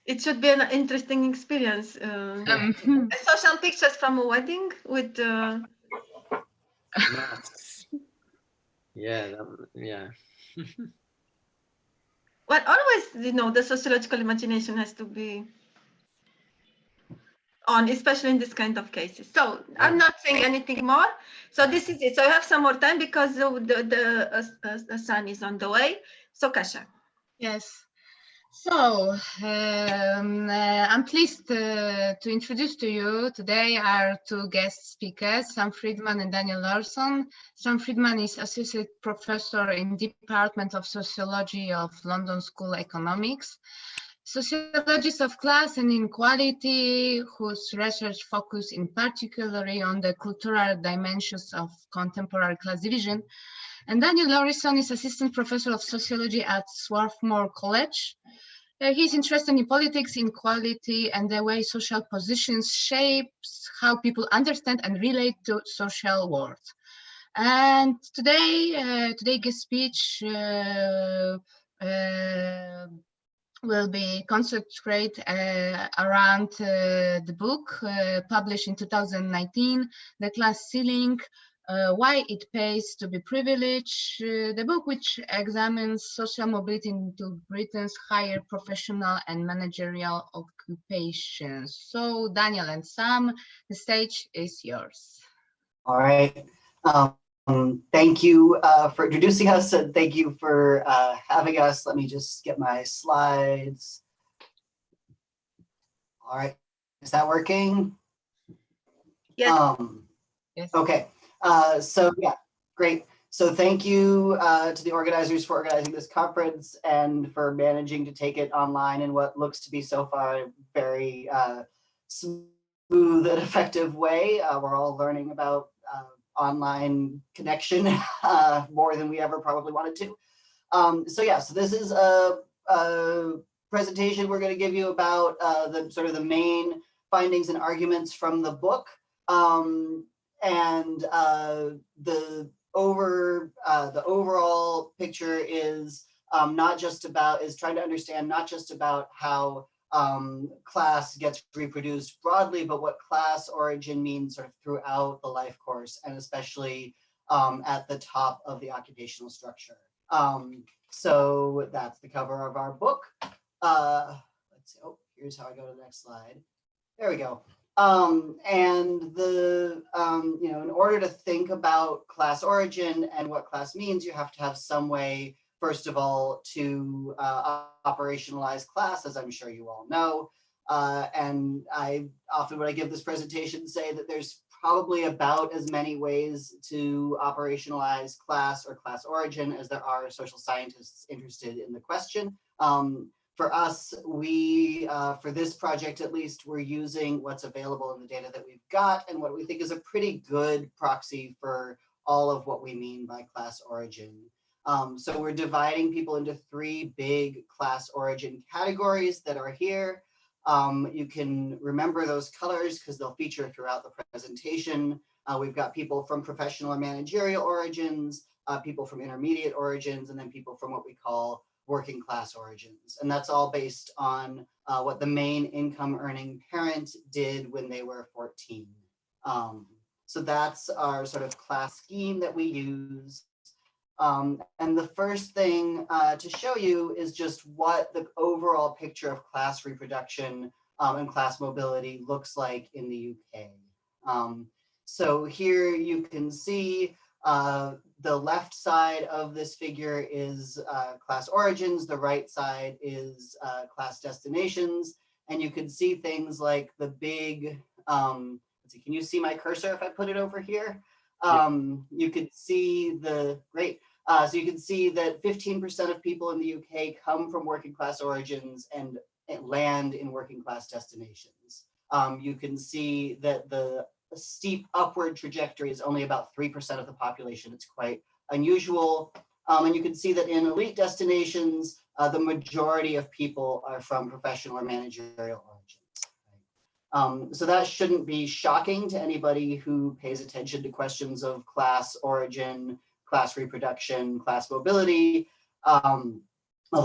It should be an interesting experience. I saw some pictures from a wedding with. Nice. Yeah, yeah. Well, always, the sociological imagination has to be on, especially in this kind of cases. So yeah. I'm not saying anything more. So this is it. So I have some more time because the sun is on the way. So Kasia. Yes. So I'm pleased to introduce to you today our 2 guest speakers, Sam Friedman and Daniel Larson. Sam Friedman is Associate Professor in Department of Sociology of London School of Economics, sociologist of class and inequality, whose research focus in particular on the cultural dimensions of contemporary class division. And Daniel Larson is Assistant Professor of Sociology at Swarthmore College. He's interested in politics, inequality, and the way social positions shapes how people understand and relate to social world. And today guest speech will be concentrated around the book published in 2019, The Class Ceiling, Why It Pays to Be Privileged, the book which examines social mobility into Britain's higher professional and managerial occupations. So Daniel and Sam, the stage is yours. All right. Thank you for introducing us, and thank you for having us. Let me just get my slides. All right, is that working? Yes. Yes. Okay, so yeah, great. So thank you to the organizers for organizing this conference and for managing to take it online in what looks to be so far a very smooth and effective way. We're all learning about online connection more than we ever probably wanted to. So this is a presentation we're going to give you about the sort of the main findings and arguments from the book, and the overall picture is is trying to understand not just about how class gets reproduced broadly, but what class origin means sort of throughout the life course, and especially at the top of the occupational structure. So that's the cover of our book. Let's see, oh, here's how I go to the next slide. There we go. And you know, in order to think about class origin and what class means, you have to have some way, first of all, to operationalize class, as I'm sure you all know. And I often, when I give this presentation, say that there's probably about as many ways to operationalize class or class origin as there are social scientists interested in the question. For us, for this project at least, we're using what's available in the data that we've got and what we think is a pretty good proxy for all of what we mean by class origin. So we're dividing people into 3 big class origin categories that are here. You can remember those colors because they'll feature throughout the presentation. We've got people from professional or managerial origins, people from intermediate origins, and then people from what we call working class origins. And that's all based on what the main income earning parent did when they were 14. So that's our sort of class scheme that we use. And the first thing to show you is just what the overall picture of class reproduction and class mobility looks like in the UK. So here you can see the left side of this figure is class origins, the right side is class destinations, and you can see things like the big, let's see, can you see my cursor if I put it over here? You could see the, great. So you can see that 15% of people in the UK come from working class origins and land in working class destinations. You can see that the steep upward trajectory is only about 3% of the population. It's quite unusual. And you can see that in elite destinations, the majority of people are from professional or managerial origins. So that shouldn't be shocking to anybody who pays attention to questions of class origin, class reproduction, class mobility, although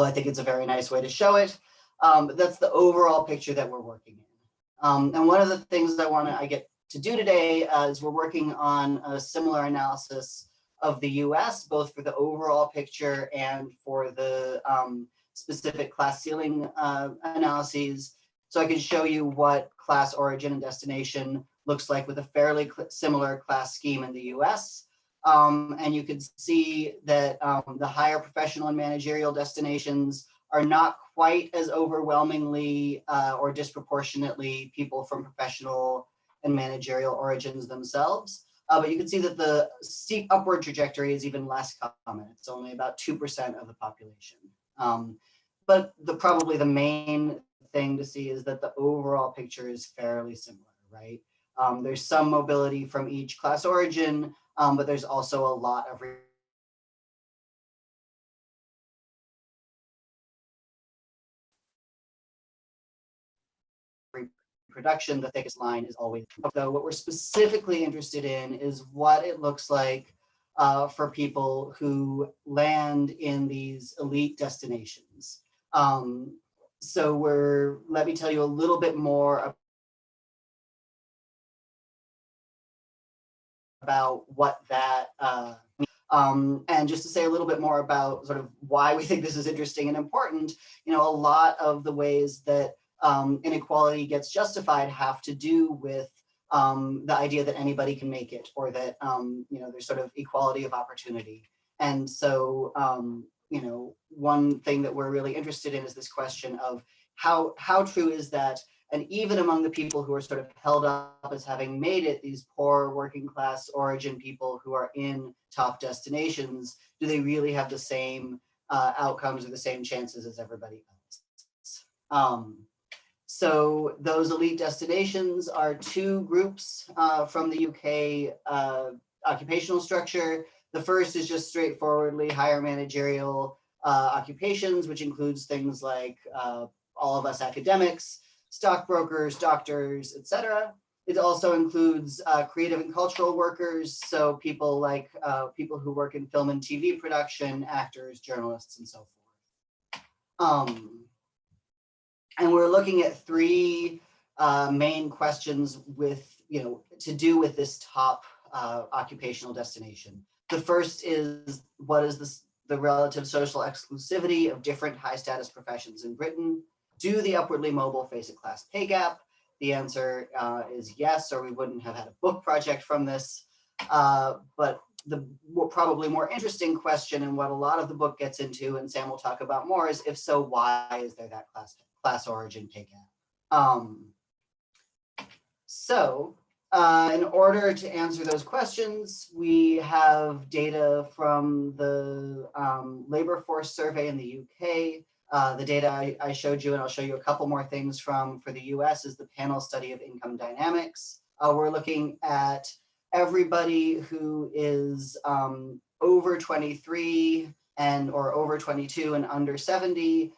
I think it's a very nice way to show it. But that's the overall picture that we're working in. And one of the things I get to do today is we're working on a similar analysis of the US, both for the overall picture and for the specific class ceiling analyses. So I can show you what class origin and destination looks like with a fairly similar class scheme in the US. And you can see that the higher professional and managerial destinations are not quite as overwhelmingly or disproportionately people from professional and managerial origins themselves. But you can see that the steep upward trajectory is even less common. It's only about 2% of the population. But probably the main thing to see is that the overall picture is fairly similar, right? There's some mobility from each class origin, but there's also a lot of reproduction. The thickest line is always. So what we're specifically interested in is what it looks like for people who land in these elite destinations. So let me tell you a little bit more about what that and just to say a little bit more about sort of why we think this is interesting and important, you know, a lot of the ways that inequality gets justified have to do with the idea that anybody can make it, or that you know, there's sort of equality of opportunity. And so you know, one thing that we're really interested in is this question of how true is that, and even among the people who are sort of held up as having made it, these poor working class origin people who are in top destinations, do they really have the same outcomes or the same chances as everybody else? So those elite destinations are 2 groups from the UK occupational structure. The first is just straightforwardly higher managerial occupations, which includes things like all of us academics, stockbrokers, doctors, etc. It also includes creative and cultural workers, so people like people who work in film and TV production, actors, journalists, and so And we're looking at three main questions with, to do with this top occupational destination. The first is, what is the relative social exclusivity of different high status professions in Britain? Do the upwardly mobile face a class pay gap? The answer is yes, or we wouldn't have had a book project from this. But the probably more interesting question, and what a lot of the book gets into, and Sam will talk about more, is if so, why is there that class origin pay gap? In order to answer those questions, we have data from the labor force survey in the UK. The data I showed you, and I'll show you a couple more things for the US, is the panel study of income dynamics. We're looking at everybody who is over 23 or over 22 and under 70,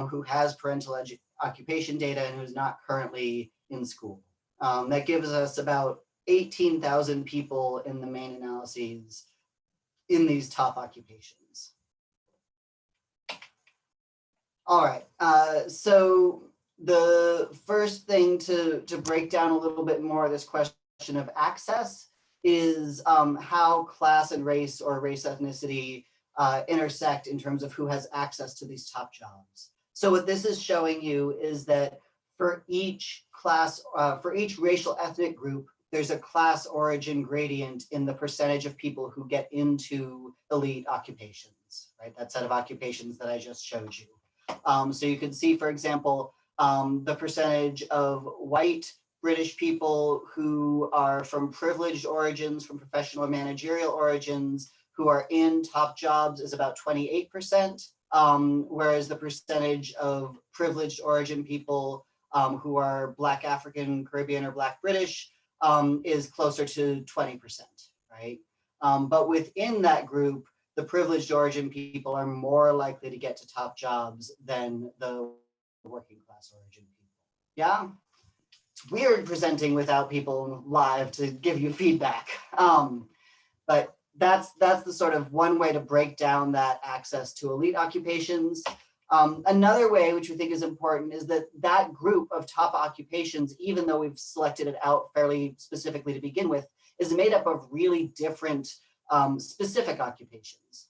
who has parental occupation data and who's not currently in school. That gives us about 18,000 people in the main analyses in these top occupations. All right, so the first thing to break down a little bit more of this question of access is how class and race, or race ethnicity, intersect in terms of who has access to these top jobs. So what this is showing you is that for each class, for each racial ethnic group, there's a class origin gradient in the percentage of people who get into elite occupations, right? That set of occupations that I just showed you. So you can see, for example, the percentage of white British people who are from privileged origins, from professional or managerial origins, who are in top jobs is about 28%, whereas the percentage of privileged origin people who are Black African, Caribbean, or Black British is closer to 20%, right? But within that group, the privileged origin people are more likely to get to top jobs than the working class origin people. Yeah? It's weird presenting without people live to give you feedback. But that's the sort of one way to break down that access to elite occupations. Another way, which we think is important, is that group of top occupations, even though we've selected it out fairly specifically to begin with, is made up of really different specific occupations.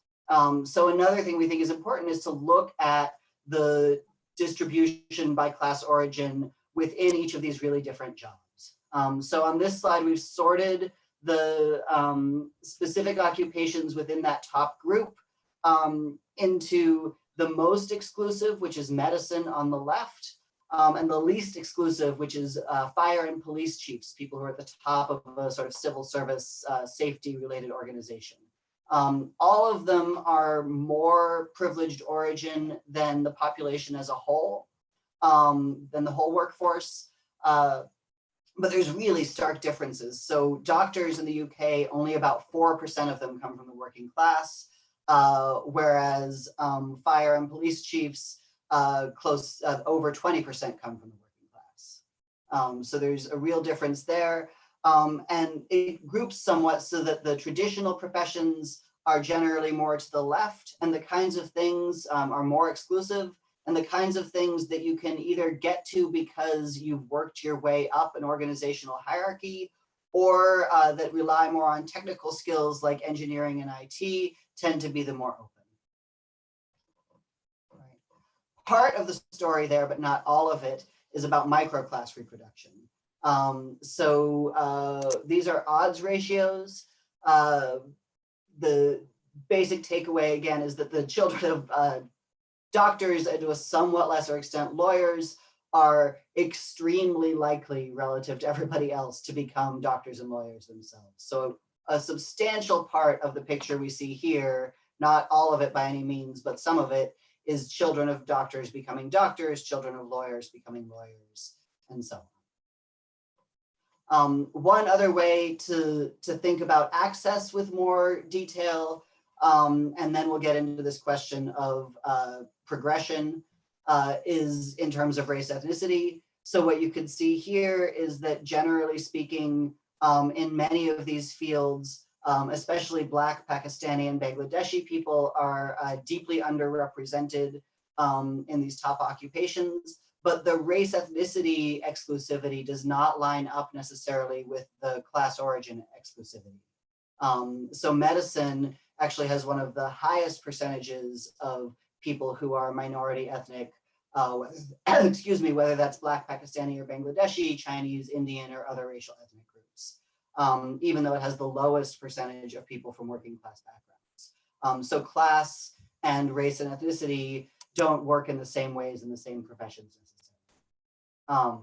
So another thing we think is important is to look at the distribution by class origin within each of these really different jobs. So on this slide, we've sorted the specific occupations within that top group into the most exclusive, which is medicine on the left, and the least exclusive, which is fire and police chiefs, people who are at the top of a sort of civil service safety related organization. All of them are more privileged origin than the population as a whole, than the whole workforce. But there's really stark differences. So doctors in the UK, only about 4% of them come from the working class, whereas fire and police chiefs, over 20% come from the working class. So there's a real difference there. And it groups somewhat so that the traditional professions are generally more to the left, and the kinds of things are more exclusive, and the kinds of things that you can either get to because you've worked your way up an organizational hierarchy, or that rely more on technical skills like engineering and IT, tend to be the more open. Right. Part of the story there, but not all of it, is about microclass reproduction. These are odds ratios. The basic takeaway, again, is that the children of doctors, and to a somewhat lesser extent lawyers, are extremely likely relative to everybody else to become doctors and lawyers themselves. So a substantial part of the picture we see here, not all of it by any means, but some of it, is children of doctors becoming doctors, children of lawyers becoming lawyers, and so on. One other way to think about access with more detail, and then we'll get into this question of progression, is in terms of race ethnicity. So what you can see here is that, generally speaking, in many of these fields, especially Black, Pakistani, and Bangladeshi people are deeply underrepresented in these top occupations, but the race ethnicity exclusivity does not line up necessarily with the class origin exclusivity. So medicine actually has one of the highest percentages of people who are minority ethnic, excuse me, whether that's Black, Pakistani, or Bangladeshi, Chinese, Indian, or other racial ethnic groups, even though it has the lowest percentage of people from working class backgrounds. So class and race and ethnicity don't work in the same ways in the same professions necessarily.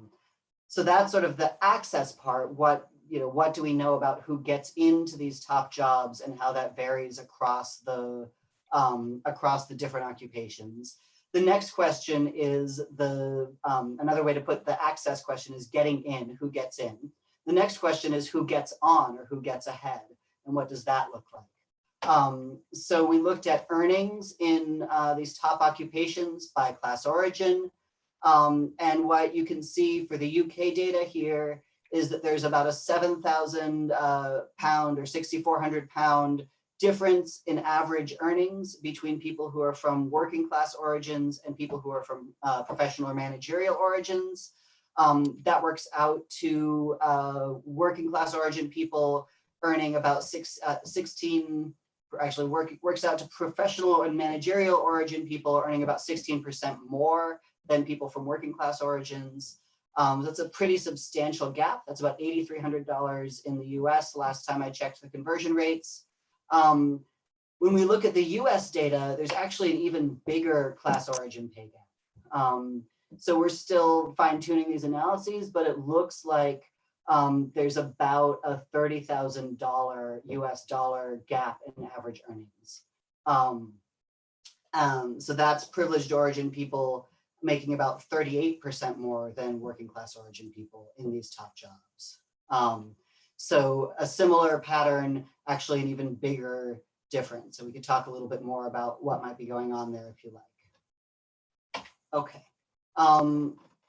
So that's sort of the access part. What do we know about who gets into these top jobs and how that varies across the different occupations. The next question is another way to put the access question is getting in, who gets in. The next question is who gets on or who gets ahead, and what does that look like? So we looked at earnings in these top occupations by class origin. And what you can see for the UK data here is that there's about a 7,000 pound or 6,400 pound difference in average earnings between people who are from working class origins and people who are from professional or managerial origins. That works out to working class origin people earning about works out to professional and managerial origin people earning about 16% more than people from working class origins. That's a pretty substantial gap. That's about $8,300 in the US last time I checked the conversion rates. When we look at the US data, there's actually an even bigger class origin pay gap. So we're still fine-tuning these analyses, but it looks like there's about a $30,000 US dollar gap in average earnings. So that's privileged origin people making about 38% more than working class origin people in these top jobs. So a similar pattern, actually an even bigger difference. So we could talk a little bit more about what might be going on there if you like. Okay.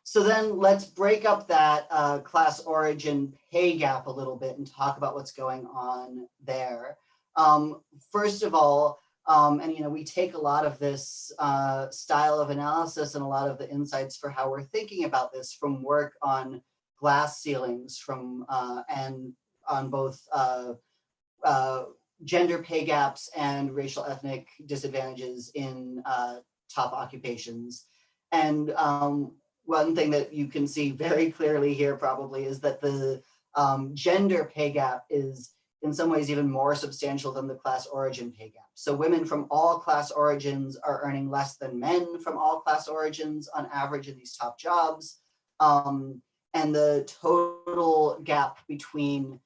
So then let's break up that class origin pay gap a little bit and talk about what's going on there. First of all, and we take a lot of this style of analysis and a lot of the insights for how we're thinking about this from work on glass ceilings and on both gender pay gaps and racial ethnic disadvantages in top occupations. And one thing that you can see very clearly here probably is that the gender pay gap is in some ways even more substantial than the class origin pay gap. So women from all class origins are earning less than men from all class origins on average in these top jobs. And the total gap between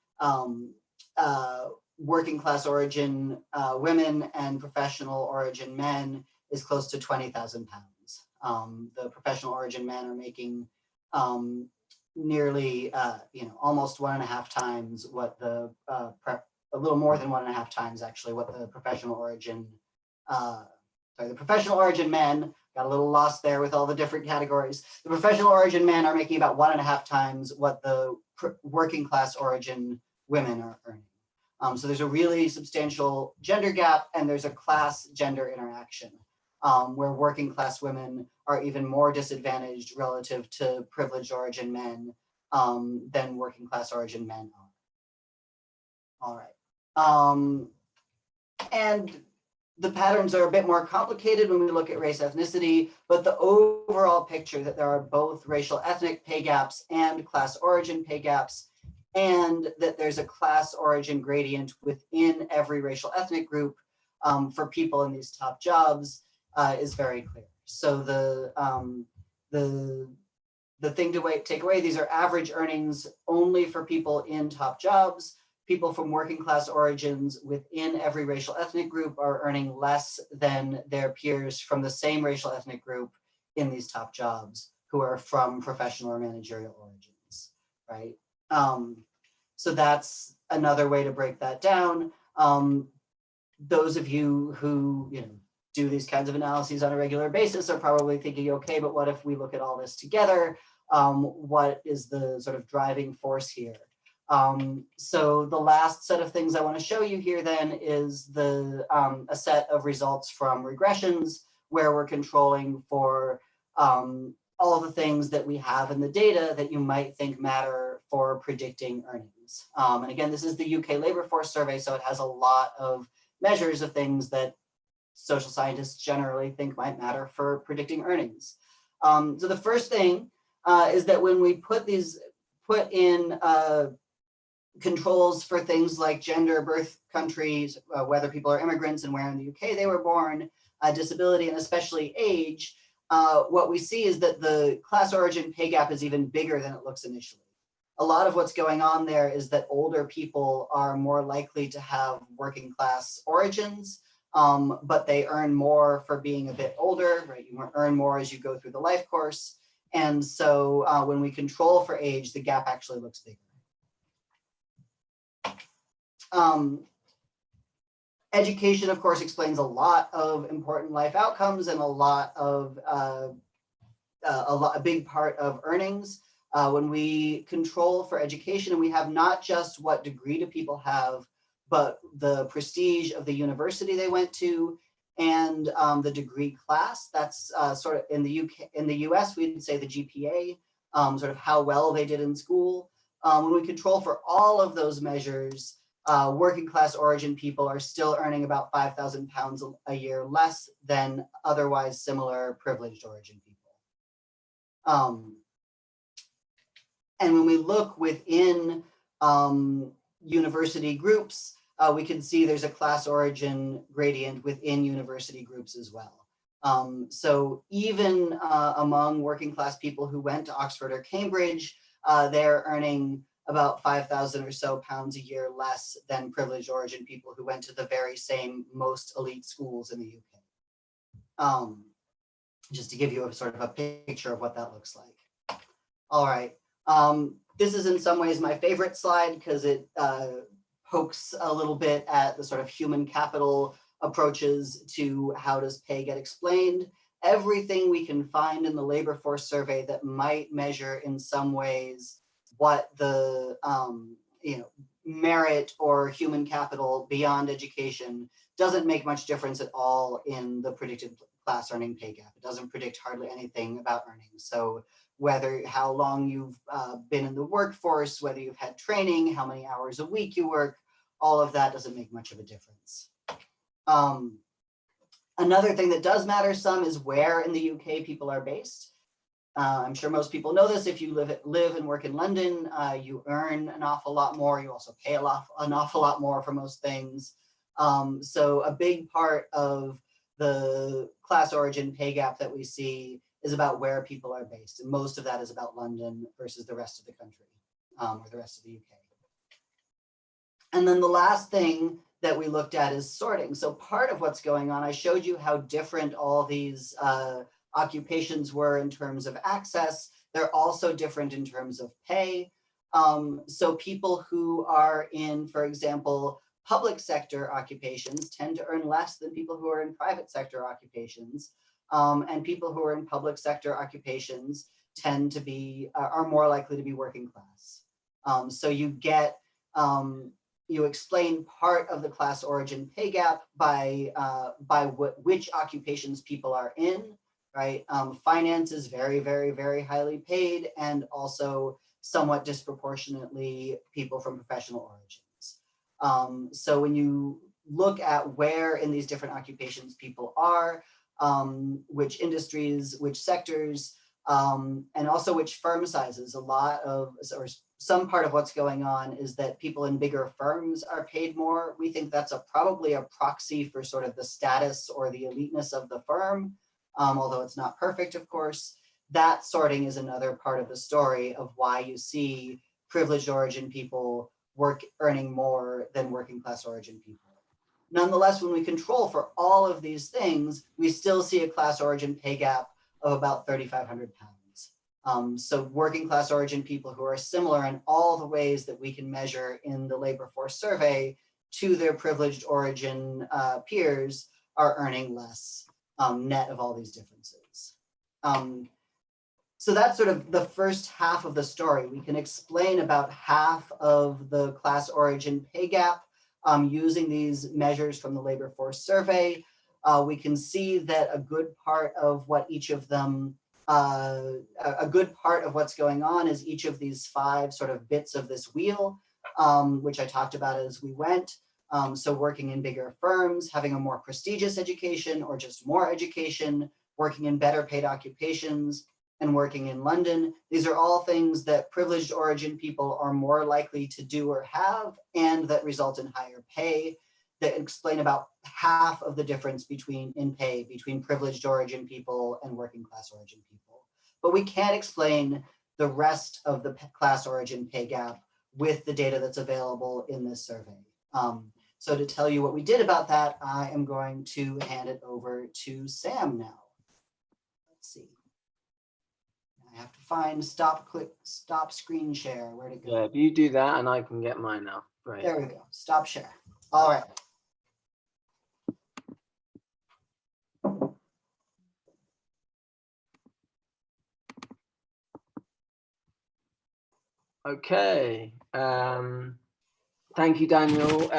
working class origin women and professional origin men is close to 20,000 pounds. The professional origin men are making nearly, almost 1.5 times what a little more than 1.5 times actually what the professional origin, the professional origin men, got a little lost there with all the different categories. The professional origin men are making about 1.5 times what the working class origin women are earning. So there's a really substantial gender gap, and there's a class gender interaction where working class women are even more disadvantaged relative to privileged origin men than working class origin men are. All right. And the patterns are a bit more complicated when we look at race ethnicity, but the overall picture that there are both racial ethnic pay gaps and class origin pay gaps, and that there's a class origin gradient within every racial ethnic group for people in these top jobs is very clear. So the thing to take away, these are average earnings only for people in top jobs. People from working class origins within every racial ethnic group are earning less than their peers from the same racial ethnic group in these top jobs who are from professional or managerial origins, right? So that's another way to break that down. Those of you who do these kinds of analyses on a regular basis are probably thinking, okay, but what if we look at all this together? What is the sort of driving force here? So the last set of things I want to show you here then is a set of results from regressions where we're controlling for all the things that we have in the data that you might think matter for predicting earnings. And again, this is the UK labor force survey, so it has a lot of measures of things that social scientists generally think might matter for predicting earnings. So the first thing is that when we put in controls for things like gender, birth countries, whether people are immigrants and where in the UK they were born, disability, and especially age, what we see is that the class origin pay gap is even bigger than it looks initially. A lot of what's going on there is that older people are more likely to have working class origins, but they earn more for being a bit older, right? You earn more as you go through the life course. And so when we control for age, the gap actually looks bigger. Education, of course, explains a lot of important life outcomes and a big part of earnings. When we control for education, and we have not just what degree do people have, but the prestige of the university they went to and the degree class. That's sort of in the US, we'd say the GPA, sort of how well they did in school. When we control for all of those measures, working class origin people are still earning about £5,000 a year less than otherwise similar privileged origin people. And when we look within university groups, we can see there's a class origin gradient within university groups as well. So even among working class people who went to Oxford or Cambridge, they're earning about 5,000 or so pounds a year less than privileged origin people who went to the very same most elite schools in the UK. Just to give you a sort of a picture of what that looks like. All right, this is in some ways my favorite slide because it pokes a little bit at the sort of human capital approaches to how does pay get explained. Everything we can find in the labor force survey that might measure in some ways what the merit or human capital beyond education doesn't make much difference at all in the predicted class earning pay gap. It doesn't predict hardly anything about earnings. So whether how long you've been in the workforce, whether you've had training, how many hours a week you work, all of that doesn't make much of a difference. Another thing that does matter some is where in the UK people are based. I'm sure most people know this. If you live and work in London, you earn an awful lot more. You also pay an awful lot more for most things. So a big part of the class origin pay gap that we see is about where people are based. And most of that is about London versus the rest of the country or the rest of the UK. And then the last thing that we looked at is sorting. So part of what's going on, I showed you how different all these occupations were in terms of access. They're also different in terms of pay. So people who are in, for example, public sector occupations tend to earn less than people who are in private sector occupations. And people who are in public sector occupations tend to be, are more likely to be working class. So you get, you explain part of the class origin pay gap by which occupations people are in, right? Finance is very, very, very highly paid, and also somewhat disproportionately people from professional origins. So when you look at where in these different occupations people are, which industries, which sectors, and also which firm sizes, a lot of, or some part of what's going on is that people in bigger firms are paid more. We think that's probably a proxy for sort of the status or the eliteness of the firm, although it's not perfect, of course. That sorting is another part of the story of why you see privileged origin people earning more than working class origin people. Nonetheless, when we control for all of these things, we still see a class origin pay gap of about 3,500 pounds. So working class origin people who are similar in all the ways that we can measure in the labor force survey to their privileged origin peers are earning less net of all these differences. So that's sort of the first half of the story. We can explain about half of the class origin pay gap using these measures from the labor force survey. we can see that a good part of what each of them, a good part of what's going on is each of these 5 sort of bits of this wheel, which I talked about as we went. So working in bigger firms, having a more prestigious education or just more education, working in better paid occupations, and working in London. These are all things that privileged origin people are more likely to do or have, and that result in higher pay, that explain about half of the difference in pay between privileged origin people and working class origin people. But we can't explain the rest of the class origin pay gap with the data that's available in this survey. So to tell you what we did about that, I am going to hand it over to Sam now. Let's see. I have to find stop screen share, where to go. Yeah, if you do that and I can get mine now. Right. There we go, stop share. All right. Okay, thank you, Daniel.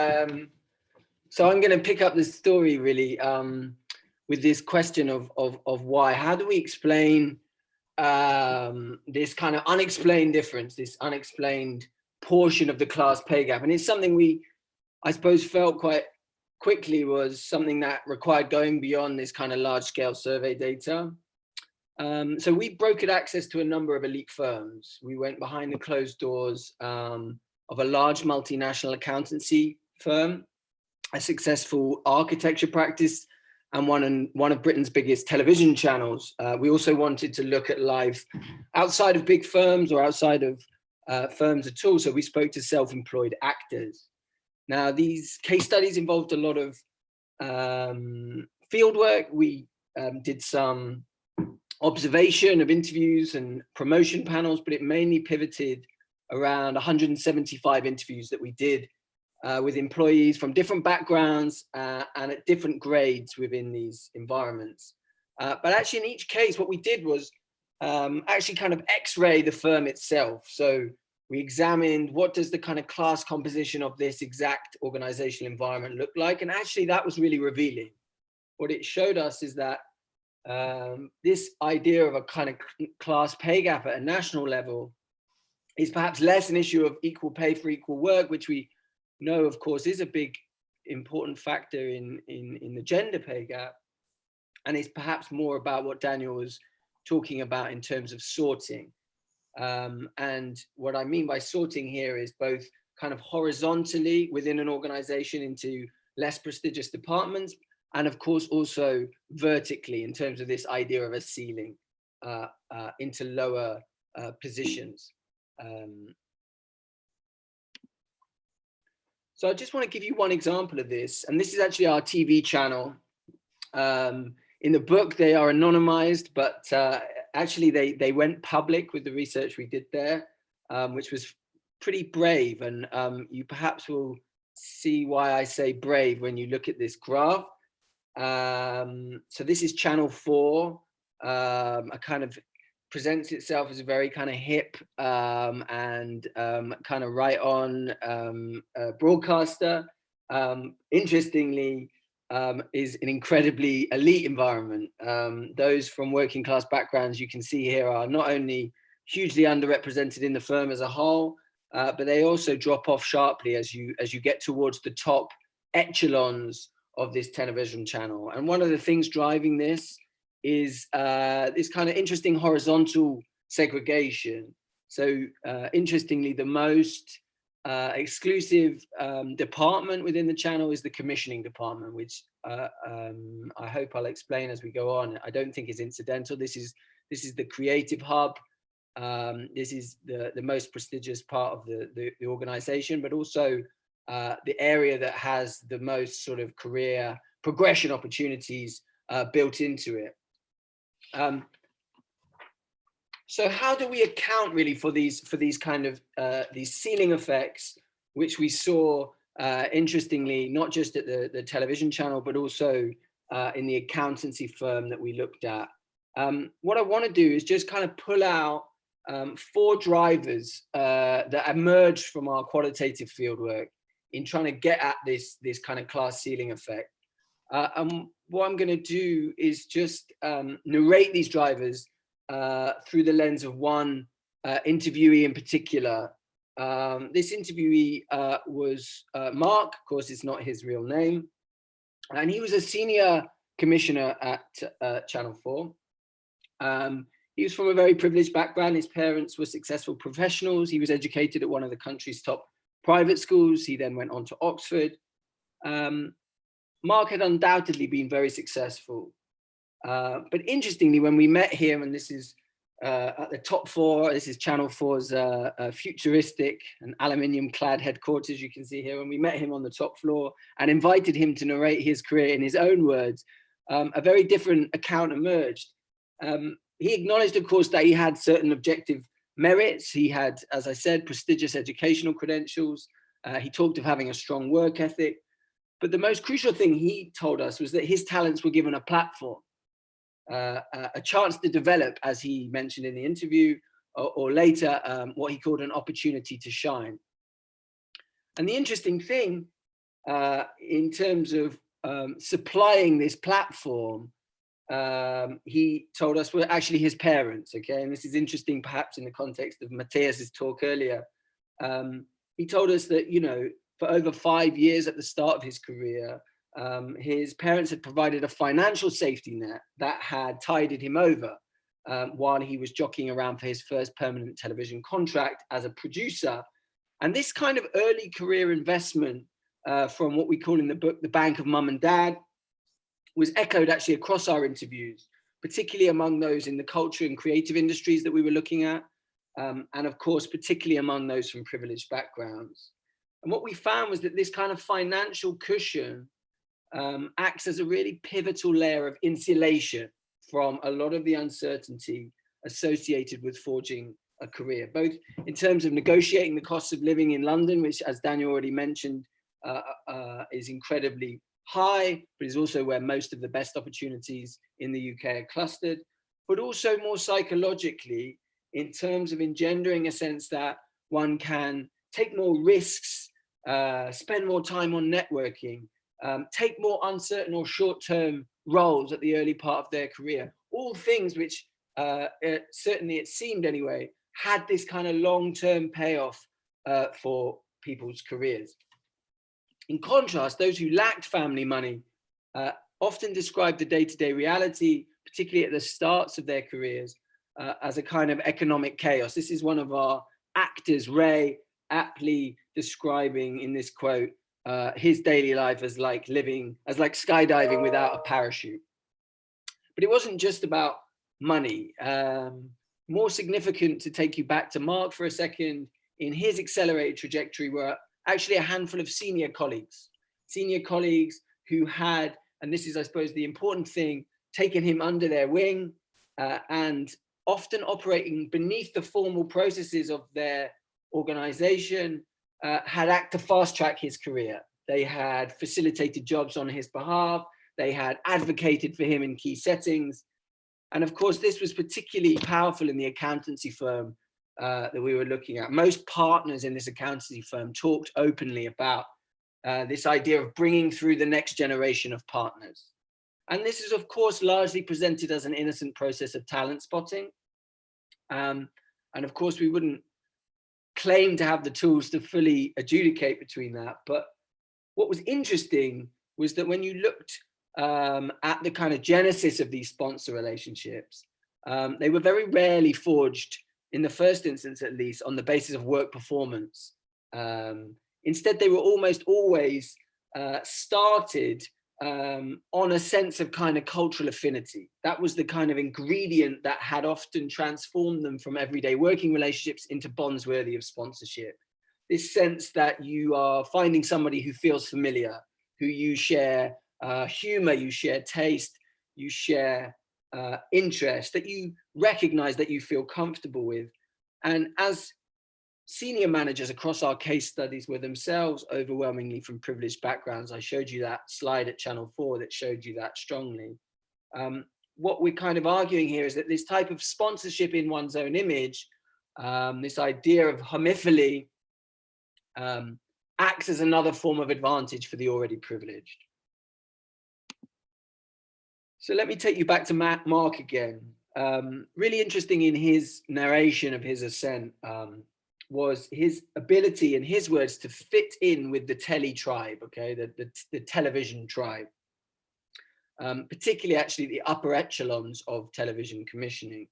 So I'm going to pick up this story really with this question of why. How do we explain this kind of unexplained difference, this unexplained portion of the class pay gap? And it's something we, I suppose, felt quite quickly was something that required going beyond this kind of large scale survey data. So we brokered access to a number of elite firms. We went behind the closed doors of a large multinational accountancy firm, a successful architecture practice, and one of Britain's biggest television channels. We also wanted to look at life outside of big firms or outside of firms at all. So we spoke to self-employed actors. Now, these case studies involved a lot of field work. We did some observation of interviews and promotion panels, but it mainly pivoted around 175 interviews that we did with employees from different backgrounds and at different grades within these environments. But actually in each case, what we did was actually kind of X-ray the firm itself. So we examined what does the kind of class composition of this exact organizational environment look like? And actually that was really revealing. What it showed us is that this idea of a kind of class pay gap at a national level is perhaps less an issue of equal pay for equal work, which we know, of course, is a big important factor in the gender pay gap. And it's perhaps more about what Daniel was talking about in terms of sorting. And what I mean by sorting here is both kind of horizontally within an organization into less prestigious departments, and of course also vertically in terms of this idea of a ceiling into lower positions. So I just want to give you one example of this, and this is actually our TV channel. In the book, they are anonymized, but actually they went public with the research we did there, which was pretty brave. And you perhaps will see why I say brave when you look at this graph. So this is channel 4, a kind of presents itself as a very kind of hip and kind of right on broadcaster. Interestingly, is an incredibly elite environment. Those from working class backgrounds you can see here are not only hugely underrepresented in the firm as a whole, but they also drop off sharply as you get towards the top echelons of this television channel. And one of the things driving this is this kind of interesting horizontal segregation. So interestingly, the most exclusive department within the channel is the commissioning department, which I hope I'll explain as we go on. I don't think is incidental. This is the creative hub. This is the most prestigious part of the organization, but also the area that has the most sort of career progression opportunities built into it. So how do we account really for these kind of these ceiling effects, which we saw interestingly, not just at the television channel, but also in the accountancy firm that we looked at. What I want to do is just kind of pull out 4 drivers that emerged from our qualitative fieldwork in trying to get at this kind of class ceiling effect. And what I'm going to do is just narrate these drivers through the lens of one interviewee in particular. This interviewee was Mark. Of course, it's not his real name. And he was a senior commissioner at Channel 4. He was from a very privileged background. His parents were successful professionals. He was educated at one of the country's top private schools. He then went on to Oxford. Mark had undoubtedly been very successful. But interestingly, when we met him, and this is at the top floor, this is Channel 4's futuristic and aluminium-clad headquarters, you can see here. When we met him on the top floor and invited him to narrate his career in his own words, a very different account emerged. He acknowledged, of course, that he had certain objective merits. He had, as I said, prestigious educational credentials. He talked of having a strong work ethic. But the most crucial thing he told us was that his talents were given a platform, a chance to develop, as he mentioned in the interview, or later, what he called an opportunity to shine. And the interesting thing in terms of supplying this platform, he told us were actually his parents, okay? And this is interesting, perhaps in the context of Matthias's talk earlier. He told us that, you know, for over 5 years at the start of his career, his parents had provided a financial safety net that had tided him over while he was jockeying around for his first permanent television contract as a producer. And this kind of early career investment from what we call in the book, the bank of mum and dad, was echoed actually across our interviews, particularly among those in the culture and creative industries that we were looking at. And of course, particularly among those from privileged backgrounds. And what we found was that this kind of financial cushion acts as a really pivotal layer of insulation from a lot of the uncertainty associated with forging a career, both in terms of negotiating the costs of living in London, which, as Daniel already mentioned, is incredibly high, but is also where most of the best opportunities in the UK are clustered, but also more psychologically in terms of engendering a sense that one can take more risks, spend more time on networking, take more uncertain or short-term roles at the early part of their career. All things which, certainly it seemed anyway, had this kind of long-term payoff for people's careers. In contrast, those who lacked family money often described the day-to-day reality, particularly at the starts of their careers, as a kind of economic chaos. This is one of our actors, Ray, aptly describing in this quote, his daily life as like skydiving without a parachute. But it wasn't just about money. More significant, to take you back to Mark for a second, in his accelerated trajectory were actually a handful of senior colleagues who had, and this is, I suppose, the important thing, taken him under their wing and often operating beneath the formal processes of their organization, had acted to fast track his career. They had facilitated jobs on his behalf. They had advocated for him in key settings. And of course, this was particularly powerful in the accountancy firm that we were looking at. Most partners in this accountancy firm talked openly about this idea of bringing through the next generation of partners. And this is, of course, largely presented as an innocent process of talent spotting. And of course, we wouldn't claim to have the tools to fully adjudicate between that. But what was interesting was that when you looked at the kind of genesis of these sponsor relationships, they were very rarely forged, in the first instance at least, on the basis of work performance. Instead, they were almost always started on a sense of kind of cultural affinity. That was the kind of ingredient that had often transformed them from everyday working relationships into bonds worthy of sponsorship. This sense that you are finding somebody who feels familiar, who you share humor, you share taste, you share interest, that you recognize, that you feel comfortable with. And as senior managers across our case studies were themselves overwhelmingly from privileged backgrounds, I showed you that slide at Channel 4 that showed you that strongly. What we're kind of arguing here is that this type of sponsorship in one's own image, this idea of homophily, acts as another form of advantage for the already privileged. So let me take you back to Mark again. Really interesting in his narration of his ascent was his ability, in his words, to fit in with the telly tribe, okay, the television tribe, particularly actually the upper echelons of television commissioning.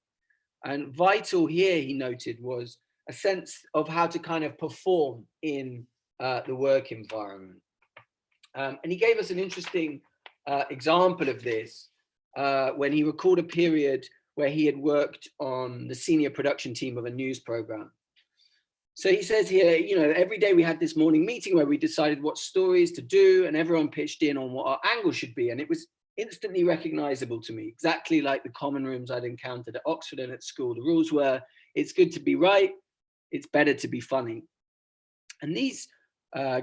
And vital here, he noted, was a sense of how to kind of perform in the work environment. And he gave us an interesting example of this when he recalled a period where he had worked on the senior production team of a news program. So he says here, you know, every day we had this morning meeting where we decided what stories to do, and everyone pitched in on what our angle should be. And it was instantly recognizable to me, exactly like the common rooms I'd encountered at Oxford and at school. The rules were, it's good to be right, it's better to be funny. And these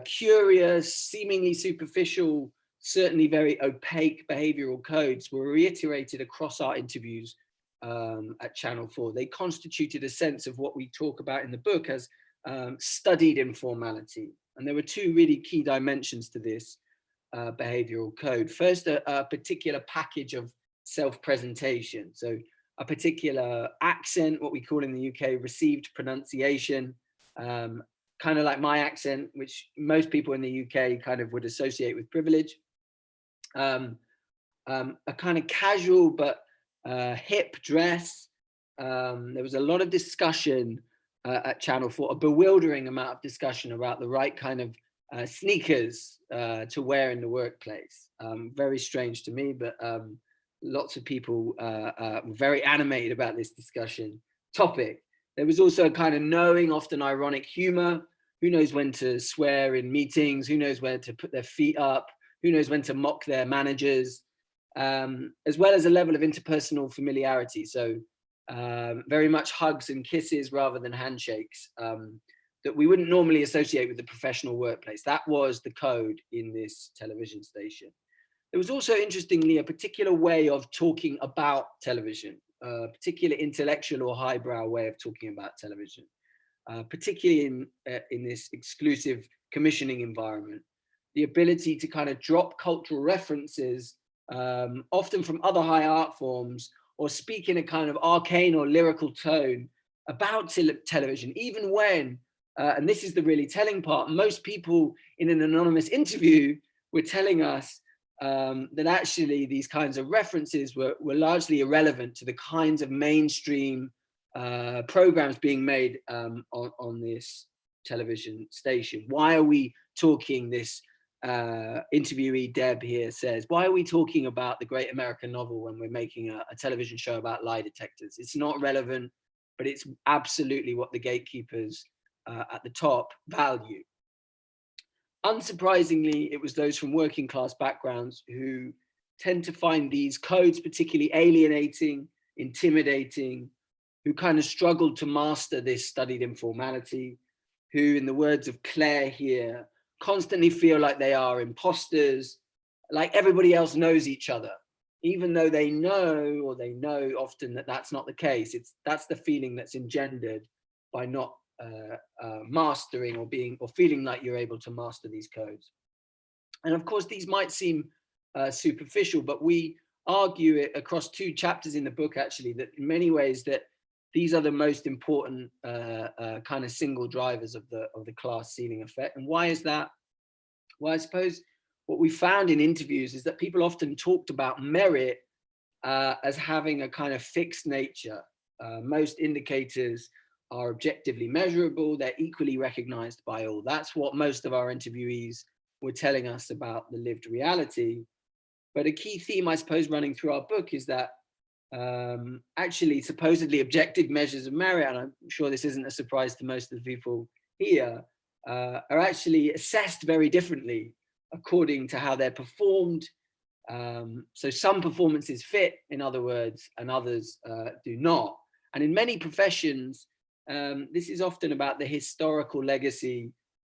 curious, seemingly superficial, certainly very opaque behavioral codes were reiterated across our interviews at Channel 4. They constituted a sense of what we talk about in the book as studied informality. And there were two really key dimensions to this behavioral code. First, a particular package of self-presentation. So a particular accent, what we call in the UK received pronunciation, kind of like my accent, which most people in the UK kind of would associate with privilege. A kind of casual but hip dress. There was a lot of discussion at Channel 4, a bewildering amount of discussion about the right kind of sneakers to wear in the workplace. Very strange to me, but lots of people were very animated about this discussion topic. There was also a kind of knowing, often ironic humor. Who knows when to swear in meetings? Who knows where to put their feet up? Who knows when to mock their managers? As well as a level of interpersonal familiarity. So very much hugs and kisses rather than handshakes that we wouldn't normally associate with the professional workplace. That was the code in this television station. There was also, interestingly, a particular way of talking about television, a particular intellectual or highbrow way of talking about television, particularly in this exclusive commissioning environment. The ability to kind of drop cultural references, often from other high art forms, or speak in a kind of arcane or lyrical tone about television, even when, and this is the really telling part, most people in an anonymous interview were telling us that actually these kinds of references were largely irrelevant to the kinds of mainstream programs being made on this television station. Why are we talking, this interviewee Deb here says, why are we talking about the great American novel when we're making a television show about lie detectors? It's not relevant, but it's absolutely what the gatekeepers at the top value. Unsurprisingly, it was those from working class backgrounds who tend to find these codes particularly alienating, intimidating, who kind of struggled to master this studied informality, who, in the words of Claire here, constantly feel like they are imposters, like everybody else knows each other, even though they know, or they know often that that's not the case. That's the feeling that's engendered by not mastering or feeling like you're able to master these codes. And of course, these might seem superficial, but we argue it across two chapters in the book, actually, that in many ways that these are the most important kind of single drivers of the class ceiling effect. And why is that? Well, I suppose what we found in interviews is that people often talked about merit as having a kind of fixed nature. Most indicators are objectively measurable. They're equally recognized by all. That's what most of our interviewees were telling us about the lived reality. But a key theme, I suppose, running through our book is that actually supposedly objective measures of merit, and I'm sure this isn't a surprise to most of the people here, are actually assessed very differently according to how they're performed. So some performances fit, in other words, and others do not. And in many professions, this is often about the historical legacy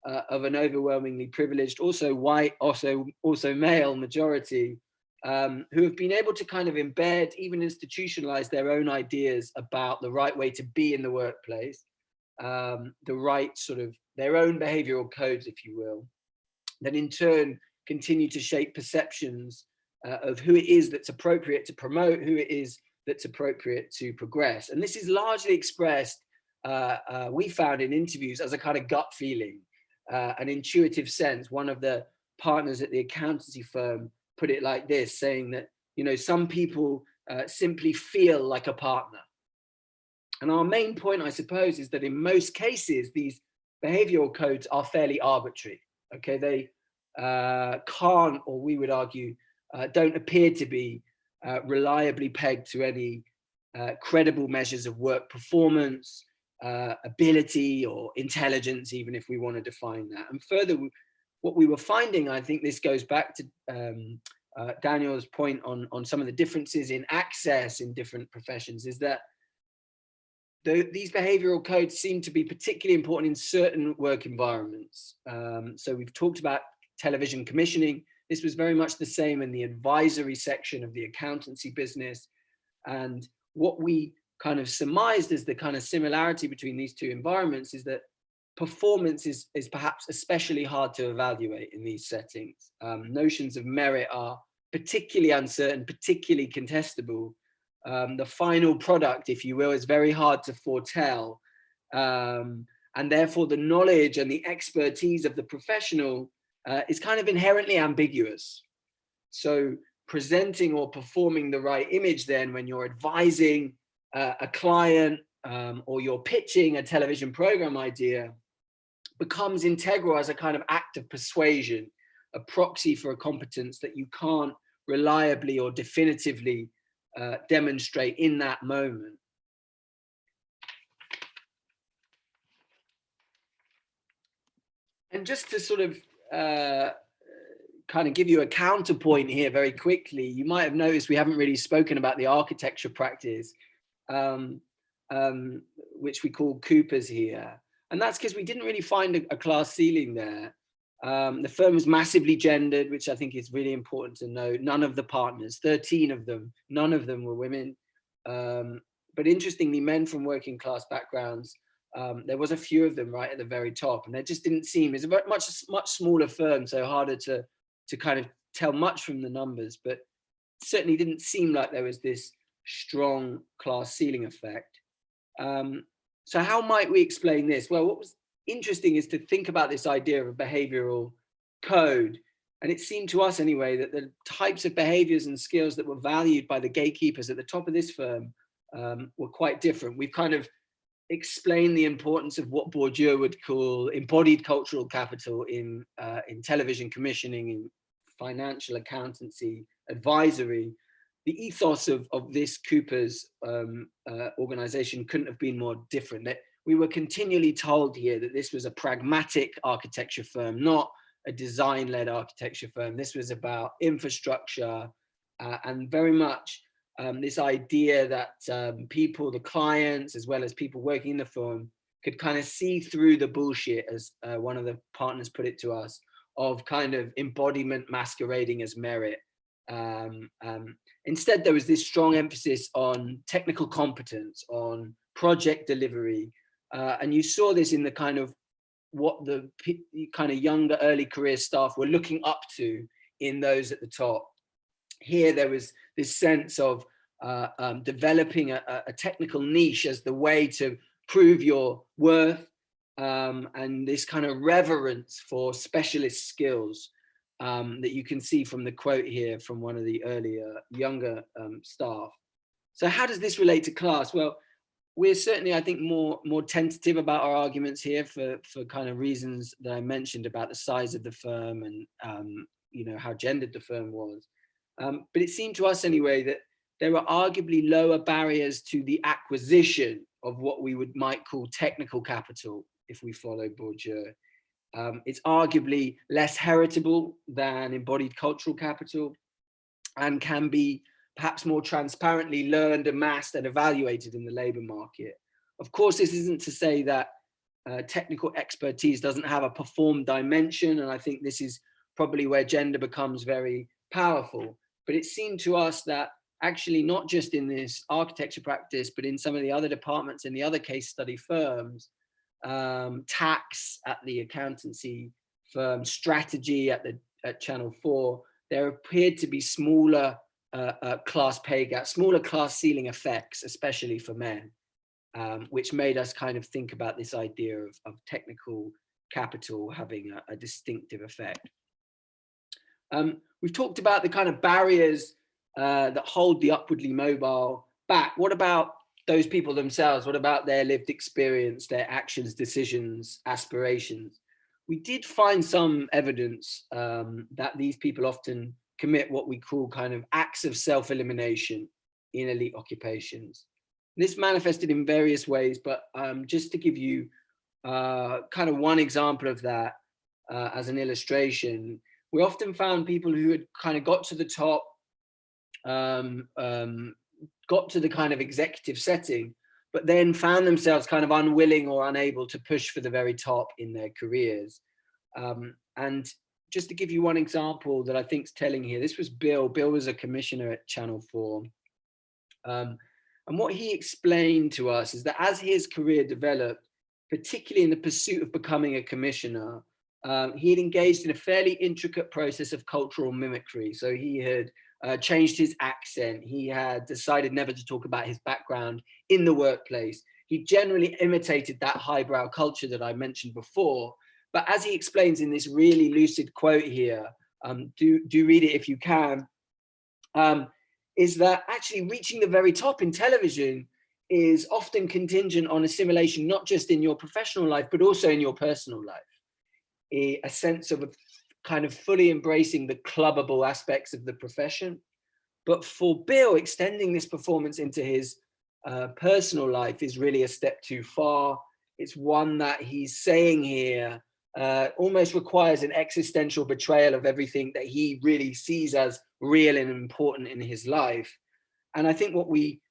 of an overwhelmingly privileged, also white, also male majority, who have been able to kind of embed, even institutionalize their own ideas about the right way to be in the workplace, the right sort of their own behavioral codes, if you will, that in turn continue to shape perceptions of who it is that's appropriate to promote, who it is that's appropriate to progress. And this is largely expressed, we found in interviews, as a kind of gut feeling, an intuitive sense. One of the partners at the accountancy firm put it like this, saying that, you know, some people simply feel like a partner. And our main point, I suppose, is that in most cases, these behavioral codes are fairly arbitrary. Okay, they can't, or we would argue, don't appear to be reliably pegged to any credible measures of work performance, ability, or intelligence, even if we want to define that. And further, what we were finding, I think this goes back to Daniel's point on some of the differences in access in different professions, is that these behavioral codes seem to be particularly important in certain work environments. So we've talked about television commissioning. This was very much the same in the advisory section of the accountancy business. And what we kind of surmised as the kind of similarity between these two environments is that performance is perhaps especially hard to evaluate in these settings. Notions of merit are particularly uncertain, particularly contestable. The final product, if you will, is very hard to foretell. And therefore the knowledge and the expertise of the professional is kind of inherently ambiguous. So presenting or performing the right image then when you're advising a client or you're pitching a television program idea becomes integral as a kind of act of persuasion, a proxy for a competence that you can't reliably or definitively demonstrate in that moment. And just to sort of kind of give you a counterpoint here very quickly, you might have noticed we haven't really spoken about the architecture practice, which we call Coopers here. And that's because we didn't really find a class ceiling there. The firm was massively gendered, which I think is really important to know. None of the partners, 13 of them, none of them were women. But interestingly, men from working class backgrounds, there was a few of them right at the very top, and there just didn't seem, it's a much smaller firm, so harder to kind of tell much from the numbers, but certainly didn't seem like there was this strong class ceiling effect. So how might we explain this? Well, what was interesting is to think about this idea of a behavioral code. And it seemed to us anyway that the types of behaviors and skills that were valued by the gatekeepers at the top of this firm were quite different. We've kind of explained the importance of what Bourdieu would call embodied cultural capital in television commissioning, in financial accountancy, advisory. The ethos of this Cooper's organization couldn't have been more different. That we were continually told here that this was a pragmatic architecture firm, not a design-led architecture firm. This was about infrastructure and very much this idea that people, the clients, as well as people working in the firm, could kind of see through the bullshit, as one of the partners put it to us, of kind of embodiment masquerading as merit. Instead, there was this strong emphasis on technical competence, on project delivery. And you saw this in the kind of what the kind of younger early career staff were looking up to in those at the top. Here, there was this sense of developing a technical niche as the way to prove your worth, and this kind of reverence for specialist skills that you can see from the quote here from one of the earlier, younger staff. So how does this relate to class? Well, we're certainly, I think, more tentative about our arguments here for kind of reasons that I mentioned about the size of the firm and you know, how gendered the firm was. But it seemed to us anyway that there were arguably lower barriers to the acquisition of what we might call technical capital, if we follow Bourdieu. It's arguably less heritable than embodied cultural capital and can be perhaps more transparently learned, amassed, and evaluated in the labor market. Of course, this isn't to say that technical expertise doesn't have a performed dimension, and I think this is probably where gender becomes very powerful. But it seemed to us that actually not just in this architecture practice, but in some of the other departments in the other case study firms, tax at the accountancy firm, strategy at Channel 4, there appeared to be smaller class pay gaps, smaller class ceiling effects, especially for men, which made us kind of think about this idea of technical capital having a distinctive effect. We've talked about the kind of barriers that hold the upwardly mobile back. What about those people themselves? What about their lived experience, their actions, decisions, aspirations? We did find some evidence that these people often commit what we call kind of acts of self-elimination in elite occupations. This manifested in various ways, but just to give you kind of one example of that as an illustration, we often found people who had kind of got to the top, got to the kind of executive setting, but then found themselves kind of unwilling or unable to push for the very top in their careers. And just to give you one example that I think is telling here, this was Bill. Bill was a commissioner at Channel 4. And what he explained to us is that as his career developed, particularly in the pursuit of becoming a commissioner, he had engaged in a fairly intricate process of cultural mimicry. So he had changed his accent. He had decided never to talk about his background in the workplace. He generally imitated that highbrow culture that I mentioned before. But as he explains in this really lucid quote here, do read it if you can, is that actually reaching the very top in television is often contingent on assimilation, not just in your professional life, but also in your personal life. A sense of kind of fully embracing the clubbable aspects of the profession. But for Bill, extending this performance into his personal life is really a step too far. It's one that he's saying here almost requires an existential betrayal of everything that he really sees as real and important in his life. And I think what we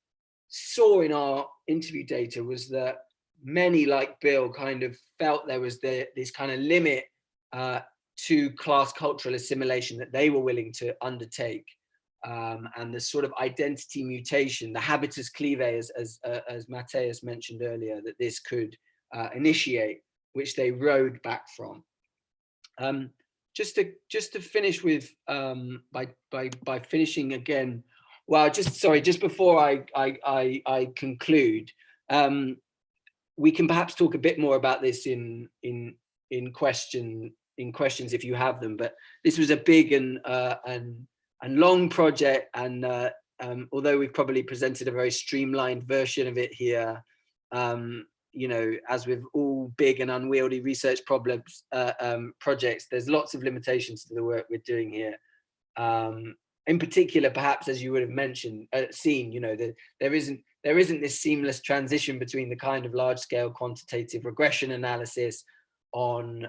saw in our interview data was that many, like Bill, kind of felt there was this kind of limit to class cultural assimilation that they were willing to undertake, and the sort of identity mutation, the habitus clave, as Matthias mentioned earlier, that this could initiate, which they rode back from. Just to finish with by finishing again. Well, just before I conclude, we can perhaps talk a bit more about this in questions if you have them. But this was a big and long project, and although we've probably presented a very streamlined version of it here, you know, as with all big and unwieldy research projects, there's lots of limitations to the work we're doing here. In particular, perhaps, as you would have seen, you know, there isn't this seamless transition between the kind of large-scale quantitative regression analysis on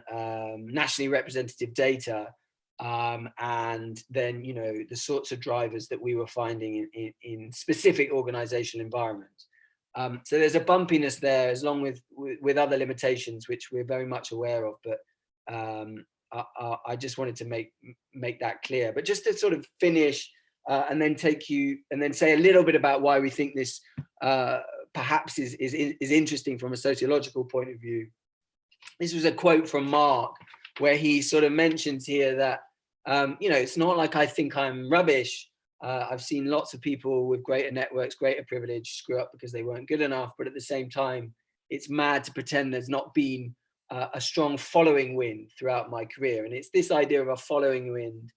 nationally representative data and then, you know, the sorts of drivers that we were finding in specific organizational environments. So there's a bumpiness there, as long with other limitations, which we're very much aware of. But I just wanted to make that clear. But just to sort of finish and then say a little bit about why we think this perhaps is interesting from a sociological point of view. This was a quote from Mark, where he sort of mentions here that you know, it's not like I think I'm rubbish. I've seen lots of people with greater networks, greater privilege screw up because they weren't good enough. But at the same time, it's mad to pretend there's not been a strong following wind throughout my career. And it's this idea of a following wind,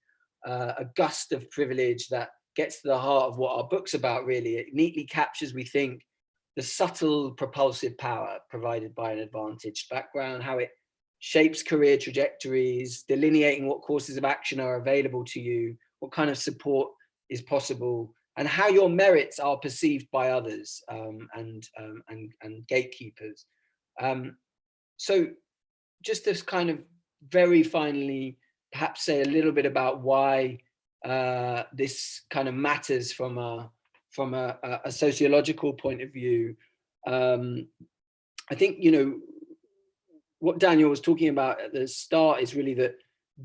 a gust of privilege that gets to the heart of what our book's about, really. It neatly captures, we think, the subtle propulsive power provided by an advantaged background, how it shapes career trajectories, delineating what courses of action are available to you, what kind of support is possible, and how your merits are perceived by others and gatekeepers. So just to kind of very finally perhaps say a little bit about why this kind of matters from a sociological point of view. I think, you know, what Daniel was talking about at the start is really that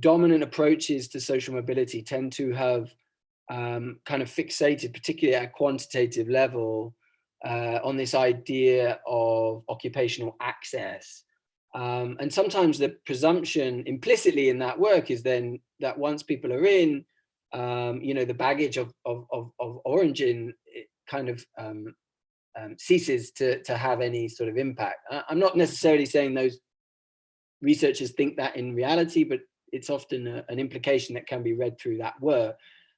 dominant approaches to social mobility tend to have kind of fixated, particularly at a quantitative level, on this idea of occupational access. And sometimes the presumption implicitly in that work is then that once people are in, you know, the baggage of origin kind of ceases to have any sort of impact. I'm not necessarily saying those researchers think that in reality, but it's often an implication that can be read through that work.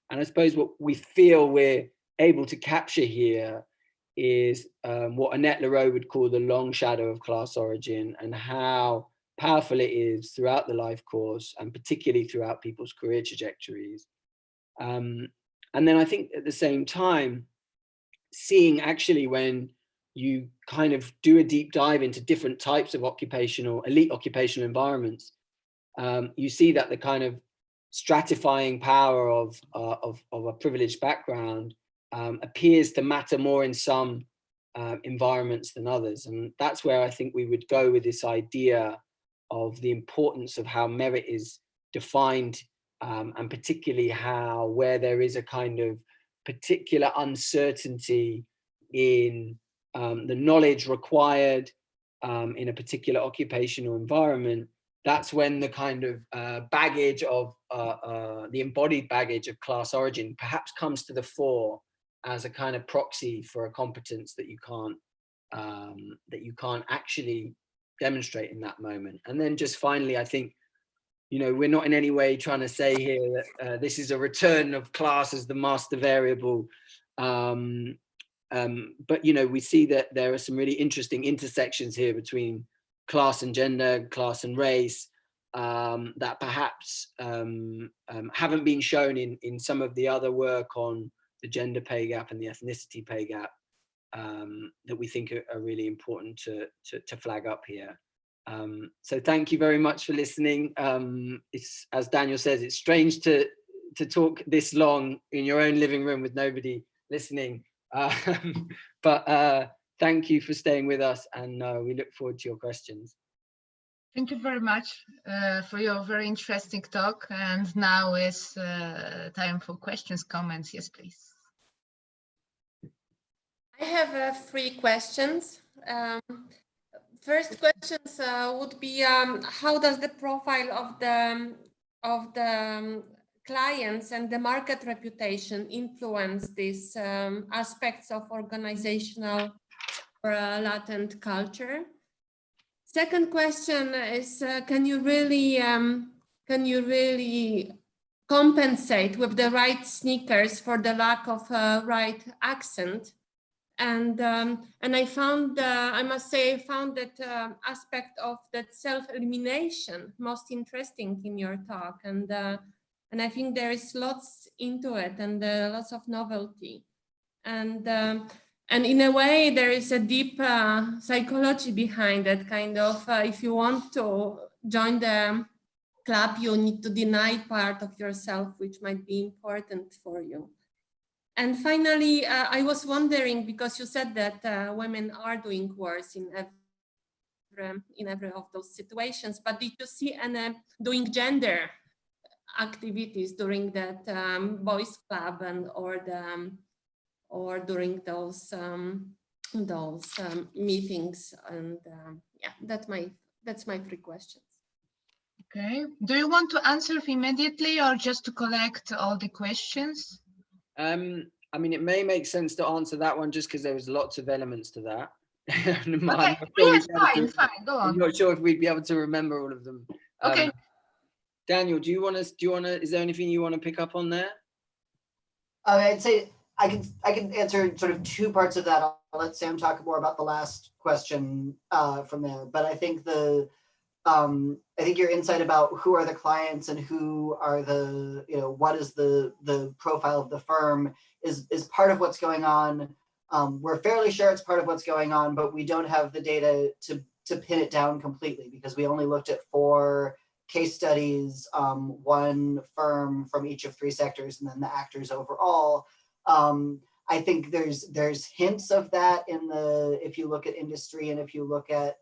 And I suppose what we feel we're able to capture here is what Annette Leroux would call the long shadow of class origin, and how powerful it is throughout the life course, and particularly throughout people's career trajectories. And then I think at the same time, seeing actually when you kind of do a deep dive into different types of elite occupational environments, you see that the kind of stratifying power of a privileged background appears to matter more in some environments than others. And that's where I think we would go with this idea of the importance of how merit is defined, and particularly how, where there is a kind of particular uncertainty in the knowledge required in a particular occupational environment, that's when the kind of baggage of the embodied baggage of class origin perhaps comes to the fore as a kind of proxy for a competence that you can't actually demonstrate in that moment. And then just finally, I think, you know, we're not in any way trying to say here that this is a return of class as the master variable. But, you know, we see that there are some really interesting intersections here between class and gender, class and race, that perhaps haven't been shown in some of the other work on the gender pay gap and the ethnicity pay gap, that we think are really important to flag up here. So thank you very much for listening. It's, as Daniel says, it's strange to talk this long in your own living room with nobody listening. But thank you for staying with us, and we look forward to your questions. Thank you very much for your very interesting talk. And now is time for questions, comments. Yes, please. I have 3 questions. First questions would be, how does the profile of the clients and the market reputation influence these aspects of organizational or latent culture? Second question is, can you really compensate with the right sneakers for the lack of right accent? And I found, I must say, I found that aspect of that self-elimination most interesting in your talk, and I think there is lots into it, and lots of novelty, and in a way there is a deep psychology behind it. Kind of, if you want to join the club, you need to deny part of yourself, which might be important for you. And finally, I was wondering, because you said that women are doing worse in every of those situations, but did you see any doing gender activities during that boys club and or during those meetings? And yeah, that's my 3 questions. Okay. Do you want to answer immediately or just to collect all the questions? I mean, it may make sense to answer that one just because there was lots of elements to that. Okay. Yes, fine. Go on. I'm not sure if we'd be able to remember all of them. Okay. Daniel, do you want to? Is there anything you want to pick up on there? I'd say I can answer sort of 2 parts of that. I'll let Sam talk more about the last question from there. But I think I think your insight about who are the clients and who are the, you know, what is the profile of the firm is part of what's going on. We're fairly sure it's part of what's going on, but we don't have the data to pin it down completely, because we only looked at 4 case studies, 1 firm from each of 3 sectors, and then the actors overall. I think there's hints of that in if you look at industry and if you look at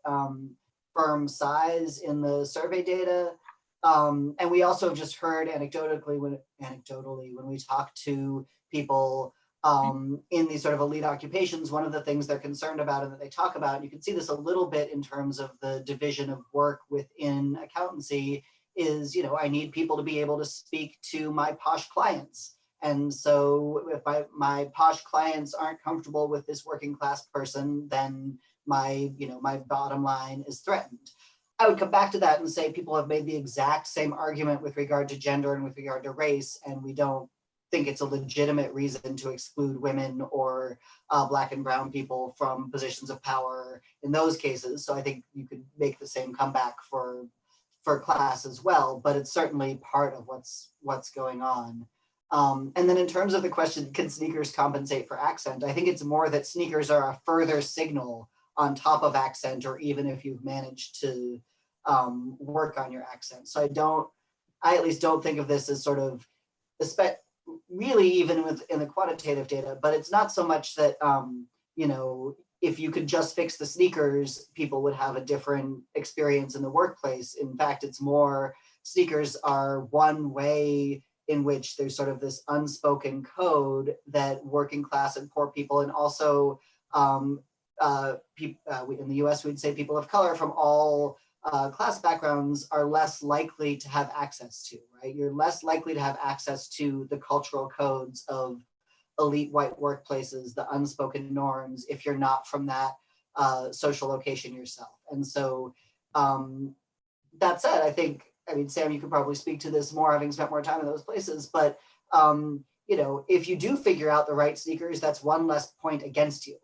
firm size in the survey data. And we also just heard anecdotally when we talk to people in these sort of elite occupations, one of the things they're concerned about and that they talk about, and you can see this a little bit in terms of the division of work within accountancy, is, you know, I need people to be able to speak to my posh clients. And so if my posh clients aren't comfortable with this working class person, then my bottom line is threatened. I would come back to that and say people have made the exact same argument with regard to gender and with regard to race, and we don't think it's a legitimate reason to exclude women or Black and brown people from positions of power in those cases. So I think you could make the same comeback for class as well, but it's certainly part of what's going on. And then in terms of the question, can sneakers compensate for accent? I think it's more that sneakers are a further signal on top of accent, or even if you've managed to work on your accent. So I at least don't think of this as sort of, really even in the quantitative data, but it's not so much that, you know, if you could just fix the sneakers, people would have a different experience in the workplace. In fact, it's more, sneakers are one way in which there's sort of this unspoken code that working class and poor people, and also in the US, we'd say people of color from all class backgrounds are less likely to have access to, right? You're less likely to have access to the cultural codes of elite white workplaces, the unspoken norms, if you're not from that social location yourself. And so that said, I mean, Sam, you could probably speak to this more, having spent more time in those places, but you know, if you do figure out the right sneakers, that's one less point against you,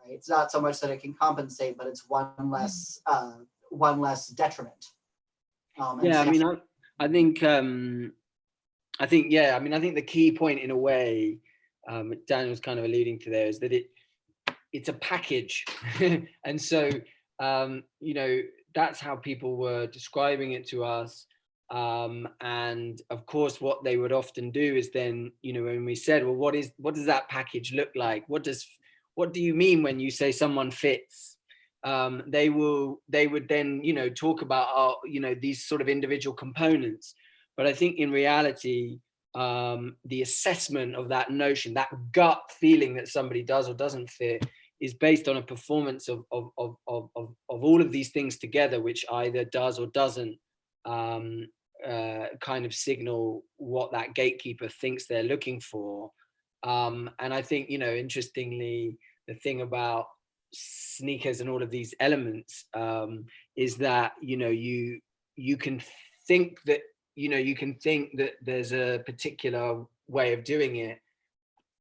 right? It's not so much that it can compensate, but it's one less detriment. Yeah, I mean, I think the key point in a way, Dan was kind of alluding to there, is that it's a package. And so, you know, that's how people were describing it to us. And of course, what they would often do is then, you know, when we said, well, what does that package look like? What do you mean when you say someone fits? They would then, you know, talk about, you know, these sort of individual components. But I think in reality, the assessment of that notion, that gut feeling that somebody does or doesn't fit, is based on a performance of all of these things together, which either does or doesn't kind of signal what that gatekeeper thinks they're looking for. And I think, you know, interestingly, the thing about sneakers and all of these elements is that, you know, you can think that there's a particular way of doing it,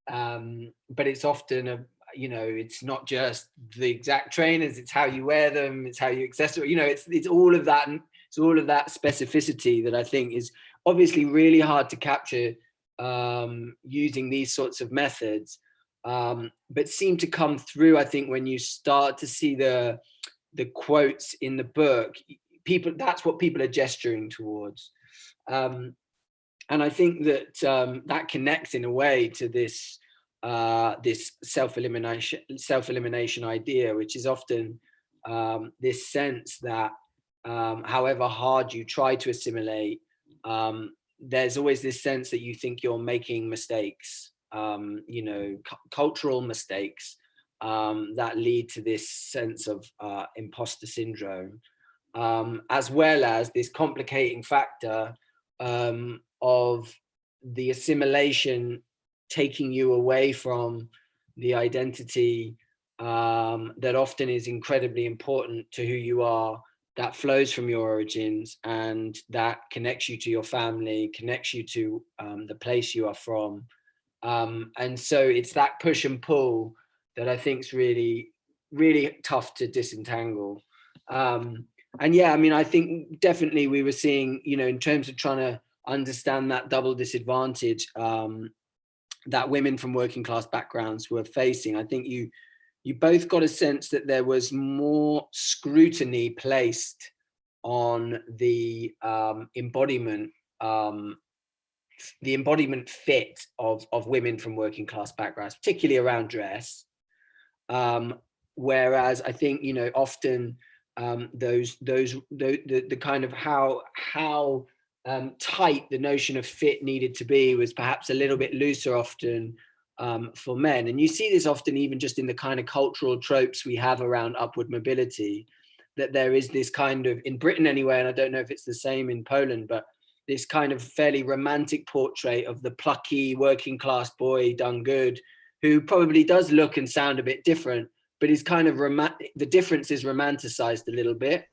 but it's often you know, it's not just the exact trainers, it's how you wear them, it's how you accessory, you know, it's all of that, and it's all of that specificity that I think is obviously really hard to capture using these sorts of methods, but seem to come through, I think, when you start to see the quotes in the book. That's what people are gesturing towards. And I think that that connects in a way to this self-elimination idea, which is often this sense that however hard you try to assimilate, there's always this sense that you think you're making mistakes, you know, cultural mistakes that lead to this sense of imposter syndrome, as well as this complicating factor of the assimilation taking you away from the identity that often is incredibly important to who you are, that flows from your origins, and that connects you to your family, connects you to the place you are from. And so it's that push and pull that I think is really, really tough to disentangle. And yeah, I mean, I think definitely we were seeing, you know, in terms of trying to understand that double disadvantage that women from working class backgrounds were facing, I think you both got a sense that there was more scrutiny placed on the embodiment fit of women from working class backgrounds, particularly around dress. Whereas I think, you know, often the kind of how tight the notion of fit needed to be was perhaps a little bit looser often for men. And you see this often even just in the kind of cultural tropes we have around upward mobility, that there is this kind of, in Britain anyway, and I don't know if it's the same in Poland, but this kind of fairly romantic portrait of the plucky working class boy done good, who probably does look and sound a bit different, but is kind of the difference is romanticized a little bit.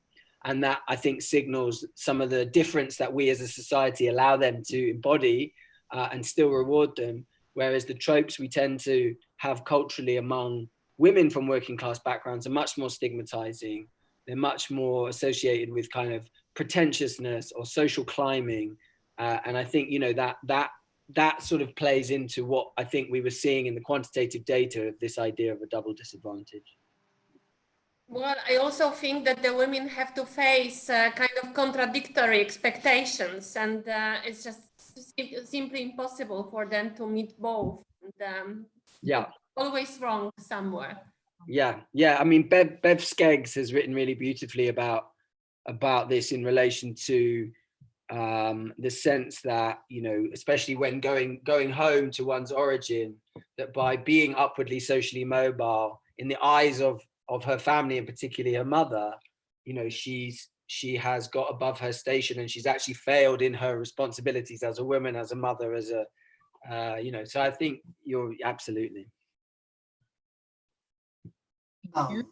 And that, I think, signals some of the difference that we as a society allow them to embody and still reward them. Whereas the tropes we tend to have culturally among women from working class backgrounds are much more stigmatizing. They're much more associated with kind of pretentiousness or social climbing. And I think, you know, that sort of plays into what I think we were seeing in the quantitative data of this idea of a double disadvantage. Well, I also think that the women have to face kind of contradictory expectations, and it's just simply impossible for them to meet both. And, yeah, always wrong somewhere. Yeah. I mean, Bev Skeggs has written really beautifully about this in relation to the sense that, you know, especially when going home to one's origin, that by being upwardly socially mobile in the eyes of her family, and particularly her mother, you know, she has got above her station, and she's actually failed in her responsibilities as a woman, as a mother, as a, you know, so I think you're absolutely. I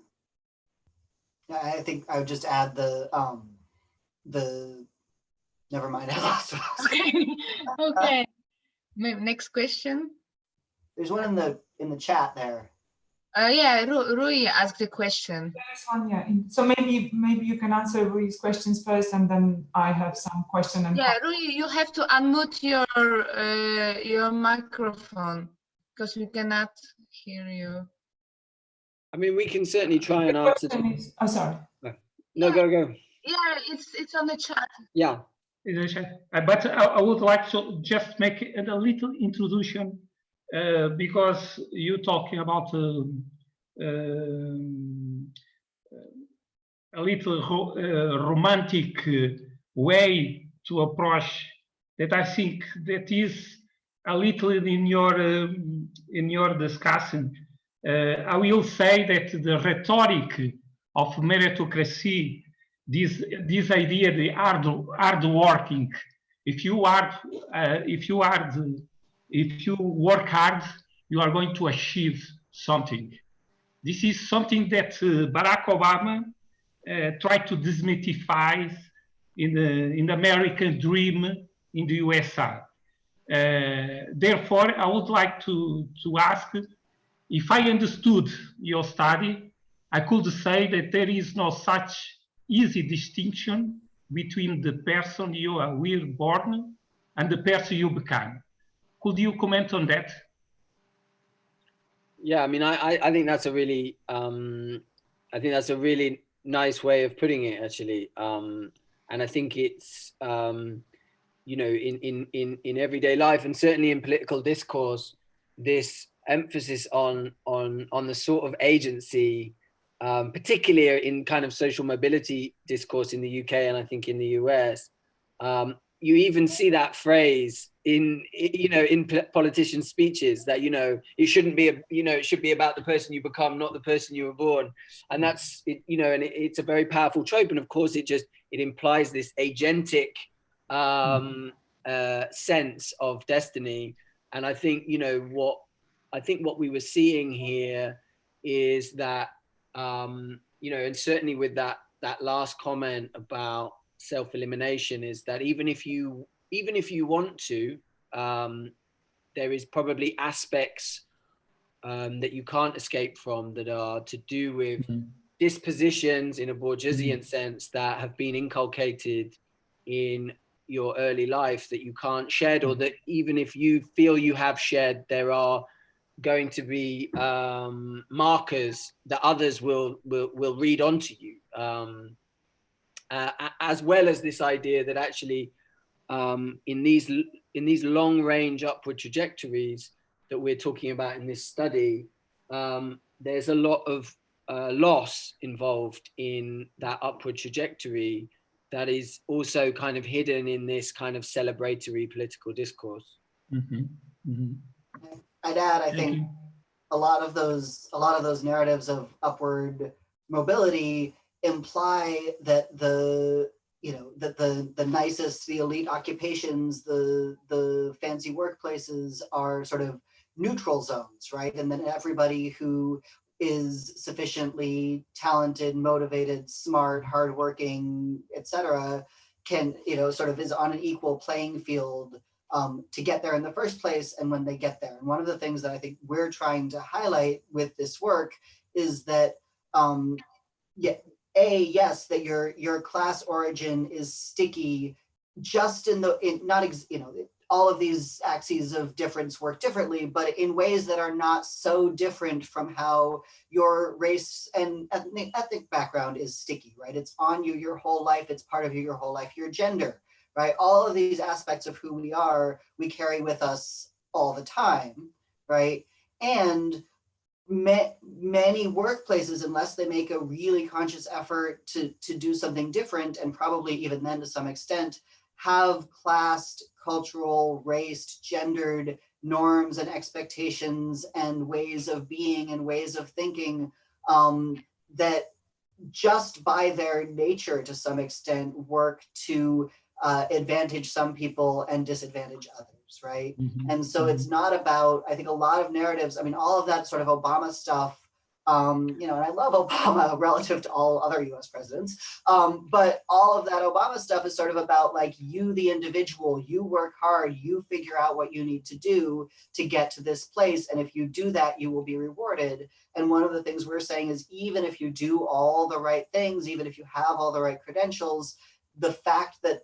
think I would just add the never mind, I lost what I was saying. Okay. Next question. There's one in the chat there. Yeah, Rui asked a question. There's one, yeah. So maybe you can answer Rui's questions first, and then I have some question. And yeah, Rui, you have to unmute your microphone because we cannot hear you. I mean, we can certainly try and answer. Oh, sorry. No, go. Yeah, it's on the chat. Yeah. But I would like to just make a little introduction because you're talking about a little romantic way to approach that I think that is a little in your discussion. I will say that the rhetoric of meritocracy, this idea, the hard working, if you work hard, you are going to achieve something. This is something that Barack Obama tried to demystify in the American dream in the USA. Therefore, I would like to ask, if I understood your study, I could say that there is no such easy distinction between the person you were born and the person you become. Could you comment on that? Yeah, I mean, I think that's a really, nice way of putting it, actually. And I think it's, you know, in everyday life, and certainly in political discourse, this emphasis on the sort of agency, particularly in kind of social mobility discourse in the UK and I think in the US, you even see that phrase in politicians' speeches that, you know, it shouldn't be, it should be about the person you become, not the person you were born. And that's, you know, and it's a very powerful trope. And of course, it implies this agentic sense of destiny. And I think, you know, what we were seeing here is that, you know, and certainly with that last comment about self-elimination, is that even if you want to, there is probably aspects that you can't escape from that are to do with dispositions in a Bourdieusian sense that have been inculcated in your early life that you can't shed, or that even if you feel you have shed, there are going to be markers that others will read onto you, as well as this idea that actually in these long range upward trajectories that we're talking about in this study, there's a lot of loss involved in that upward trajectory that is also kind of hidden in this kind of celebratory political discourse. I'd add, I think a lot of those narratives of upward mobility imply that the nicest, the elite occupations, the fancy workplaces are sort of neutral zones, right? And then everybody who is sufficiently talented, motivated, smart, hardworking, etc., can, sort of is on an equal playing field to get there in the first place and when they get there. And one of the things that I think we're trying to highlight with this work is that, yes, that your class origin is sticky just all of these axes of difference work differently, but in ways that are not so different from how your race and ethnic background is sticky, right? It's on you your whole life. It's part of you your whole life. Your gender, right? All of these aspects of who we are, we carry with us all the time, right? And many workplaces, unless they make a really conscious effort to do something different, and probably even then to some extent, have classed, cultural, raced, gendered norms and expectations and ways of being and ways of thinking that just by their nature to some extent work to advantage some people and disadvantage others, right? And so it's not about, I think a lot of narratives, I mean, all of that sort of Obama stuff, and I love Obama relative to all other US presidents, but all of that Obama stuff is sort of about like you, the individual, you work hard, you figure out what you need to do to get to this place. And if you do that, you will be rewarded. And one of the things we're saying is even if you do all the right things, even if you have all the right credentials, the fact that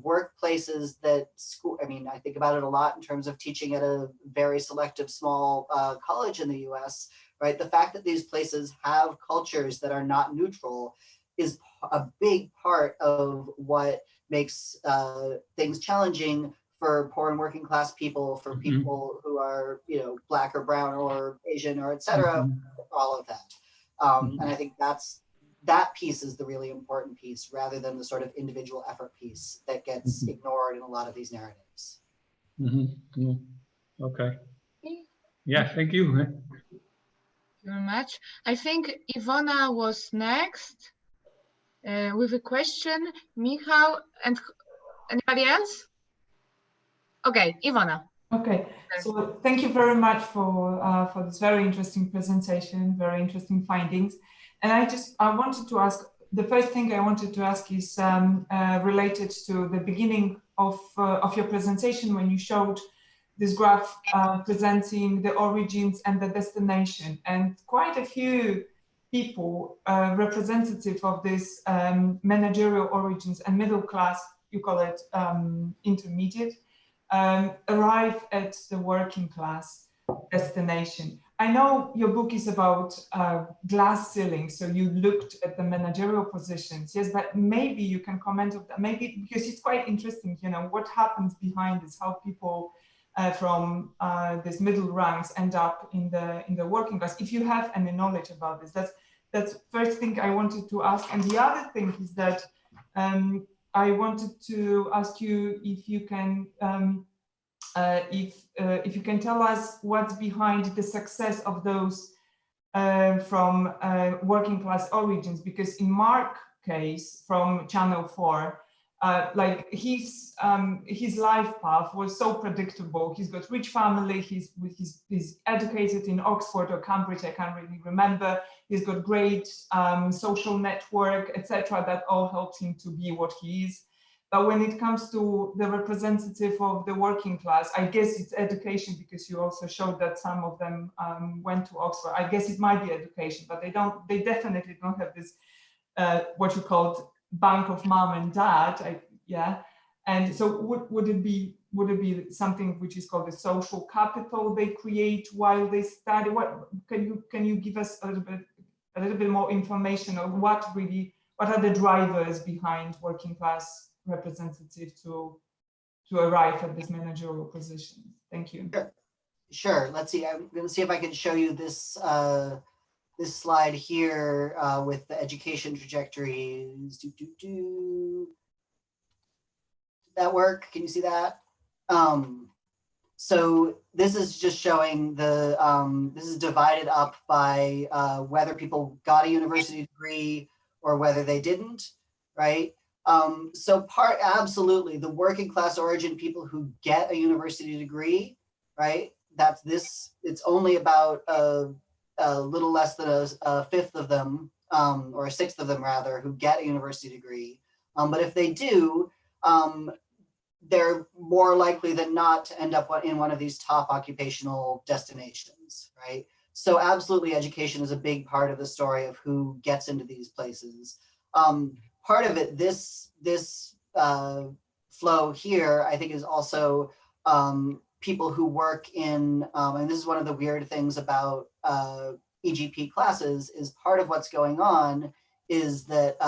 workplaces, that school, I mean, I think about it a lot in terms of teaching at a very selective small college in the US, right? The fact that these places have cultures that are not neutral is a big part of what makes things challenging for poor and working class people, for people who are, Black or brown or Asian or et cetera, all of that. And I think that piece is the really important piece rather than the sort of individual effort piece that gets ignored in a lot of these narratives. Okay. Yeah, thank you. Thank you very much. I think Ivana was next with a question. Michał and anybody else? Okay, Ivana. Okay, so thank you very much for this very interesting presentation, very interesting findings. And I wanted to ask, the first thing I wanted to ask is related to the beginning of your presentation when you showed this graph presenting the origins and the destination. And quite a few people representative of this managerial origins and middle class, you call it intermediate, arrive at the working class destination. I know your book is about glass ceiling, so you looked at the managerial positions, yes, but maybe you can comment on that, maybe because it's quite interesting, what happens behind this, how people from these middle ranks end up in the working class. If you have any knowledge about this, that's first thing I wanted to ask. And the other thing is that I wanted to ask you if you can if you can tell us what's behind the success of those from working class origins, because in Mark's case from Channel 4, like his life path was so predictable. He's got rich family, he's educated in Oxford or Cambridge, I can't really remember. He's got great social network, etc. That all helps him to be what he is. But when it comes to the representative of the working class, I guess it's education, because you also showed that some of them went to Oxford. I guess it might be education, but they definitely don't have this, what you called bank of mom and dad, yeah. And so would it be something which is called the social capital they create while they study? What can you give us a little bit more information on what are the drivers behind working class representative to arrive at this managerial position? Thank you. Sure. Let's see. I'm going to see if I can show you this this slide here with the education trajectories. Did that work? Can you see that? So this is just showing the, this is divided up by whether people got a university degree, or whether they didn't, right? So absolutely, the working class origin people who get a university degree, right? It's only about a little less than a fifth of them, or a sixth of them rather, who get a university degree. But if they do, they're more likely than not to end up in one of these top occupational destinations, right? So absolutely, education is a big part of the story of who gets into these places. Part of it, this flow here, I think, is also people who work in, and this is one of the weird things about EGP classes, is part of what's going on is that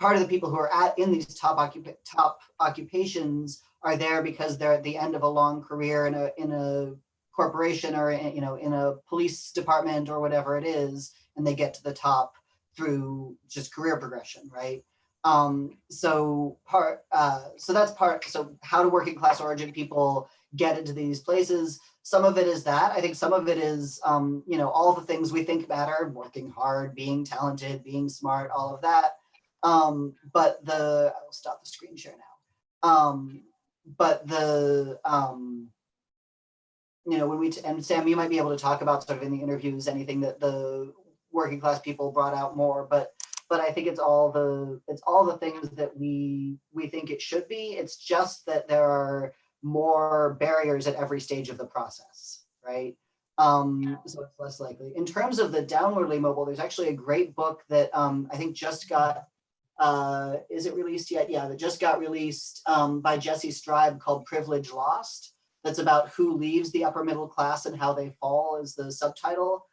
part of the people who are in these top occupations are there because they're at the end of a long career in a corporation or in a police department or whatever it is, and they get to the top through just career progression, right? So that's part. So how do working class origin people get into these places? Some of it is that. I think some of it is all the things we think matter: working hard, being talented, being smart, all of that. But I'll stop the screen share now. When and Sam, you might be able to talk about sort of in the interviews anything that the working class people brought out more, but I think it's all the things that we think it should be. It's just that there are more barriers at every stage of the process, right? So it's less likely. In terms of the downwardly mobile, there's actually a great book that I think just got, is it released yet? Yeah, that just got released by Jesse Stribe called Privilege Lost. That's about who leaves the upper middle class and how they fall is the subtitle.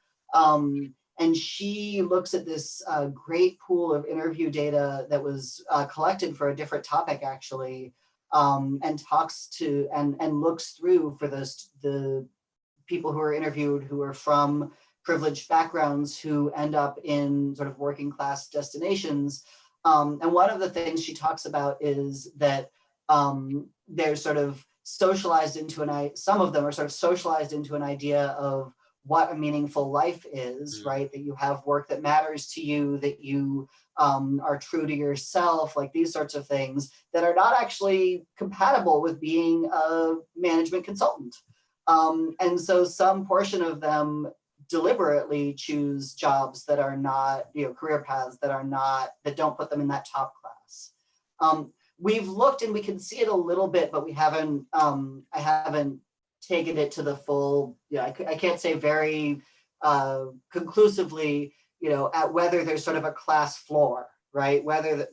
And she looks at this great pool of interview data that was collected for a different topic, actually, and talks to and looks through for the people who are interviewed who are from privileged backgrounds who end up in sort of working class destinations. And one of the things she talks about is that they're sort of socialized into some of them are sort of socialized into an idea of what a meaningful life is, right? That you have work that matters to you, that you are true to yourself, like these sorts of things that are not actually compatible with being a management consultant. And so some portion of them deliberately choose jobs that are not, career paths that don't put them in that top class. We've looked and we can see it a little bit, but we haven't, I haven't taken it to the full, I can't say very conclusively, at whether there's sort of a class floor, right? Whether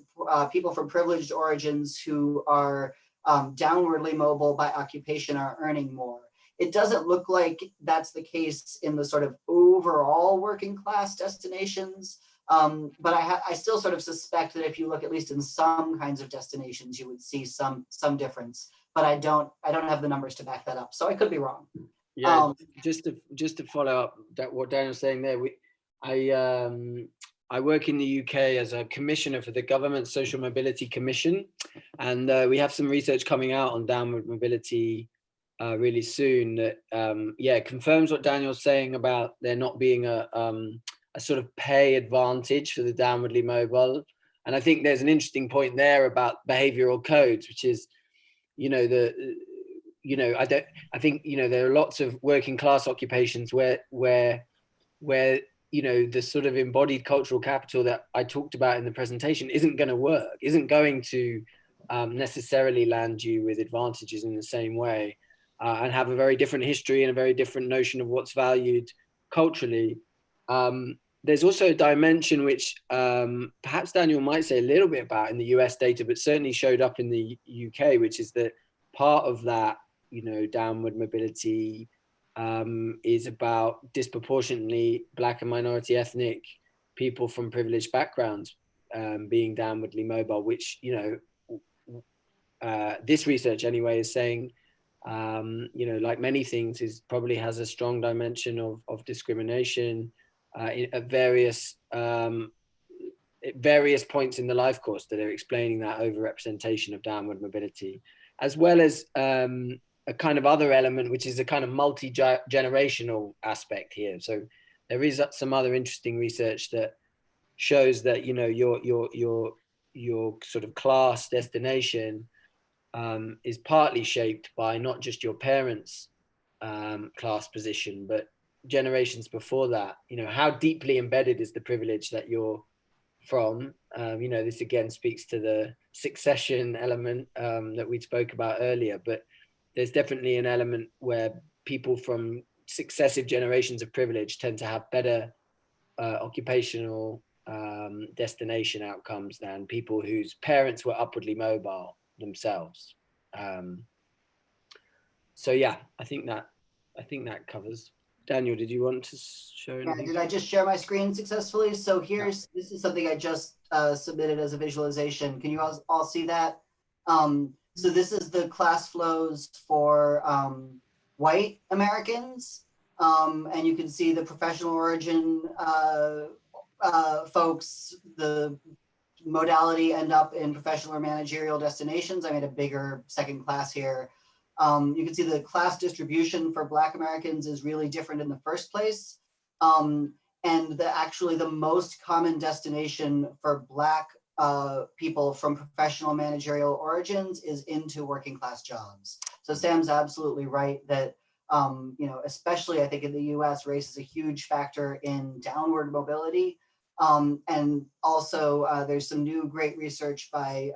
people from privileged origins who are downwardly mobile by occupation are earning more. It doesn't look like that's the case in the sort of overall working class destinations. But I still sort of suspect that if you look at least in some kinds of destinations, you would see some difference. But I don't have the numbers to back that up, so I could be wrong. Yeah, just to follow up what Daniel's saying there, I work in the UK as a commissioner for the Government Social Mobility Commission, and we have some research coming out on downward mobility really soon that confirms what Daniel's saying about there not being a sort of pay advantage for the downwardly mobile. And I think there's an interesting point there about behavioral codes, which is, I think there are lots of working class occupations where the sort of embodied cultural capital that I talked about in the presentation isn't going to work, isn't going to necessarily land you with advantages in the same way, and have a very different history and a very different notion of what's valued culturally. There's also a dimension which perhaps Daniel might say a little bit about in the US data, but certainly showed up in the UK, which is that part of that, downward mobility is about disproportionately Black and minority ethnic people from privileged backgrounds being downwardly mobile, which, this research anyway is saying, like many things, probably has a strong dimension of discrimination at various points in the life course that are explaining that overrepresentation of downward mobility, as well as a kind of other element, which is a kind of multi-generational aspect here. So there is some other interesting research that shows that, you know, your sort of class destination is partly shaped by not just your parents' class position, but generations before that. You know, how deeply embedded is the privilege that you're from? You know, this again speaks to the succession element that we spoke about earlier, but there's definitely an element where people from successive generations of privilege tend to have better occupational destination outcomes than people whose parents were upwardly mobile themselves. So yeah, I think that covers. Daniel, did you want to show anything? Yeah, did I just share my screen successfully? So here's, this is something I just submitted as a visualization. Can you all see that? So this is the class flows for white Americans. And you can see the professional origin folks, the modality end up in professional or managerial destinations. I made a bigger second class here. You can see the class distribution for Black Americans is really different in the first place. And actually the most common destination for Black people from professional managerial origins is into working class jobs. So Sam's absolutely right that, you know, especially I think in the US, race is a huge factor in downward mobility. And also there's some new great research by,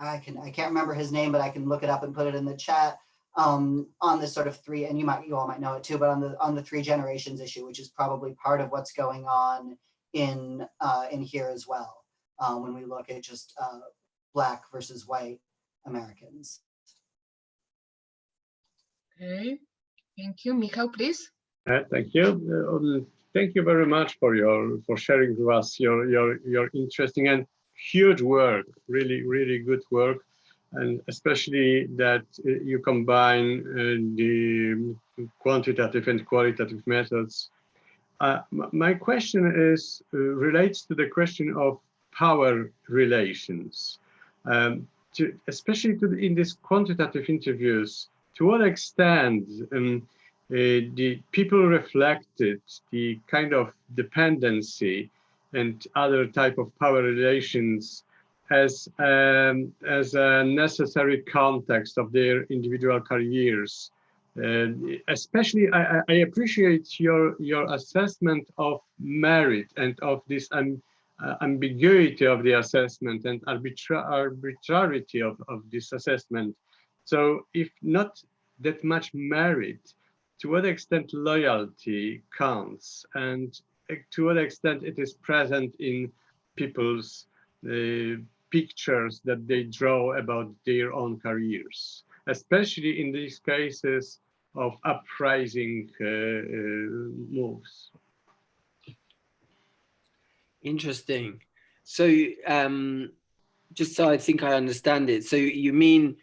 I can't remember his name, but I can look it up and put it in the chat on this sort of three, and you all might know it too, but on the 3 generations issue, which is probably part of what's going on in here as well, when we look at just Black versus white Americans. Okay, thank you. Michał, please. Thank you. Thank you very much for sharing with us your interesting and huge work, really good work, and especially that you combine the quantitative and qualitative methods. My question is relates to the question of power relations, especially in these quantitative interviews. To what extent the people reflected the kind of dependency and other type of power relations as a necessary context of their individual careers. Especially, I appreciate your assessment of merit and of this ambiguity of the assessment and arbitrarity of this assessment. So if not that much merit, to what extent loyalty counts, and to what extent it is present in people's pictures that they draw about their own careers, especially in these cases of uprising moves. Interesting. So just so I think I understand it, so you mean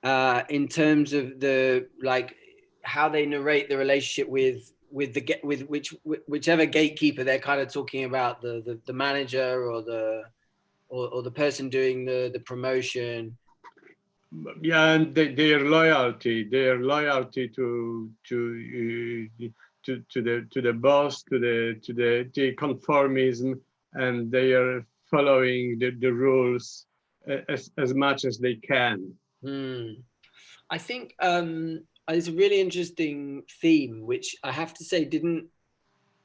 in terms of the, like, how they narrate the relationship with whichever gatekeeper they're kind of talking about, the manager or the person doing the promotion. Yeah, and their loyalty to the boss, to the conformism, and they are following the rules as much as they can. I think it's a really interesting theme, which I have to say didn't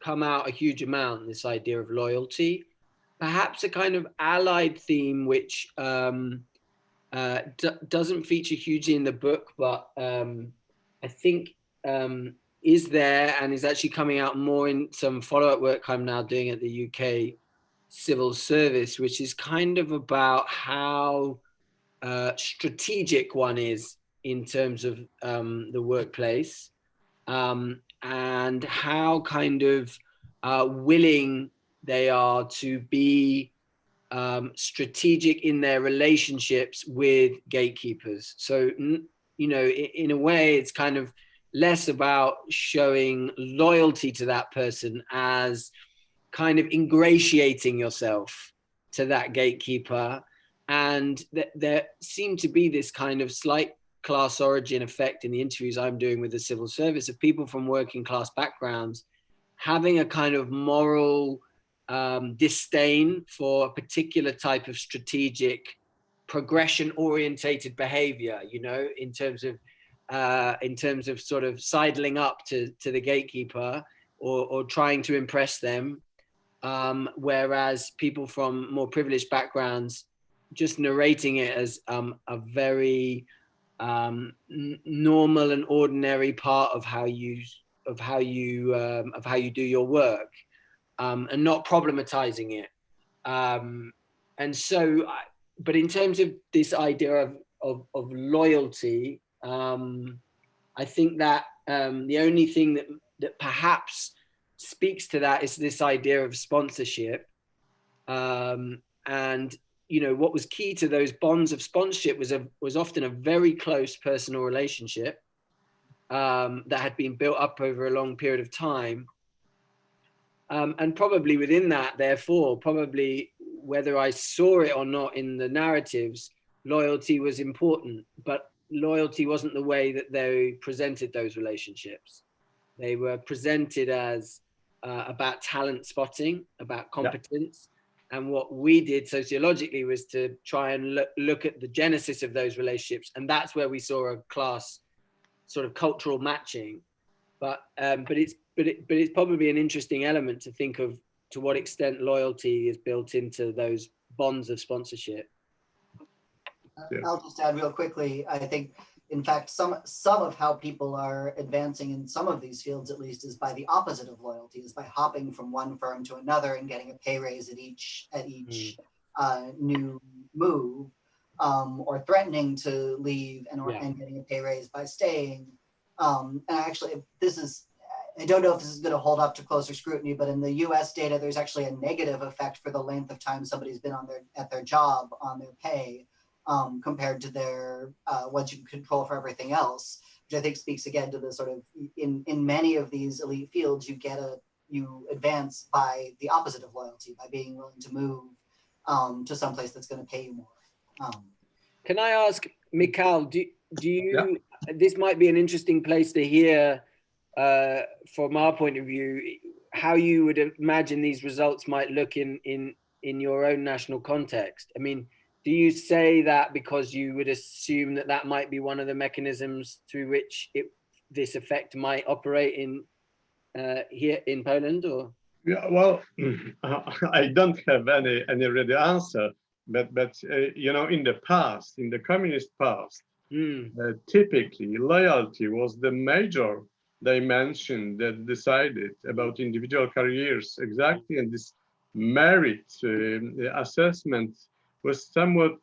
come out a huge amount, this idea of loyalty. Perhaps a kind of allied theme, which doesn't feature hugely in the book, but I think is there and is actually coming out more in some follow-up work I'm now doing at the UK Civil Service, which is kind of about how strategic one is in terms of the workplace, and how kind of willing they are to be strategic in their relationships with gatekeepers. So, you know, in a way, it's kind of less about showing loyalty to that person as kind of ingratiating yourself to that gatekeeper. And there seemed to be this kind of slight class origin effect in the interviews I'm doing with the civil service of people from working class backgrounds having a kind of moral disdain for a particular type of strategic progression orientated behavior, you know, in terms of sort of sidling up to the gatekeeper or trying to impress them, whereas people from more privileged backgrounds just narrating it as a very normal and ordinary part of how you do your work, and not problematizing it. And so, but in terms of this idea of loyalty, I think that the only thing that perhaps speaks to that is this idea of sponsorship. And you know, what was key to those bonds of sponsorship was often a very close personal relationship that had been built up over a long period of time. And probably within that, therefore, probably whether I saw it or not in the narratives, loyalty was important, but loyalty wasn't the way that they presented those relationships. They were presented as about talent spotting, about competence. Yeah. And what we did sociologically was to try and look at the genesis of those relationships. And that's where we saw a class sort of cultural matching. But it's probably an interesting element to think of to what extent loyalty is built into those bonds of sponsorship. I'll just add real quickly, I think, in fact, some of how people are advancing in some of these fields, at least, is by the opposite of loyalty, is by hopping from one firm to another and getting a pay raise at each new move, or threatening to leave and getting a pay raise by staying. And actually, I don't know if this is going to hold up to closer scrutiny, but in the US data, there's actually a negative effect for the length of time somebody's been at their job on their pay, compared to their once you control for everything else, which I think speaks again to the sort of in many of these elite fields, you advance by the opposite of loyalty, by being willing to move to someplace that's going to pay you more. Can I ask, Michał, do you? This might be an interesting place to hear, from our point of view, how you would imagine these results might look in your own national context. I mean, do you say that because you would assume that might be one of the mechanisms through which this effect might operate in here in Poland, or? Yeah, well, I don't have any ready answer, but you know, in the past, in the communist past, typically loyalty was the major dimension that decided about individual careers exactly, and this merit assessment was somewhat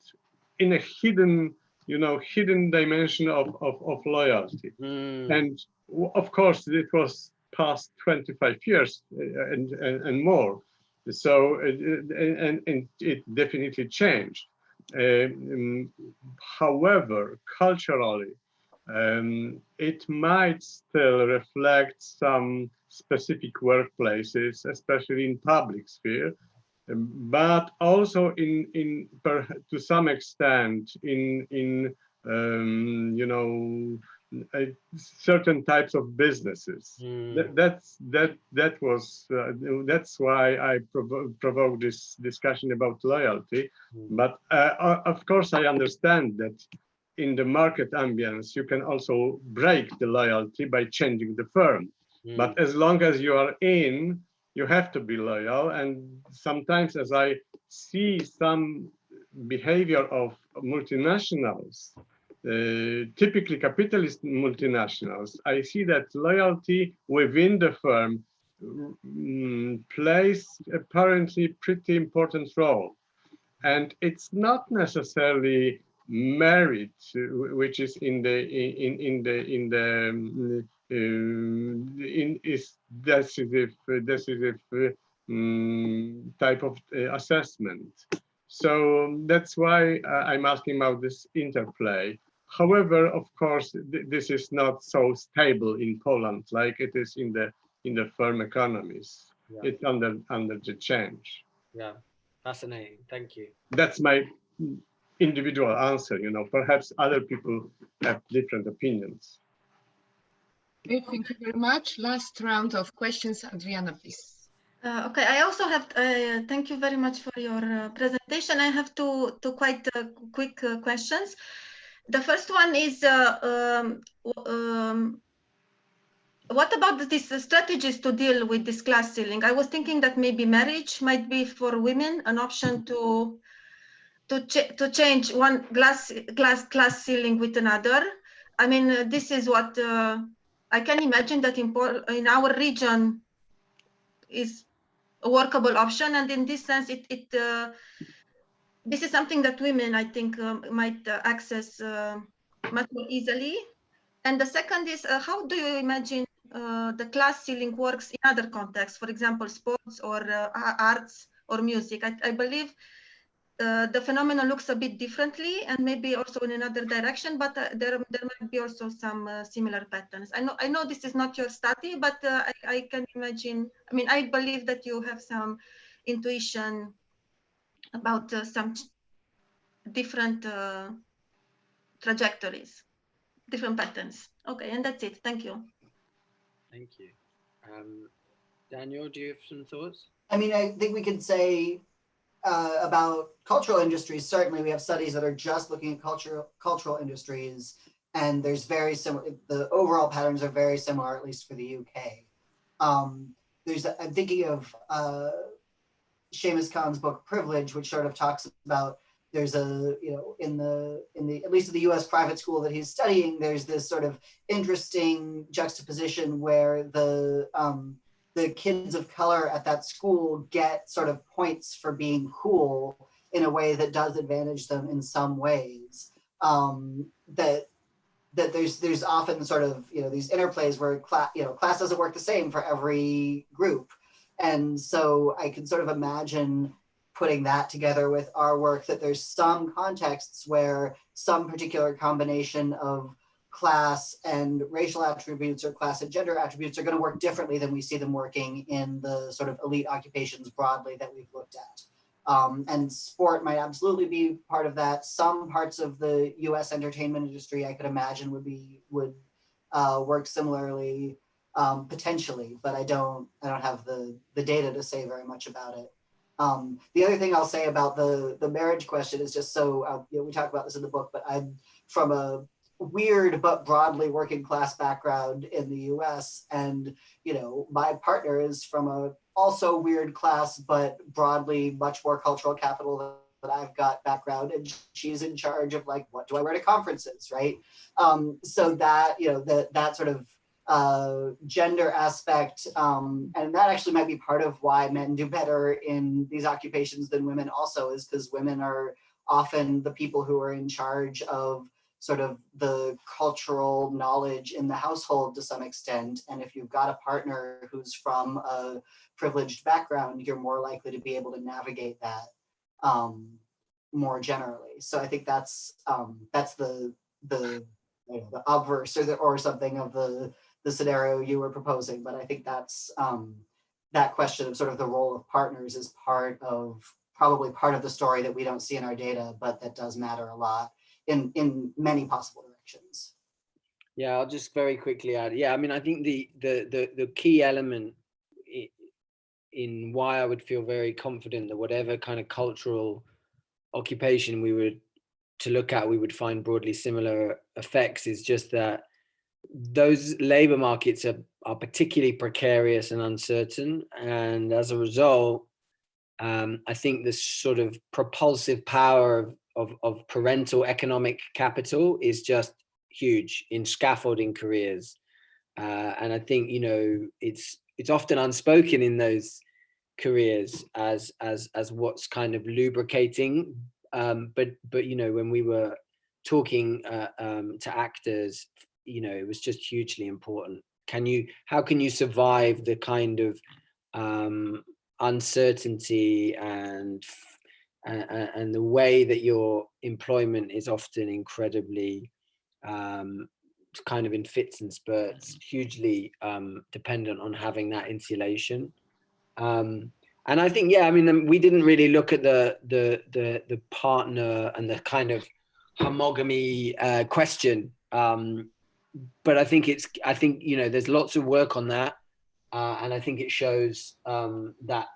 in a hidden dimension of loyalty. And of course, it was past 25 years and more. So, and it definitely changed. However, culturally, it might still reflect some specific workplaces, especially in public sphere, but also to some extent in certain types of businesses. That's why I provoked this discussion about loyalty. But of course, I understand that in the market ambience, you can also break the loyalty by changing the firm. But as long as you are in, you have to be loyal. And sometimes, as I see some behavior of multinationals, typically capitalist multinationals, I see that loyalty within the firm plays apparently pretty important role. And it's not necessarily merit, which is is decisive type of assessment. So that's why I'm asking about this interplay. However, of course, this is not so stable in Poland like it is in the firm economies. Yeah. It's under the change. Yeah, fascinating. Thank you. That's my individual answer. You know, perhaps other people have different opinions. Okay, thank you very much. Last round of questions, Adriana, please. Okay, I also have, thank you very much for your presentation. I have two quite quick questions. The first one is, what about these strategies to deal with this class ceiling? I was thinking that maybe marriage might be for women an option to change one class ceiling with another. I mean, this is what I can imagine that in our region is a workable option, and in this sense, this is something that women, I think, might access much more easily. And the second is, how do you imagine the class ceiling works in other contexts, for example, sports or arts or music? I believe the phenomenon looks a bit differently and maybe also in another direction, but there might be also some similar patterns. I know this is not your study, but I can imagine, I mean, I believe that you have some intuition about some different trajectories, different patterns. Okay, and that's it. Thank you. Thank you. Daniel, do you have some thoughts? I mean, I think we could say about cultural industries, certainly we have studies that are just looking at cultural industries, and there's very similar, the overall patterns are very similar, at least for the UK. I'm thinking of Seamus Khan's book Privilege, which sort of talks about there's a, you know, in the at least in the US private school that he's studying, there's this sort of interesting juxtaposition where the kids of color at that school get sort of points for being cool in a way that does advantage them in some ways. That there's often sort of, you know, these interplays where class doesn't work the same for every group. And so I can sort of imagine putting that together with our work, that there's some contexts where some particular combination of class and racial attributes or class and gender attributes are going to work differently than we see them working in the sort of elite occupations broadly that we've looked at. And sport might absolutely be part of that. Some parts of the US entertainment industry I could imagine would work similarly, potentially, but I don't have the data to say very much about it. The other thing I'll say about the marriage question is just so, you know, we talk about this in the book, but I'm from a weird but broadly working class background in the US, and you know, my partner is from a also weird class but broadly much more cultural capital that I've got background, and she's in charge of like, what do I wear to conferences, right? So that, you know, that sort of gender aspect, and that actually might be part of why men do better in these occupations than women also, is because women are often the people who are in charge of sort of the cultural knowledge in the household to some extent. And if you've got a partner who's from a privileged background, you're more likely to be able to navigate that more generally. So I think that's the obverse or something of the scenario you were proposing. But I think that's that question of sort of the role of partners is probably part of the story that we don't see in our data, but that does matter a lot in many possible directions. Yeah, I'll just very quickly add. Yeah, I mean, I think the key element in why I would feel very confident that whatever kind of cultural occupation we were to look at, we would find broadly similar effects, is just that those labor markets are particularly precarious and uncertain. And as a result, I think this sort of propulsive power of parental economic capital is just huge in scaffolding careers. And I think, you know, it's often unspoken in those careers as what's kind of lubricating. But you know, when we were talking to actors, you know, it was just hugely important. How can you survive the kind of uncertainty and the way that your employment is often incredibly kind of in fits and spurts, hugely dependent on having that insulation. And I think, yeah, I mean, we didn't really look at the partner and the kind of homogamy question, but I think you know, there's lots of work on that. and I think it shows that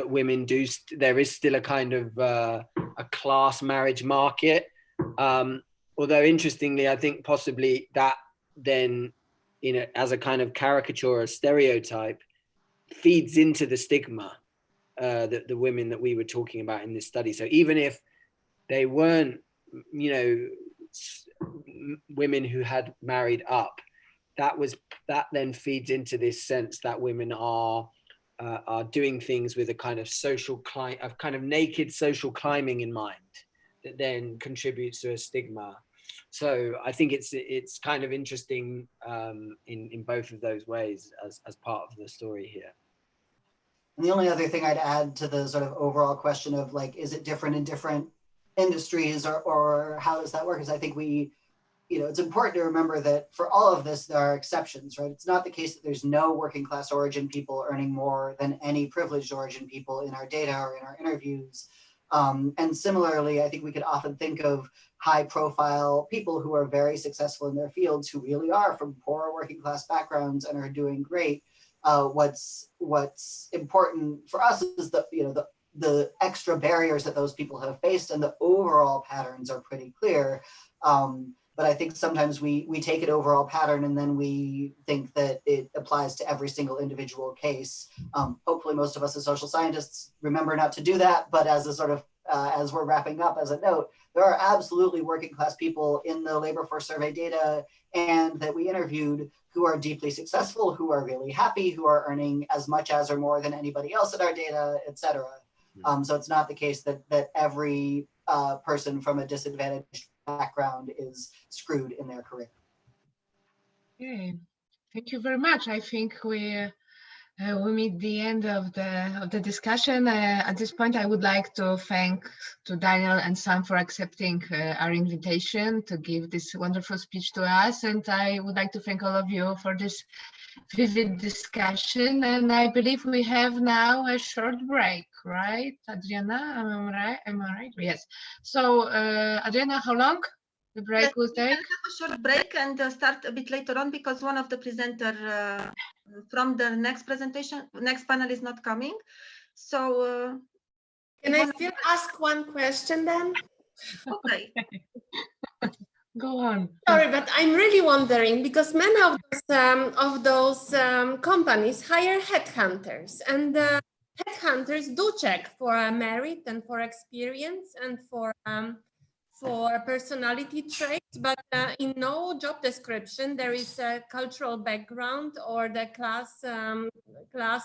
women do, there is still a kind of a class marriage market. Although interestingly, I think possibly that then, as a kind of caricature or stereotype, feeds into the stigma that the women that we were talking about in this study. So even if they weren't, women who had married up, that then feeds into this sense that women are doing things with a kind of naked social climbing in mind, that then contributes to a stigma. So I think it's kind of interesting in both of those ways as part of the story here. And the only other thing I'd add to the sort of overall question of like, is it different in different industries or how does that work, is I think it's important to remember that for all of this, there are exceptions, right? It's not the case that there's no working class origin people earning more than any privileged origin people in our data or in our interviews. And similarly, I think we could often think of high profile people who are very successful in their fields who really are from poorer working class backgrounds and are doing great. What's important for us is the extra barriers that those people have faced, and the overall patterns are pretty clear. But I think sometimes we take an overall pattern and then we think that it applies to every single individual case. Hopefully most of us as social scientists remember not to do that, but as a sort of, as we're wrapping up as a note, there are absolutely working class people in the labor force survey data and that we interviewed who are deeply successful, who are really happy, who are earning as much as or more than anybody else in our data, et cetera. So it's not the case that every person from a disadvantaged background is screwed in their career. Okay, thank you very much. I think we meet the end of the discussion. At this point, I would like to thank Daniel and Sam for accepting our invitation to give this wonderful speech to us, and I would like to thank all of you for this vivid discussion. And I believe we have now a short break, right, Adriana? Am I right? Yes. So, Adriana, how long the break will take? Have a short break and start a bit later on because one of the presenter from the next panel is not coming. So can I still ask one question then? Okay. Go on. Sorry, but I'm really wondering because many of those companies hire headhunters, and headhunters do check for merit and for experience and for personality traits, but in no job description there is a cultural background or the class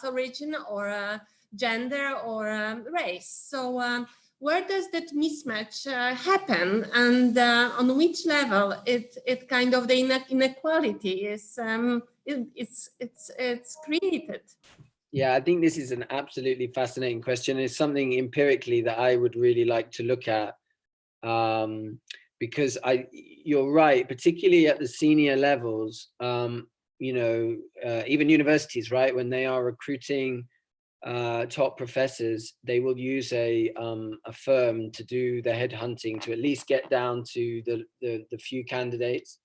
origin or gender or race. So where does that mismatch happen, and on which level it kind of the inequality is it's created? Yeah, I think this is an absolutely fascinating question. It's something empirically that I would really like to look at. Because you're right, particularly at the senior levels, even universities, right, when they are recruiting top professors, they will use a firm to do the headhunting to at least get down to the few candidates.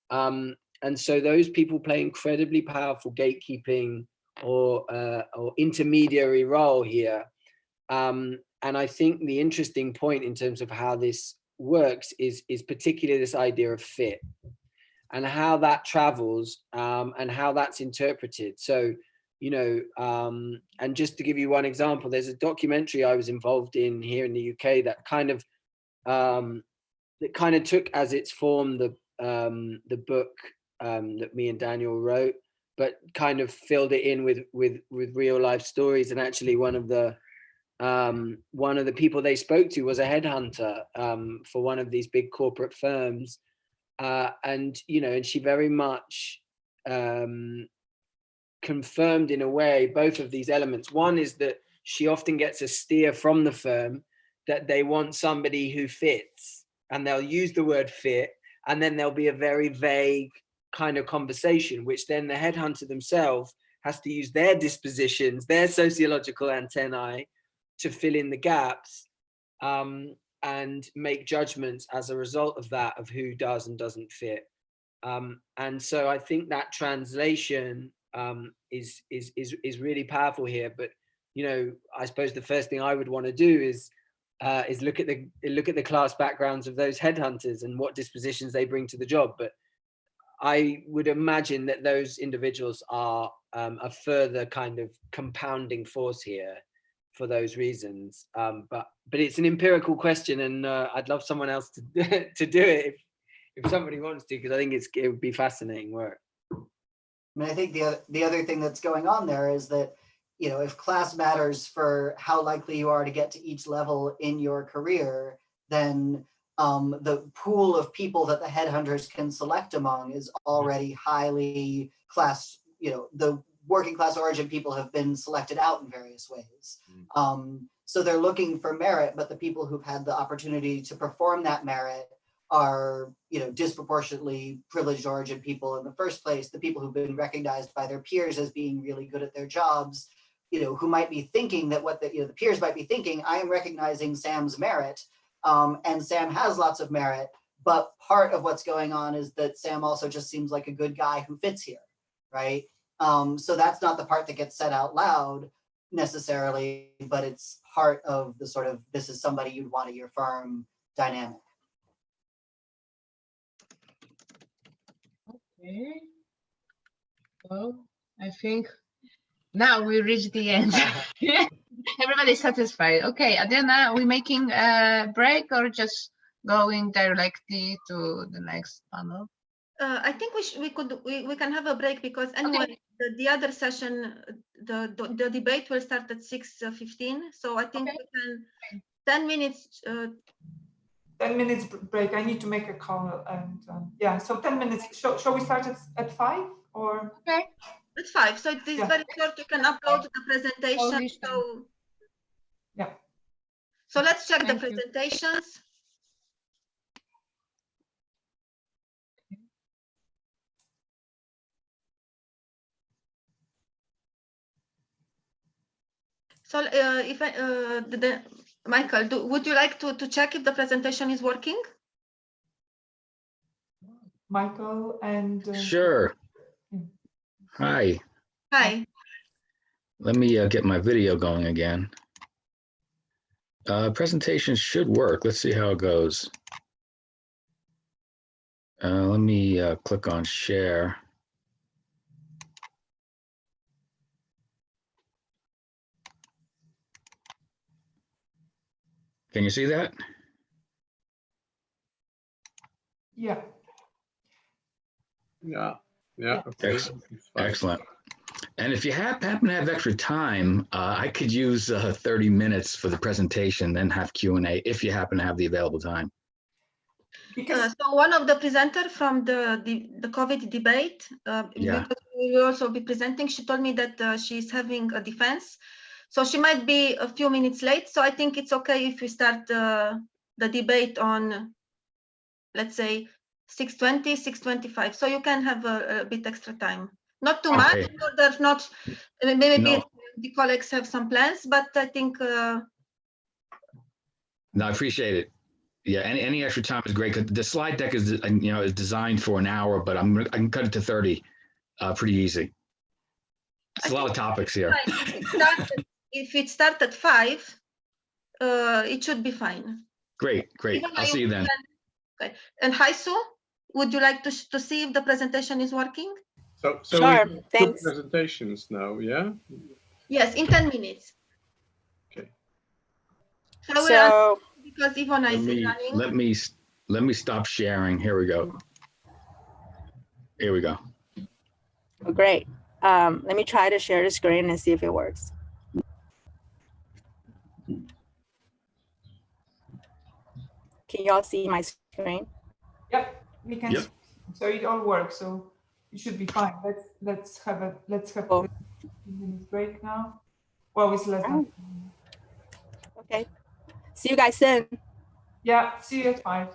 And so those people play incredibly powerful gatekeeping or intermediary role here. And I think the interesting point in terms of how this works is particularly this idea of fit and how that travels and how that's interpreted. So, and just to give you one example, there's a documentary I was involved in here in the UK that kind of took as its form the book that me and Daniel wrote, but kind of filled it in with real life stories. And actually one of the people they spoke to was a headhunter for one of these big corporate firms, and she very much confirmed in a way both of these elements. One is that she often gets a steer from the firm that they want somebody who fits, and they'll use the word fit, and then there'll be a very vague kind of conversation, which then the headhunter themselves has to use their dispositions, their sociological antennae, to fill in the gaps and make judgments as a result of that, of who does and doesn't fit. And so I think that translation is really powerful here. But I suppose the first thing I would want to do is look at the class backgrounds of those headhunters and what dispositions they bring to the job. But I would imagine that those individuals are a further kind of compounding force here for those reasons. But it's an empirical question, and I'd love someone else to do it if somebody wants to, because I think it would be fascinating work. I mean, I think the other thing that's going on there is that, if class matters for how likely you are to get to each level in your career, then the pool of people that the headhunters can select among is already highly class, the working class origin people have been selected out in various ways. So they're looking for merit, but the people who've had the opportunity to perform that merit are, disproportionately privileged origin people in the first place, the people who've been recognized by their peers as being really good at their jobs, who might be thinking that what the peers might be thinking, I am recognizing Sam's merit, and Sam has lots of merit, but part of what's going on is that Sam also just seems like a good guy who fits here, right? So that's not the part that gets said out loud necessarily, but it's part of the sort of, this is somebody you'd want at your firm dynamic. Okay. Well, I think now we reach the end. Everybody's satisfied. Okay, Adriana, are we making a break or just going directly to the next panel? I think we can have a break, because anyway, the other session, the debate will start at 6:15. So I think we can 10 minutes. 10 minutes break. I need to make a call, and yeah, so 10 minutes. Shall we start at 5 or? Okay. It's 5. So it is very short. You can upload the presentation. So yeah. So let's check the presentations. So if Michael, would you like to check if the presentation is working? Michael and Sure. Hi. Hi. Let me get my video going again. Presentation should work. Let's see how it goes. Let me click on share. Can you see that? Yeah. Yeah. Yeah. Okay. Excellent. And if you happen to have extra time, I could use 30 minutes for the presentation, then have Q&A if you happen to have the available time. So one of the presenters from the COVID debate, Yeah. because we will also be presenting, she told me that she's having a defense. So she might be a few minutes late. So I think it's okay if we start the debate on, let's say, 6:20, 6:25. So you can have a bit extra time. Not too much, so there's not, maybe the colleagues have some plans, but I think. No, I appreciate it. Yeah, any extra time is great. The slide deck is, is designed for an hour, but I can cut it to 30 pretty easy. It's a lot of topics here. If it starts at 5, it should be fine. Great. I'll see you then. Okay. And Haisu, would you like to see if the presentation is working? So sure, we thanks. Two presentations now, yeah? Yes, in 10 minutes. Okay. So because Ivona is running. Let me stop sharing. Here we go. Here we go. Oh, great. Let me try to share the screen and see if it works. Can you all see my screen? Yep, we can. Yep. So it all works. So it should be fine. Let's have a 15 minutes break now. Well, it's less than. Okay. See you guys soon. Yeah. See you at 5.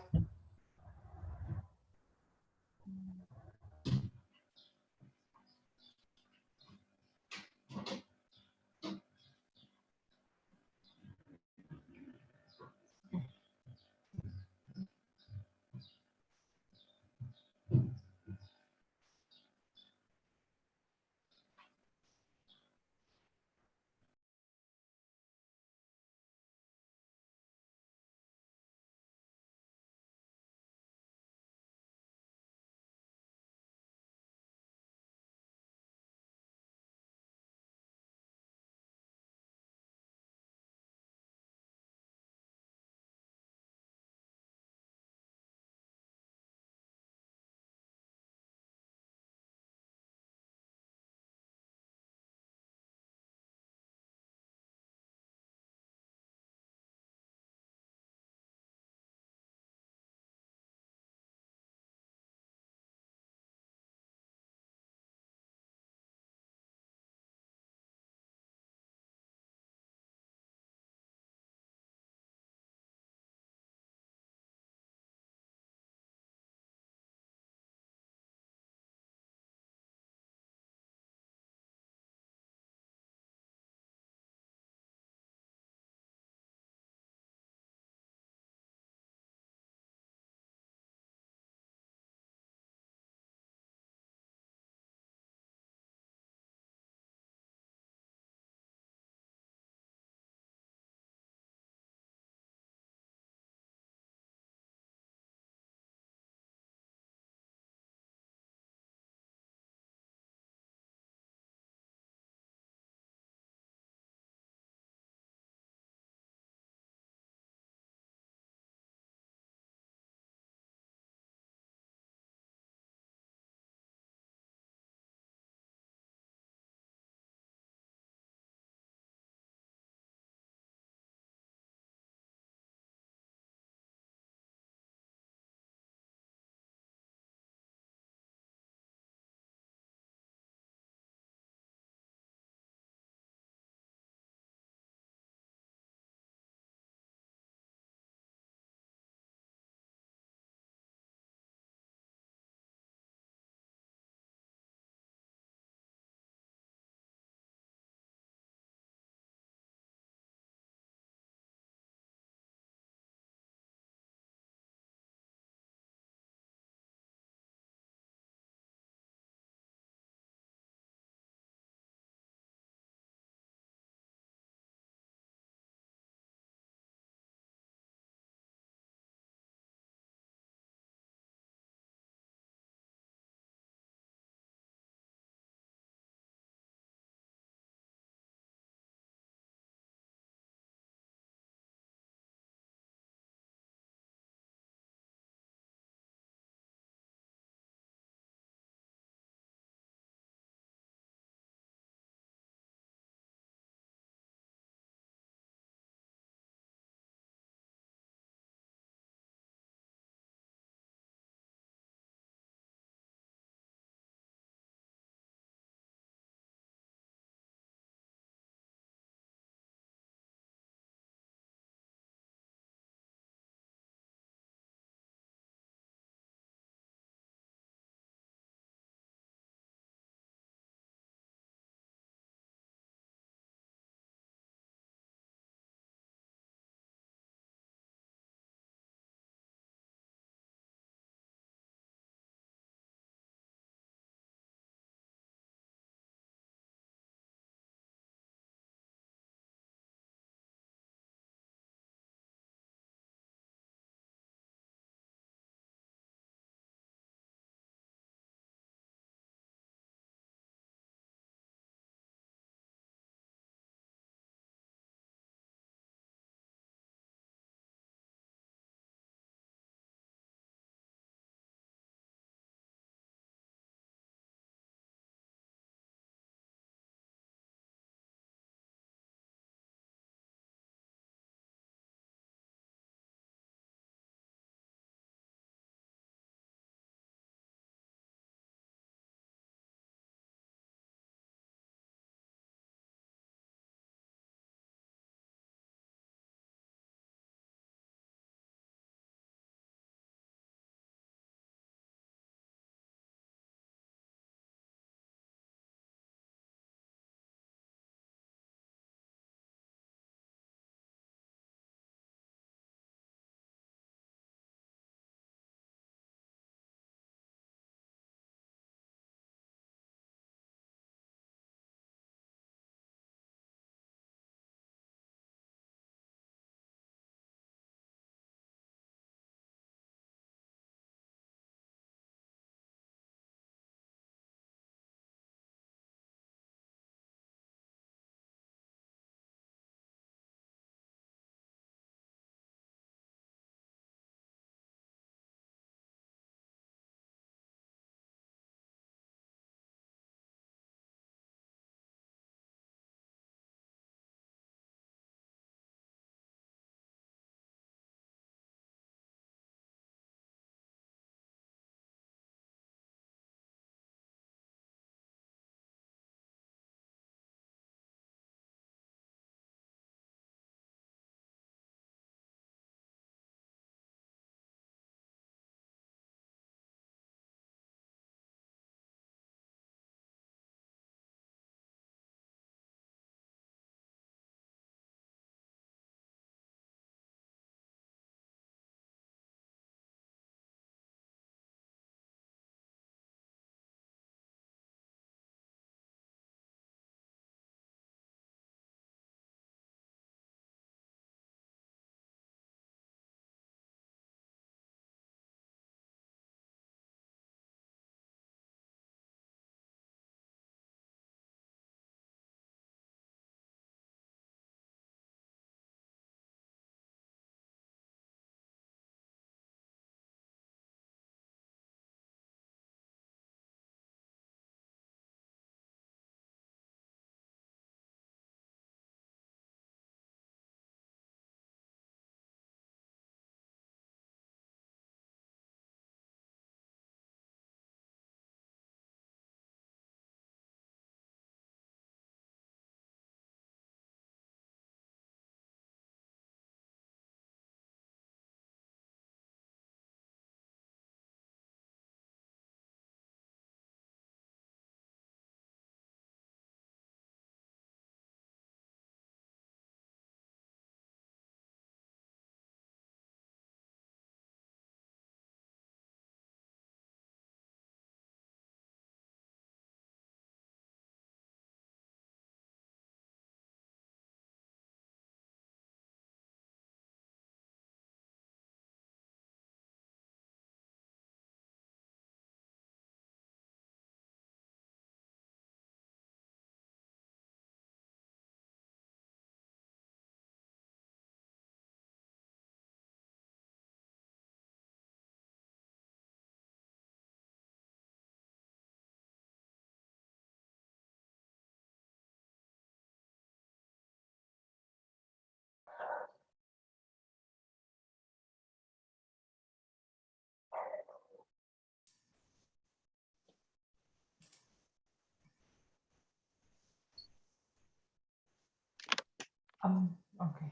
Okay.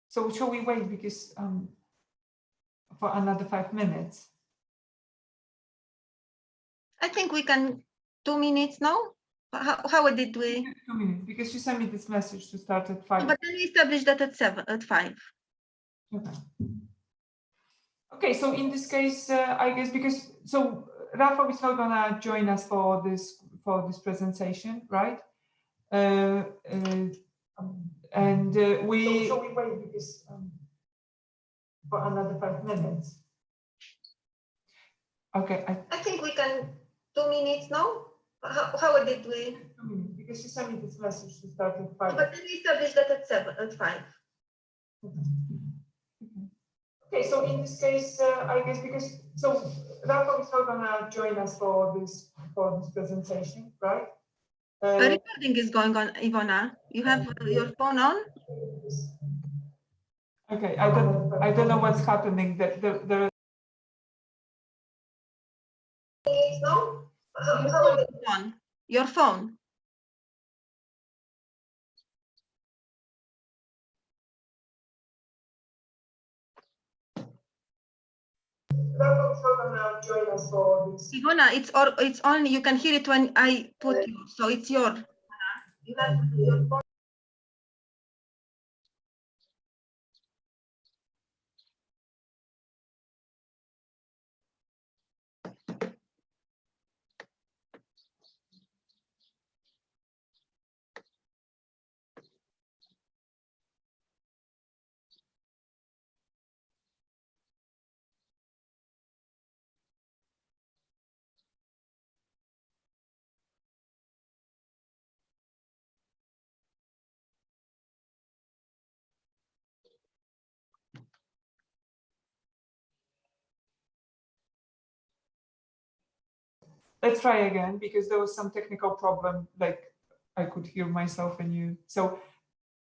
So shall we wait because for another 5 minutes? I think we can 2 minutes now. How did we? 2 minutes because you sent me this message to start at 5. But then we established that at 5. Okay. Okay, so in this case, I guess because Rafa is not gonna join us for this presentation, right? We. So we wait because for another 5 minutes. Okay. I think we can 2 minutes now. How did we? 2 minutes because you sent me this message to start at 5. But then we established that at 5. Okay, so in this case, I guess because Rafa is not gonna join us for this presentation, right? A recording is going on, Ivona. You have your phone on? Okay, I don't know what's happening. There. No? How is it on? Your phone. Ivona, it's on. You can hear it when I put you. So it's your. You have your phone. Let's try again because there was some technical problem. Like I could hear myself and you. So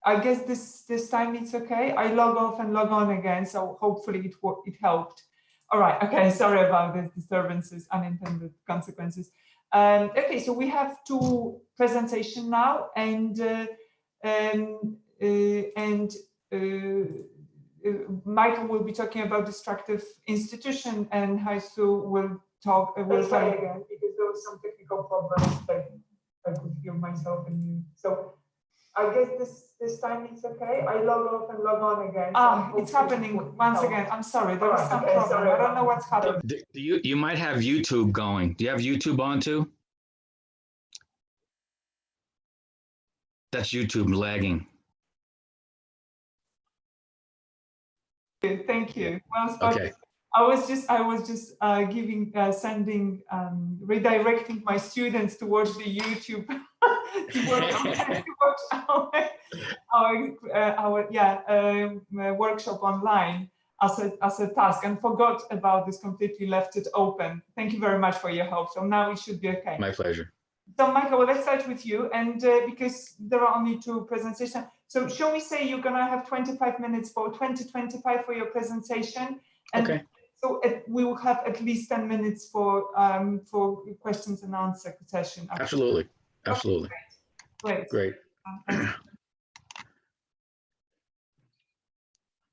I guess this time it's okay. I log off and log on again. So hopefully it helped. All right. Okay. Sorry about these disturbances, unintended consequences. Okay. So we have 2 presentations now, and Michael will be talking about destructive institution, and Haisu will talk. We'll try again because there was some technical problems. Like I could hear myself and you. So I guess this time it's okay. I log off and log on again. So it's happening once again. I'm sorry. There was some problem. I don't know what's happening. You might have YouTube going. Do you have YouTube on too? That's YouTube lagging. Thank you. Well, okay. I was just redirecting my students towards the YouTube to watch our workshop online as a task, and forgot about this, completely left it open. Thank you very much for your help. So now it should be okay. My pleasure. So Michael, let's start with you, and because there are only 2 presentations. So shall we say you're gonna have 25 minutes for 20-25 for your presentation? And okay. So we will have at least 10 minutes for questions and answer session. Absolutely, absolutely. Okay, great.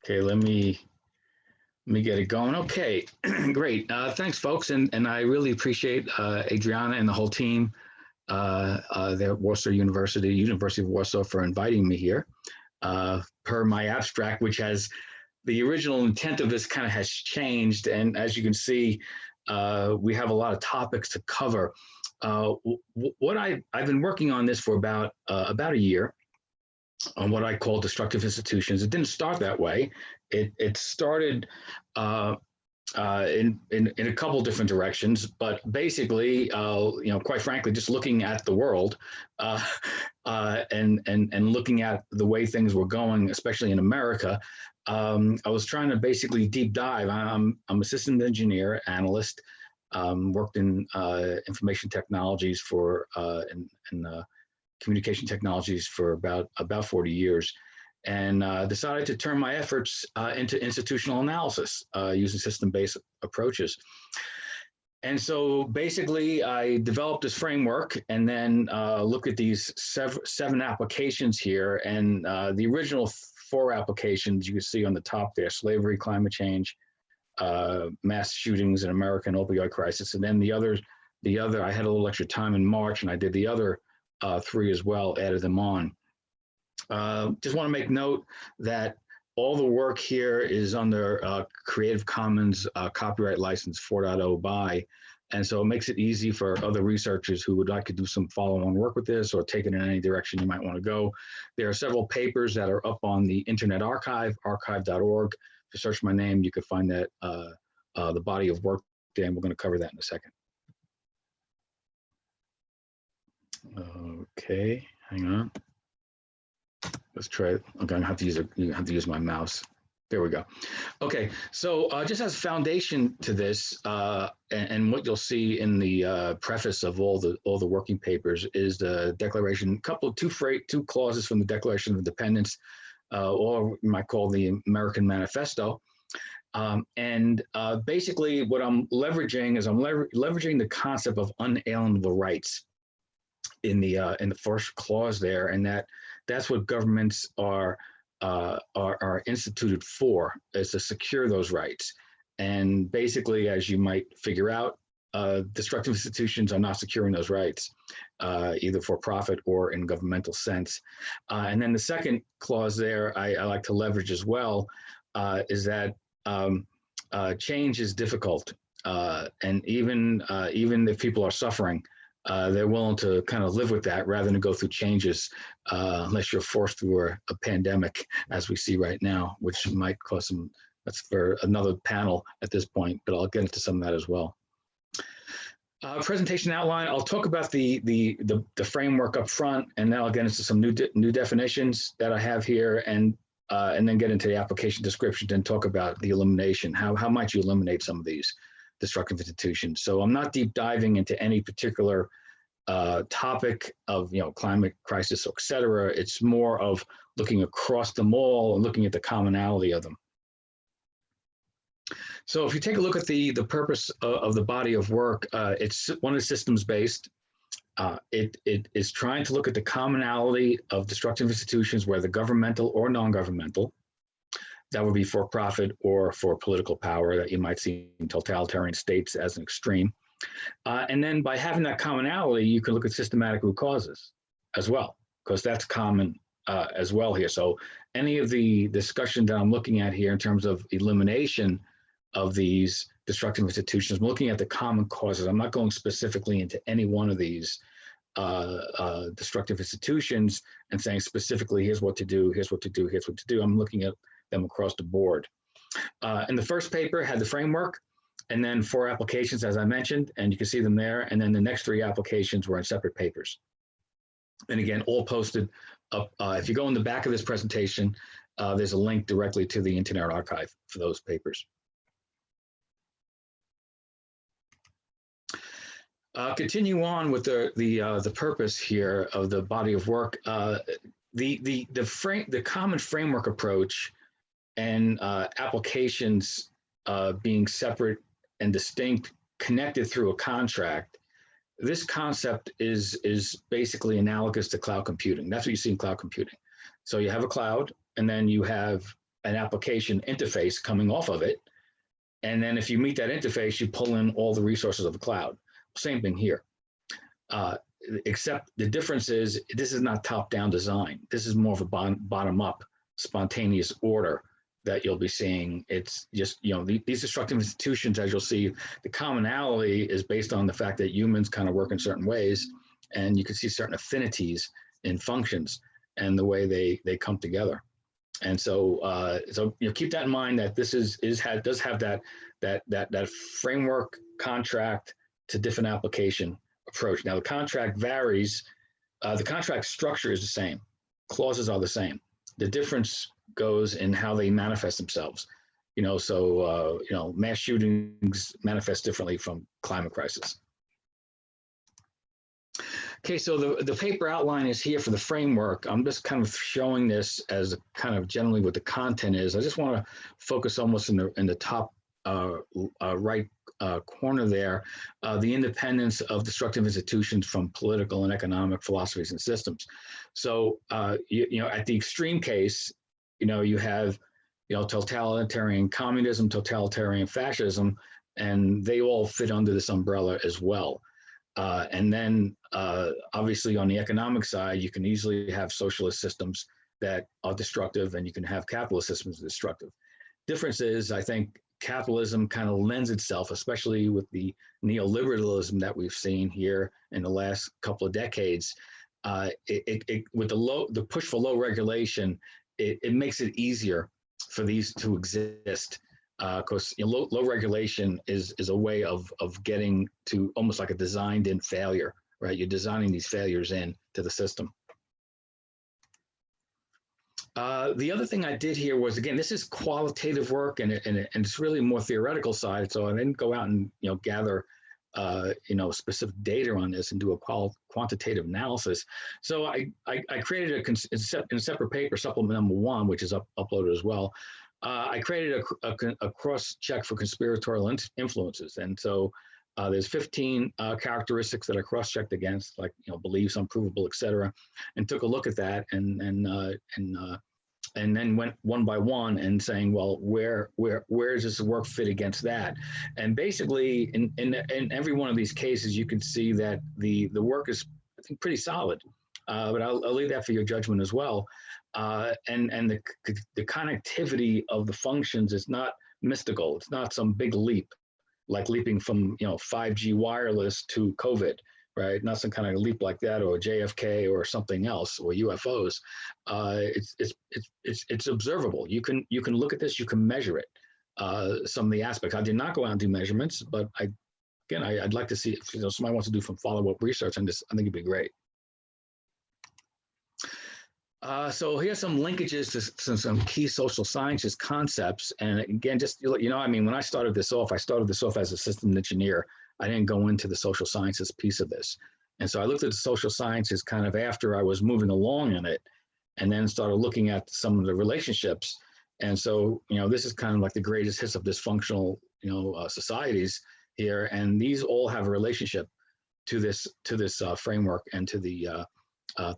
Okay, let me get it going. Okay, great. Thanks, folks, and I really appreciate Adriana and the whole team there at Warsaw University of Warsaw for inviting me here. Per my abstract, which has the original intent of this kind of has changed, and as you can see, we have a lot of topics to cover. What I've been working on this for about a year on what I call destructive institutions. It didn't start that way. It started in a couple different directions, but basically, quite frankly, just looking at the world and looking at the way things were going, especially in America. I was trying to basically deep dive. I'm a systems engineer, analyst, worked in information technologies and communication technologies for about 40 years, and decided to turn my efforts into institutional analysis using system-based approaches. And so basically I developed this framework and then look at these seven applications here. And the original 4 applications you can see on the top there: slavery, climate change, mass shootings in America, and opioid crisis. And then the other, I had a little extra time in March and I did the other 3 as well, added them on. Just want to make note that all the work here is under Creative Commons copyright license 4.0 by, and so it makes it easy for other researchers who would like to do some follow-on work with this or take it in any direction you might want to go. There are several papers that are up on the Internet Archive, archive.org. If you search my name, you can find that the body of work there, and we're going to cover that in a second. Okay, hang on. Let's try it. I'm gonna have to use my mouse. There we go. Okay, so just as a foundation to this, and what you'll see in the preface of all the working papers is the declaration, two clauses from the Declaration of Independence, or you might call the American Manifesto. Basically, what I'm leveraging is leveraging the concept of unalienable rights in the first clause there, and that's what governments are instituted for, is to secure those rights. And basically, as you might figure out, destructive institutions are not securing those rights, either for profit or in governmental sense. And then the second clause there, I like to leverage as well, is that change is difficult, and even if people are suffering, they're willing to kind of live with that rather than go through changes, unless you're forced through a pandemic, as we see right now, which might cause some. That's for another panel at this point, but I'll get into some of that as well. Presentation outline. I'll talk about the framework up front, and then I'll get into some new definitions that I have here, and then get into the application descriptions and talk about the elimination. How might you eliminate some of these destructive institutions? So I'm not deep diving into any particular topic of climate crisis, et cetera. It's more of looking across them all and looking at the commonality of them. So if you take a look at the purpose of the body of work, one is systems based. It is trying to look at the commonality of destructive institutions, whether governmental or non-governmental. That would be for profit or for political power that you might see in totalitarian states as an extreme. And then by having that commonality, you can look at systematic root causes as well, because that's common as well here. So any of the discussion that I'm looking at here in terms of elimination of these destructive institutions, I'm looking at the common causes. I'm not going specifically into any one of these destructive institutions and saying specifically, here's what to do, here's what to do, here's what to do. I'm looking at them across the board. And the first paper had the framework, and then 4 applications, as I mentioned, and you can see them there. And then the next 3 applications were in separate papers. And again, all posted up. If you go in the back of this presentation, there's a link directly to the Internet Archive for those papers. Continue on with the purpose here of the body of work. The common framework approach and applications being separate and distinct, connected through a contract. This concept is basically analogous to cloud computing. That's what you see in cloud computing. So you have a cloud, and then you have an application interface coming off of it. And then if you meet that interface, you pull in all the resources of the cloud. Same thing here. Except the difference is this is not top-down design. This is more of a bottom-up, spontaneous order that you'll be seeing. It's just, these destructive institutions, as you'll see, the commonality is based on the fact that humans kind of work in certain ways, and you can see certain affinities in functions and the way they come together. And so, keep that in mind, that this does have that framework contract to different application approach. Now the contract varies. The contract structure is the same. Clauses are the same. The difference goes in how they manifest themselves. Mass shootings manifest differently from climate crisis. Okay, so the paper outline is here for the framework. I'm just kind of showing this as kind of generally what the content is. I just want to focus almost in the top right corner there, the independence of destructive institutions from political and economic philosophies and systems. So, you know, at the extreme case, you know, you have, you know, totalitarian communism, totalitarian fascism, and they all fit under this umbrella as well. And then obviously on the economic side, you can easily have socialist systems that are destructive, and you can have capitalist systems that are destructive. Difference is, I think capitalism kind of lends itself, especially with the neoliberalism that we've seen here in the last couple of decades, with the push for low regulation, it makes it easier for these to exist. Because you know, low regulation is a way of getting to almost like a designed-in failure, right? You're designing these failures in to the system. The other thing I did here was, again, this is qualitative work, and it's really more theoretical side. So I didn't go out and, you know, gather you know, specific data on this and do a quantitative analysis. So I created in a separate paper, supplement number 1, which is uploaded as well. I created a cross-check for conspiratorial influences, and so there's 15 characteristics that I cross-checked against, like, you know, beliefs, unprovable, et cetera, and took a look at that, and then went one by one and saying, well, where does this work fit against that? And basically, in every one of these cases, you can see that the work is, I think, pretty solid. But I'll leave that for your judgment as well. And the connectivity of the functions is not mystical. It's not some big leap, like leaping from, you know, 5G wireless to COVID, right? Not some kind of leap like that, or JFK or something else, or UFOs. It's observable. You can look at this. You can measure it. Some of the aspects. I did not go out and do measurements, but I'd like to see if, you know, somebody wants to do some follow-up research on this. I think it'd be great. So here's some linkages to some key social sciences concepts. And again, just, you know, I mean, when I started this off as a systems engineer. I didn't go into the social sciences piece of this. And so I looked at the social sciences kind of after I was moving along in it, and then started looking at some of the relationships. And so, you know, this is kind of like the greatest hits of dysfunctional, you know, societies here. And these all have a relationship to this framework and to the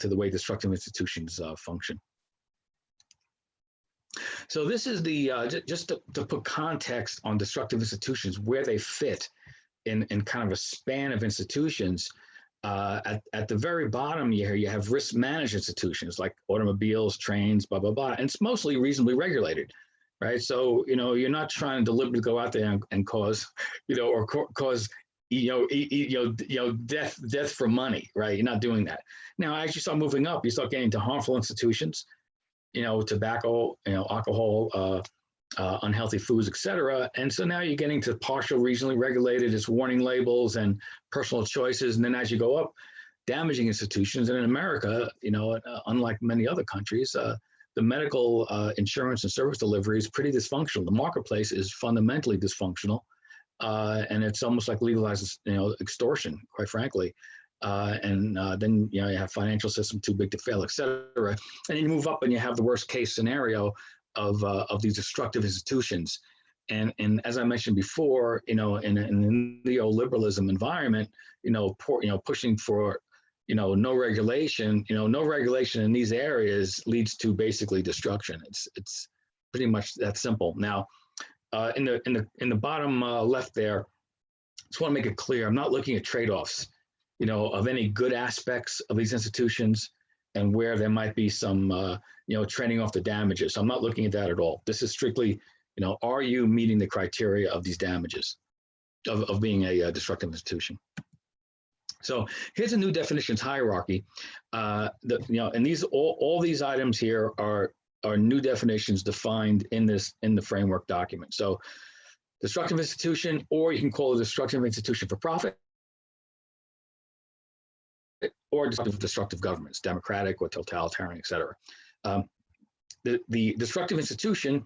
way destructive institutions function. So this is the, just to put context on destructive institutions, where they fit in kind of a span of institutions. At the very bottom here, you have risk managed institutions like automobiles, trains, blah, blah, blah. And it's mostly reasonably regulated, right? So, you know, you're not trying to deliberately go out there and cause, you know, or cause, death for money, right? You're not doing that. Now, as you start moving up, you start getting to harmful institutions, you know, tobacco, you know, alcohol, unhealthy foods, et cetera. And so now you're getting to partial regionally regulated, it's warning labels and personal choices. And then as you go up, damaging institutions. And in America, you know, unlike many other countries, the medical insurance and service delivery is pretty dysfunctional. The marketplace is fundamentally dysfunctional. And it's almost like legalized, you know, extortion, quite frankly. Then, you know, you have financial system too big to fail, et cetera. And then you move up and you have the worst case scenario of these destructive institutions. And as I mentioned before, you know, in the neoliberalism environment, you know, pushing for, you know, no regulation in these areas leads to basically destruction. It's pretty much that simple. Now, in the bottom left there, just want to make it clear, I'm not looking at trade-offs, you know, of any good aspects of these institutions and where there might be some, you know, trading off the damages. So I'm not looking at that at all. This is strictly, you know, are you meeting the criteria of these damages of being a destructive institution? So here's a new definitions hierarchy. You know, and these all these items here are new definitions defined in the framework document. So destructive institution, or you can call it destructive institution for profit, or destructive governments, democratic or totalitarian, et cetera. The destructive institution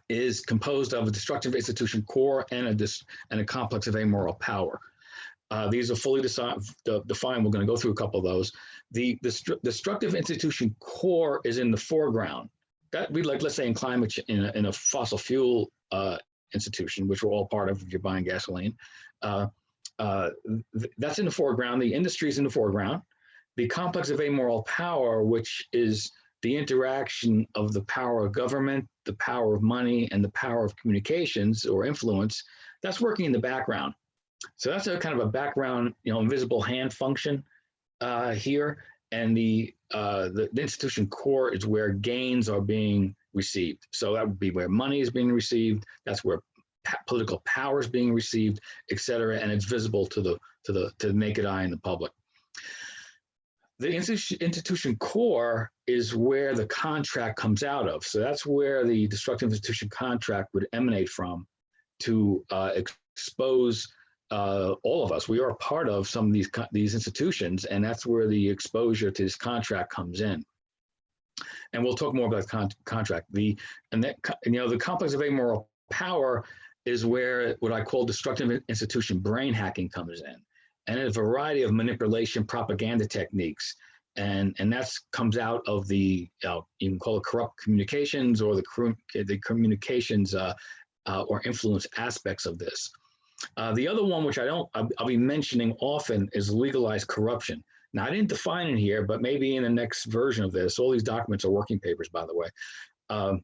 is composed of a destructive institution core and a complex of amoral power. These are fully defined. We're going to go through a couple of those. The destructive institution core is in the foreground. That we like, let's say in climate in a fossil fuel institution, which we're all part of if you're buying gasoline. That's in the foreground. The industry is in the foreground. The complex of amoral power, which is the interaction of the power of government, the power of money, and the power of communications or influence, that's working in the background. So that's a kind of a background, invisible hand function here. And the institution core is where gains are being received. So that would be where money is being received. That's where political power is being received, et cetera, and it's visible to the naked eye in the public. The institution core is where the contract comes out of. So that's where the destructive institution contract would emanate from to expose all of us. We are part of some of these institutions, and that's where the exposure to this contract comes in. And we'll talk more about contract. The complex of amoral power is where what I call destructive institution brain hacking comes in, and a variety of manipulation propaganda techniques. And that comes out of the, you can call it corrupt communications or the communications or influence aspects of this. The other one, which I'll be mentioning often, is legalized corruption. Now, I didn't define it here, but maybe in the next version of this, all these documents are working papers, by the way. I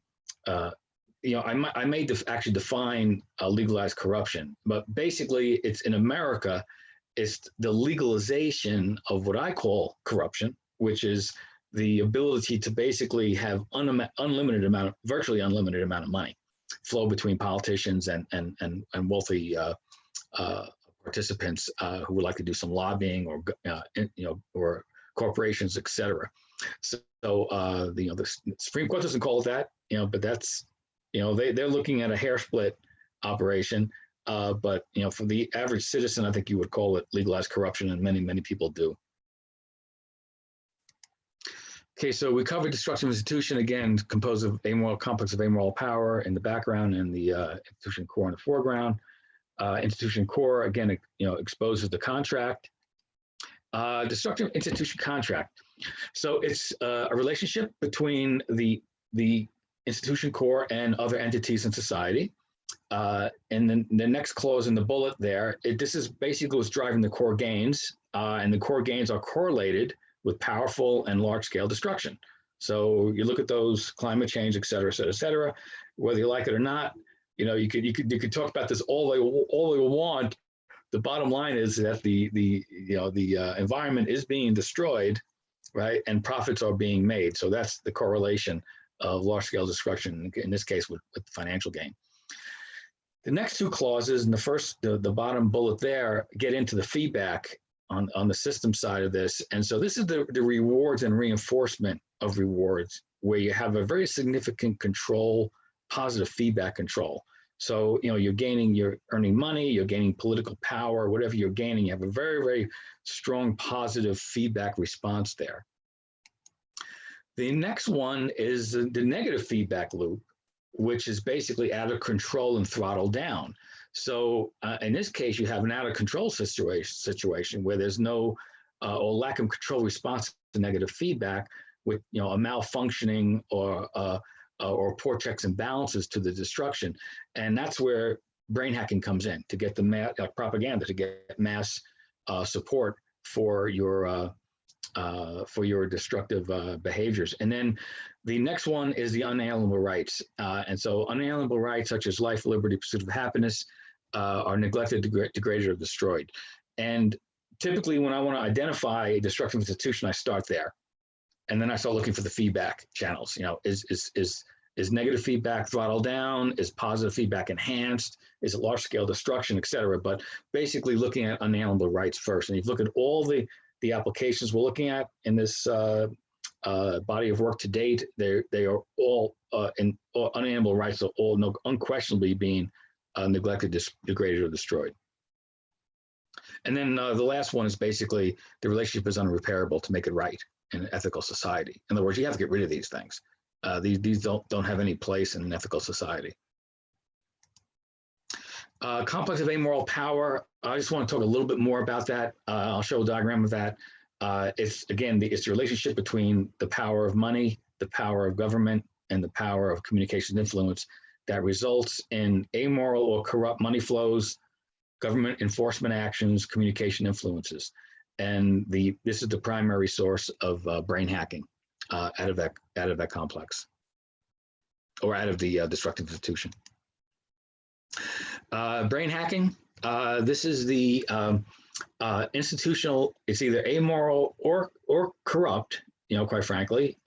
may actually define legalized corruption, but basically it's in America, it's the legalization of what I call corruption, which is the ability to basically have virtually unlimited amount of money flow between politicians and wealthy participants who would like to do some lobbying or corporations, et cetera. So the Supreme Court doesn't call it that, but that's, they're looking at a hair split operation. But for the average citizen, I think you would call it legalized corruption, and many people do. Okay, so we covered destructive institution, again, composed of complex of amoral power in the background and the institution core in the foreground. Institution core, again, exposes the contract. Destructive institution contract. So it's a relationship between the institution core and other entities in society. And then the next clause in the bullet there, this is basically what's driving the core gains, and the core gains are correlated with powerful and large-scale destruction. So you look at those, climate change, et cetera, whether you like it or not. You could talk about this all they want. The bottom line is that the environment is being destroyed, right, and profits are being made. So that's the correlation of large-scale destruction, in this case with financial gain. The next two clauses, and the bottom bullet there, get into the feedback on the system side of this. And so this is the rewards and reinforcement of rewards, where you have a very significant control, positive feedback control. So, you're earning money, you're gaining political power, whatever you're gaining, you have a very, very strong positive feedback response there. The next one is the negative feedback loop, which is basically out of control and throttled down. So in this case, you have an out of control situation where there's no or lack of control response to negative feedback, with a malfunctioning or poor checks and balances to the destruction. And that's where brain hacking comes in, to get the propaganda, to get mass support for your destructive behaviors. And then the next one is the unalienable rights. And so unalienable rights such as life, liberty, pursuit of happiness are neglected, degraded, or destroyed. And typically when I want to identify a destructive institution, I start there. And then I start looking for the feedback channels. Is negative feedback throttled down? Is positive feedback enhanced? Is it large scale destruction, et cetera? But basically looking at unalienable rights first. And you look at all the applications we're looking at in this body of work to date, they are all unalienable rights are all unquestionably being neglected, degraded, or destroyed. And then the last one is basically the relationship is unrepairable to make it right in an ethical society. In other words, you have to get rid of these things. These don't have any place in an ethical society. Complex of amoral power. I just want to talk a little bit more about that. I'll show a diagram of that. It's the relationship between the power of money, the power of government, and the power of communication influence. that results in amoral or corrupt money flows, government enforcement actions, communication influences. And this is the primary source of brain hacking out of that complex, or out of the destructive institution. Brain hacking, this is the institutional, it's either amoral or corrupt, quite frankly,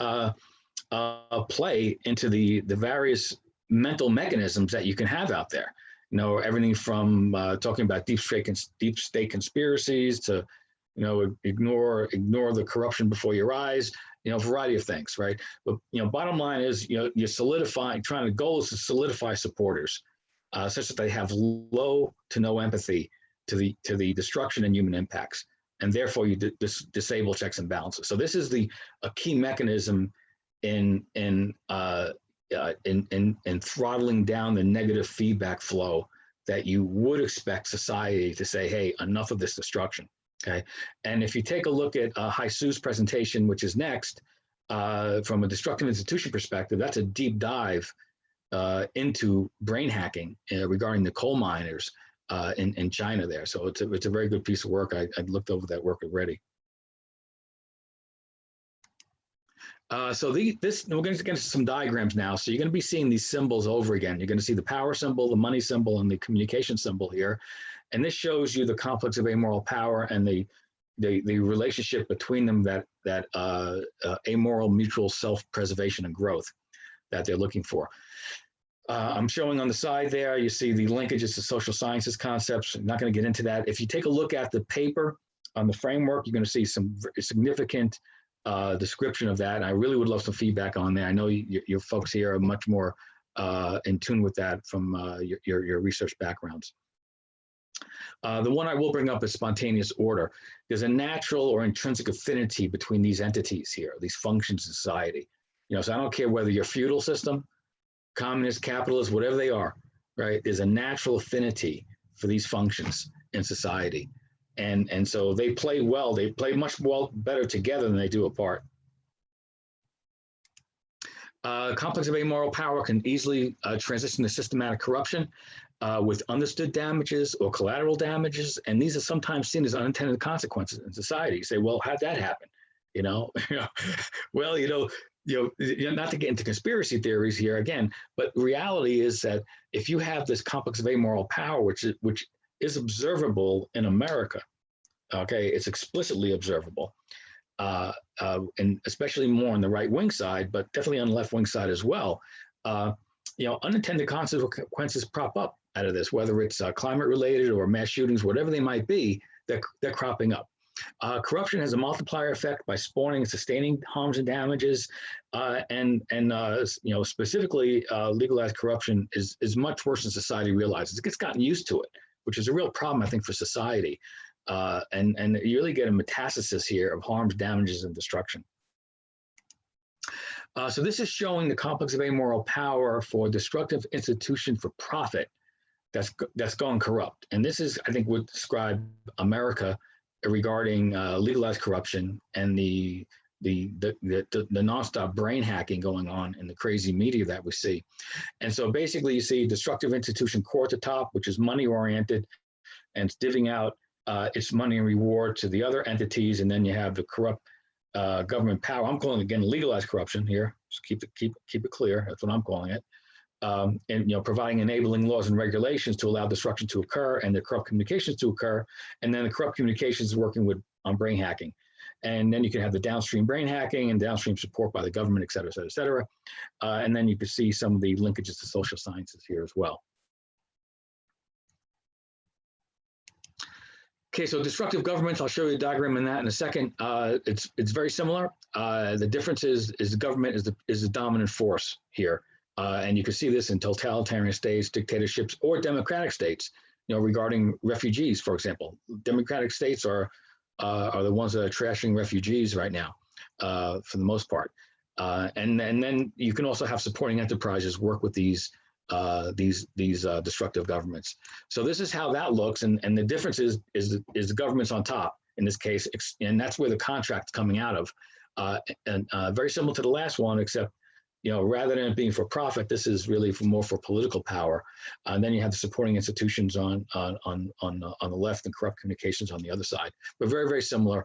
play into the various mental mechanisms that you can have out there. Everything from talking about deep state conspiracies to, ignore the corruption before your eyes, a variety of things, right? But, bottom line is, you're solidifying, the goal is to solidify supporters such that they have low to no empathy to the destruction and human impacts. And therefore you disable checks and balances. So this is a key mechanism in throttling down the negative feedback flow that you would expect society to say, hey, enough of this destruction. Okay, and if you take a look at Haisu's presentation, which is next, from a destructive institution perspective, that's a deep dive into brain hacking regarding the coal miners in China there. So it's a very good piece of work. I looked over that work already. So we're going to get some diagrams now. So you're going to be seeing these symbols over again. You're going to see the power symbol, the money symbol, and the communication symbol here. And this shows you the complex of amoral power and the relationship between them, that amoral mutual self-preservation and growth that they're looking for. I'm showing on the side there, you see the linkages to social sciences concepts. I'm not going to get into that. If you take a look at the paper on the framework, you're going to see some significant description of that. And I really would love some feedback on that. I know your folks here are much more in tune with that from your research backgrounds. The one I will bring up is spontaneous order. There's a natural or intrinsic affinity between these entities here, these functions in society. So I don't care whether you're feudal system, communist, capitalist, whatever they are, right? There's a natural affinity for these functions in society. And so they play well, they play much better together than they do apart. Complex of amoral power can easily transition to systematic corruption with understood damages or collateral damages. And these are sometimes seen as unintended consequences in society. You say, well, how'd that happen? Well, not to get into conspiracy theories here again, but reality is that if you have this complex of amoral power, which is observable in America, okay, it's explicitly observable, and especially more on the right-wing side, but definitely on the left-wing side as well. Unintended consequences prop up out of this, whether it's climate-related or mass shootings, whatever they might be, they're cropping up. Corruption has a multiplier effect by spawning and sustaining harms and damages, and specifically legalized corruption is much worse than society realizes. It gets gotten used to it, which is a real problem, I think, for society. And you really get a metastasis here of harms, damages, and destruction. So this is showing the complex of amoral power for a destructive institution for profit that's gone corrupt. And this is, I think, would describe America regarding legalized corruption and the nonstop brain hacking going on in the crazy media that we see. And so basically you see destructive institution core at the top, which is money oriented, and it's divvying out its money and reward to the other entities. And then you have the corrupt government power. I'm calling it, again, legalized corruption here. Just keep it clear. That's what I'm calling it. And providing enabling laws and regulations to allow destruction to occur and the corrupt communications to occur. And then the corrupt communications is working on brain hacking. And then you can have the downstream brain hacking and downstream support by the government, et cetera, et cetera, et cetera. And then you can see some of the linkages to social sciences here as well. Okay, so destructive governments, I'll show you a diagram on that in a second. It's very similar. The difference is the government is the dominant force here. And you can see this in totalitarian states, dictatorships, or democratic states, regarding refugees, for example. Democratic states are the ones that are trashing refugees right now, for the most part. And then you can also have supporting enterprises work with these destructive governments. So this is how that looks, and the difference is the government's on top in this case, and that's where the contract's coming out of. And very similar to the last one, except rather than it being for profit, this is really more for political power. And then you have the supporting institutions on the left and corrupt communications on the other side. But very, very similar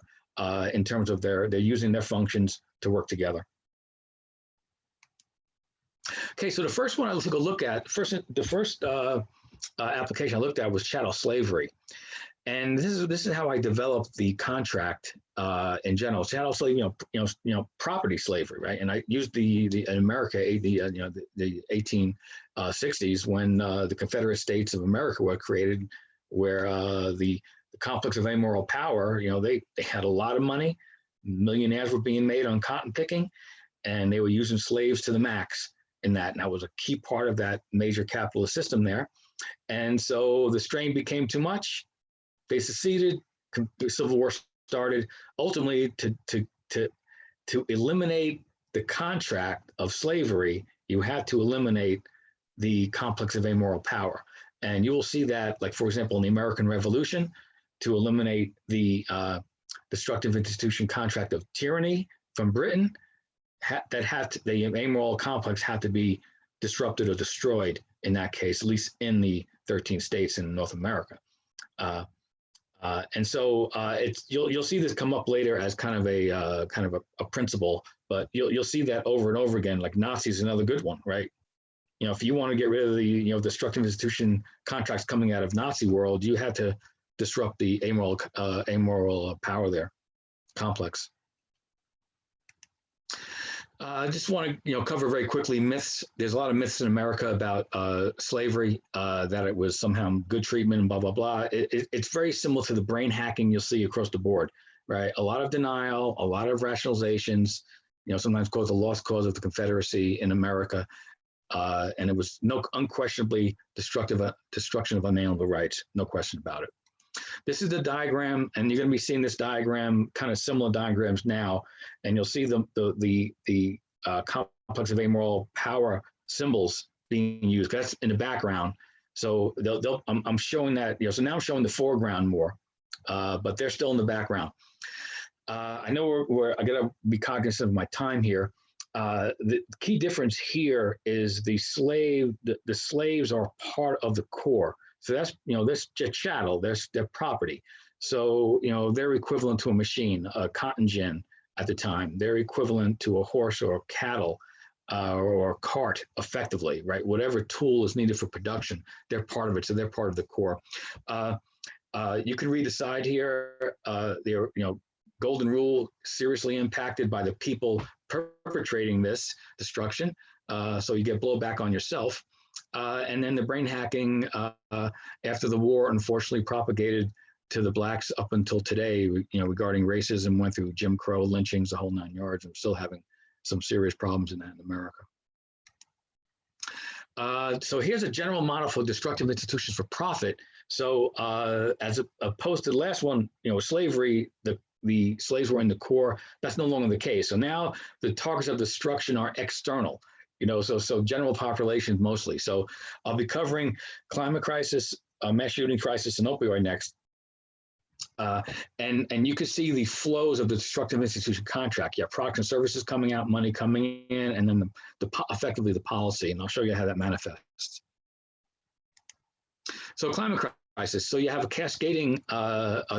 in terms of they're using their functions to work together. Okay, so the first one I took a look at, the first application I looked at was chattel slavery. And this is how I developed the contract in general. Chattel slavery, property slavery, right? And I used in America the 1860s when the Confederate States of America were created, where the complex of amoral power, they had a lot of money. Millionaires were being made on cotton picking, and they were using slaves to the max in that. And that was a key part of that major capitalist system there. And so the strain became too much. They seceded, the Civil War started, ultimately to eliminate the contract of slavery, you had to eliminate the complex of amoral power. And you will see that, like, for example, in the American Revolution, to eliminate the destructive institution contract of tyranny from Britain, the amoral complex had to be disrupted or destroyed in that case, at least in the 13 states in North America. And so you'll see this come up later as kind of a principle, but you'll see that over and over again. Like Nazis is another good one, right? If you want to get rid of the destructive institution contracts coming out of Nazi world, you had to disrupt the amoral power there, complex. I just want to cover very quickly myths. There's a lot of myths in America about slavery, that it was somehow good treatment and blah, blah, blah. It's very similar to the brain hacking you'll see across the board, right? A lot of denial, a lot of rationalizations, sometimes called the lost cause of the Confederacy in America. And it was unquestionably destruction of unalienable rights, no question about it. This is the diagram, and you're going to be seeing this diagram, kind of similar diagrams now, and you'll see the complex of amoral power symbols being used. That's in the background. So I'm showing that, so now I'm showing the foreground more, but they're still in the background. I know I got to be cognizant of my time here. The key difference here is the slaves are part of the core. So that's, this chattel, their property. So, they're equivalent to a machine, a cotton gin at the time. They're equivalent to a horse or cattle or a cart, effectively, right? Whatever tool is needed for production, they're part of it. So they're part of the core. You can read the side here. They're, golden rule, seriously impacted by the people perpetrating this destruction. So you get blowback on yourself. And then the brain hacking after the war, unfortunately, propagated to the blacks up until today. Regarding racism, went through Jim Crow, lynchings, the whole 9 yards. I'm still having some serious problems in that in America. So here's a general model for destructive institutions for profit. So as opposed to the last one, slavery, the slaves were in the core. That's no longer the case. So now the targets of destruction are external. So general populations mostly. So I'll be covering climate crisis, mass shooting crisis, and opioid next. And you can see the flows of the destructive institution contract. You have products and services coming out, money coming in, and then effectively the policy. And I'll show you how that manifests. So climate crisis. So you have a cascading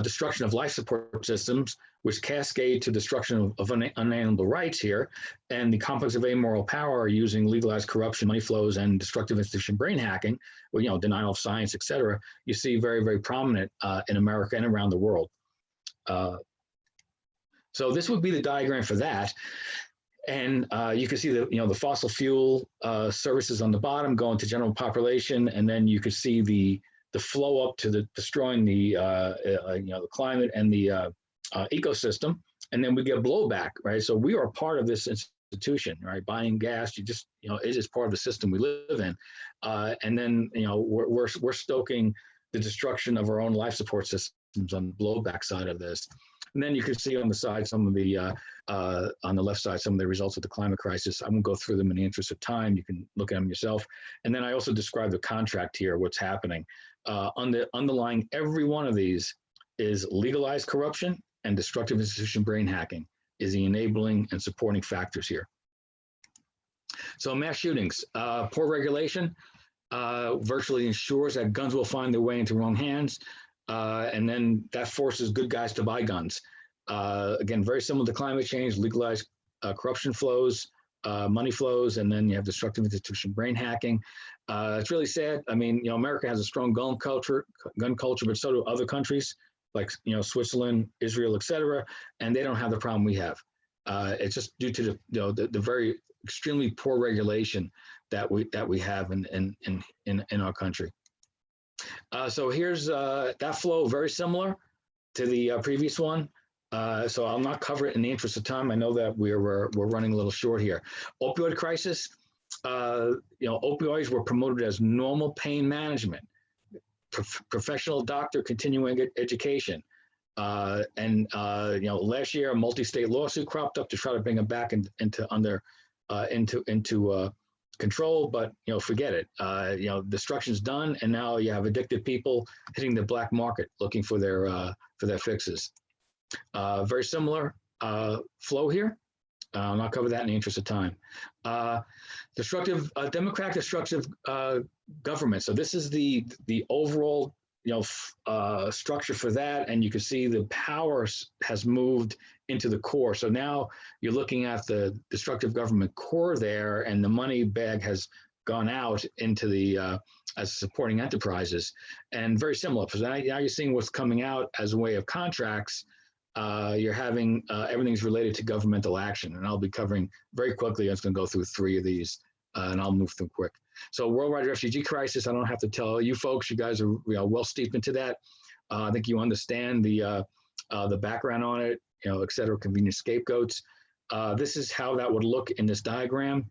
destruction of life support systems, which cascade to destruction of unalienable rights here. And the complex of amoral power using legalized corruption, money flows, and destructive institution brain hacking, denial of science, et cetera, you see very, very prominent in America and around the world. So this would be the diagram for that. And you can see the fossil fuel services on the bottom going to general population, and then you can see the flow up to destroying the climate and the ecosystem, and then we get blowback, right? So we are part of this institution, right? Buying gas, it is part of the system we live in, and then we're stoking the destruction of our own life support systems on the blowback side of this. And then you can see on the side some of the on the left side some of the results of the climate crisis. I won't go through them in the interest of time. You can look at them yourself. And then I also describe the contract here, what's happening. Underlying every one of these is legalized corruption and destructive institution brain hacking is the enabling and supporting factors here. So mass shootings, poor regulation virtually ensures that guns will find their way into wrong hands. And then that forces good guys to buy guns. Again, very similar to climate change, legalized corruption flows, money flows, and then you have destructive institution brain hacking. It's really sad. I mean, America has a strong gun culture, but so do other countries like, Switzerland, Israel, etc. And they don't have the problem we have. It's just due to the very extremely poor regulation that we have in our country. So here's that flow, very similar to the previous one. So I'll not cover it in the interest of time. I know that we're running a little short here. Opioid crisis. Opioids were promoted as normal pain management, professional doctor continuing education, and last year a multi-state lawsuit cropped up to try to bring them back into control, but forget it. Destruction's done, and now you have addicted people hitting the black market looking for their fixes. Very similar flow here. I'll not cover that in the interest of time. Democratic destructive government. So this is the overall structure for that, and you can see the power has moved into the core. So now you're looking at the destructive government core there, and the money bag has gone out into the as supporting enterprises, and very similar. So now you're seeing what's coming out as a way of contracts. You're having everything's related to governmental action, and I'll be covering very quickly. I'm just going to go through 3 of these, and I'll move through quick. So worldwide refugee crisis, I don't have to tell you folks, you guys are well steeped into that. I think you understand the background on it, et cetera, convenient scapegoats. This is how that would look in this diagram.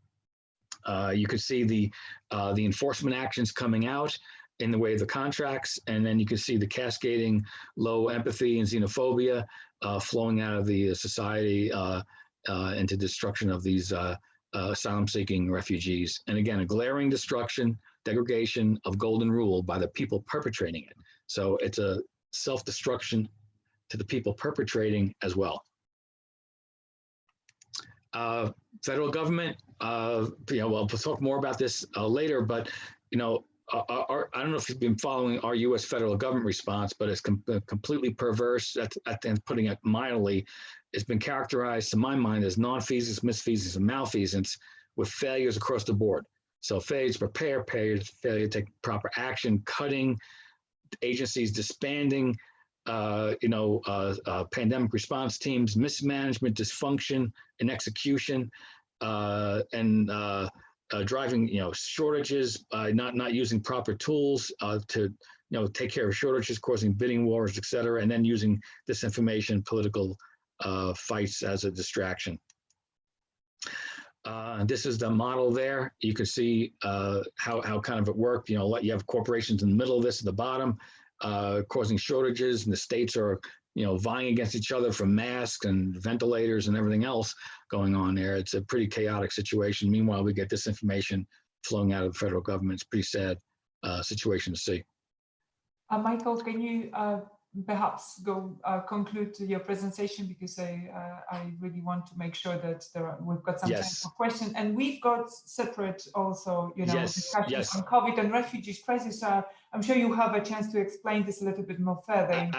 You can see the enforcement actions coming out in the way of the contracts, and then you can see the cascading low empathy and xenophobia flowing out of the society into destruction of these asylum-seeking refugees. And again, a glaring destruction, degradation of golden rule by the people perpetrating it. So it's a self-destruction to the people perpetrating as well. Federal government, we'll talk more about this later, but I don't know if you've been following our U.S. federal government response, but it's completely perverse. Putting it mildly, it's been characterized, to my mind, as nonfeasance, misfeasance, and malfeasance, with failures across the board. So failure to prepare, failure to take proper action, cutting, agencies disbanding, pandemic response teams, mismanagement, dysfunction in execution, and driving shortages by not using proper tools to take care of shortages, causing bidding wars, et cetera, and then using disinformation, political fights as a distraction. This is the model there. You can see how kind of it worked. You have corporations in the middle of this at the bottom, causing shortages, and the states are vying against each other for masks and ventilators and everything else going on there. It's a pretty chaotic situation. Meanwhile, we get disinformation flowing out of the federal government. It's a pretty sad situation to see. Michael, can you perhaps go conclude your presentation, because I really want to make sure that we've got some time for questions, and we've got separate also discussions on COVID and refugees crisis. I'm sure you have a chance to explain this a little bit more further.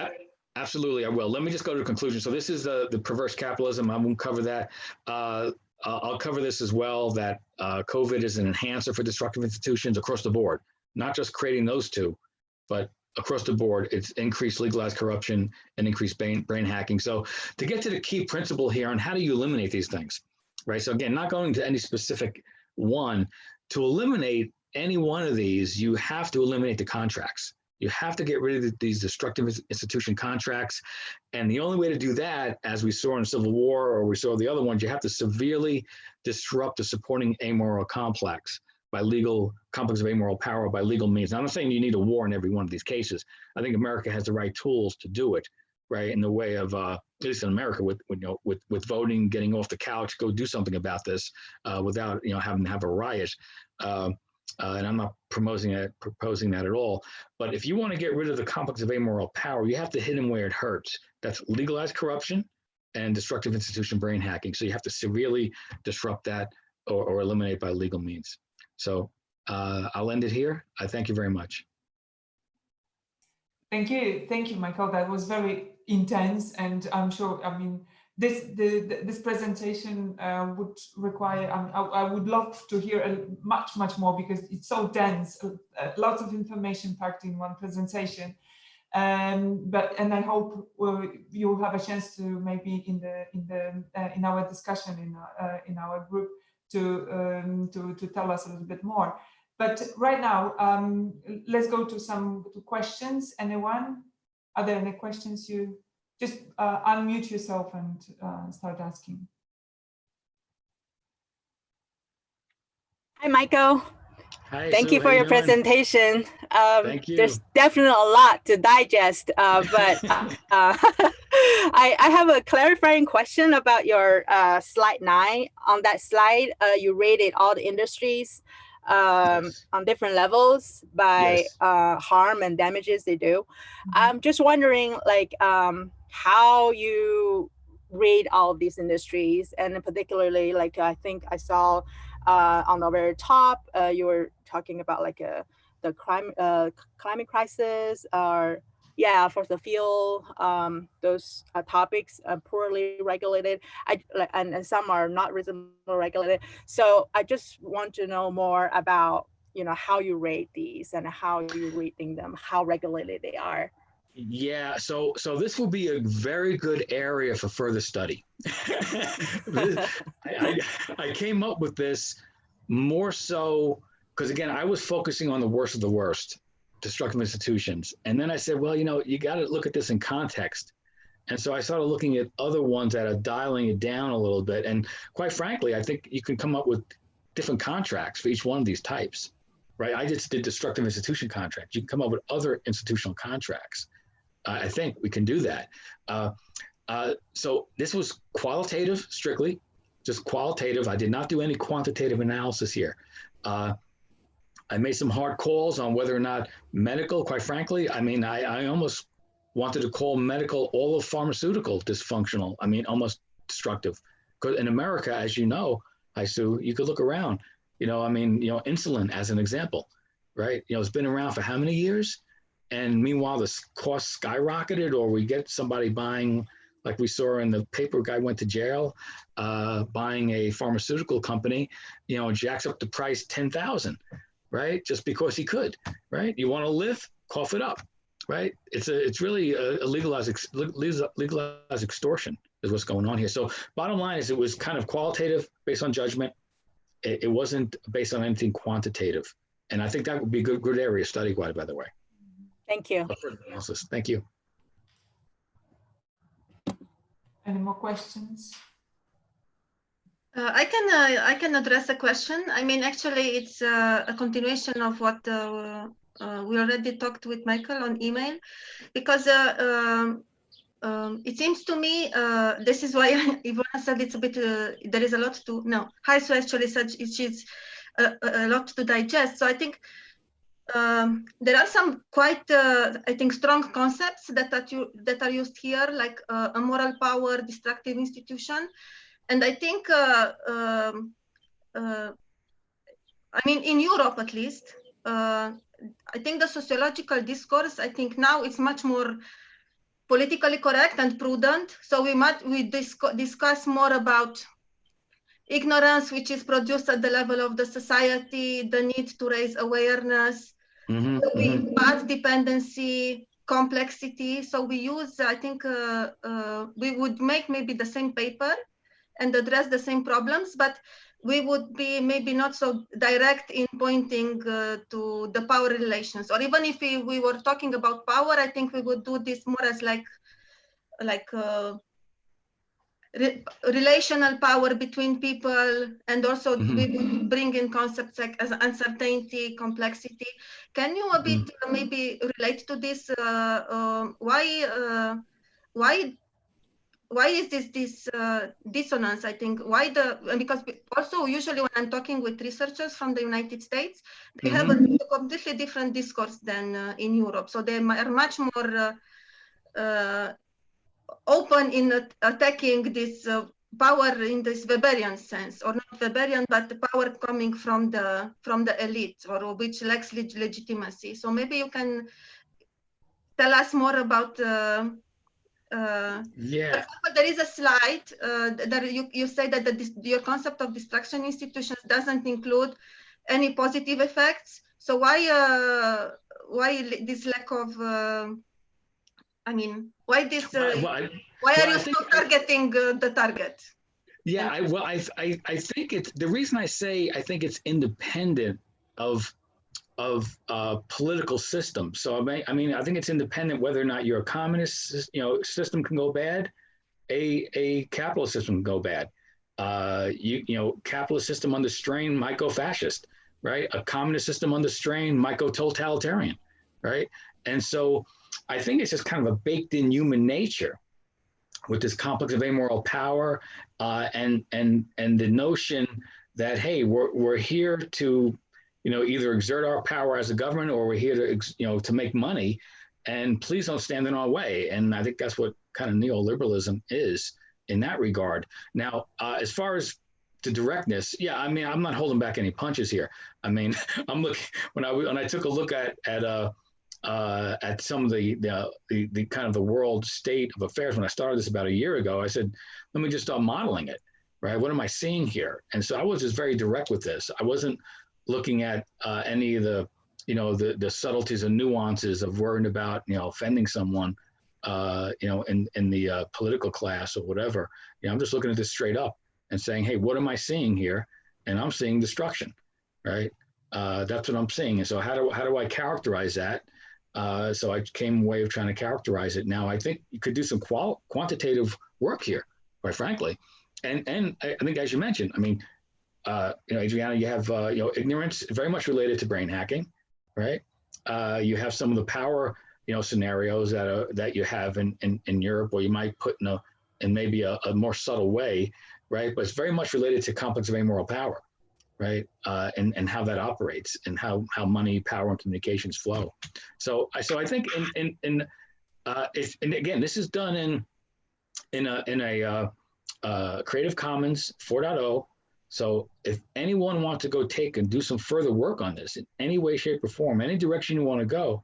Absolutely, I will. Let me just go to the conclusion. So this is the perverse capitalism. I won't cover that. I'll cover this as well, that COVID is an enhancer for destructive institutions across the board, not just creating those two, but across the board. It's increased legalized corruption and increased brain hacking. So to get to the key principle here on how do you eliminate these things, right? So again, not going to any specific one. To eliminate any one of these, you have to eliminate the contracts. You have to get rid of these destructive institution contracts. And the only way to do that, as we saw in Civil War, or we saw the other ones, you have to severely disrupt the supporting amoral complex by legal complex of amoral power by legal means. Now, I'm not saying you need a war in every one of these cases. I think America has the right tools to do it, right? In the way of, at least in America, with voting, getting off the couch, go do something about this without having to have a riot. And I'm not proposing that at all. But if you want to get rid of the complex of amoral power, you have to hit them where it hurts. That's legalized corruption and destructive institution brain hacking. So you have to severely disrupt that or eliminate by legal means. So I'll end it here. I thank you very much. Thank you, Michael. That was very intense, and I'm sure. I mean, this presentation would require. I would love to hear much more because it's so dense. Lots of information packed in one presentation. And I hope you'll have a chance to maybe in our discussion in our group to tell us a little bit more. But right now, let's go to questions. Anyone? Are there any questions? You just unmute yourself and start asking. Hi, Michael. Hi, Thank Sue, you for your presentation. Thank you. There's definitely a lot to digest, but I have a clarifying question about your slide 9. On that slide, you rated all the industries on different levels by harm and damages they do. I'm just wondering, like, how you rate all of these industries, and particularly, like, I think I saw on the very top, you were talking about like the climate crisis, or fossil fuel. Those topics are poorly regulated, and some are not reasonably regulated. So I just want to know more about, you know, how you rate these and how you rating them, how regulated they are. Yeah, so this will be a very good area for further study. I came up with this more so because, again, I was focusing on the worst of the worst, destructive institutions. And then I said, well, you know, you got to look at this in context. And so I started looking at other ones that are dialing it down a little bit. And quite frankly, I think you can come up with different contracts for each one of these types, right? I just did destructive institution contracts. You can come up with other institutional contracts. I think we can do that. So this was qualitative, strictly, just qualitative. I did not do any quantitative analysis here. I made some hard calls on whether or not medical, quite frankly, I mean, I almost wanted to call medical all of pharmaceutical dysfunctional. I mean, almost destructive. Because in America, as you know, Sue, you could look around, you know, I mean, you know, insulin as an example, right? You know, it's been around for how many years? And meanwhile, the cost skyrocketed, or we get somebody buying, like we saw in the paper, guy went to jail, buying a pharmaceutical company, you know, jacks up the price 10,000, right? Just because he could, right? You want to live, cough it up, right? It's really a legalized extortion is what's going on here. So bottom line is it was kind of qualitative based on judgment. It wasn't based on anything quantitative. And I think that would be a good area of study, by the way. Thank you. Thank you. Any more questions? I can address a question. I mean, actually, it's a continuation of what we already talked with Michael on email, because it seems to me this is why Giovanna said it's a bit. There is a lot to no. Haisu actually said she's a lot to digest. So I think. There are some quite, I think, strong concepts that are used here, like a moral power, destructive institution, and I think, I mean, in Europe at least, I think the sociological discourse, I think now it's much more politically correct and prudent. So we discuss more about ignorance, which is produced at the level of the society, the need to raise awareness, path dependency, complexity. So we use, I think, we would make maybe the same paper and address the same problems, but we would be maybe not so direct in pointing to the power relations. Or even if we were talking about power, I think we would do this more as like relational power between people, and also we would bring in concepts like as uncertainty, complexity. Can you a bit maybe relate to this? Why is this dissonance? I think because also usually when I'm talking with researchers from the United States, they have a completely different discourse than in Europe. So they are much more open in attacking this power in this Weberian sense, or not Weberian, but the power coming from the elite, or which lacks legitimacy. So maybe you can tell us more about. Yeah. But there is a slide that you say that your concept of destruction institutions doesn't include any positive effects. So why this lack of? I mean, why this? Why are you still targeting the target? Yeah, I think it's the reason I say I think it's independent of political system. So I mean I think it's independent whether or not you're a communist system can go bad, a capitalist system can go bad. Capitalist system under strain might go fascist, right? A communist system under strain might go totalitarian, right? And so I think it's just kind of a baked in human nature with this complex of amoral power and the notion that, hey, we're here to, either exert our power as a government or we're here to, to make money, and please don't stand in our way. And I think that's what kind of neoliberalism is in that regard. Now, as far as the directness, yeah, I mean, I'm not holding back any punches here. I mean, I'm looking when I took a look at some of the kind of the world state of affairs when I started this about a year ago. I said, let me just start modeling it, right? What am I seeing here? And so I was just very direct with this. I wasn't looking at any of the, the subtleties and nuances of worrying about, offending someone, in the political class or whatever. I'm just looking at this straight up and saying, hey, what am I seeing here? And I'm seeing destruction, right? That's what I'm seeing. And so how do I characterize that? So I came away of trying to characterize it. Now, I think you could do some quantitative work here, quite frankly. And I think, as you mentioned, I mean, Adriana, you have, ignorance very much related to brain hacking, right? You have some of the power, scenarios that you have in Europe, where you might put in maybe a more subtle way, right? But it's very much related to complex of amoral power, right? And how that operates and how money, power, and communications flow. So I think and again, this is done in a Creative Commons 4.0. So if anyone wants to go take and do some further work on this in any way, shape, or form, any direction you want to go,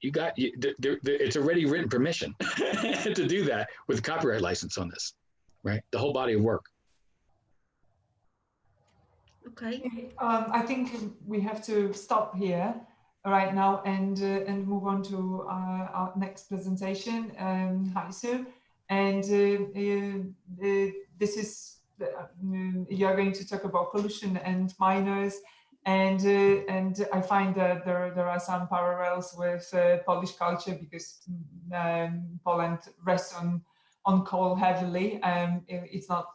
it's already written permission to do that with copyright license on this, right? The whole body of work. Okay. I think we have to stop here right now and move on to our next presentation, Haisu. And this is you are going to talk about pollution and miners, and I find that there are some parallels with Polish culture, because Poland rests on coal heavily. It's not,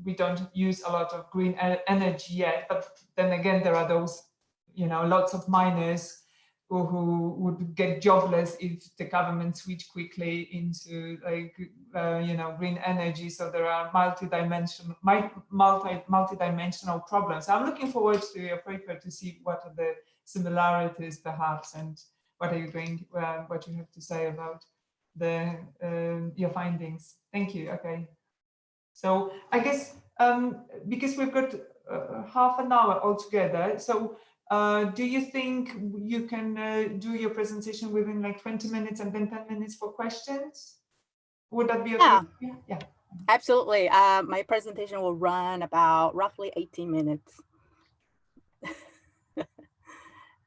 we don't use a lot of green energy yet, but then again, there are those, lots of miners who would get jobless if the government switched quickly into green energy. So there are multi-dimensional problems. I'm looking forward to your paper to see what are the similarities perhaps, and what are you what you have to say about your findings. Thank you. Okay. So I guess because we've got half an hour altogether, so do you think you can do your presentation within like 20 minutes and then 10 minutes for questions? Would that be okay? Yeah. Absolutely. My presentation will run about roughly 18 minutes.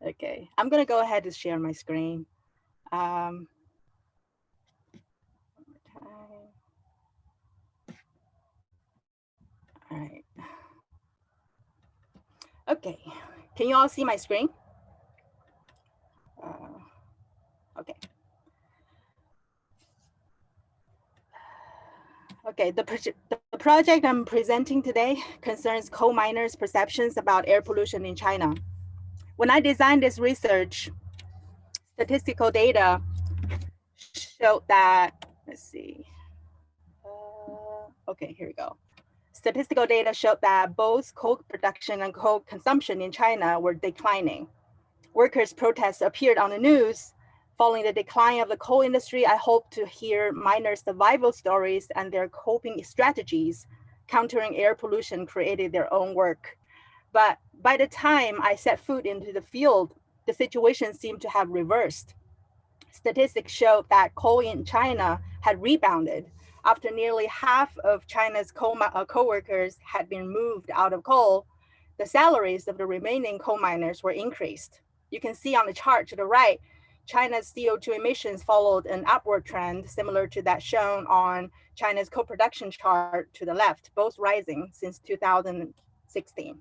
Okay, I'm going to go ahead and share my screen. All right. Okay, can you all see my screen? Okay. Okay, the project I'm presenting today concerns coal miners' perceptions about air pollution in China. When I designed this research, statistical data showed that, let's see. Okay, here we go. Statistical data showed that both coal production and coal consumption in China were declining. Workers' protests appeared on the news. Following the decline of the coal industry, I hope to hear miners' survival stories and their coping strategies countering air pollution created their own work. But by the time I set foot into the field, the situation seemed to have reversed. Statistics showed that coal in China had rebounded after nearly half of China's co-workers had been moved out of coal. The salaries of the remaining coal miners were increased. You can see on the chart to the right, China's CO2 emissions followed an upward trend similar to that shown on China's co-production chart to the left, both rising since 2016.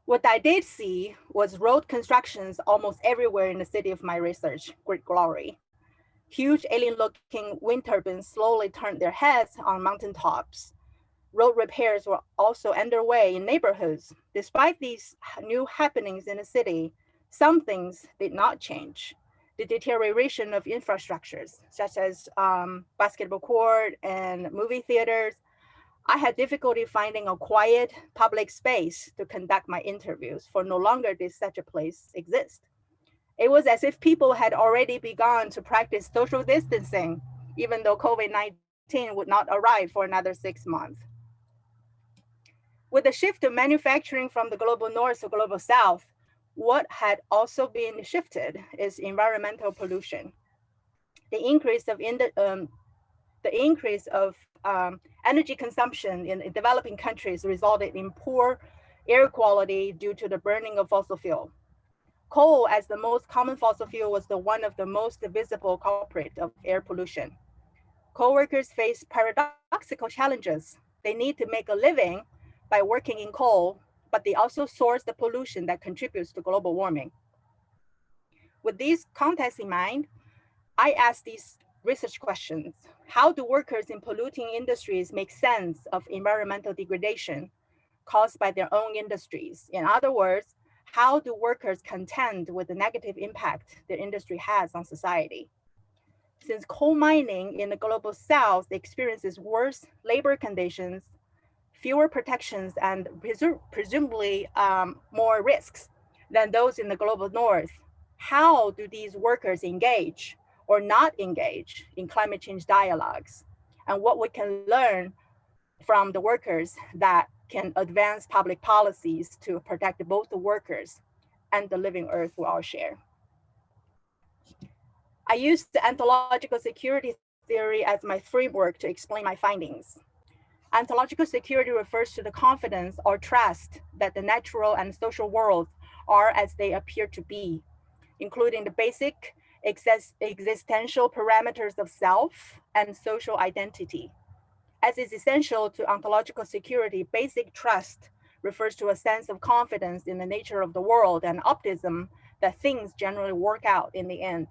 What I did see was road constructions almost everywhere in the city of my research, Great Glory. Huge alien-looking wind turbines slowly turned their heads on mountaintops. Road repairs were also underway in neighborhoods. Despite these new happenings in the city, some things did not change. The deterioration of infrastructures, such as basketball court and movie theaters. I had difficulty finding a quiet public space to conduct my interviews, for no longer did such a place exist. It was as if people had already begun to practice social distancing, even though COVID-19 would not arrive for another 6 months. With the shift of manufacturing from the global north to global south, what had also been shifted is environmental pollution. The increase of energy consumption in developing countries resulted in poor air quality due to the burning of fossil fuel. Coal, as the most common fossil fuel, was one of the most visible culprits of air pollution. Coal workers face paradoxical challenges. They need to make a living by working in coal, but they also source the pollution that contributes to global warming. With these contexts in mind, I asked these research questions. How do workers in polluting industries make sense of environmental degradation caused by their own industries? In other words, how do workers contend with the negative impact their industry has on society? Since coal mining in the global south experiences worse labor conditions, fewer protections, and presumably more risks than those in the global north, how do these workers engage or not engage in climate change dialogues? And what we can learn from the workers that can advance public policies to protect both the workers and the living earth we all share. I used the ontological security theory as my framework to explain my findings. Ontological security refers to the confidence or trust that the natural and social worlds are as they appear to be, including the basic existential parameters of self and social identity. As is essential to ontological security, basic trust refers to a sense of confidence in the nature of the world and optimism that things generally work out in the end.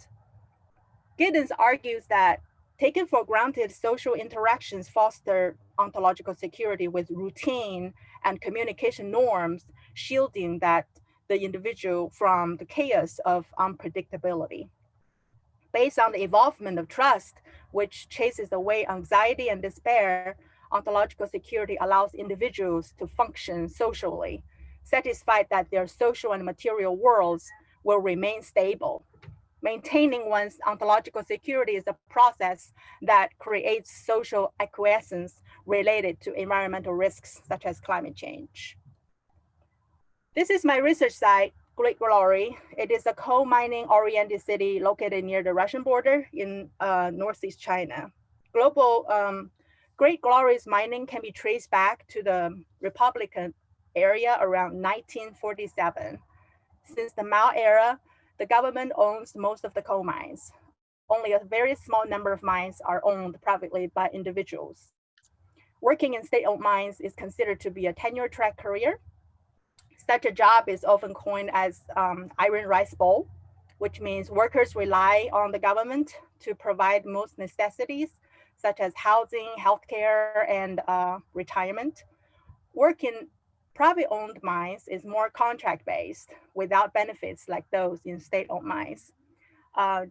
Giddens argues that taken for granted social interactions foster ontological security with routine and communication norms, shielding the individual from the chaos of unpredictability. Based on the evolvement of trust, which chases away anxiety and despair, ontological security allows individuals to function socially, satisfied that their social and material worlds will remain stable. Maintaining one's ontological security is a process that creates social acquiescence related to environmental risks such as climate change. This is my research site, Great Glory. It is a coal mining oriented city located near the Russian border in northeast China. Great Glory's mining can be traced back to the Republican area around 1947. Since the Mao era, the government owns most of the coal mines. Only a very small number of mines are owned privately by individuals. Working in state-owned mines is considered to be a tenure-track career. Such a job is often coined as iron rice bowl, which means workers rely on the government to provide most necessities, such as housing, healthcare, and retirement. Work in private-owned mines is more contract-based, without benefits like those in state-owned mines. I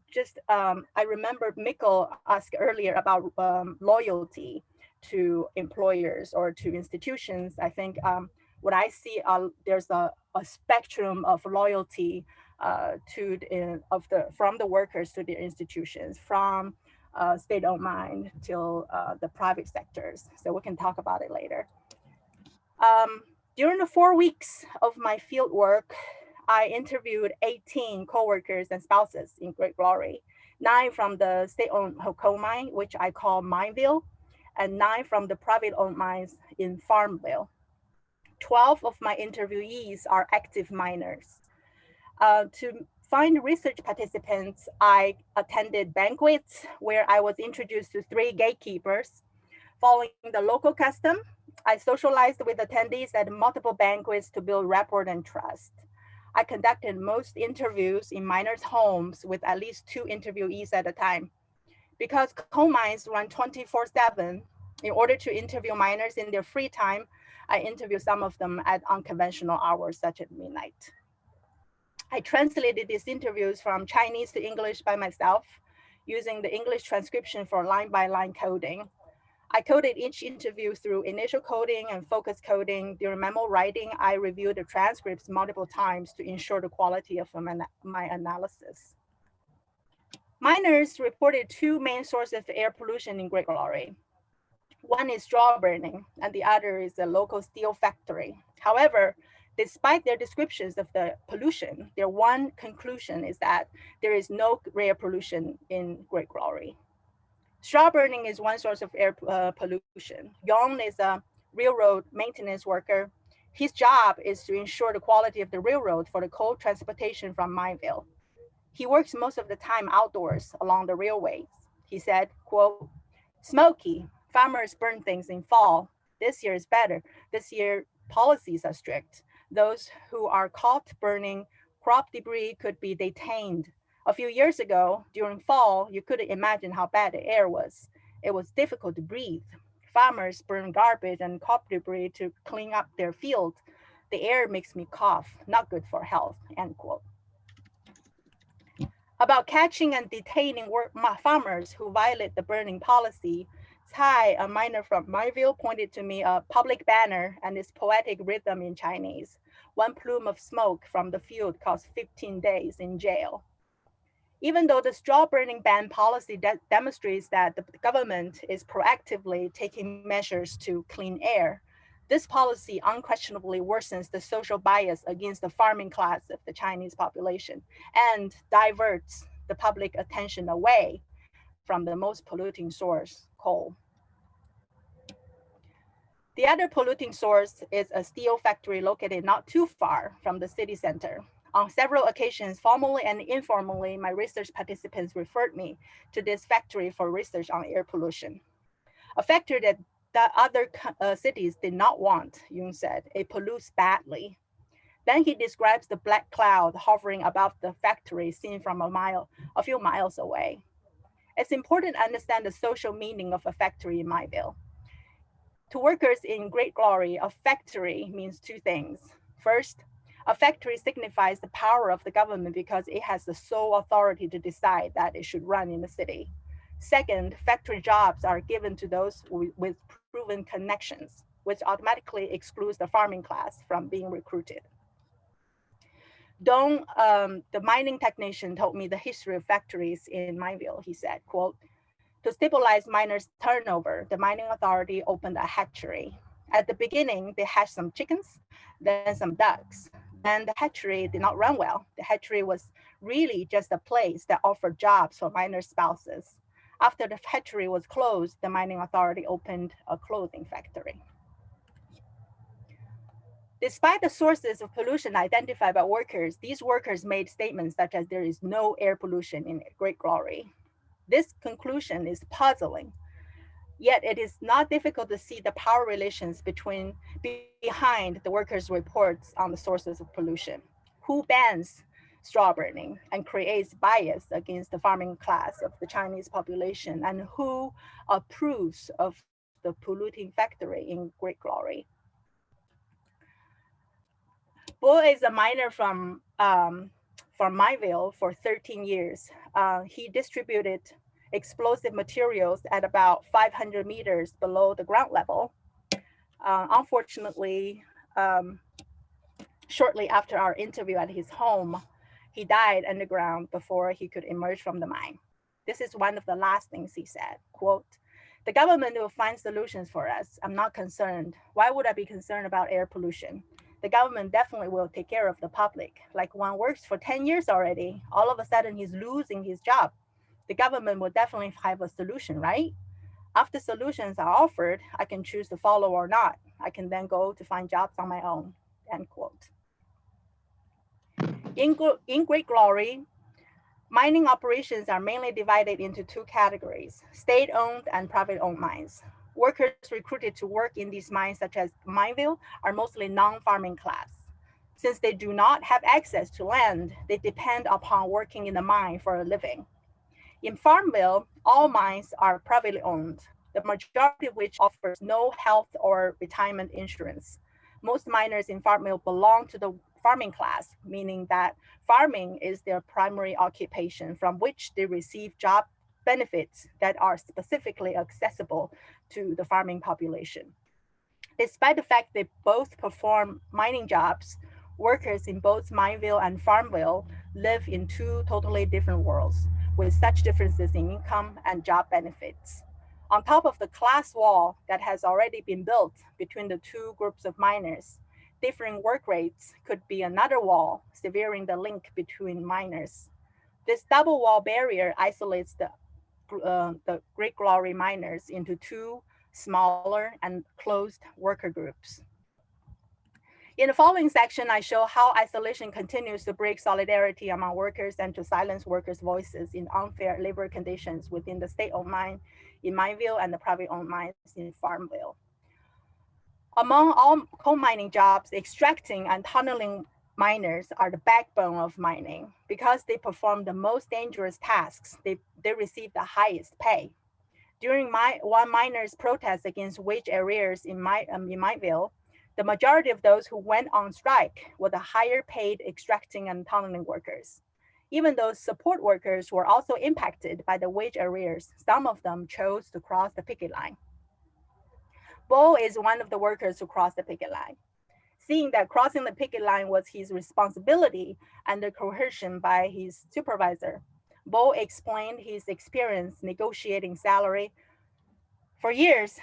remember Michał asked earlier about loyalty to employers or to institutions. I think what I see, there's a spectrum of loyalty from the workers to the institutions, from state-owned mine till the private sectors. So we can talk about it later. During the 4 weeks of my field work, I interviewed 18 coworkers and spouses in Great Glory, 9 from the state-owned coal mine, which I call Mineville, and 9 from the private-owned mines in Farmville. 12 of my interviewees are active miners. To find research participants, I attended banquets where I was introduced to 3 gatekeepers. Following the local custom, I socialized with attendees at multiple banquets to build rapport and trust. I conducted most interviews in miners' homes with at least 2 interviewees at a time. Because coal mines run 24/7, in order to interview miners in their free time, I interview some of them at unconventional hours, such as midnight. I translated these interviews from Chinese to English by myself, using the English transcription for line-by-line coding. I coded each interview through initial coding and focus coding. During memo writing, I reviewed the transcripts multiple times to ensure the quality of my analysis. Miners reported 2 main sources of air pollution in Great Glory. One is straw burning, and the other is a local steel factory. However, despite their descriptions of the pollution, their one conclusion is that there is no air pollution in Great Glory. Straw burning is one source of air pollution. Yong is a railroad maintenance worker. His job is to ensure the quality of the railroad for the coal transportation from Mineville. He works most of the time outdoors along the railways. He said, quote, "Smoky, farmers burn things in fall. This year is better. This year policies are strict. Those who are caught burning crop debris could be detained. A few years ago, during fall, you couldn't imagine how bad the air was. It was difficult to breathe. Farmers burn garbage and crop debris to clean up their field. The air makes me cough, not good for health," end quote. About catching and detaining farmers who violate the burning policy, Tsai, a miner from Mineville, pointed to me a public banner and its poetic rhythm in Chinese. One plume of smoke from the field costs 15 days in jail. Even though the straw burning ban policy demonstrates that the government is proactively taking measures to clean air, this policy unquestionably worsens the social bias against the farming class of the Chinese population and diverts the public attention away from the most polluting source, coal. The other polluting source is a steel factory located not too far from the city center. On several occasions, formally and informally, my research participants referred me to this factory for research on air pollution. A factory that other cities did not want, Jung said. It pollutes badly. Then he describes the black cloud hovering above the factory seen from a few miles away. It's important to understand the social meaning of a factory in Mineville. To workers in Great Glory, a factory means 2 things. First, a factory signifies the power of the government because it has the sole authority to decide that it should run in the city. Second, factory jobs are given to those with proven connections, which automatically excludes the farming class from being recruited. Dong, the mining technician, told me the history of factories in Mineville. He said, quote, "To stabilize miners' turnover, the mining authority opened a hatchery. At the beginning, they hatched some chickens, then some ducks. Then the hatchery did not run well. The hatchery was really just a place that offered jobs for miner spouses. After the hatchery was closed, the mining authority opened a clothing factory." Despite the sources of pollution identified by workers, these workers made statements such as there is no air pollution in Great Glory. This conclusion is puzzling, yet it is not difficult to see the power relations behind the workers' reports on the sources of pollution. Who bans straw burning and creates bias against the farming class of the Chinese population, and who approves of the polluting factory in Great Glory? Bo is a miner from Mineville for 13 years. He distributed explosive materials at about 500 meters below the ground level. Unfortunately, shortly after our interview at his home, he died underground before he could emerge from the mine. This is one of the last things he said, quote, "The government will find solutions for us. I'm not concerned. Why would I be concerned about air pollution? The government definitely will take care of the public. Like one works for 10 years already. All of a sudden he's losing his job. The government will definitely have a solution, right? After solutions are offered, I can choose to follow or not. I can then go to find jobs on my own," end quote. In Great Glory, mining operations are mainly divided into two categories, state-owned and private-owned mines. Workers recruited to work in these mines, such as Mineville, are mostly non-farming class. Since they do not have access to land, they depend upon working in the mine for a living. In Farmville, all mines are privately owned, the majority of which offers no health or retirement insurance. Most miners in Farmville belong to the farming class, meaning that farming is their primary occupation from which they receive job benefits that are specifically accessible to the farming population. Despite the fact they both perform mining jobs, workers in both Mineville and Farmville live in two totally different worlds, with such differences in income and job benefits. On top of the class wall that has already been built between the two groups of miners, differing work rates could be another wall, severing the link between miners. This double wall barrier isolates the Great Glory miners into two smaller and closed worker groups. In the following section, I show how isolation continues to break solidarity among workers and to silence workers' voices in unfair labor conditions within the state-owned mine in Mineville and the private-owned mines in Farmville. Among all coal mining jobs, extracting and tunneling miners are the backbone of mining. Because they perform the most dangerous tasks, they receive the highest pay. During one miner's protest against wage arrears in Mineville, the majority of those who went on strike were the higher paid extracting and tunneling workers. Even those support workers were also impacted by the wage arrears. Some of them chose to cross the picket line. Bo is one of the workers who crossed the picket line. Seeing that crossing the picket line was his responsibility under coercion by his supervisor, Bo explained his experience negotiating salary. For years,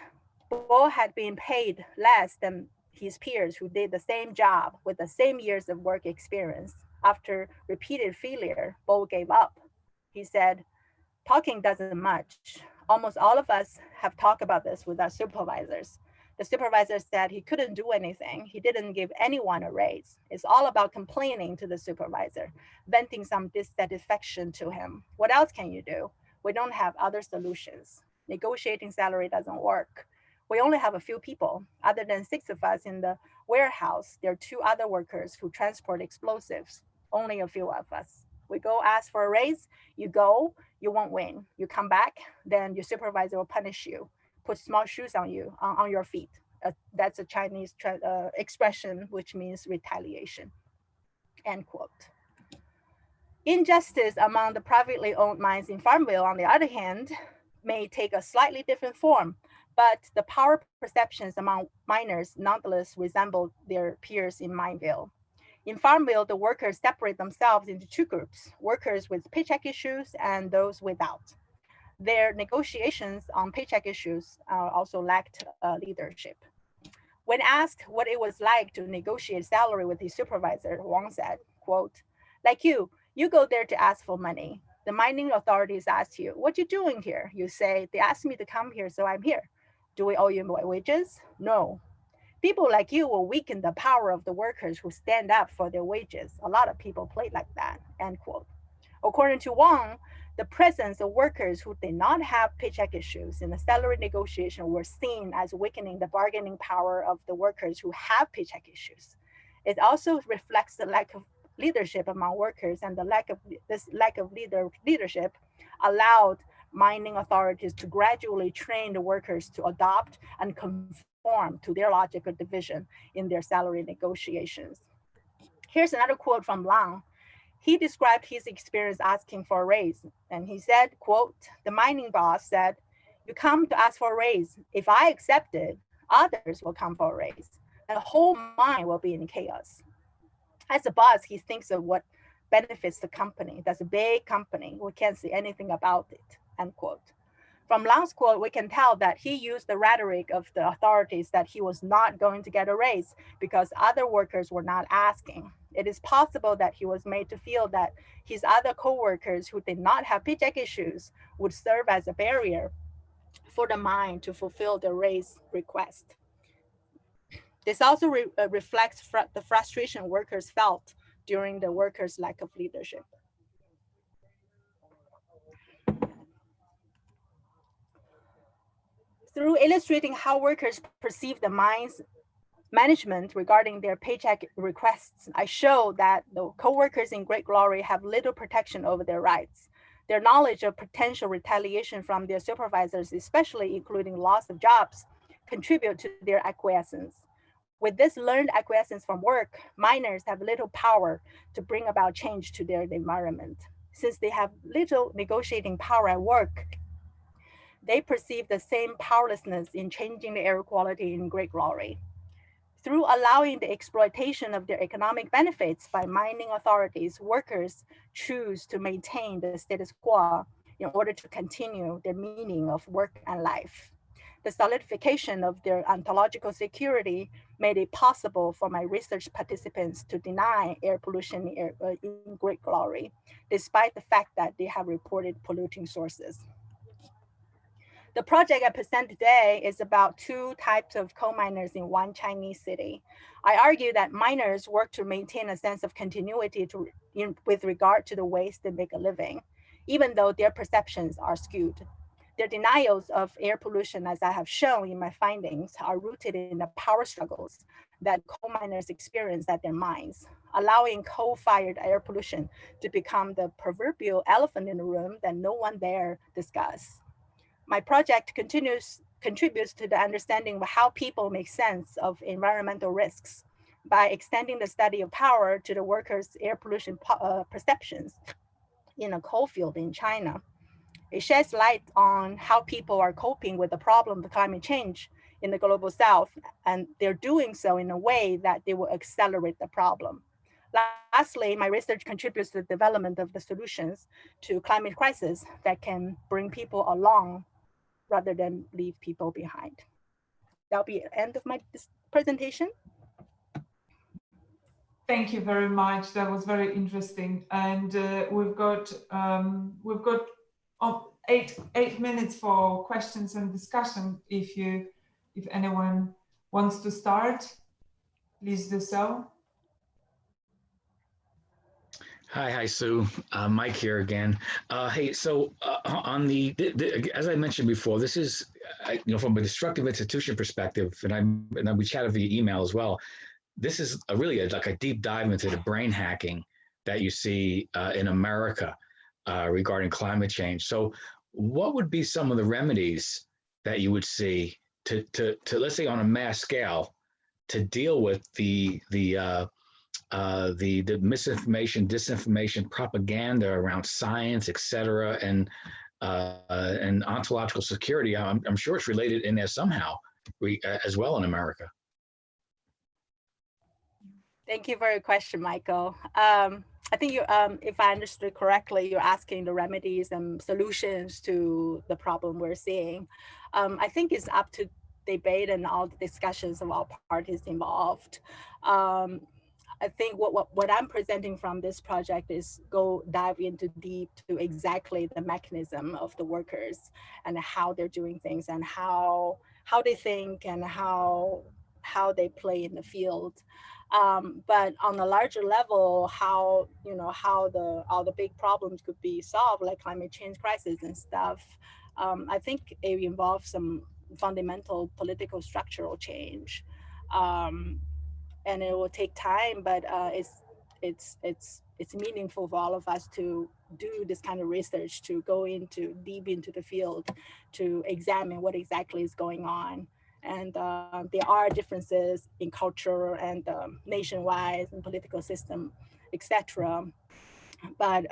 Bo had been paid less than his peers who did the same job with the same years of work experience. After repeated failure, Bo gave up. He said, "Talking doesn't much. Almost all of us have talked about this with our supervisors. The supervisor said he couldn't do anything. He didn't give anyone a raise. It's all about complaining to the supervisor, venting some dissatisfaction to him. What else can you do? We don't have other solutions. Negotiating salary doesn't work. We only have a few people. Other than 6 of us in the warehouse, there are 2 other workers who transport explosives. Only a few of us. We go ask for a raise, you go, you won't win. You come back, then your supervisor will punish you, put small shoes on you, on your feet. That's a Chinese expression, which means retaliation," end quote. Injustice among the privately owned mines in Farmville, on the other hand, may take a slightly different form, but the power perceptions among miners nonetheless resemble their peers in Mineville. In Farmville, the workers separate themselves into 2 groups, workers with paycheck issues and those without. Their negotiations on paycheck issues also lacked leadership. When asked what it was like to negotiate salary with his supervisor, Wang said, quote, "Like you go there to ask for money. The mining authorities ask you, what you doing here? You say, they asked me to come here, so I'm here. Do we owe you more wages? No. People like you will weaken the power of the workers who stand up for their wages. A lot of people play like that," end quote. According to Wang, the presence of workers who did not have paycheck issues in the salary negotiation were seen as weakening the bargaining power of the workers who have paycheck issues. It also reflects the lack of leadership among workers, and this lack of leadership allowed mining authorities to gradually train the workers to adopt and conform to their logical division in their salary negotiations. Here's another quote from Lang. He described his experience asking for a raise, and he said, quote, "The mining boss said, you come to ask for a raise. If I accept it, others will come for a raise. The whole mine will be in chaos." As a boss, he thinks of what benefits the company. That's a big company. We can't see anything about it, end quote. From Lang's quote, we can tell that he used the rhetoric of the authorities that he was not going to get a raise because other workers were not asking. It is possible that he was made to feel that his other co-workers who did not have paycheck issues would serve as a barrier for the mine to fulfill the raise request. This also reflects the frustration workers felt during the workers' lack of leadership. Through illustrating how workers perceive the mine's management regarding their paycheck requests, I show that the co-workers in Great Glory have little protection over their rights. Their knowledge of potential retaliation from their supervisors, especially including loss of jobs, contribute to their acquiescence. With this learned acquiescence from work, miners have little power to bring about change to their environment. Since they have little negotiating power at work, they perceive the same powerlessness in changing the air quality in Great Glory. Through allowing the exploitation of their economic benefits by mining authorities, workers choose to maintain the status quo in order to continue their meaning of work and life. The solidification of their ontological security made it possible for my research participants to deny air pollution in Great Glory, despite the fact that they have reported polluting sources. The project I present today is about two types of coal miners in one Chinese city. I argue that miners work to maintain a sense of continuity with regard to the ways they make a living, even though their perceptions are skewed. Their denials of air pollution, as I have shown in my findings, are rooted in the power struggles that coal miners experience at their mines, allowing coal-fired air pollution to become the proverbial elephant in the room that no one dare discuss. My project contributes to the understanding of how people make sense of environmental risks by extending the study of power to the workers' air pollution perceptions in a coal field in China. It sheds light on how people are coping with the problem of climate change in the global south, and they're doing so in a way that they will accelerate the problem. Lastly, my research contributes to the development of the solutions to climate crisis that can bring people along rather than leave people behind. That'll be the end of my presentation. Thank you very much. That was very interesting. And we've got 8 minutes for questions and discussion. If anyone wants to start, please do so. Hi, Sue. Mike here again. Hey, so on as I mentioned before, this is, from a destructive institution perspective, and we chatted via email as well. This is really like a deep dive into the brain hacking that you see in America regarding climate change. So, what would be some of the remedies that you would see to let's say on a mass scale to deal with the misinformation, disinformation, propaganda around science, et cetera, and ontological security? I'm sure it's related in there somehow as well in America. Thank you for your question, Michael. I think you, if I understood correctly, you're asking the remedies and solutions to the problem we're seeing. I think it's up to debate and all the discussions of all parties involved. I think what I'm presenting from this project is dive into deep to exactly the mechanism of the workers and how they're doing things and how they think and how they play in the field. But on a larger level, how all the big problems could be solved, like climate change crisis and stuff. I think it involves some fundamental political structural change. And it will take time, but it's meaningful for all of us to do this kind of research, to go deep into the field, to examine what exactly is going on. And there are differences in culture and nationwide and political system, etc. But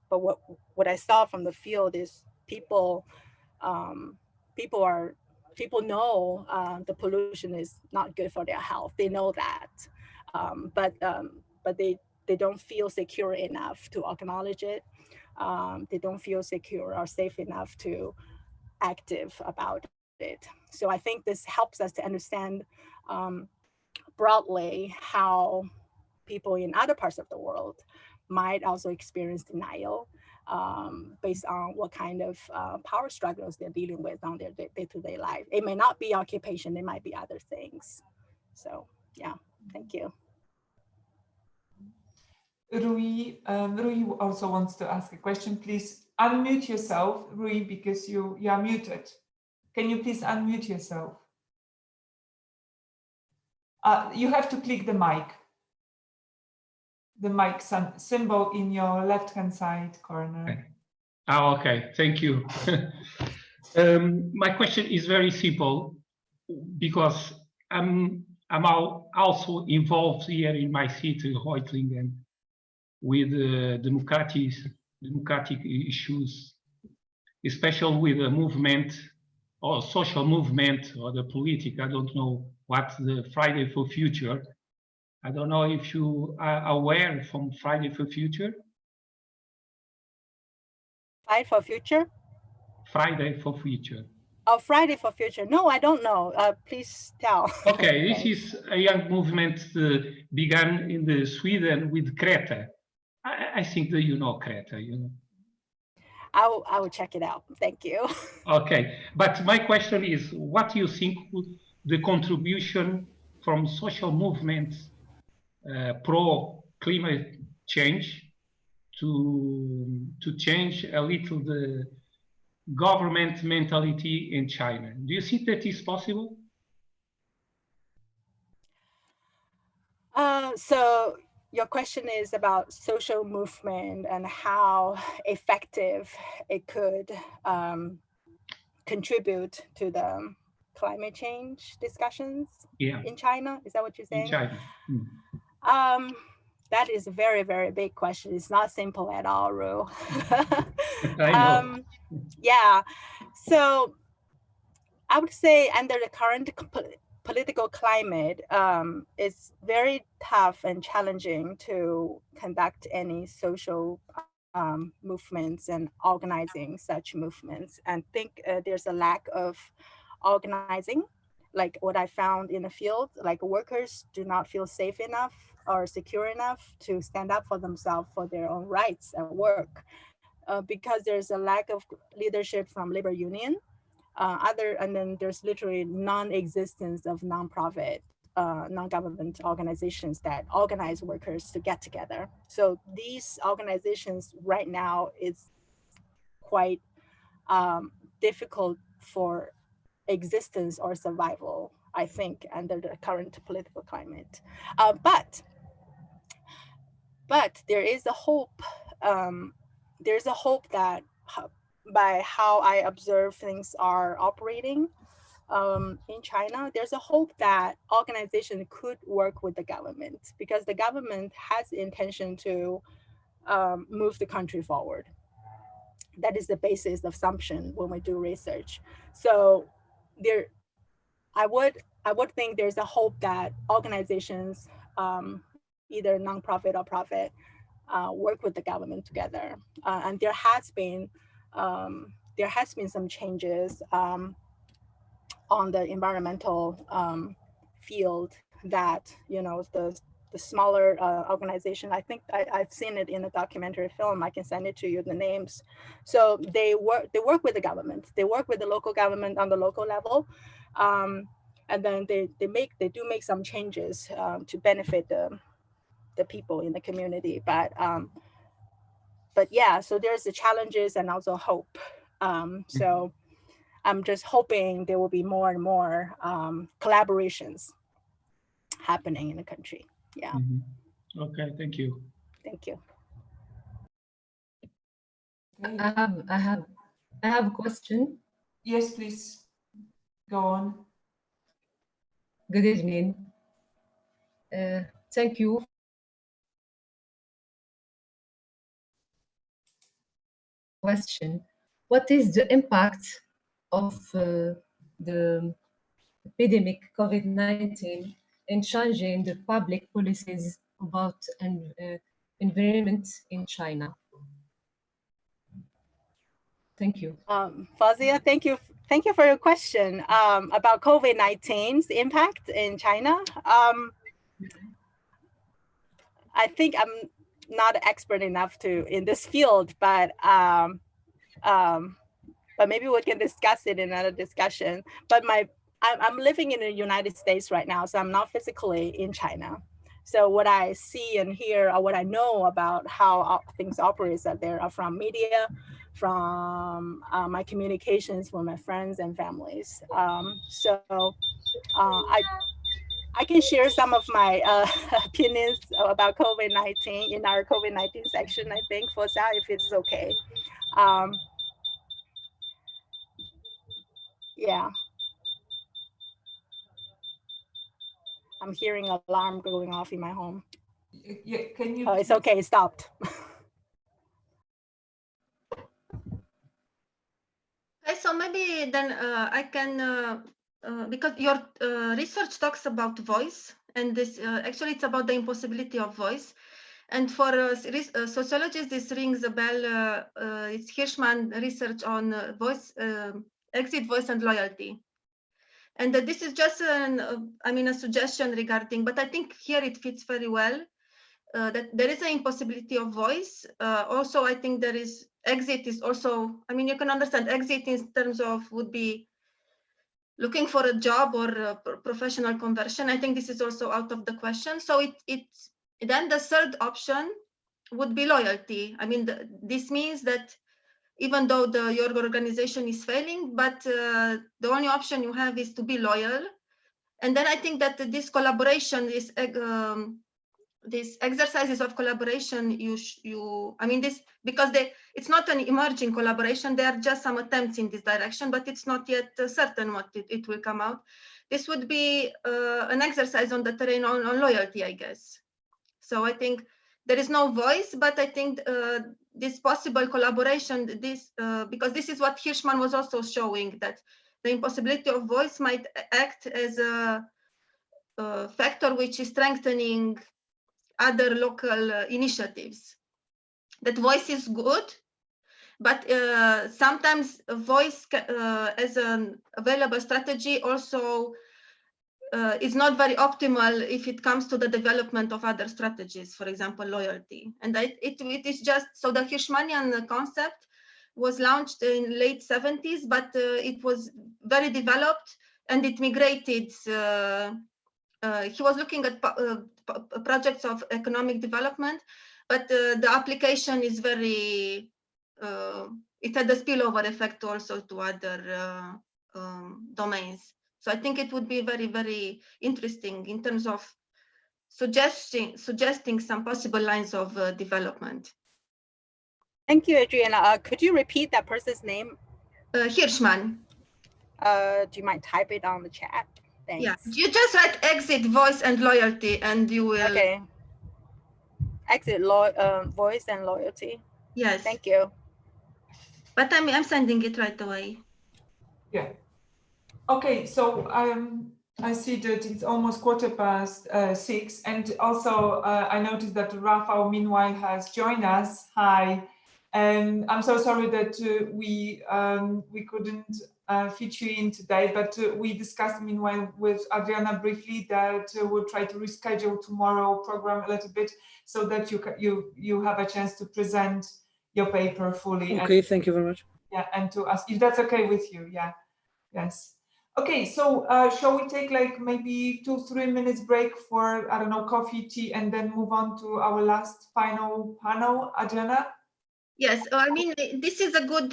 what I saw from the field is people know the pollution is not good for their health. They know that, but they don't feel secure enough to acknowledge it. They don't feel secure or safe enough to active about it. So I think this helps us to understand broadly how people in other parts of the world might also experience denial based on what kind of power struggles they're dealing with on their day-to-day life. It may not be occupation, it might be other things. So yeah, thank you. Rui also wants to ask a question. Please unmute yourself, Rui, because you are muted. Can you please unmute yourself? You have to click the mic symbol in your left-hand side corner. Okay. Okay, thank you. My question is very simple, because I'm also involved here in my city, Reutlingen, with democratic issues, especially with the movement or social movement or the political. I don't know what the Friday for Future. I don't know if you are aware from Friday for Future. Friday for Future? Friday for Future. Oh, Friday for Future. No, I don't know. Please tell. Okay, this is a young movement began in the Sweden with Greta. I think that you know Greta, you know. I will check it out. Thank you. Okay, but my question is, what do you think the contribution from social movements pro climate change to change a little the government mentality in China? Do you think that is possible? So your question is about social movement and how effective it could contribute to the climate change discussions in China. Is that what you're saying? In China. That is a very, very big question. It's not simple at all, Ru. I know. Yeah, so I would say under the current political climate, it's very tough and challenging to conduct any social movements and organizing such movements. And think there's a lack of organizing, like what I found in the field, like workers do not feel safe enough or secure enough to stand up for themselves for their own rights at work, because there's a lack of leadership from labor union. And then there's literally non-existence of nonprofit, non-government organizations that organize workers to get together. So these organizations right now is quite difficult for existence or survival, I think, under the current political climate. But there is a hope. There's a hope that by how I observe things are operating in China, there's a hope that organization could work with the government, because the government has the intention to move the country forward. That is the basis assumption when we do research. So I would think there's a hope that organizations, either nonprofit or profit, work with the government together. And there has been some changes on the environmental field that, you know, the smaller organization, I think I've seen it in a documentary film. I can send it to you, the names. So they work with the government. They work with the local government on the local level. And then they do make some changes to benefit the people in the community. But yeah, so there's the challenges and also hope. So I'm just hoping there will be more and more collaborations happening in the country. Yeah. Okay, thank you. Thank you. I have a question. Yes, please. Go on. Good evening. Thank you. Question: what is the impact of the epidemic COVID-19 in changing the public policies about environment in China? Thank you. Fazia, thank you for your question about COVID-19's impact in China. I think I'm not expert enough in this field, but maybe we can discuss it in another discussion. But I'm living in the United States right now, so I'm not physically in China. So what I see and hear, or what I know about how things operate out there are from media, from my communications with my friends and families. I can share some of my opinions about COVID-19 in our COVID-19 section, I think, for Sa, if it's okay. Yeah. I'm hearing an alarm going off in my home. Yeah, can you? Oh, it's okay, it stopped. Okay, so maybe then I can, because your research talks about voice, and this actually it's about the impossibility of voice. And for sociologists, this rings a bell. It's Hirschman research on voice, exit, voice, and loyalty. And this is just a suggestion regarding, but I think here it fits very well. That there is an impossibility of voice. Also, I think there is exit is also, you can understand exit in terms of would be looking for a job or a professional conversion. I think this is also out of the question. So then the third option would be loyalty. This means that even though your organization is failing, but the only option you have is to be loyal. And then I think that this collaboration, these exercises of collaboration, because it's not an emerging collaboration, there are just some attempts in this direction, but it's not yet certain what it will come out. This would be an exercise on the terrain on loyalty, I guess. So I think there is no voice, but I think this possible collaboration, because this is what Hirschman was also showing, that the impossibility of voice might act as a factor which is strengthening other local initiatives. That voice is good, but sometimes voice as an available strategy also is not very optimal if it comes to the development of other strategies, for example, loyalty. And it is just, so the Hirschmanian concept was launched in late 70s, but it was very developed and it migrated. He was looking at projects of economic development, but the application is very, it had a spillover effect also to other domains. So I think it would be very, very interesting in terms of suggesting some possible lines of development. Thank you, Adriana. Could you repeat that person's name? Hirschman. Do you mind type it on the chat? Thanks. Yeah, you just write exit, voice, and loyalty, and you will. Okay. Exit, voice, and loyalty. Yes. Thank you. But I'm sending it right away. Yeah. Okay, so I see that it's almost 6:15, and also I noticed that Rafał meanwhile has joined us. Hi, and I'm so sorry that we couldn't fit you in today, but we discussed meanwhile with Adriana briefly that we'll try to reschedule tomorrow program a little bit so that you have a chance to present your paper fully. Okay, thank you very much. Yeah, and to ask if that's okay with you. Yeah, yes. Okay, so shall we take like maybe 2-3 minutes break for, I don't know, coffee, tea, and then move on to our last final panel, Adriana? Yes, this is a good,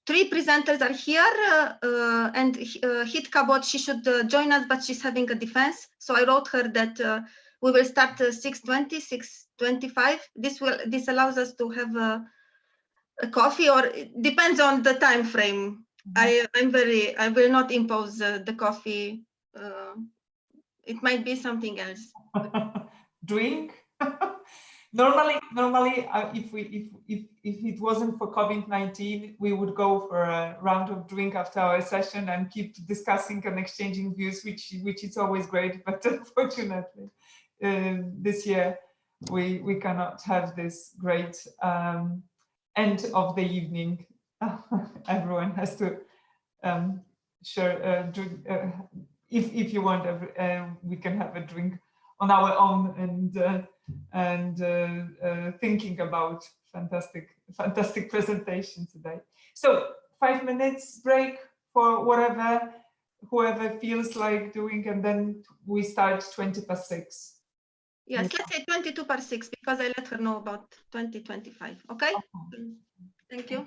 three presenters are here, and Hit Kabot, she should join us, but she's having a defense. So I wrote her that we will start 6:20, 6:25. This allows us to have a coffee, or it depends on the time frame. Mm-hmm. I will not impose the coffee. It might be something else. Drink. Normally, if it wasn't for COVID-19, we would go for a round of drink after our session and keep discussing and exchanging views, which is always great. But unfortunately, this year we cannot have this great end of the evening. Everyone has to share drink. If you want, we can have a drink on our own and thinking about fantastic presentation today. So 5 minutes break for whoever feels like doing, and then we start 6:20. Yes, let's say 6:22 because I let her know about 2025. Okay. Thank you.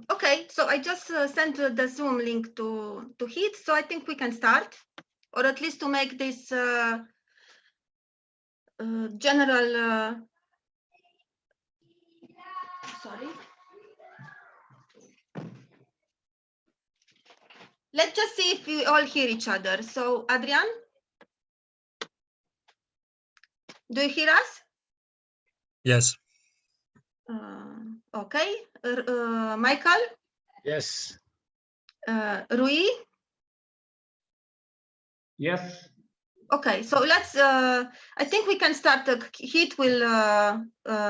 Okay, so I just sent the Zoom link to Heath, so I think we can start, or at least to make this general. Sorry. Let's just see if we all hear each other. So, Adrian, do you hear us? Yes. Okay. Michael? Yes. Rui? Yes. Okay, so let's, I think we can start. Heath will,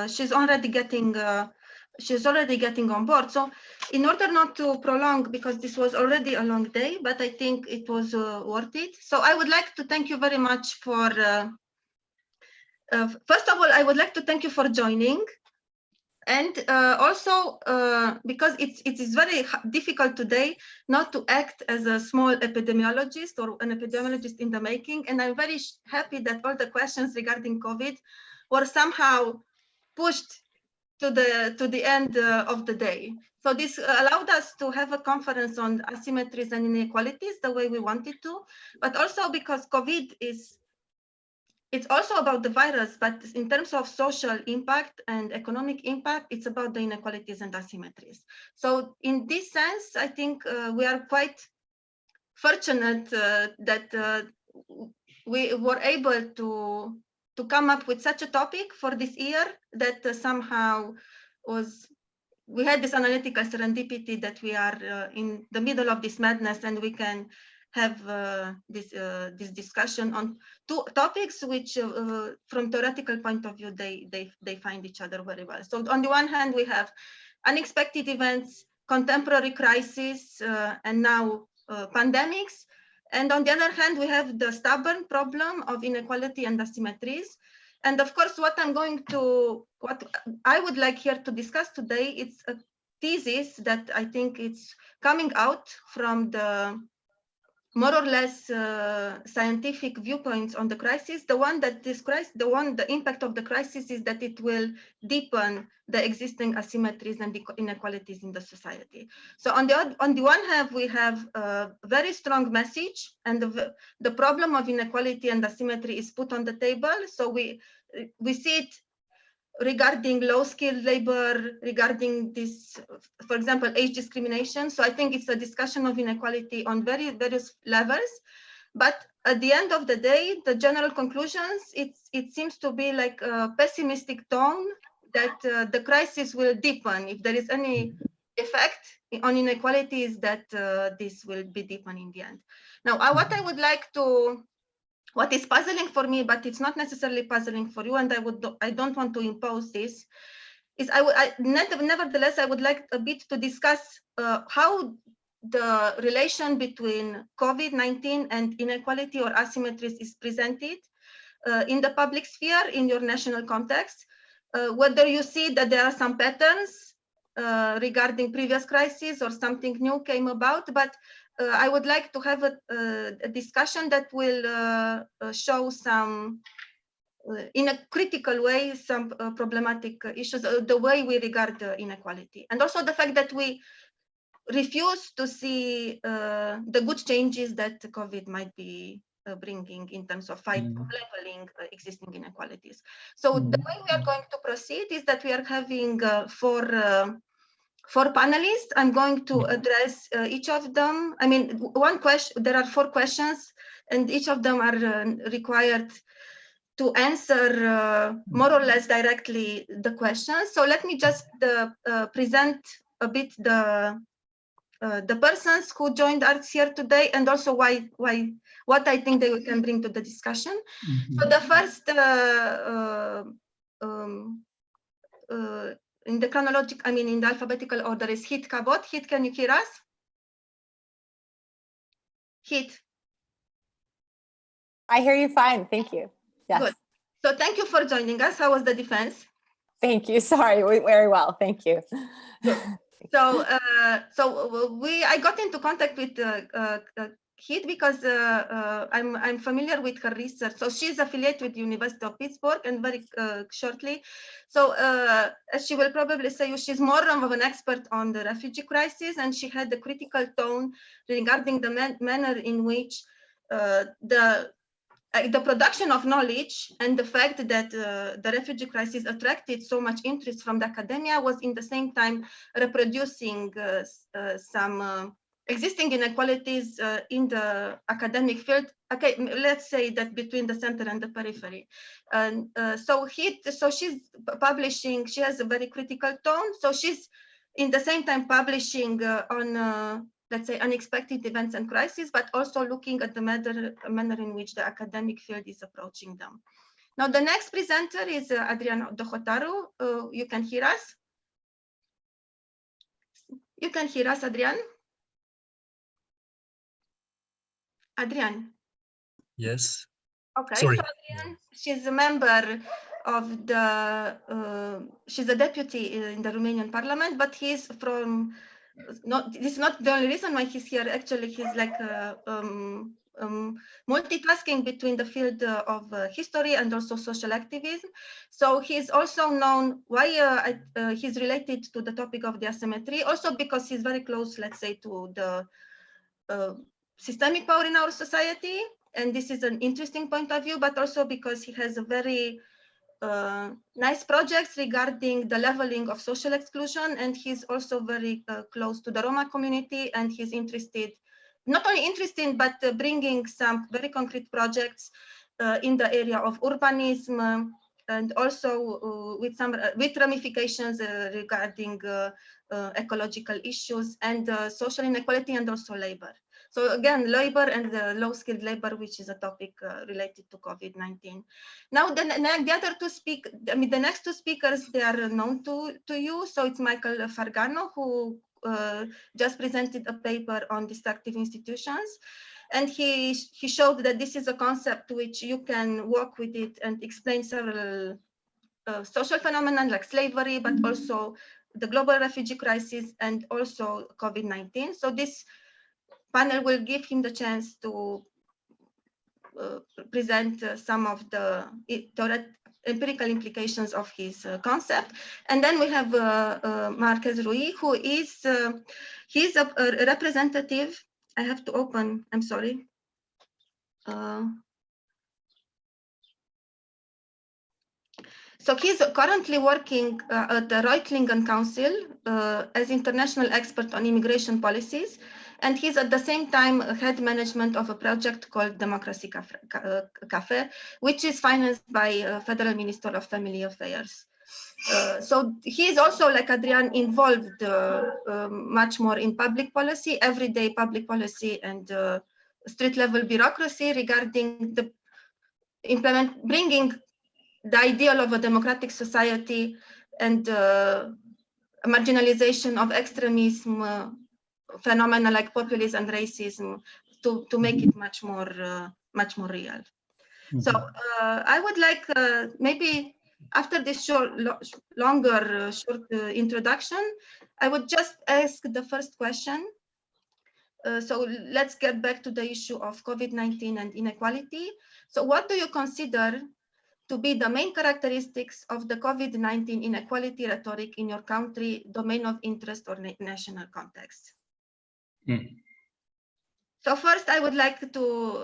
she's already getting on board. So in order not to prolong, because this was already a long day, but I think it was worth it. So I would like to thank you very much for, first of all, I would like to thank you for joining. And also because it is very difficult today not to act as a small epidemiologist or an epidemiologist in the making. And I'm very happy that all the questions regarding COVID were somehow pushed to the end of the day. So this allowed us to have a conference on asymmetries and inequalities the way we wanted to, but also because COVID it's also about the virus, but in terms of social impact and economic impact, it's about the inequalities and asymmetries. So in this sense, I think we are quite fortunate that we were able to come up with such a topic for this year that somehow we had this analytical serendipity that we are in the middle of this madness and we can have this discussion on two topics which from theoretical point of view they find each other very well. So on the one hand we have unexpected events, contemporary crises, and now pandemics, and on the other hand we have the stubborn problem of inequality and asymmetries. And of course what I would like here to discuss today, it's a thesis that I think it's coming out from the more or less scientific viewpoints on the crisis. The one that describes the impact of the crisis is that it will deepen the existing asymmetries and inequalities in the society. So on the one hand, we have a very strong message, and the problem of inequality and asymmetry is put on the table. So we see it regarding low-skilled labor, regarding this, for example, age discrimination. So I think it's a discussion of inequality on various levels. But at the end of the day, the general conclusions, it seems to be like a pessimistic tone that the crisis will deepen. If there is any effect on inequalities, that this will be deepened in the end. Now, what is puzzling for me, but it's not necessarily puzzling for you, and I don't want to impose this, is nevertheless, I would like a bit to discuss how the relation between COVID-19 and inequality or asymmetries is presented in the public sphere, in your national context, whether you see that there are some patterns regarding previous crises or something new came about, but I would like to have a discussion that will show some, in a critical way, some problematic issues, the way we regard inequality. And also the fact that we refuse to see the good changes that COVID might be bringing in terms of leveling existing inequalities. So the way we are going to proceed is that we are having four panelists. I'm going to address each of them. I mean, one question, there are 4 questions, and each of them are required to answer more or less directly the questions. So let me just present a bit the persons who joined us here today, and also what I think they can bring to the discussion. So the first, in the alphabetical order is Heath Cabot. Heath, can you hear us? Heath. I hear you fine, thank you. Yes. Good. So thank you for joining us. How was the defense? Thank you, sorry, very well, thank you. Good. So I got into contact with hit because I'm familiar with her research. So she's affiliated with the University of Pittsburgh, and very shortly. So as she will probably say, she's more of an expert on the refugee crisis, and she had a critical tone regarding the manner in which the production of knowledge and the fact that the refugee crisis attracted so much interest from the academia was in the same time reproducing some existing inequalities in the academic field. Okay, let's say that between the center and the periphery. And so she's publishing, she has a very critical tone. So she's in the same time publishing on, let's say, unexpected events and crises, but also looking at the manner in which the academic field is approaching them. Now, the next presenter is Adriana Mica. You can hear us? You can hear us, Adrian? Adrian. Yes. Okay, Sorry. so Adrian, she's a member of the, she's a deputy in the Romanian parliament, but he's from, this is not the only reason why he's here. Actually, he's like multitasking between the field of history and also social activism. So he's also known why he's related to the topic of the asymmetry, also because he's very close, let's say, to the systemic power in our society. And this is an interesting point of view, but also because he has a very nice projects regarding the leveling of social exclusion. And he's also very close to the Roma community, and he's interested, not only interested, but bringing some very concrete projects in the area of urbanism, and also with ramifications regarding ecological issues and social inequality, and also labor. So again, labor and low-skilled labor, which is a topic related to COVID-19. Now, the other two speakers, I mean, the next two speakers, they are known to you. So it's Michael Fargano, who just presented a paper on destructive institutions. And he showed that this is a concept which you can work with it and explain several social phenomena like slavery, but also the global refugee crisis and also COVID-19. So this panel will give him the chance to present some of the empirical implications of his concept. And then we have Marquez Rui, who is, he's a representative. I have to open, I'm sorry. So he's currently working at the Reutlingen Council as international expert on immigration policies. And he's at the same time head management of a project called Democracy Cafe, which is financed by Federal Minister of Family Affairs. So he is also, like Adrian, involved much more in public policy, everyday public policy, and street level bureaucracy regarding the bringing the ideal of a democratic society and marginalization of extremism, phenomena like populism and racism, to make it much more real. Mm-hmm. So I would like maybe after this longer introduction, I would just ask the first question. So let's get back to the issue of COVID-19 and inequality. So what do you consider to be the main characteristics of the COVID-19 inequality rhetoric in your country, domain of interest, or national context? So first, I would like to,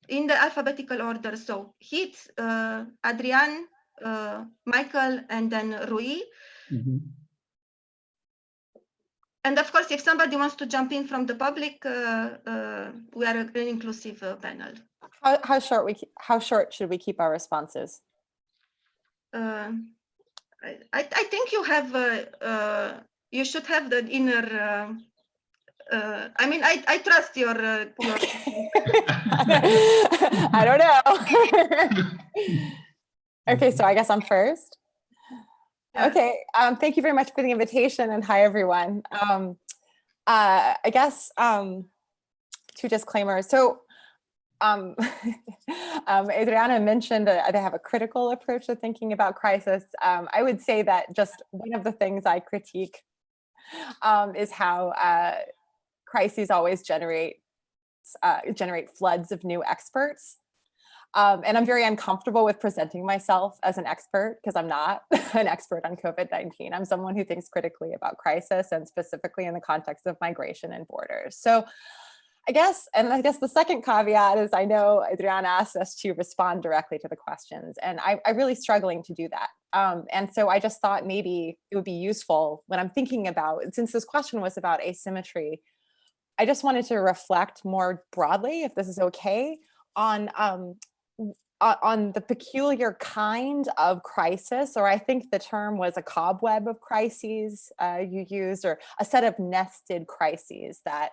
in the alphabetical order. So Hit, Adrian, Michael, and then Rui. Mm-hmm. And of course, if somebody wants to jump in from the public, we are an inclusive panel. How short should we keep our responses? I think you have you should have the inner. I mean, I trust your. I don't know. Okay, so I guess I'm first. Okay, thank you very much for the invitation, and hi everyone. I guess two disclaimers. So Adriana mentioned that I have a critical approach to thinking about crisis. I would say that just one of the things I critique is how crises always generate floods of new experts. And I'm very uncomfortable with presenting myself as an expert because I'm not an expert on COVID-19. I'm someone who thinks critically about crisis and specifically in the context of migration and borders. So I guess the second caveat is I know Adriana asked us to respond directly to the questions, and I'm really struggling to do that. And so I just thought maybe it would be useful when I'm thinking about, since this question was about asymmetry, I just wanted to reflect more broadly, if this is okay, on the peculiar kind of crisis, or I think the term was a cobweb of crises you used, or a set of nested crises that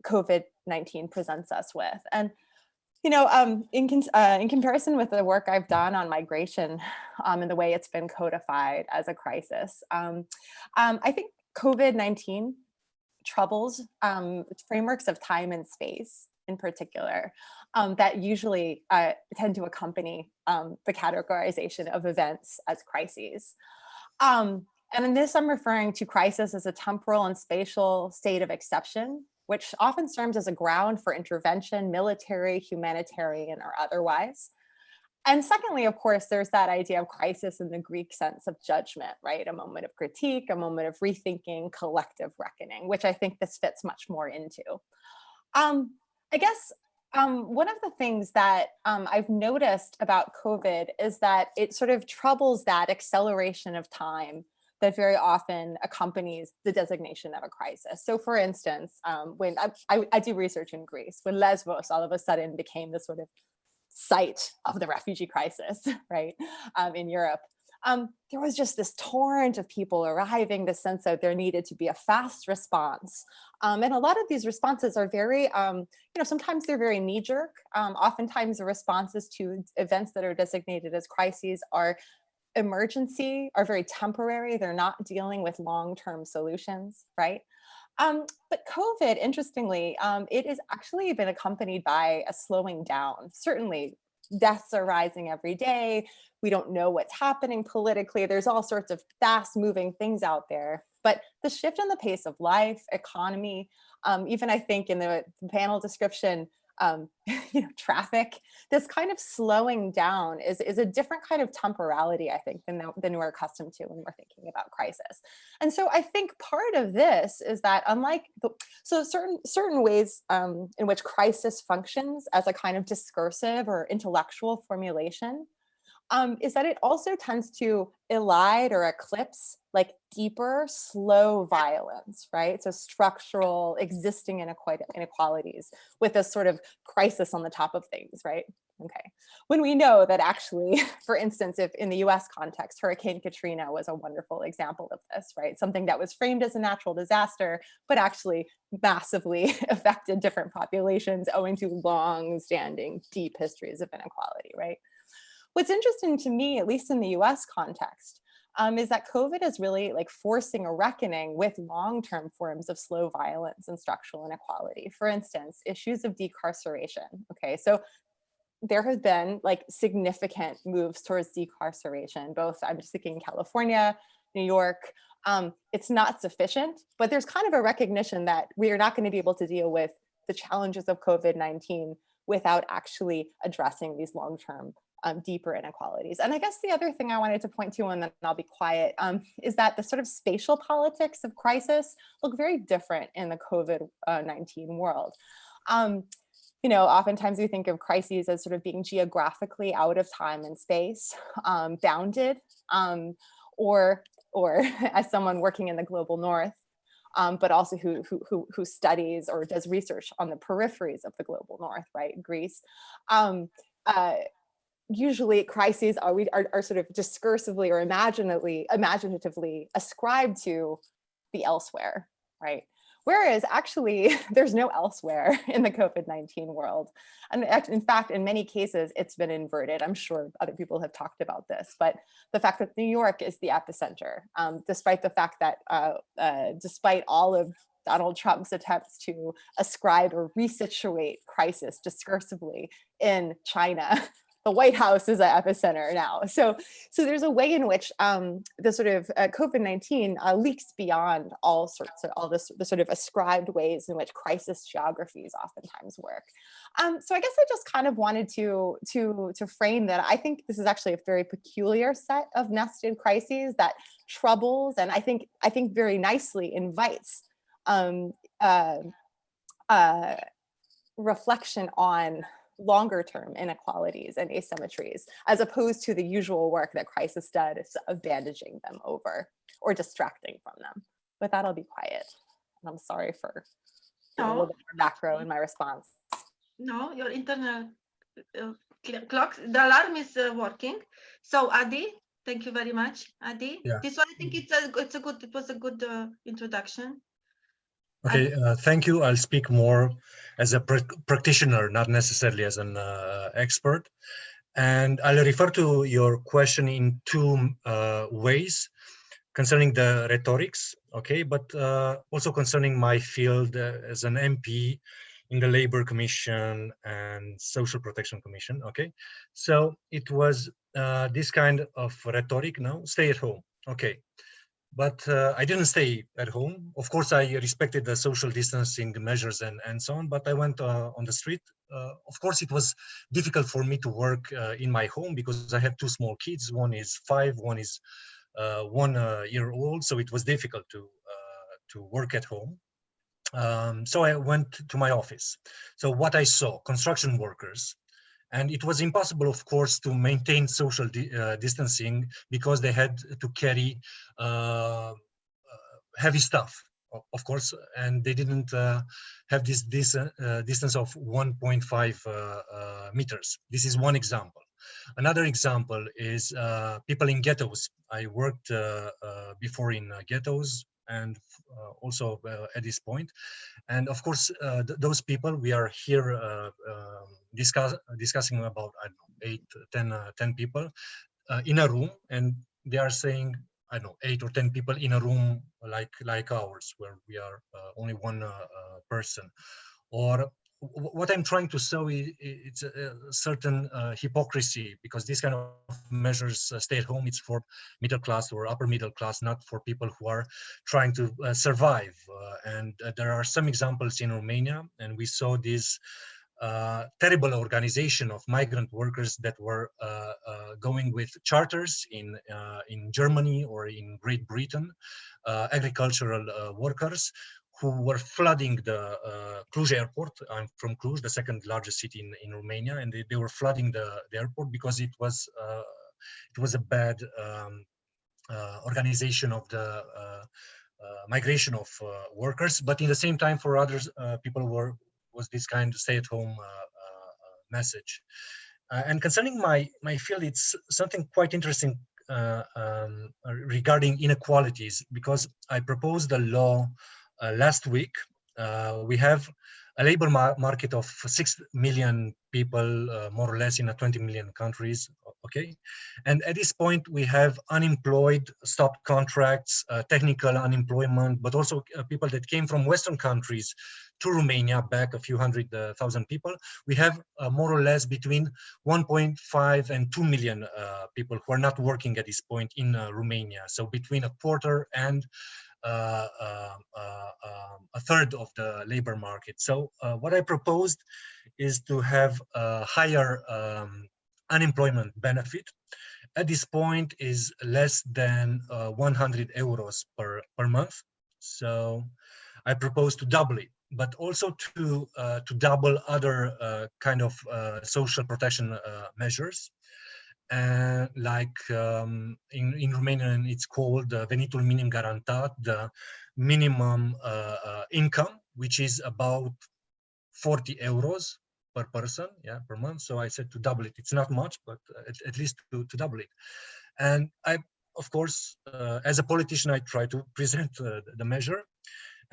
COVID-19 presents us with. And, you know, in comparison with the work I've done on migration and the way it's been codified as a crisis, I think COVID-19 troubles frameworks of time and space in particular that usually tend to accompany the categorization of events as crises. And in this, I'm referring to crisis as a temporal and spatial state of exception, which often serves as a ground for intervention, military, humanitarian, or otherwise. And secondly, of course, there's that idea of crisis in the Greek sense of judgment, right? A moment of critique, a moment of rethinking, collective reckoning, which I think this fits much more into. I guess one of the things that I've noticed about COVID is that it sort of troubles that acceleration of time that very often accompanies the designation of a crisis. So for instance, when I do research in Greece, when Lesbos all of a sudden became the sort of site of the refugee crisis, right, in Europe, there was just this torrent of people arriving, the sense that there needed to be a fast response. And a lot of these responses are very, sometimes they're very knee-jerk. Oftentimes the responses to events that are designated as crises are emergency, are very temporary. They're not dealing with long-term solutions, right? But COVID, interestingly, it has actually been accompanied by a slowing down. Certainly, deaths are rising every day. We don't know what's happening politically. There's all sorts of fast moving things out there. But the shift in the pace of life, economy, even I think in the panel description, traffic, this kind of slowing down is a different kind of temporality, I think, than we're accustomed to when we're thinking about crisis. And so I think part of this is that unlike, certain ways in which crisis functions as a kind of discursive or intellectual formulation, is that it also tends to elide or eclipse like deeper, slow violence, right? So structural, existing inequalities with this sort of crisis on the top of things, right? Okay. When we know that actually, for instance, if in the US context, Hurricane Katrina was a wonderful example of this, right? Something that was framed as a natural disaster, but actually massively affected different populations owing to long-standing, deep histories of inequality, right? What's interesting to me, at least in the US context, is that COVID is really like forcing a reckoning with long-term forms of slow violence and structural inequality. For instance, issues of decarceration. Okay, so there have been like significant moves towards decarceration, both I'm just thinking California, New York. It's not sufficient, but there's kind of a recognition that we are not going to be able to deal with the challenges of COVID-19 without actually addressing these long-term deeper inequalities. And I guess the other thing I wanted to point to, and then I'll be quiet, is that the sort of spatial politics of crisis look very different in the COVID-19 world. Oftentimes we think of crises as sort of being geographically out of time and space, bounded, or as someone working in the global north, but also who studies or does research on the peripheries of the global north, right, Greece. Usually crises are sort of discursively or imaginatively ascribed to the elsewhere, right? Whereas actually there's no elsewhere in the COVID-19 world. And in fact, in many cases, it's been inverted. I'm sure other people have talked about this, but the fact that New York is the epicenter, despite the fact that despite all of Donald Trump's attempts to ascribe or resituate crisis discursively in China, the White House is an epicenter now. So there's a way in which the sort of COVID-19 leaks beyond all sorts of the sort of ascribed ways in which crisis geographies oftentimes work. So I guess I just kind of wanted to frame that I think this is actually a very peculiar set of nested crises that troubles and I think very nicely invites reflection on longer term inequalities and asymmetries, as opposed to the usual work that crisis does of bandaging them over or distracting from them. With that, I'll be quiet. And I'm sorry for a little bit more macro in my response. No, your internal clock, the alarm is working. So Adi, thank you very much, Adi. Yeah. This one, I think it was a good introduction. Okay, thank you. I'll speak more as a practitioner, not necessarily as an expert. And I'll refer to your question in two ways concerning the rhetorics, okay, but also concerning my field as an MP in the Labor Commission and Social Protection Commission, okay. So it was this kind of rhetoric, no, stay at home, okay. But I didn't stay at home. Of course, I respected the social distancing measures and so on, but I went on the street. Of course, it was difficult for me to work in my home because I have two small kids. One is 5, one is 1 year old. So it was difficult to work at home. So I went to my office. So what I saw, construction workers, and it was impossible, of course, to maintain social distancing because they had to carry heavy stuff, of course, and they didn't have this distance of 1.5 meters. This is one example. Another example is people in ghettos. I worked before in ghettos and also at this point. And of course, those people, we are here discussing about, I don't know, 10 people in a room, and they are saying, I don't know, 8 or 10 people in a room like ours, where we are only one person. Or what I'm trying to show is it's a certain hypocrisy, because this kind of measures, stay at home, it's for middle class or upper middle class, not for people who are trying to survive. And there are some examples in Romania, and we saw this terrible organization of migrant workers that were going with charters in Germany or in Great Britain, agricultural workers who were flooding the Cluj airport. I'm from Cluj, the second largest city in Romania, and they were flooding the airport because it was a bad organization of the migration of workers. But in the same time, for others, people was this kind of stay-at-home message. And concerning my field, it's something quite interesting regarding inequalities, because I proposed a law last week. We have a labor market of 6 million people, more or less, in 20 million countries, okay? And at this point, we have unemployed, stopped contracts, technical unemployment, but also people that came from Western countries to Romania, back a few 100,000 people. We have more or less between 1.5 and 2 million people who are not working at this point in Romania. So between a quarter and a third of the labor market. So what I proposed is to have a higher unemployment benefit. At this point is less than 100 euros per month. So I propose to double it, but also to double other kind of social protection measures. Like in Romanian, it's called venitul minim garantat, the minimum income, which is about 40 euros per person, yeah, per month. So I said to double it. It's not much, but at least to double it. And I, of course, as a politician, I try to present the measure.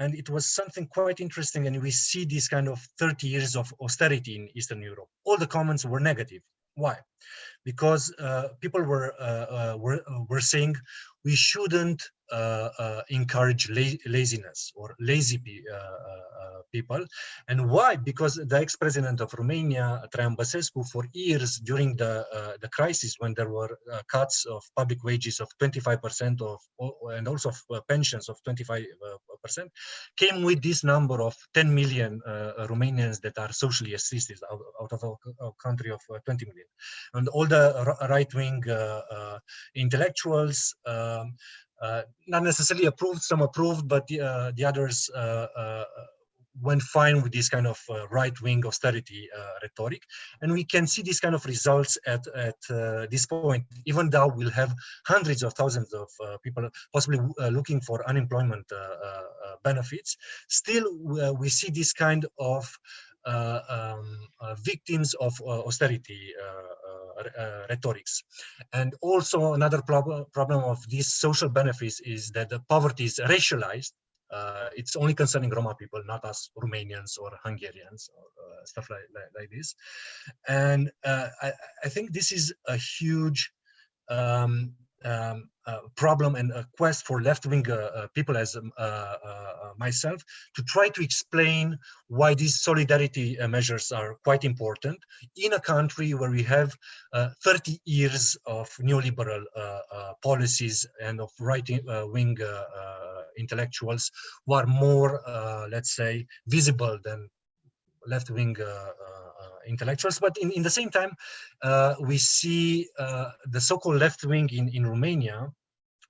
And it was something quite interesting. And we see this kind of 30 years of austerity in Eastern Europe. All the comments were negative. Why? Because people were saying we shouldn't encourage laziness or lazy people. And why? Because the ex-president of Romania, Traian Băsescu, for years during the crisis, when there were cuts of public wages of 25% and also of pensions of 25%, came with this number of 10 million Romanians that are socially assisted out of a country of 20 million. And all the right-wing intellectuals, not necessarily approved, some approved, but the others went fine with this kind of right-wing austerity rhetoric. And we can see these kind of results at this point, even though we'll have hundreds of thousands of people possibly looking for unemployment benefits. Still, we see this kind of victims of austerity rhetorics. And also another problem of these social benefits is that the poverty is racialized. It's only concerning Roma people, not us Romanians or Hungarians or stuff like this. And I think this is a huge problem and a quest for left-wing people as myself to try to explain why these solidarity measures are quite important in a country where we have 30 years of neoliberal policies and of right-wing intellectuals who are more, let's say, visible than left-wing intellectuals. But in the same time, we see the so-called left-wing in Romania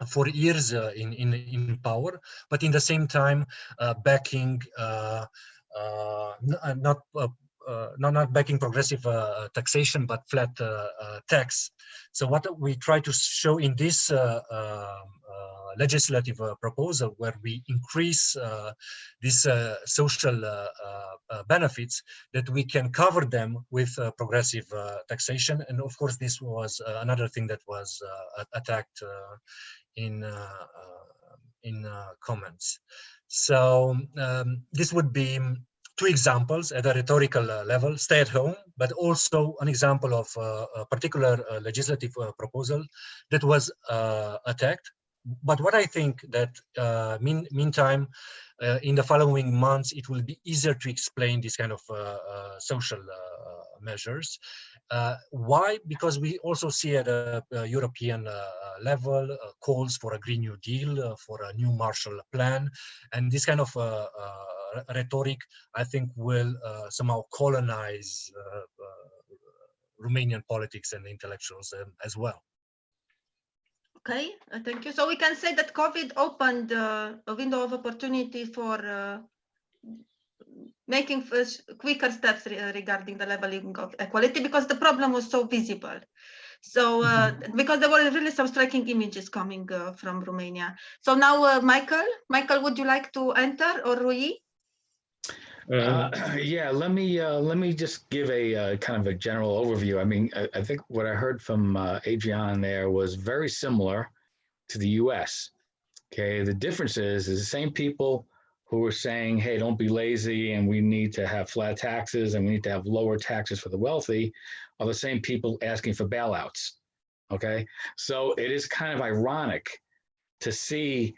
for years in power, but in the same time backing not backing progressive taxation, but flat tax. So what we try to show in this legislative proposal, where we increase these social benefits, that we can cover them with progressive taxation. And of course, this was another thing that was attacked in comments. So this would be two examples at a rhetorical level: stay at home, but also an example of a particular legislative proposal that was attacked. But what I think that meantime, in the following months, it will be easier to explain this kind of social measures. Why? Because we also see at a European level calls for a Green New Deal, for a new Marshall Plan, and this kind of rhetoric, I think, will somehow colonize Romanian politics and intellectuals as well. Okay, thank you. So we can say that COVID opened a window of opportunity for making quicker steps regarding the leveling of equality, because the problem was so visible. So because there were really some striking images coming from Romania. So now, Michael, would you like to enter, or Rui? Yeah, let me just give a kind of a general overview. I mean, I think what I heard from Adriana there was very similar to the U.S. Okay, the difference is the same people who were saying, "Hey, don't be lazy, and we need to have flat taxes, and we need to have lower taxes for the wealthy," are the same people asking for bailouts. Okay, so it is kind of ironic to see,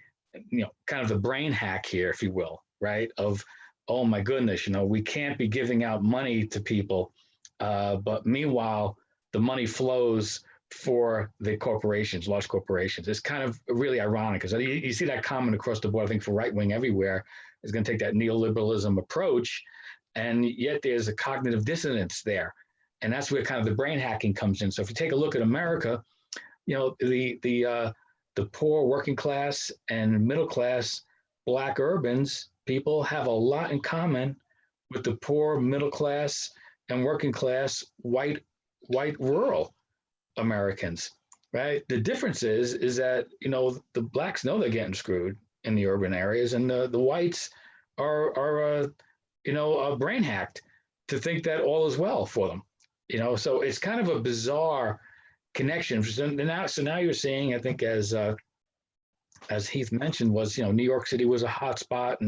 kind of the brain hack here, if you will, right? Of, oh my goodness, we can't be giving out money to people, but meanwhile, the money flows for the corporations, large corporations. It's kind of really ironic, because you see that common across the board. I think for right wing everywhere is going to take that neoliberalism approach, and yet there's a cognitive dissonance there, and that's where kind of the brain hacking comes in. So if you take a look at America, the poor, working class, and middle class Black urbans people have a lot in common with the poor, middle class, and working class white rural Americans, right? The difference is that the Blacks know they're getting screwed in the urban areas, and the whites are brain hacked to think that all is well for them. So it's kind of a bizarre connection. So now you're seeing, I think, as Heath mentioned, was New York City was a hot spot,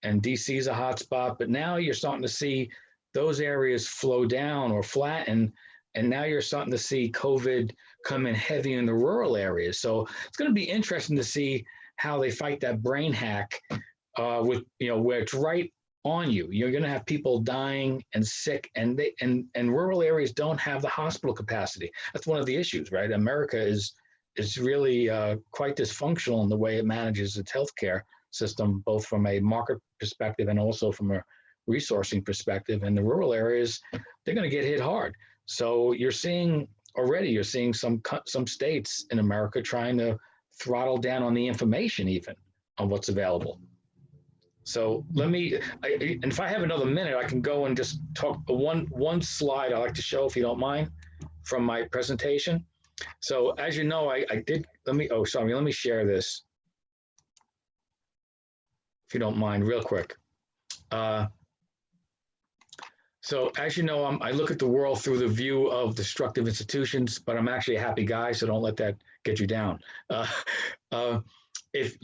and DC is a hot spot, but now you're starting to see those areas flow down or flatten, And now you're starting to see COVID come in heavy in the rural areas. So it's going to be interesting to see how they fight that brain hack with, where it's right on you. You're going to have people dying and sick, and rural areas don't have the hospital capacity. That's one of the issues, right? America is really quite dysfunctional in the way it manages its healthcare system, both from a market perspective and also from a resourcing perspective. And the rural areas, they're going to get hit hard. So you're seeing some states in America trying to throttle down on the information, even on what's available. So let me, and if I have another minute, I can go and just talk one slide I'd like to show, if you don't mind, from my presentation. So as you know, I did, let me share this, if you don't mind, real quick. So as you know, I look at the world through the view of destructive institutions, but I'm actually a happy guy, so don't let that get you down. If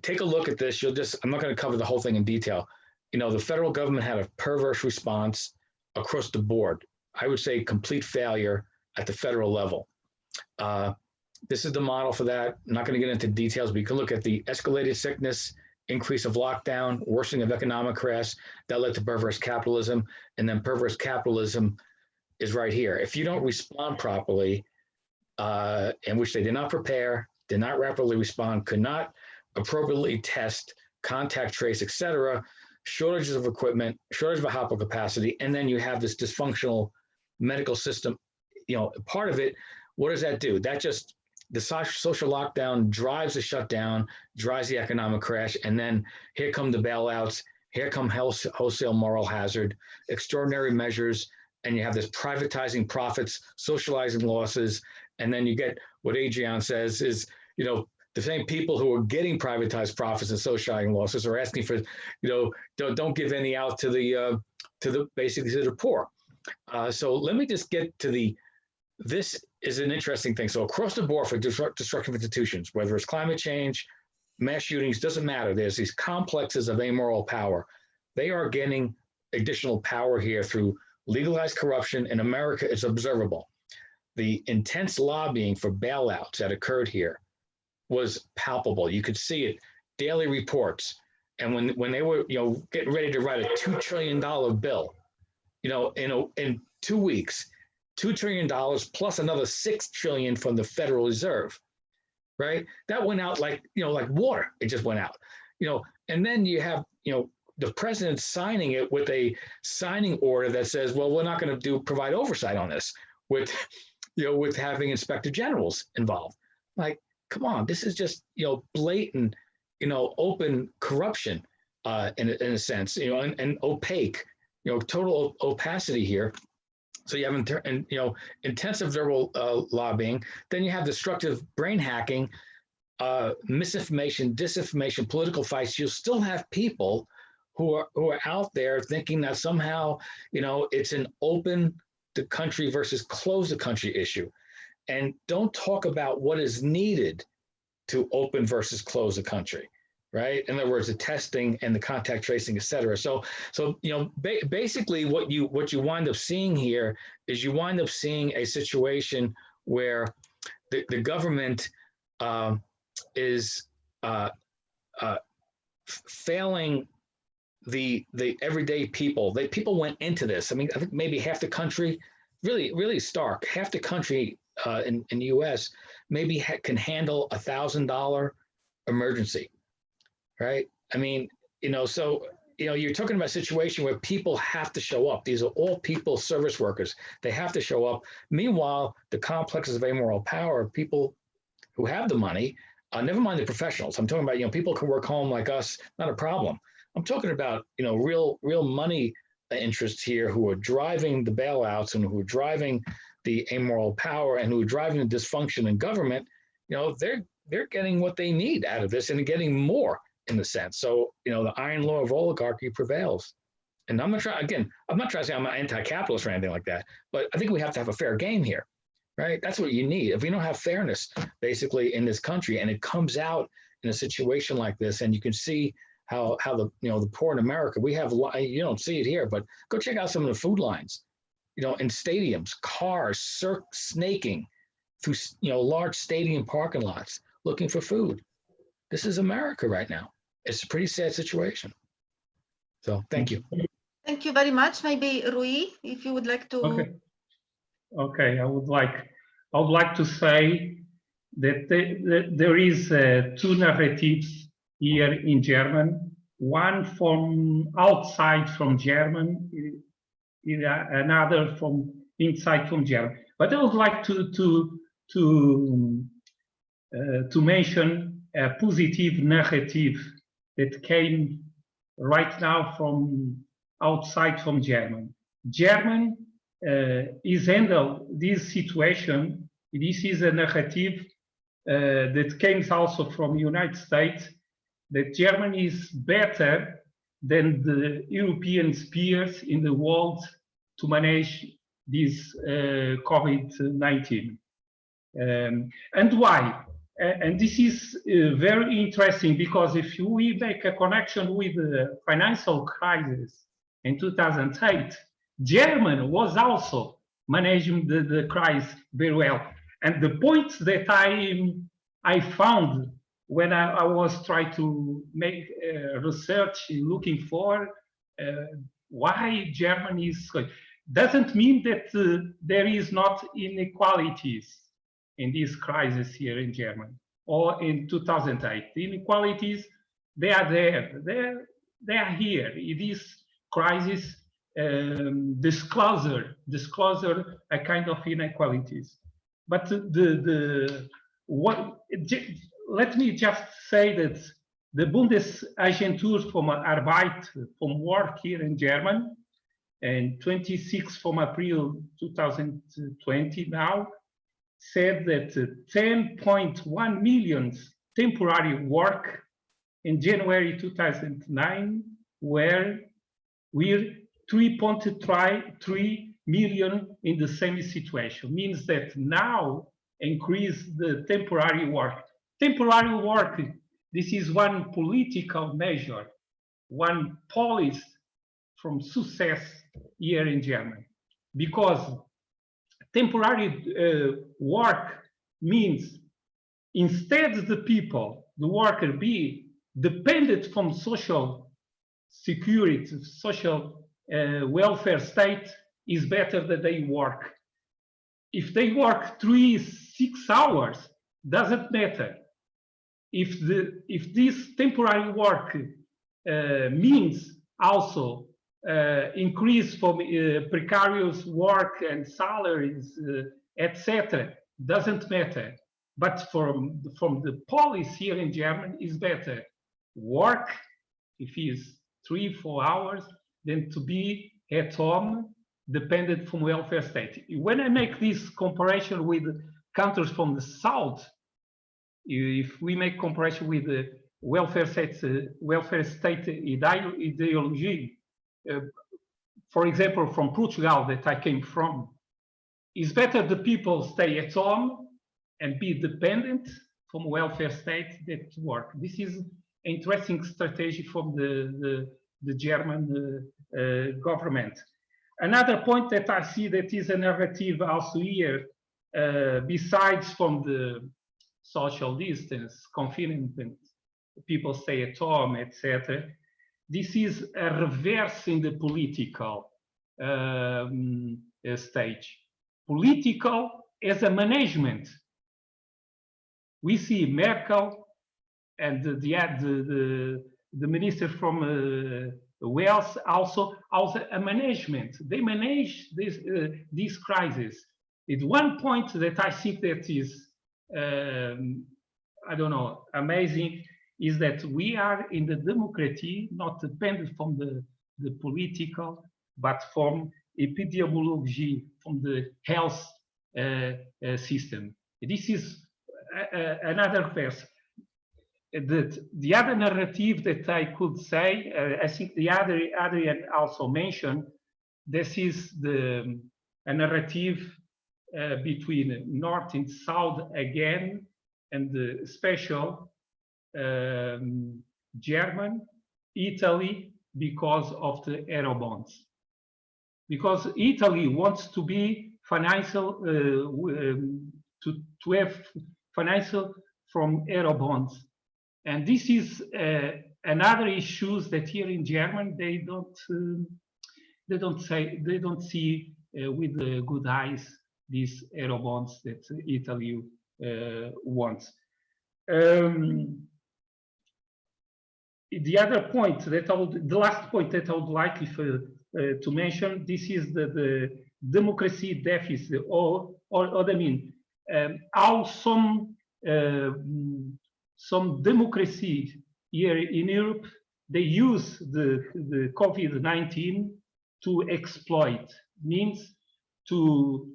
take a look at this. I'm not going to cover the whole thing in detail. The federal government had a perverse response across the board. I would say complete failure at the federal level. This is the model for that. I'm not going to get into details, but you can look at the escalated sickness, increase of lockdown, worsening of economic crash that led to perverse capitalism, and then perverse capitalism is right here. If you don't respond properly, in which they did not prepare, did not rapidly respond, could not appropriately test, contact trace, etc., shortages of equipment, shortage of hospital capacity, and then you have this dysfunctional medical system. Part of it, what does that do? That just, the social lockdown drives the shutdown, drives the economic crash, and then here come the bailouts, here come wholesale moral hazard, extraordinary measures, and you have this privatizing profits, socializing losses, and then you get what Adriana says is, the same people who are getting privatized profits and socializing losses are asking for, don't give any out to the basically to the poor. So let me just get to this is an interesting thing. So across the board for destructive institutions, whether it's climate change, mass shootings, doesn't matter. There's these complexes of amoral power. They are getting additional power here through legalized corruption. In America, it's observable. The intense lobbying for bailouts that occurred here was palpable. You could see it, daily reports. And when they were, getting ready to write a $2 trillion bill, in 2 weeks, $2 trillion plus another $6 trillion from the Federal Reserve, right? That went out like water. It just went out, and then you have, the president signing it with a signing order that says, well, we're not going to provide oversight on this with having inspector generals involved. Like, come on, this is just, blatant, open corruption in a sense, and opaque, total opacity here. So you have intensive verbal lobbying. Then you have destructive brain hacking, misinformation, disinformation, political fights. You'll still have people who are out there thinking that somehow, it's an open the country versus close the country issue, and don't talk about what is needed to open versus close the country. Right. In other words, the testing and the contact tracing, et cetera. So basically what you wind up seeing here is you wind up seeing a situation where the government is failing the everyday people. People went into this. I mean, I think maybe half the country, really stark, half the country in the US maybe can handle $1,000 emergency. Right. I mean, so, you're talking about a situation where people have to show up. These are all people, service workers. They have to show up. Meanwhile, the complexes of amoral power, people who have the money, never mind the professionals. I'm talking about, people can work home like us, not a problem. I'm talking about, real money interests here who are driving the bailouts and who are driving the amoral power and who are driving the dysfunction in government. They're getting what they need out of this and getting more. In the sense. So, the iron law of oligarchy prevails. And I'm not trying to say I'm an anti-capitalist or anything like that, but I think we have to have a fair game here, right? That's what you need. If we don't have fairness, basically, in this country, and it comes out in a situation like this, and you can see how the poor in America, we have, you don't see it here, but go check out some of the food lines. in stadiums, cars snaking through, large stadium parking lots looking for food. This is America right now. It's a pretty sad situation. So thank you. Thank you very much. Maybe Rui, if you would like to. Okay. I would like to say that there is two narratives here in German. One from outside from German, another from inside from German. But I would like to mention a positive narrative that came right now from outside from German. German is handled this situation. This is a narrative that came also from the United States, that Germany is better than the European peers in the world to manage this COVID-19. And why? And this is very interesting, because if we make a connection with the financial crisis in 2008, Germany was also managing the crisis very well. And the point that I found when I was trying to make research looking for why Germany is, doesn't mean that there is not inequalities in this crisis here in Germany or in 2008. The inequalities, they are there, they are here. This crisis disclosure a kind of inequalities. But let me just say that the Bundesagentur für Arbeit, from work here in Germany, and 26 from April 2020 now, said that 10.1 million temporary work in January 2009 were 3.3 million in the same situation. Means that now increase the temporary work. Temporary work, this is one political measure, one policy from success here in Germany, because temporary work means instead the people, the worker, be dependent from social security, social welfare state, is better that they work. If they work 3-6 hours, doesn't matter. If this temporary work means also increase from precarious work and salaries, etc., doesn't matter. But from the policy here in Germany is better work if it's 3-4 hours than to be at home dependent from welfare state. When I make this comparison with countries from the south, if we make comparison with the welfare state ideology, for example, from Portugal that I came from, it's better the people stay at home and be dependent from welfare state than to work. This is an interesting strategy from the German government. Another point that I see that is a narrative also here, besides from the social distance, confinement, people stay at home, etc. This is a reverse in the political stage. Political as a management. We see Merkel and the minister from Wales also a management. They manage this crisis. At one point that I think that is, I don't know, amazing, is that we are in the democracy, not dependent from the political, but from epidemiology, from the health system. This is another verse. The other narrative that I could say, I think the Adrian also mentioned, this is a narrative between North and South again, and the special German, Italy, because of the Eurobonds. because Italy wants to be financial, to have financial from Eurobonds. And this is another issue that here in Germany they don't see with good eyes these Eurobonds that Italy wants. The other point that the last point that I would like to mention, this is the democracy deficit, or I mean, how some democracy here in Europe, they use the COVID-19 to exploit, means to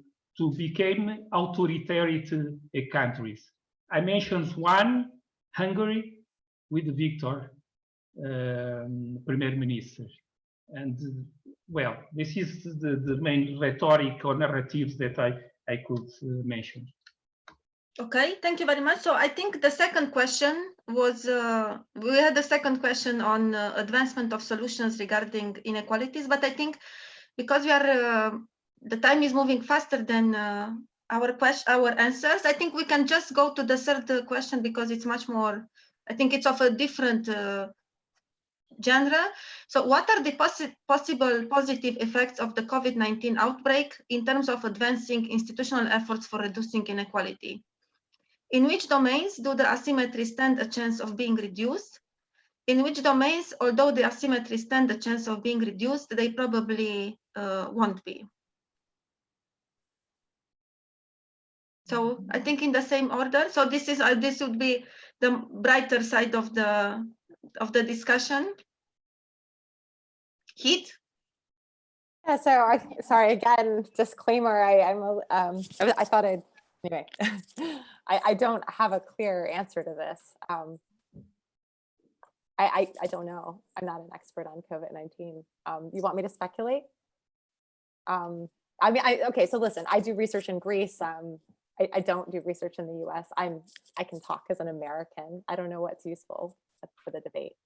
become authoritarian countries. I mentioned one, Hungary, with Victor, Prime Minister. And well, this is the main rhetoric or narratives that I could mention. Okay, thank you very much. So I think the second question was, we had the second question on advancement of solutions regarding inequalities, but I think because we are, the time is moving faster than our answers, I think we can just go to the third question because it's much more, I think it's of a different genre. So what are the possible positive effects of the COVID-19 outbreak in terms of advancing institutional efforts for reducing inequality? In which domains do the asymmetries stand a chance of being reduced? In which domains, although the asymmetries stand a chance of being reduced, they probably won't be? So I think in the same order. So this is this would be the brighter side of the discussion. Heat. Yeah. So sorry again. Disclaimer. I thought I'd anyway. I don't have a clear answer to this. I don't know. I'm not an expert on COVID-19. You want me to speculate? I mean, okay. So listen, I do research in Greece. I don't do research in the U.S. I can talk as an American. I don't know what's useful for the debate.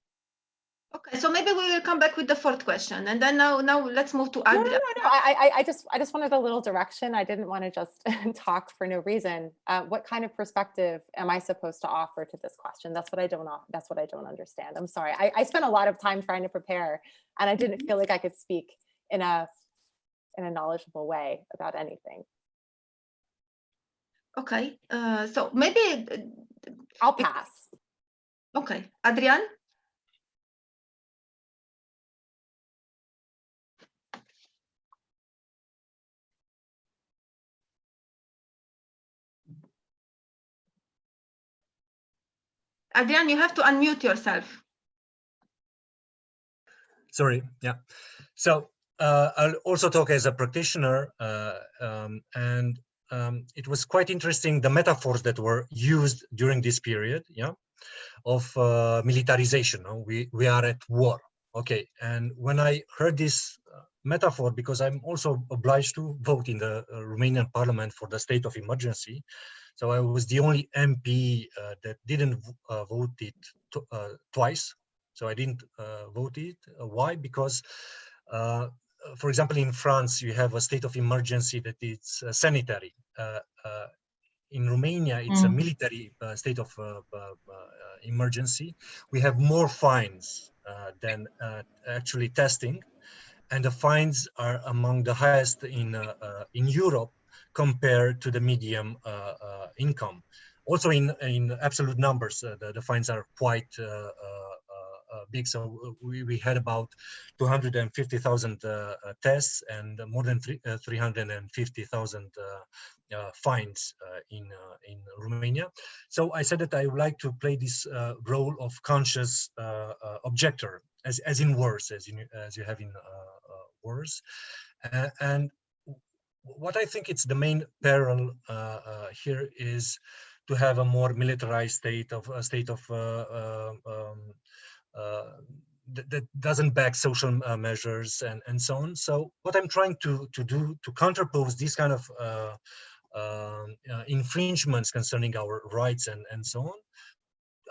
Okay, so maybe we will come back with the fourth question, and then now let's move to Adriana. No. I just wanted a little direction. I didn't want to just talk for no reason. What kind of perspective am I supposed to offer to this question? That's what I don't understand. I'm sorry. I spent a lot of time trying to prepare, and I didn't feel like I could speak in a knowledgeable way about anything. Okay, so maybe I'll pass. Okay, Adrian. Adrian, you have to unmute yourself. Sorry, yeah. So I'll also talk as a practitioner, and it was quite interesting, the metaphors that were used during this period, yeah, of militarization. We are at war, okay. And when I heard this metaphor, because I'm also obliged to vote in the Romanian parliament for the state of emergency, so I was the only MP that didn't vote it twice. So I didn't vote it. Why? Because, for example, in France, you have a state of emergency that it's sanitary. In Romania, it's a military state of emergency. We have more fines than actually testing, and the fines are among the highest in Europe compared to the medium income. Also in absolute numbers, the fines are quite big. So we had about 250,000 tests and more than 350,000 fines in Romania. So I said that I would like to play this role of conscious objector, as in wars, as you have in wars. And what I think it's the main peril here is to have a more militarized state of that doesn't back social measures and so on. So what I'm trying to do to counterpose this kind of infringements concerning our rights and so on,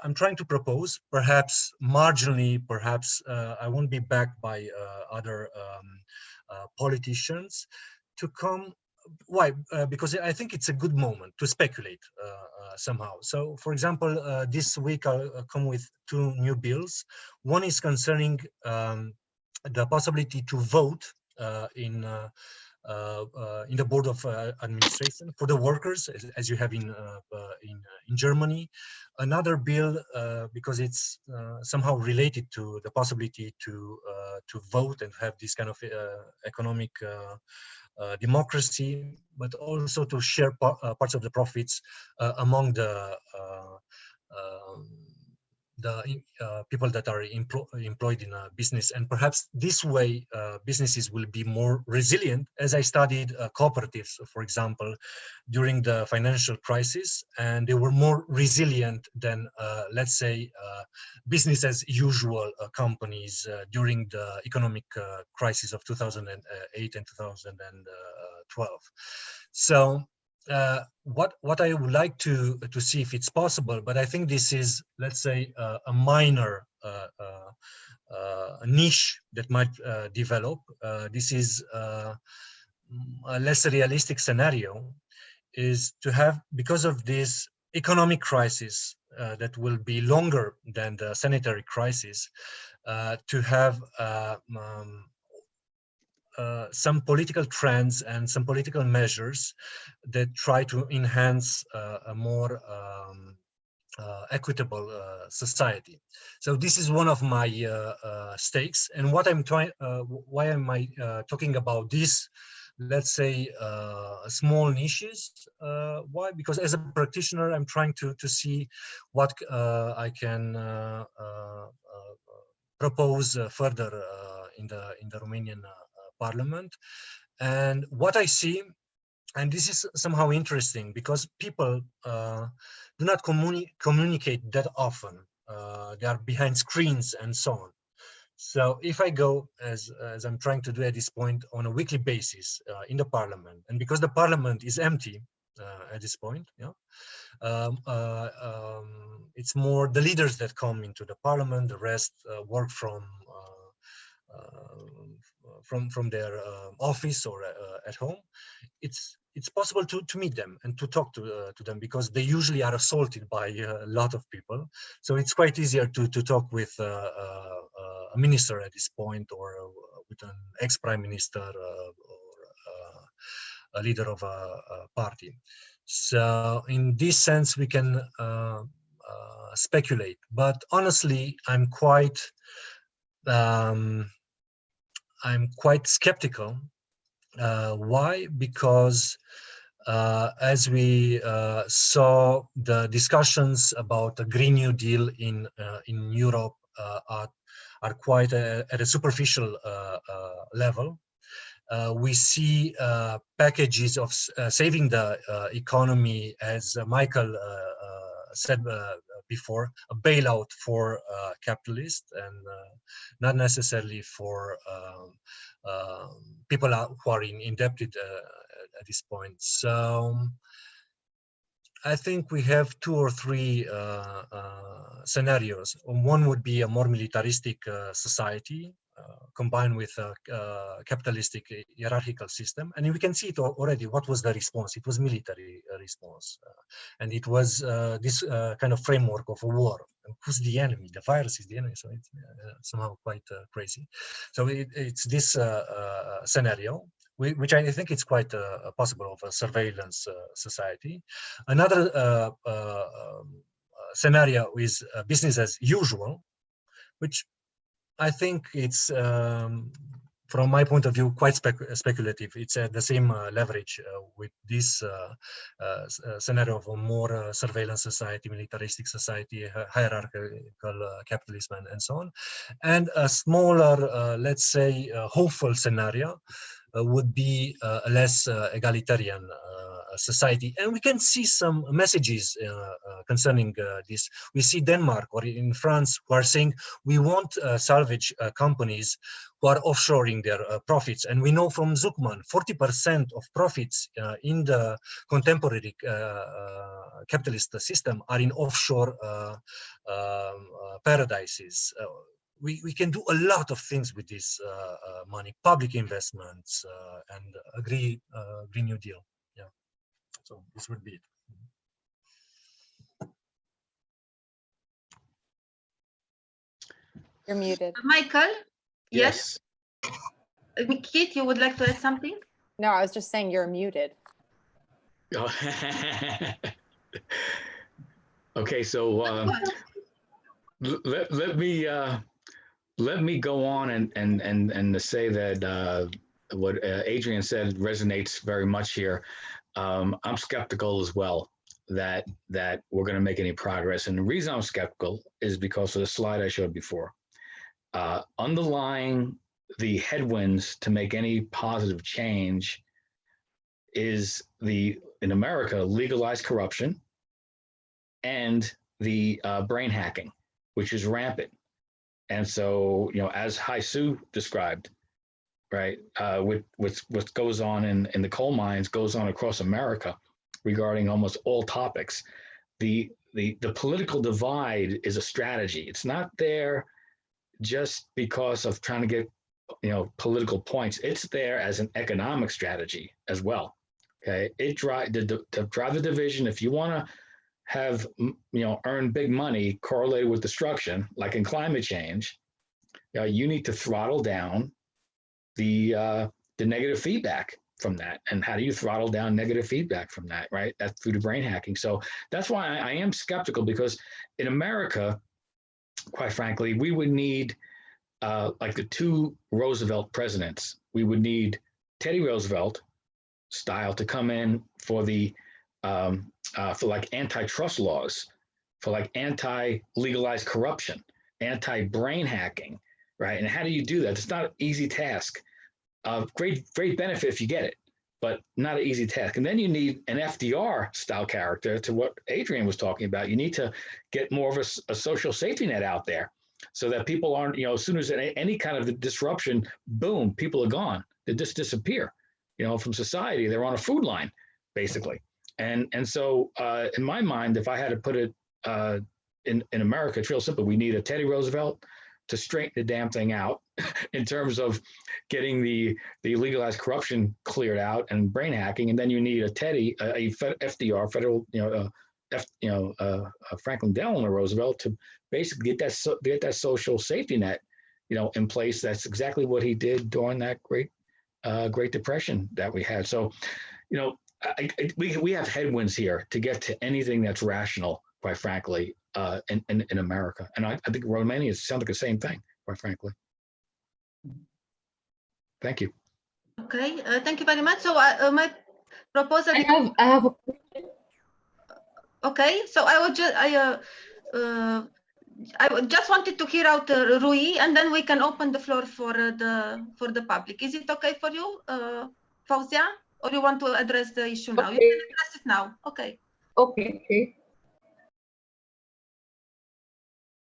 I'm trying to propose, perhaps marginally, perhaps I won't be backed by other politicians to come. Why? Because I think it's a good moment to speculate somehow. So, for example, this week I'll come with 2 new bills. One is concerning the possibility to vote in the board of administration for the workers, as you have in Germany. Another bill, because it's somehow related to the possibility to vote and have this kind of economic democracy, but also to share parts of the profits among the people that are employed in a business, and perhaps this way businesses will be more resilient. As I studied cooperatives, for example, during the financial crisis, and they were more resilient than, let's say, business as usual companies during the economic crisis of 2008 and 2012. So what I would like to see if it's possible, but I think this is, let's say, a minor niche that might develop. This is a less realistic scenario, is to have, because of this economic crisis that will be longer than the sanitary crisis, to have some political trends and some political measures that try to enhance a more equitable society. So this is one of my stakes. And what I'm trying, why am I talking about this, let's say, small niches? Why? Because as a practitioner, I'm trying to see what I can propose further in the Romanian Parliament. And what I see, and this is somehow interesting, because people do not communicate that often. They are behind screens and so on. So if I go, as I'm trying to do at this point, on a weekly basis in the Parliament, and because the Parliament is empty at this point, it's more the leaders that come into the Parliament. The rest work from their office or at home. It's possible to meet them and to talk to them, because they usually are assaulted by a lot of people. So it's quite easier to talk with a minister at this point, or with an ex-prime minister, or a leader of a party. So in this sense, we can speculate. But honestly, I'm quite skeptical. Why? Because as we saw, the discussions about a Green New Deal in Europe are quite at a superficial level. We see packages of saving the economy, as Michael said before, a bailout for capitalists, and not necessarily for people who are indebted at this point. So I think we have 2 or 3 scenarios. One would be a more militaristic society combined with a capitalistic hierarchical system. And we can see it already. What was the response? It was military response. And it was this kind of framework of a war. And who's the enemy? The virus is the enemy. So it's somehow quite crazy. So it's this scenario, which I think it's quite possible, of a surveillance society. Another scenario is business as usual, which I think it's, from my point of view, quite speculative. It's at the same leverage with this scenario of a more surveillance society, militaristic society, hierarchical capitalism, and so on. And a smaller, let's say, hopeful scenario would be a less egalitarian society. And we can see some messages concerning this. We see Denmark or in France who are saying, we want salvage companies who are offshoring their profits. And we know from Zuckman, 40% of profits in the contemporary capitalist system are in offshore paradises. we can do a lot of things with this money, public investments, and Green New Deal. Yeah, so this would be it. You're muted. Michael? Yes. Keith, you would like to add something? No, I was just saying you're muted. Oh. Okay, so let me go on and to say that what Adrian said resonates very much here. I'm skeptical as well that we're going to make any progress, and the reason I'm skeptical is because of the slide I showed before. Underlying the headwinds to make any positive change is in America, legalized corruption and the brain hacking, which is rampant. And so, as Haisu described, right, what goes on in the coal mines goes on across America regarding almost all topics. The political divide is a strategy. It's not there just because of trying to get political points. It's there as an economic strategy as well. Okay, to drive the division. If you want to have earn big money correlated with destruction, like in climate change, you need to throttle down the negative feedback from that. And how do you throttle down negative feedback from that? Right, that's through the brain hacking. So that's why I am skeptical, because in America, quite frankly, we would need like the two Roosevelt presidents. We would need Teddy Roosevelt style to come in for the for like antitrust laws, for like anti-legalized corruption, anti-brain hacking, right? And how do you do that? It's not an easy task. Great benefit if you get it, but not an easy task. And then you need an FDR style character to what Adrian was talking about. You need to get more of a social safety net out there so that people aren't, as soon as any kind of disruption, boom, people are gone. They just disappear, from society. They're on a food line, basically. And so in my mind, if I had to put it in America, it's real simple. We need a Teddy Roosevelt to straighten the damn thing out in terms of getting the legalized corruption cleared out and brain hacking. And then you need a Teddy, a FDR, federal, Franklin Delano Roosevelt to basically get that social safety net, in place. That's exactly what he did during that Great Depression that we had. So, we have headwinds here to get to anything that's rational, quite frankly, in America. And I think Romania sounds like the same thing, quite frankly. Thank you. Okay, thank you very much. So my proposal. I have a question. Okay, so I just wanted to hear out Rui, and then we can open the floor for the public. Is it okay for you, Fauzia, or you want to address the issue now? Okay. You can address it now. Okay. Okay.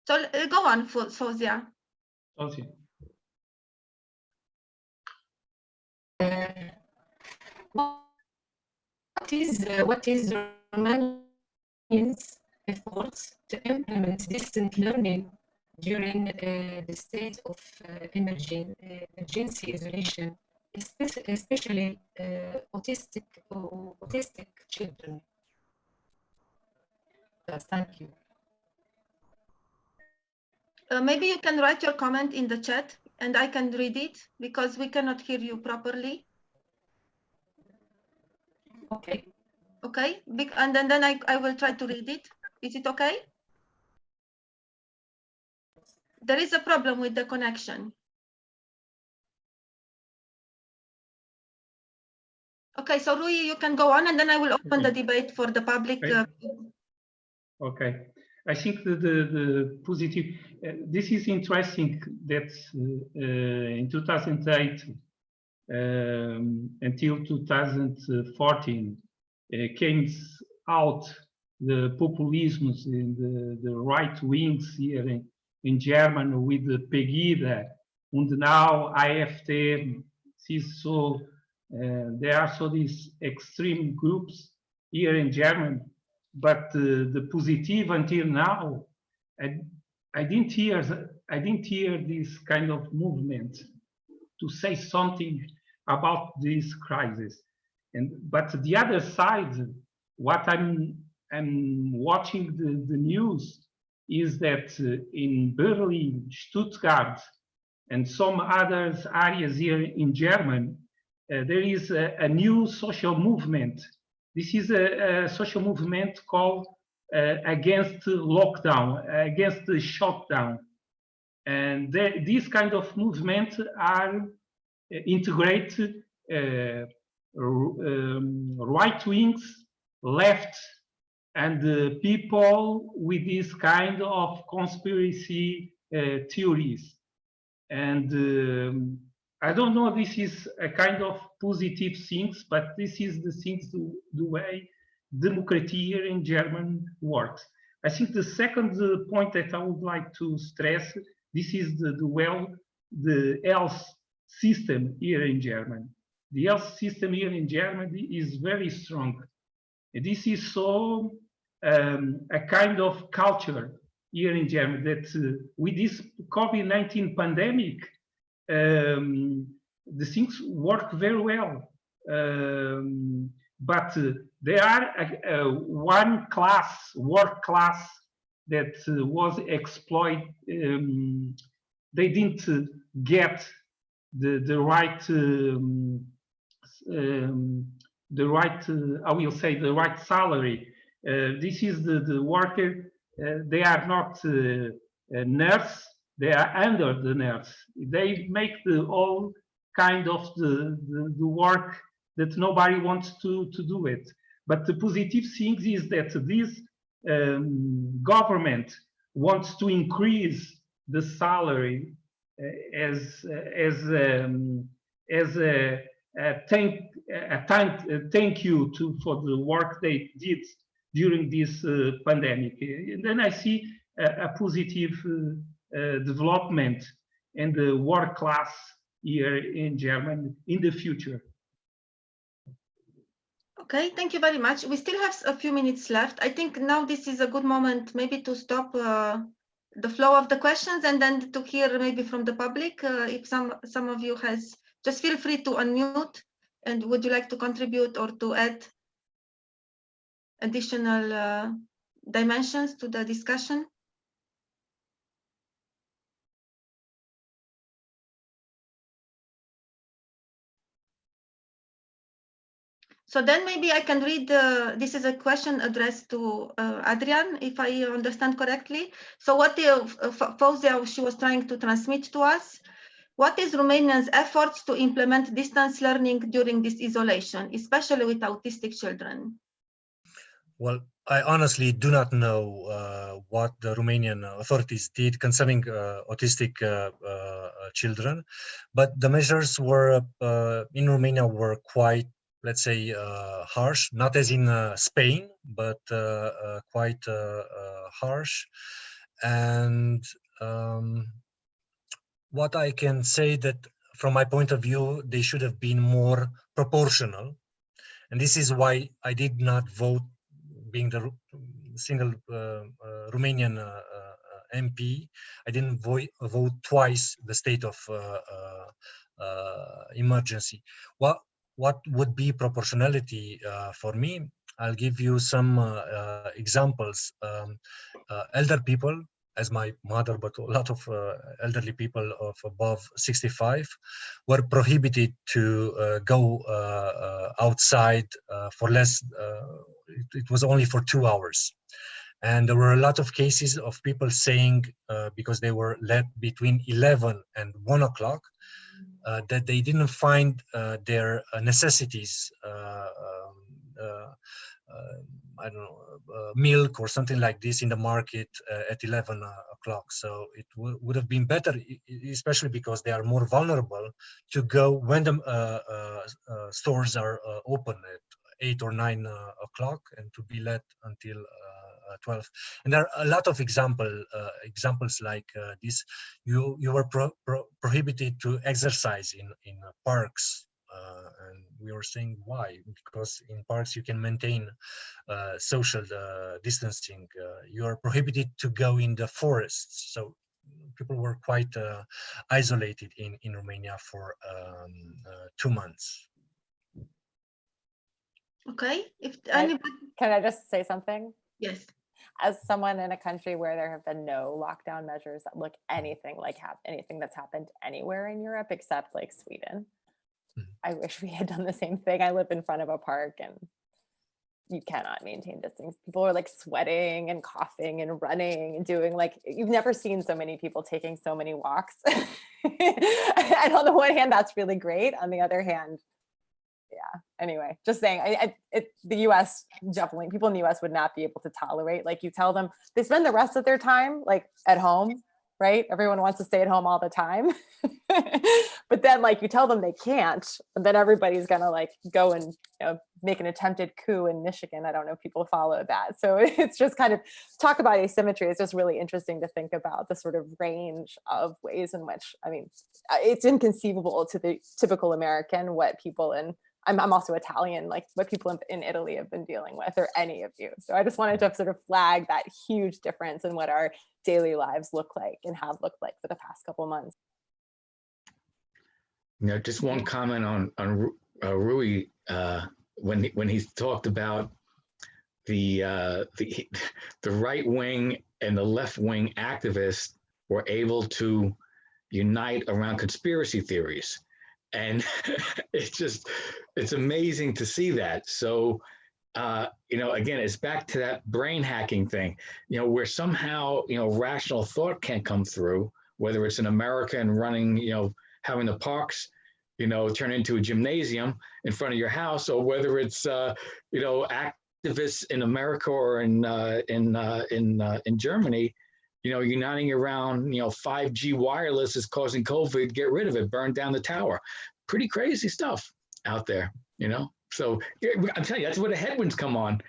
So go on, Fauzia. Okay. What is Romania's efforts to implement distant learning during the state of emergency isolation, especially autistic children? Thank you. Maybe you can write your comment in the chat and I can read it, because we cannot hear you properly. Okay. Okay, and then I will try to read it. Is it okay? There is a problem with the connection. Okay, so Rui, you can go on, and then I will open the debate for the public. Okay. I think the positive, this is interesting that in 2008 until 2014 came out the populisms in the right wings here in Germany with the Pegida, and now IFT, so there are so these extreme groups here in Germany. But the positive until now, I didn't hear this kind of movement to say something about this crisis. But the other side, what I'm watching the news is that in Berlin, Stuttgart, and some other areas here in Germany, there is a new social movement. This is a social movement called against lockdown, against the shutdown. And these kind of movements are integrated right wings, left, and people with this kind of conspiracy theories. And I don't know, this is a kind of positive things, but this is the things, the way democracy here in Germany works. I think the second point that I would like to stress, this is the health system here in Germany. The health system here in Germany is very strong. This is so a kind of culture here in Germany that with this COVID-19 pandemic, the things work very well. But there are one class, work class, that was exploited. They didn't get the right, I will say, the right salary. This is the worker. They are not a nurse. They are under the nurse. They make all kind of the work that nobody wants to do it. But the positive thing is that this government wants to increase the salary as a thank you for the work they did during this pandemic. And then I see a positive development in the work class here in Germany in the future. Okay, thank you very much. We still have a few minutes left. I think now this is a good moment maybe to stop the flow of the questions and then to hear maybe from the public. If some of you has, just feel free to unmute. And would you like to contribute or to add additional dimensions to the discussion? So then maybe I can read, this is a question addressed to Adrian, if I understand correctly. So what Fozia, she was trying to transmit to us, what is Romania's efforts to implement distance learning during this isolation, especially with autistic children? Well, I honestly do not know what the Romanian authorities did concerning autistic children, but the measures were in Romania were quite, let's say, harsh, not as in Spain, but quite harsh. And what I can say that from my point of view, they should have been more proportional. And this is why I did not vote, being the single Romanian MP, I didn't vote twice the state of emergency. What would be proportionality for me? I'll give you some examples. Elder people, as my mother, but a lot of elderly people of above 65 were prohibited to go outside for less, it was only for 2 hours. And there were a lot of cases of people saying, because they were let between 11 and 1 o'clock, that they didn't find their necessities, I don't know, milk or something like this in the market at 11 o'clock. So it would have been better, especially because they are more vulnerable, to go when the stores are open at 8 or 9 o'clock and to be let until 12. And there are a lot of examples like this. You were prohibited to exercise in parks and we were saying why, because in parks you can maintain social distancing. You are prohibited to go in the forests, so people were quite isolated in Romania for 2 months. Okay, if anybody... Can I just say something? Yes. As someone in a country where there have been no lockdown measures that look anything like anything that's happened anywhere in Europe except like Sweden, I wish we had done the same thing. I live in front of a park and you cannot maintain distance. People are like sweating and coughing and running and doing like, you've never seen so many people taking so many walks. And on the one hand, that's really great. On the other hand, yeah, anyway, just saying, the US, definitely, people in the US would not be able to tolerate, like you tell them, they spend the rest of their time like at home, right? Everyone wants to stay at home all the time. But then like you tell them they can't, and then everybody's gonna like go and make an attempted coup in Michigan. I don't know if people follow that. So it's just kind of, talk about asymmetry. It's just really interesting to think about the sort of range of ways in which, I mean, it's inconceivable to the typical American what people in, I'm also Italian, like what people in Italy have been dealing with, or any of you. So I just wanted to sort of flag that huge difference in what our daily lives look like and have looked like for the past couple of months. Just one comment on Rui, when he talked about the right wing and the left wing activists were able to unite around conspiracy theories. And it's amazing to see that. So, again, it's back to that brain hacking thing, where somehow, rational thought can't come through, whether it's in America and running, having the parks, turn into a gymnasium in front of your house, or whether it's, activists in America or in Germany, uniting around, 5G wireless is causing COVID, get rid of it, burn down the tower. Pretty crazy stuff out there, So I'm telling you, that's where the headwinds come on,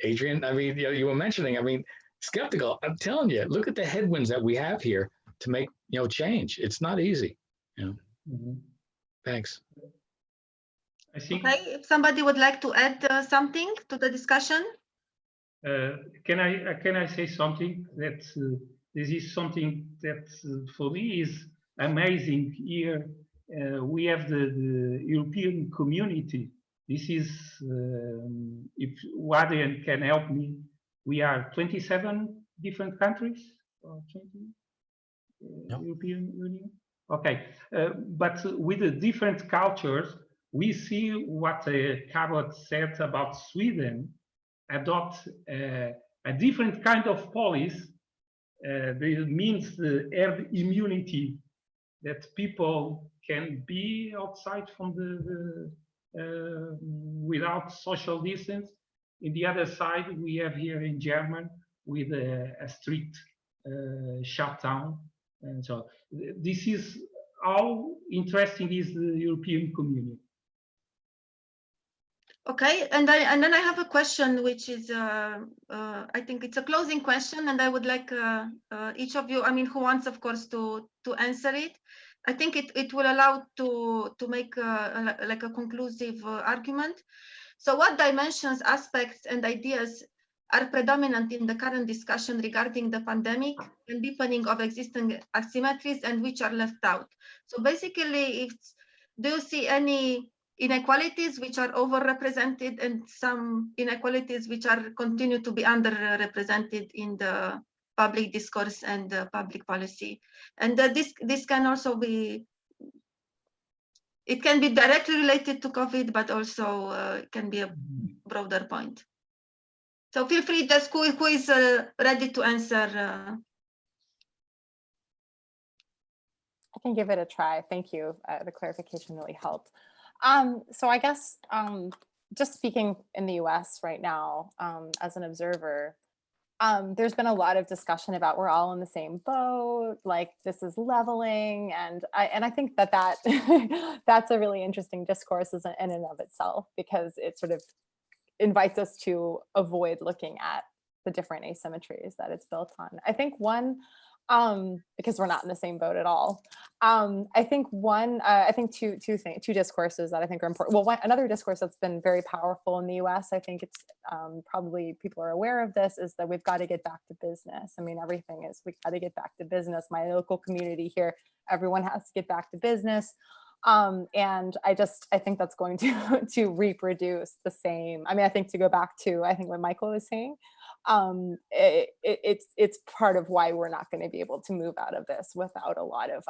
Adrian. I mean, you were mentioning, skeptical. I'm telling you, look at the headwinds that we have here to make, change. It's not easy, Thanks. I think, okay, if somebody would like to add something to the discussion. Can I say something that this is something that for me is amazing here. We have the European community. This is, if Adrian can help me, we are 27 different countries, or 20, European Union. Okay, but with the different cultures, we see what Calvo said about Sweden, adopt a different kind of policy. This means the herd immunity, that people can be outside from without social distance. In the other side, we have here in Germany with a strict shutdown. And so this is how interesting is the European community. Okay, and then I have a question, which is, I think it's a closing question, and I would like each of you, who wants, of course, to answer it. I think it will allow to make like a conclusive argument. So what dimensions, aspects, and ideas are predominant in the current discussion regarding the pandemic and deepening of existing asymmetries, and which are left out? So basically, do you see any inequalities which are overrepresented and some inequalities which are continue to be underrepresented in the public discourse and public policy? And this can also be, it can be directly related to COVID, but also it can be a broader point. So feel free, just who is ready to answer. I can give it a try. Thank you. The clarification really helped. So I guess just speaking in the US right now as an observer, there's been a lot of discussion about we're all in the same boat, like this is leveling. And I think that that's a really interesting discourse in and of itself, because it sort of invites us to avoid looking at the different asymmetries that it's built on. I think one because we're not in the same boat at all. I think two discourses that I think are important. Well, another discourse that's been very powerful in the US, I think it's probably people are aware of this, is that we've got to get back to business. I mean, everything is, we've got to get back to business. My local community here, everyone has to get back to business. And I think that's going to reproduce the same. I mean, I think to go back to, I think what Michael was saying, it's part of why we're not going to be able to move out of this without a lot of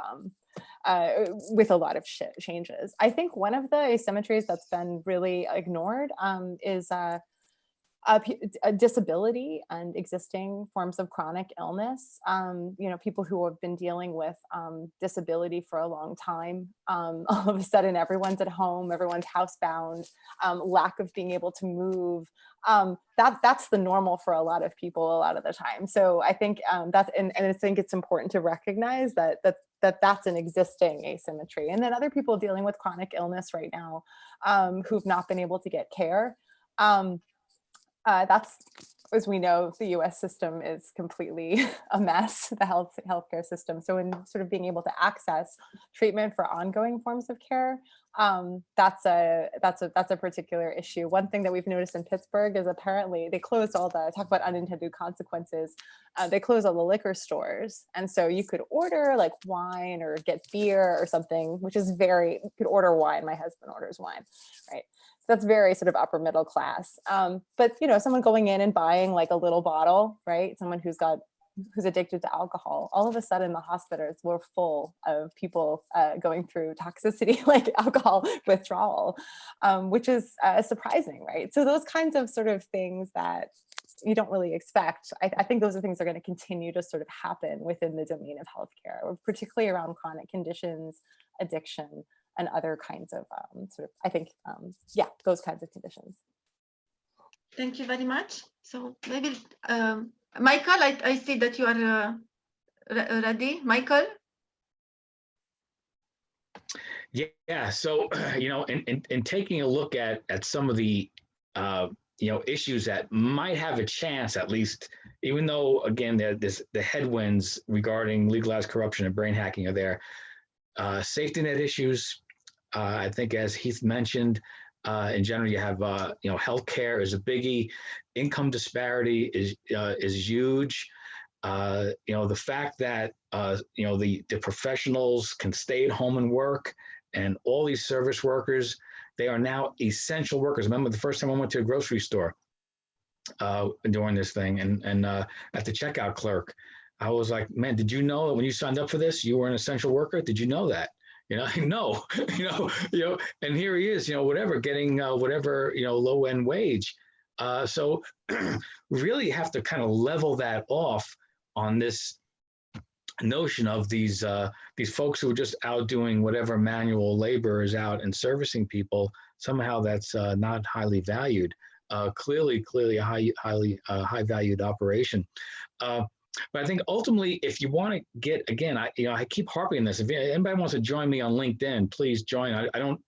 changes. I think one of the asymmetries that's been really ignored is disability and existing forms of chronic illness. People who have been dealing with disability for a long time, all of a sudden everyone's at home, everyone's housebound, lack of being able to move. That's the normal for a lot of people a lot of the time. So I think and I think it's important to recognize that's an existing asymmetry. And then other people dealing with chronic illness right now who've not been able to get care. That's, as we know, the US system is completely a mess, the healthcare system. So in sort of being able to access treatment for ongoing forms of care, that's a particular issue. One thing that we've noticed in Pittsburgh is apparently they closed talk about unintended consequences, they closed all the liquor stores. And so you could order like wine or get beer or something, which is you could order wine. My husband orders wine, right? That's very sort of upper middle class. But someone going in and buying like a little bottle, right? Someone who's addicted to alcohol, all of a sudden the hospitals were full of people going through toxicity like alcohol withdrawal, which is surprising, right? So those kinds of sort of things that you don't really expect, I think those are things that are going to continue to sort of happen within the domain of healthcare, particularly around chronic conditions, addiction, and other kinds of those kinds of conditions. Thank you very much. So maybe, Michael, I see that you are ready. Michael? Yeah, so, in taking a look at some of the, issues that might have a chance, at least, even though, again, the headwinds regarding legalized corruption and brain hacking are there, safety net issues, I think, as Heath mentioned, in general, you have, healthcare is a biggie. Income disparity is huge. The fact that, the professionals can stay at home and work, and all these service workers, they are now essential workers. I remember the first time I went to a grocery store during this thing, and at the checkout clerk, I was like, man, did you know that when you signed up for this, you were an essential worker? Did you know that? No, and here he is, whatever, getting whatever, low end wage. So really have to kind of level that off on this notion of these folks who are just out doing whatever manual labor is out and servicing people. Somehow that's not highly valued. Clearly a high valued operation. But I think ultimately, if you want to get, again, I keep harping on this. If anybody wants to join me on LinkedIn, please join. I don't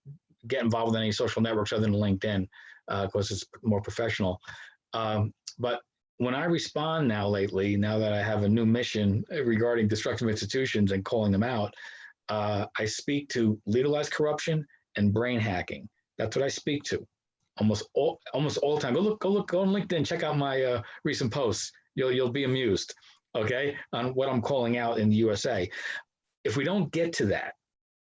get involved with any social networks other than LinkedIn because it's more professional. But when I respond now that I have a new mission regarding destructive institutions and calling them out, I speak to legalized corruption and brain hacking. That's what I speak to almost all the time. Go on LinkedIn, check out my recent posts. You'll be amused, okay, on what I'm calling out in the USA. If we don't get to that,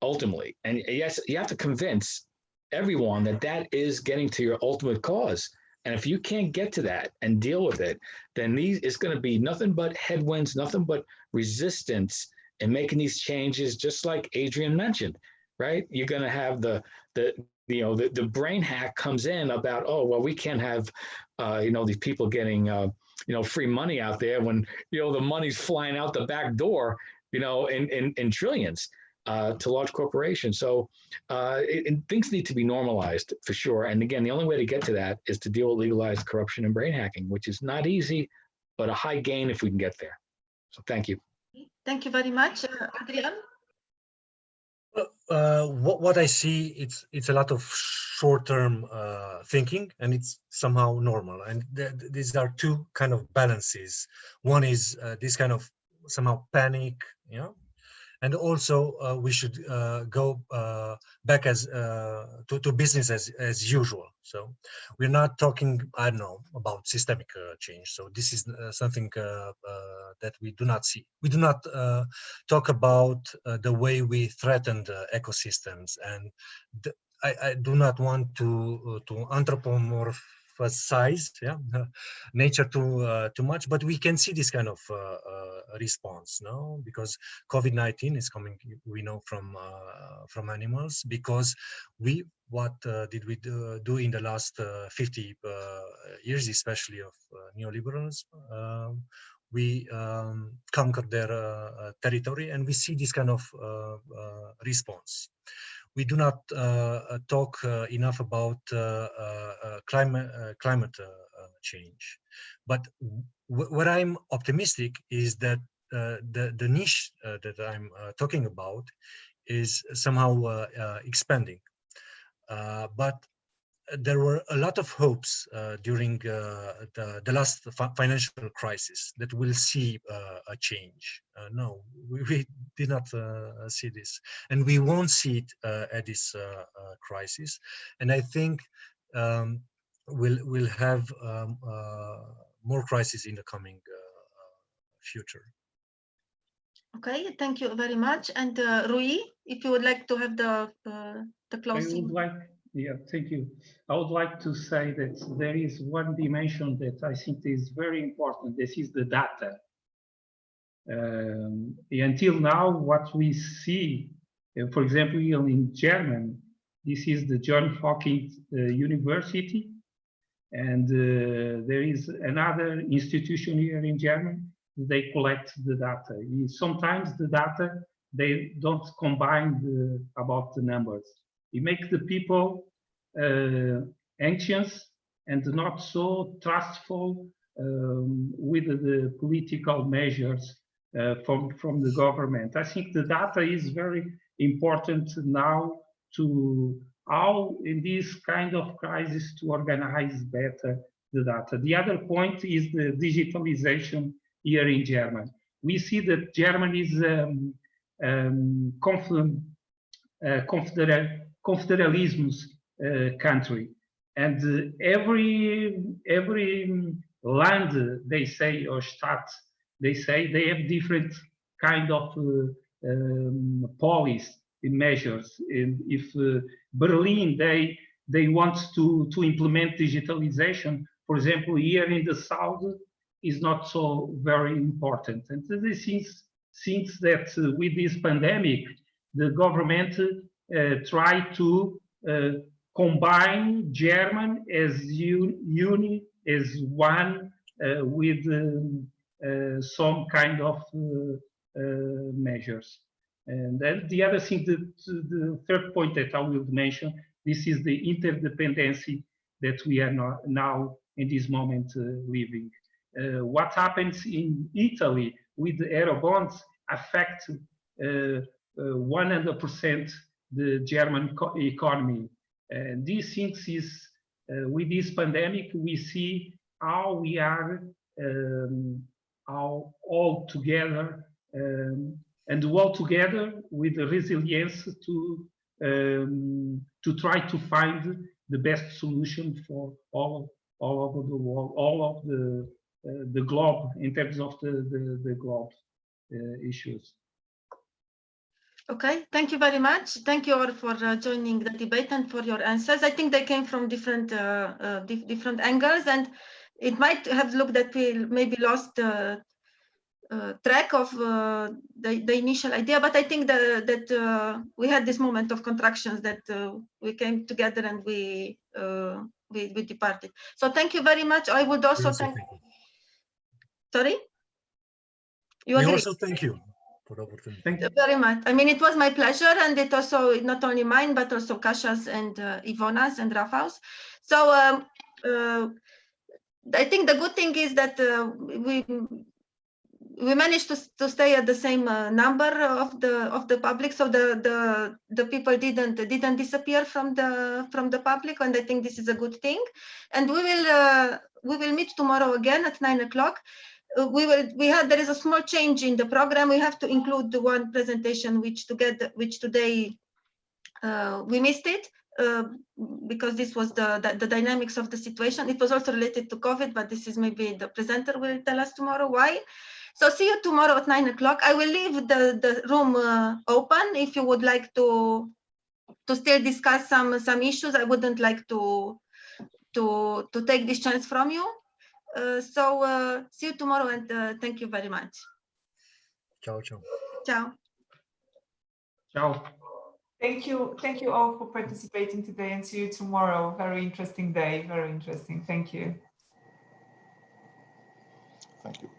ultimately, and yes, you have to convince everyone that is getting to your ultimate cause. And if you can't get to that and deal with it, then it's going to be nothing but headwinds, nothing but resistance in making these changes, just like Adrian mentioned, right? You're going to have the brain hack comes in about, oh, well, we can't have, these people getting, free money out there when, the money's flying out the back door, in trillions to large corporations. So things need to be normalized for sure. And again, the only way to get to that is to deal with legalized corruption and brain hacking, which is not easy, but a high gain if we can get there. So thank you. Thank you very much, Adrian. What I see, it's a lot of short-term thinking, and it's somehow normal. And these are two kind of balances. One is this kind of somehow panic, you know. And also we should go back as to business as usual. So we're not talking, I don't know, about systemic change. So this is something that we do not see. We do not talk about the way we threaten the ecosystems, and I do not want to anthropomorphize nature too much, but we can see this kind of response, no? Because COVID-19 is coming, we know, from animals. Because what did we do in the last 50 years, especially of neoliberalism? We conquered their territory, and we see this kind of response. We do not talk enough about climate change. But what I'm optimistic is that the niche that I'm talking about is somehow expanding. But there were a lot of hopes during the last financial crisis that we'll see a change. No, we did not see this, and we won't see it at this crisis. And I think we'll have more crises in the coming future. Okay, thank you very much. And Rui, if you would like to have the closing. Yeah, thank you. I would like to say that there is one dimension that I think is very important. This is the data. Until now, what we see, for example, in Germany, this is the Johns Hopkins University, and there is another institution here in Germany. They collect the data. Sometimes the data, they don't combine about the numbers. It makes the people anxious and not so trustful with the political measures from the government. I think the data is very important now to how in this kind of crisis to organize better the data. The other point is the digitalization here in Germany. We see that Germany is confederalism country, and every land, they say, or Stadt, they say they have different kind of policy measures. And if Berlin, they want to implement digitalization, for example, here in the south, is not so very important. And this is since that with this pandemic, the government tried to combine German as as one with some kind of measures. And then the other thing, the third point that I will mention, this is the interdependency that we are now in this moment living. What happens in Italy with the Eurobonds affect 100% the German economy. And these things is, with this pandemic, we see how we are all together and all together with the resilience to try to find the best solution for all over the world, all of the globe in terms of the globe issues. Okay, thank you very much. Thank you all for joining the debate and for your answers. I think they came from different different angles, and it might have looked that we maybe lost track of the initial idea, but I think that we had this moment of contractions that we came together and we departed. So thank you very much. I would also thank. Sorry? You agree? We also thank you for the opportunity. Thank you very much. I mean, it was my pleasure, and it also not only mine, but also Kasia's and Ivona's and Rafał's. So I think the good thing is that we managed to stay at the same number of the public, so the people didn't disappear from the public, and I think this is a good thing. And we will meet tomorrow again at 9 o'clock. there is a small change in the program. We have to include the one presentation which today we missed it because this was the dynamics of the situation. It was also related to COVID, but this is maybe the presenter will tell us tomorrow why. So see you tomorrow at 9 o'clock. I will leave the room open if you would like to still discuss some issues. I wouldn't like to take this chance from you. So see you tomorrow, and thank you very much. Ciao, ciao. Ciao. Ciao. Thank you all for participating today, and see you tomorrow. Very interesting day, very interesting. Thank you. Thank you.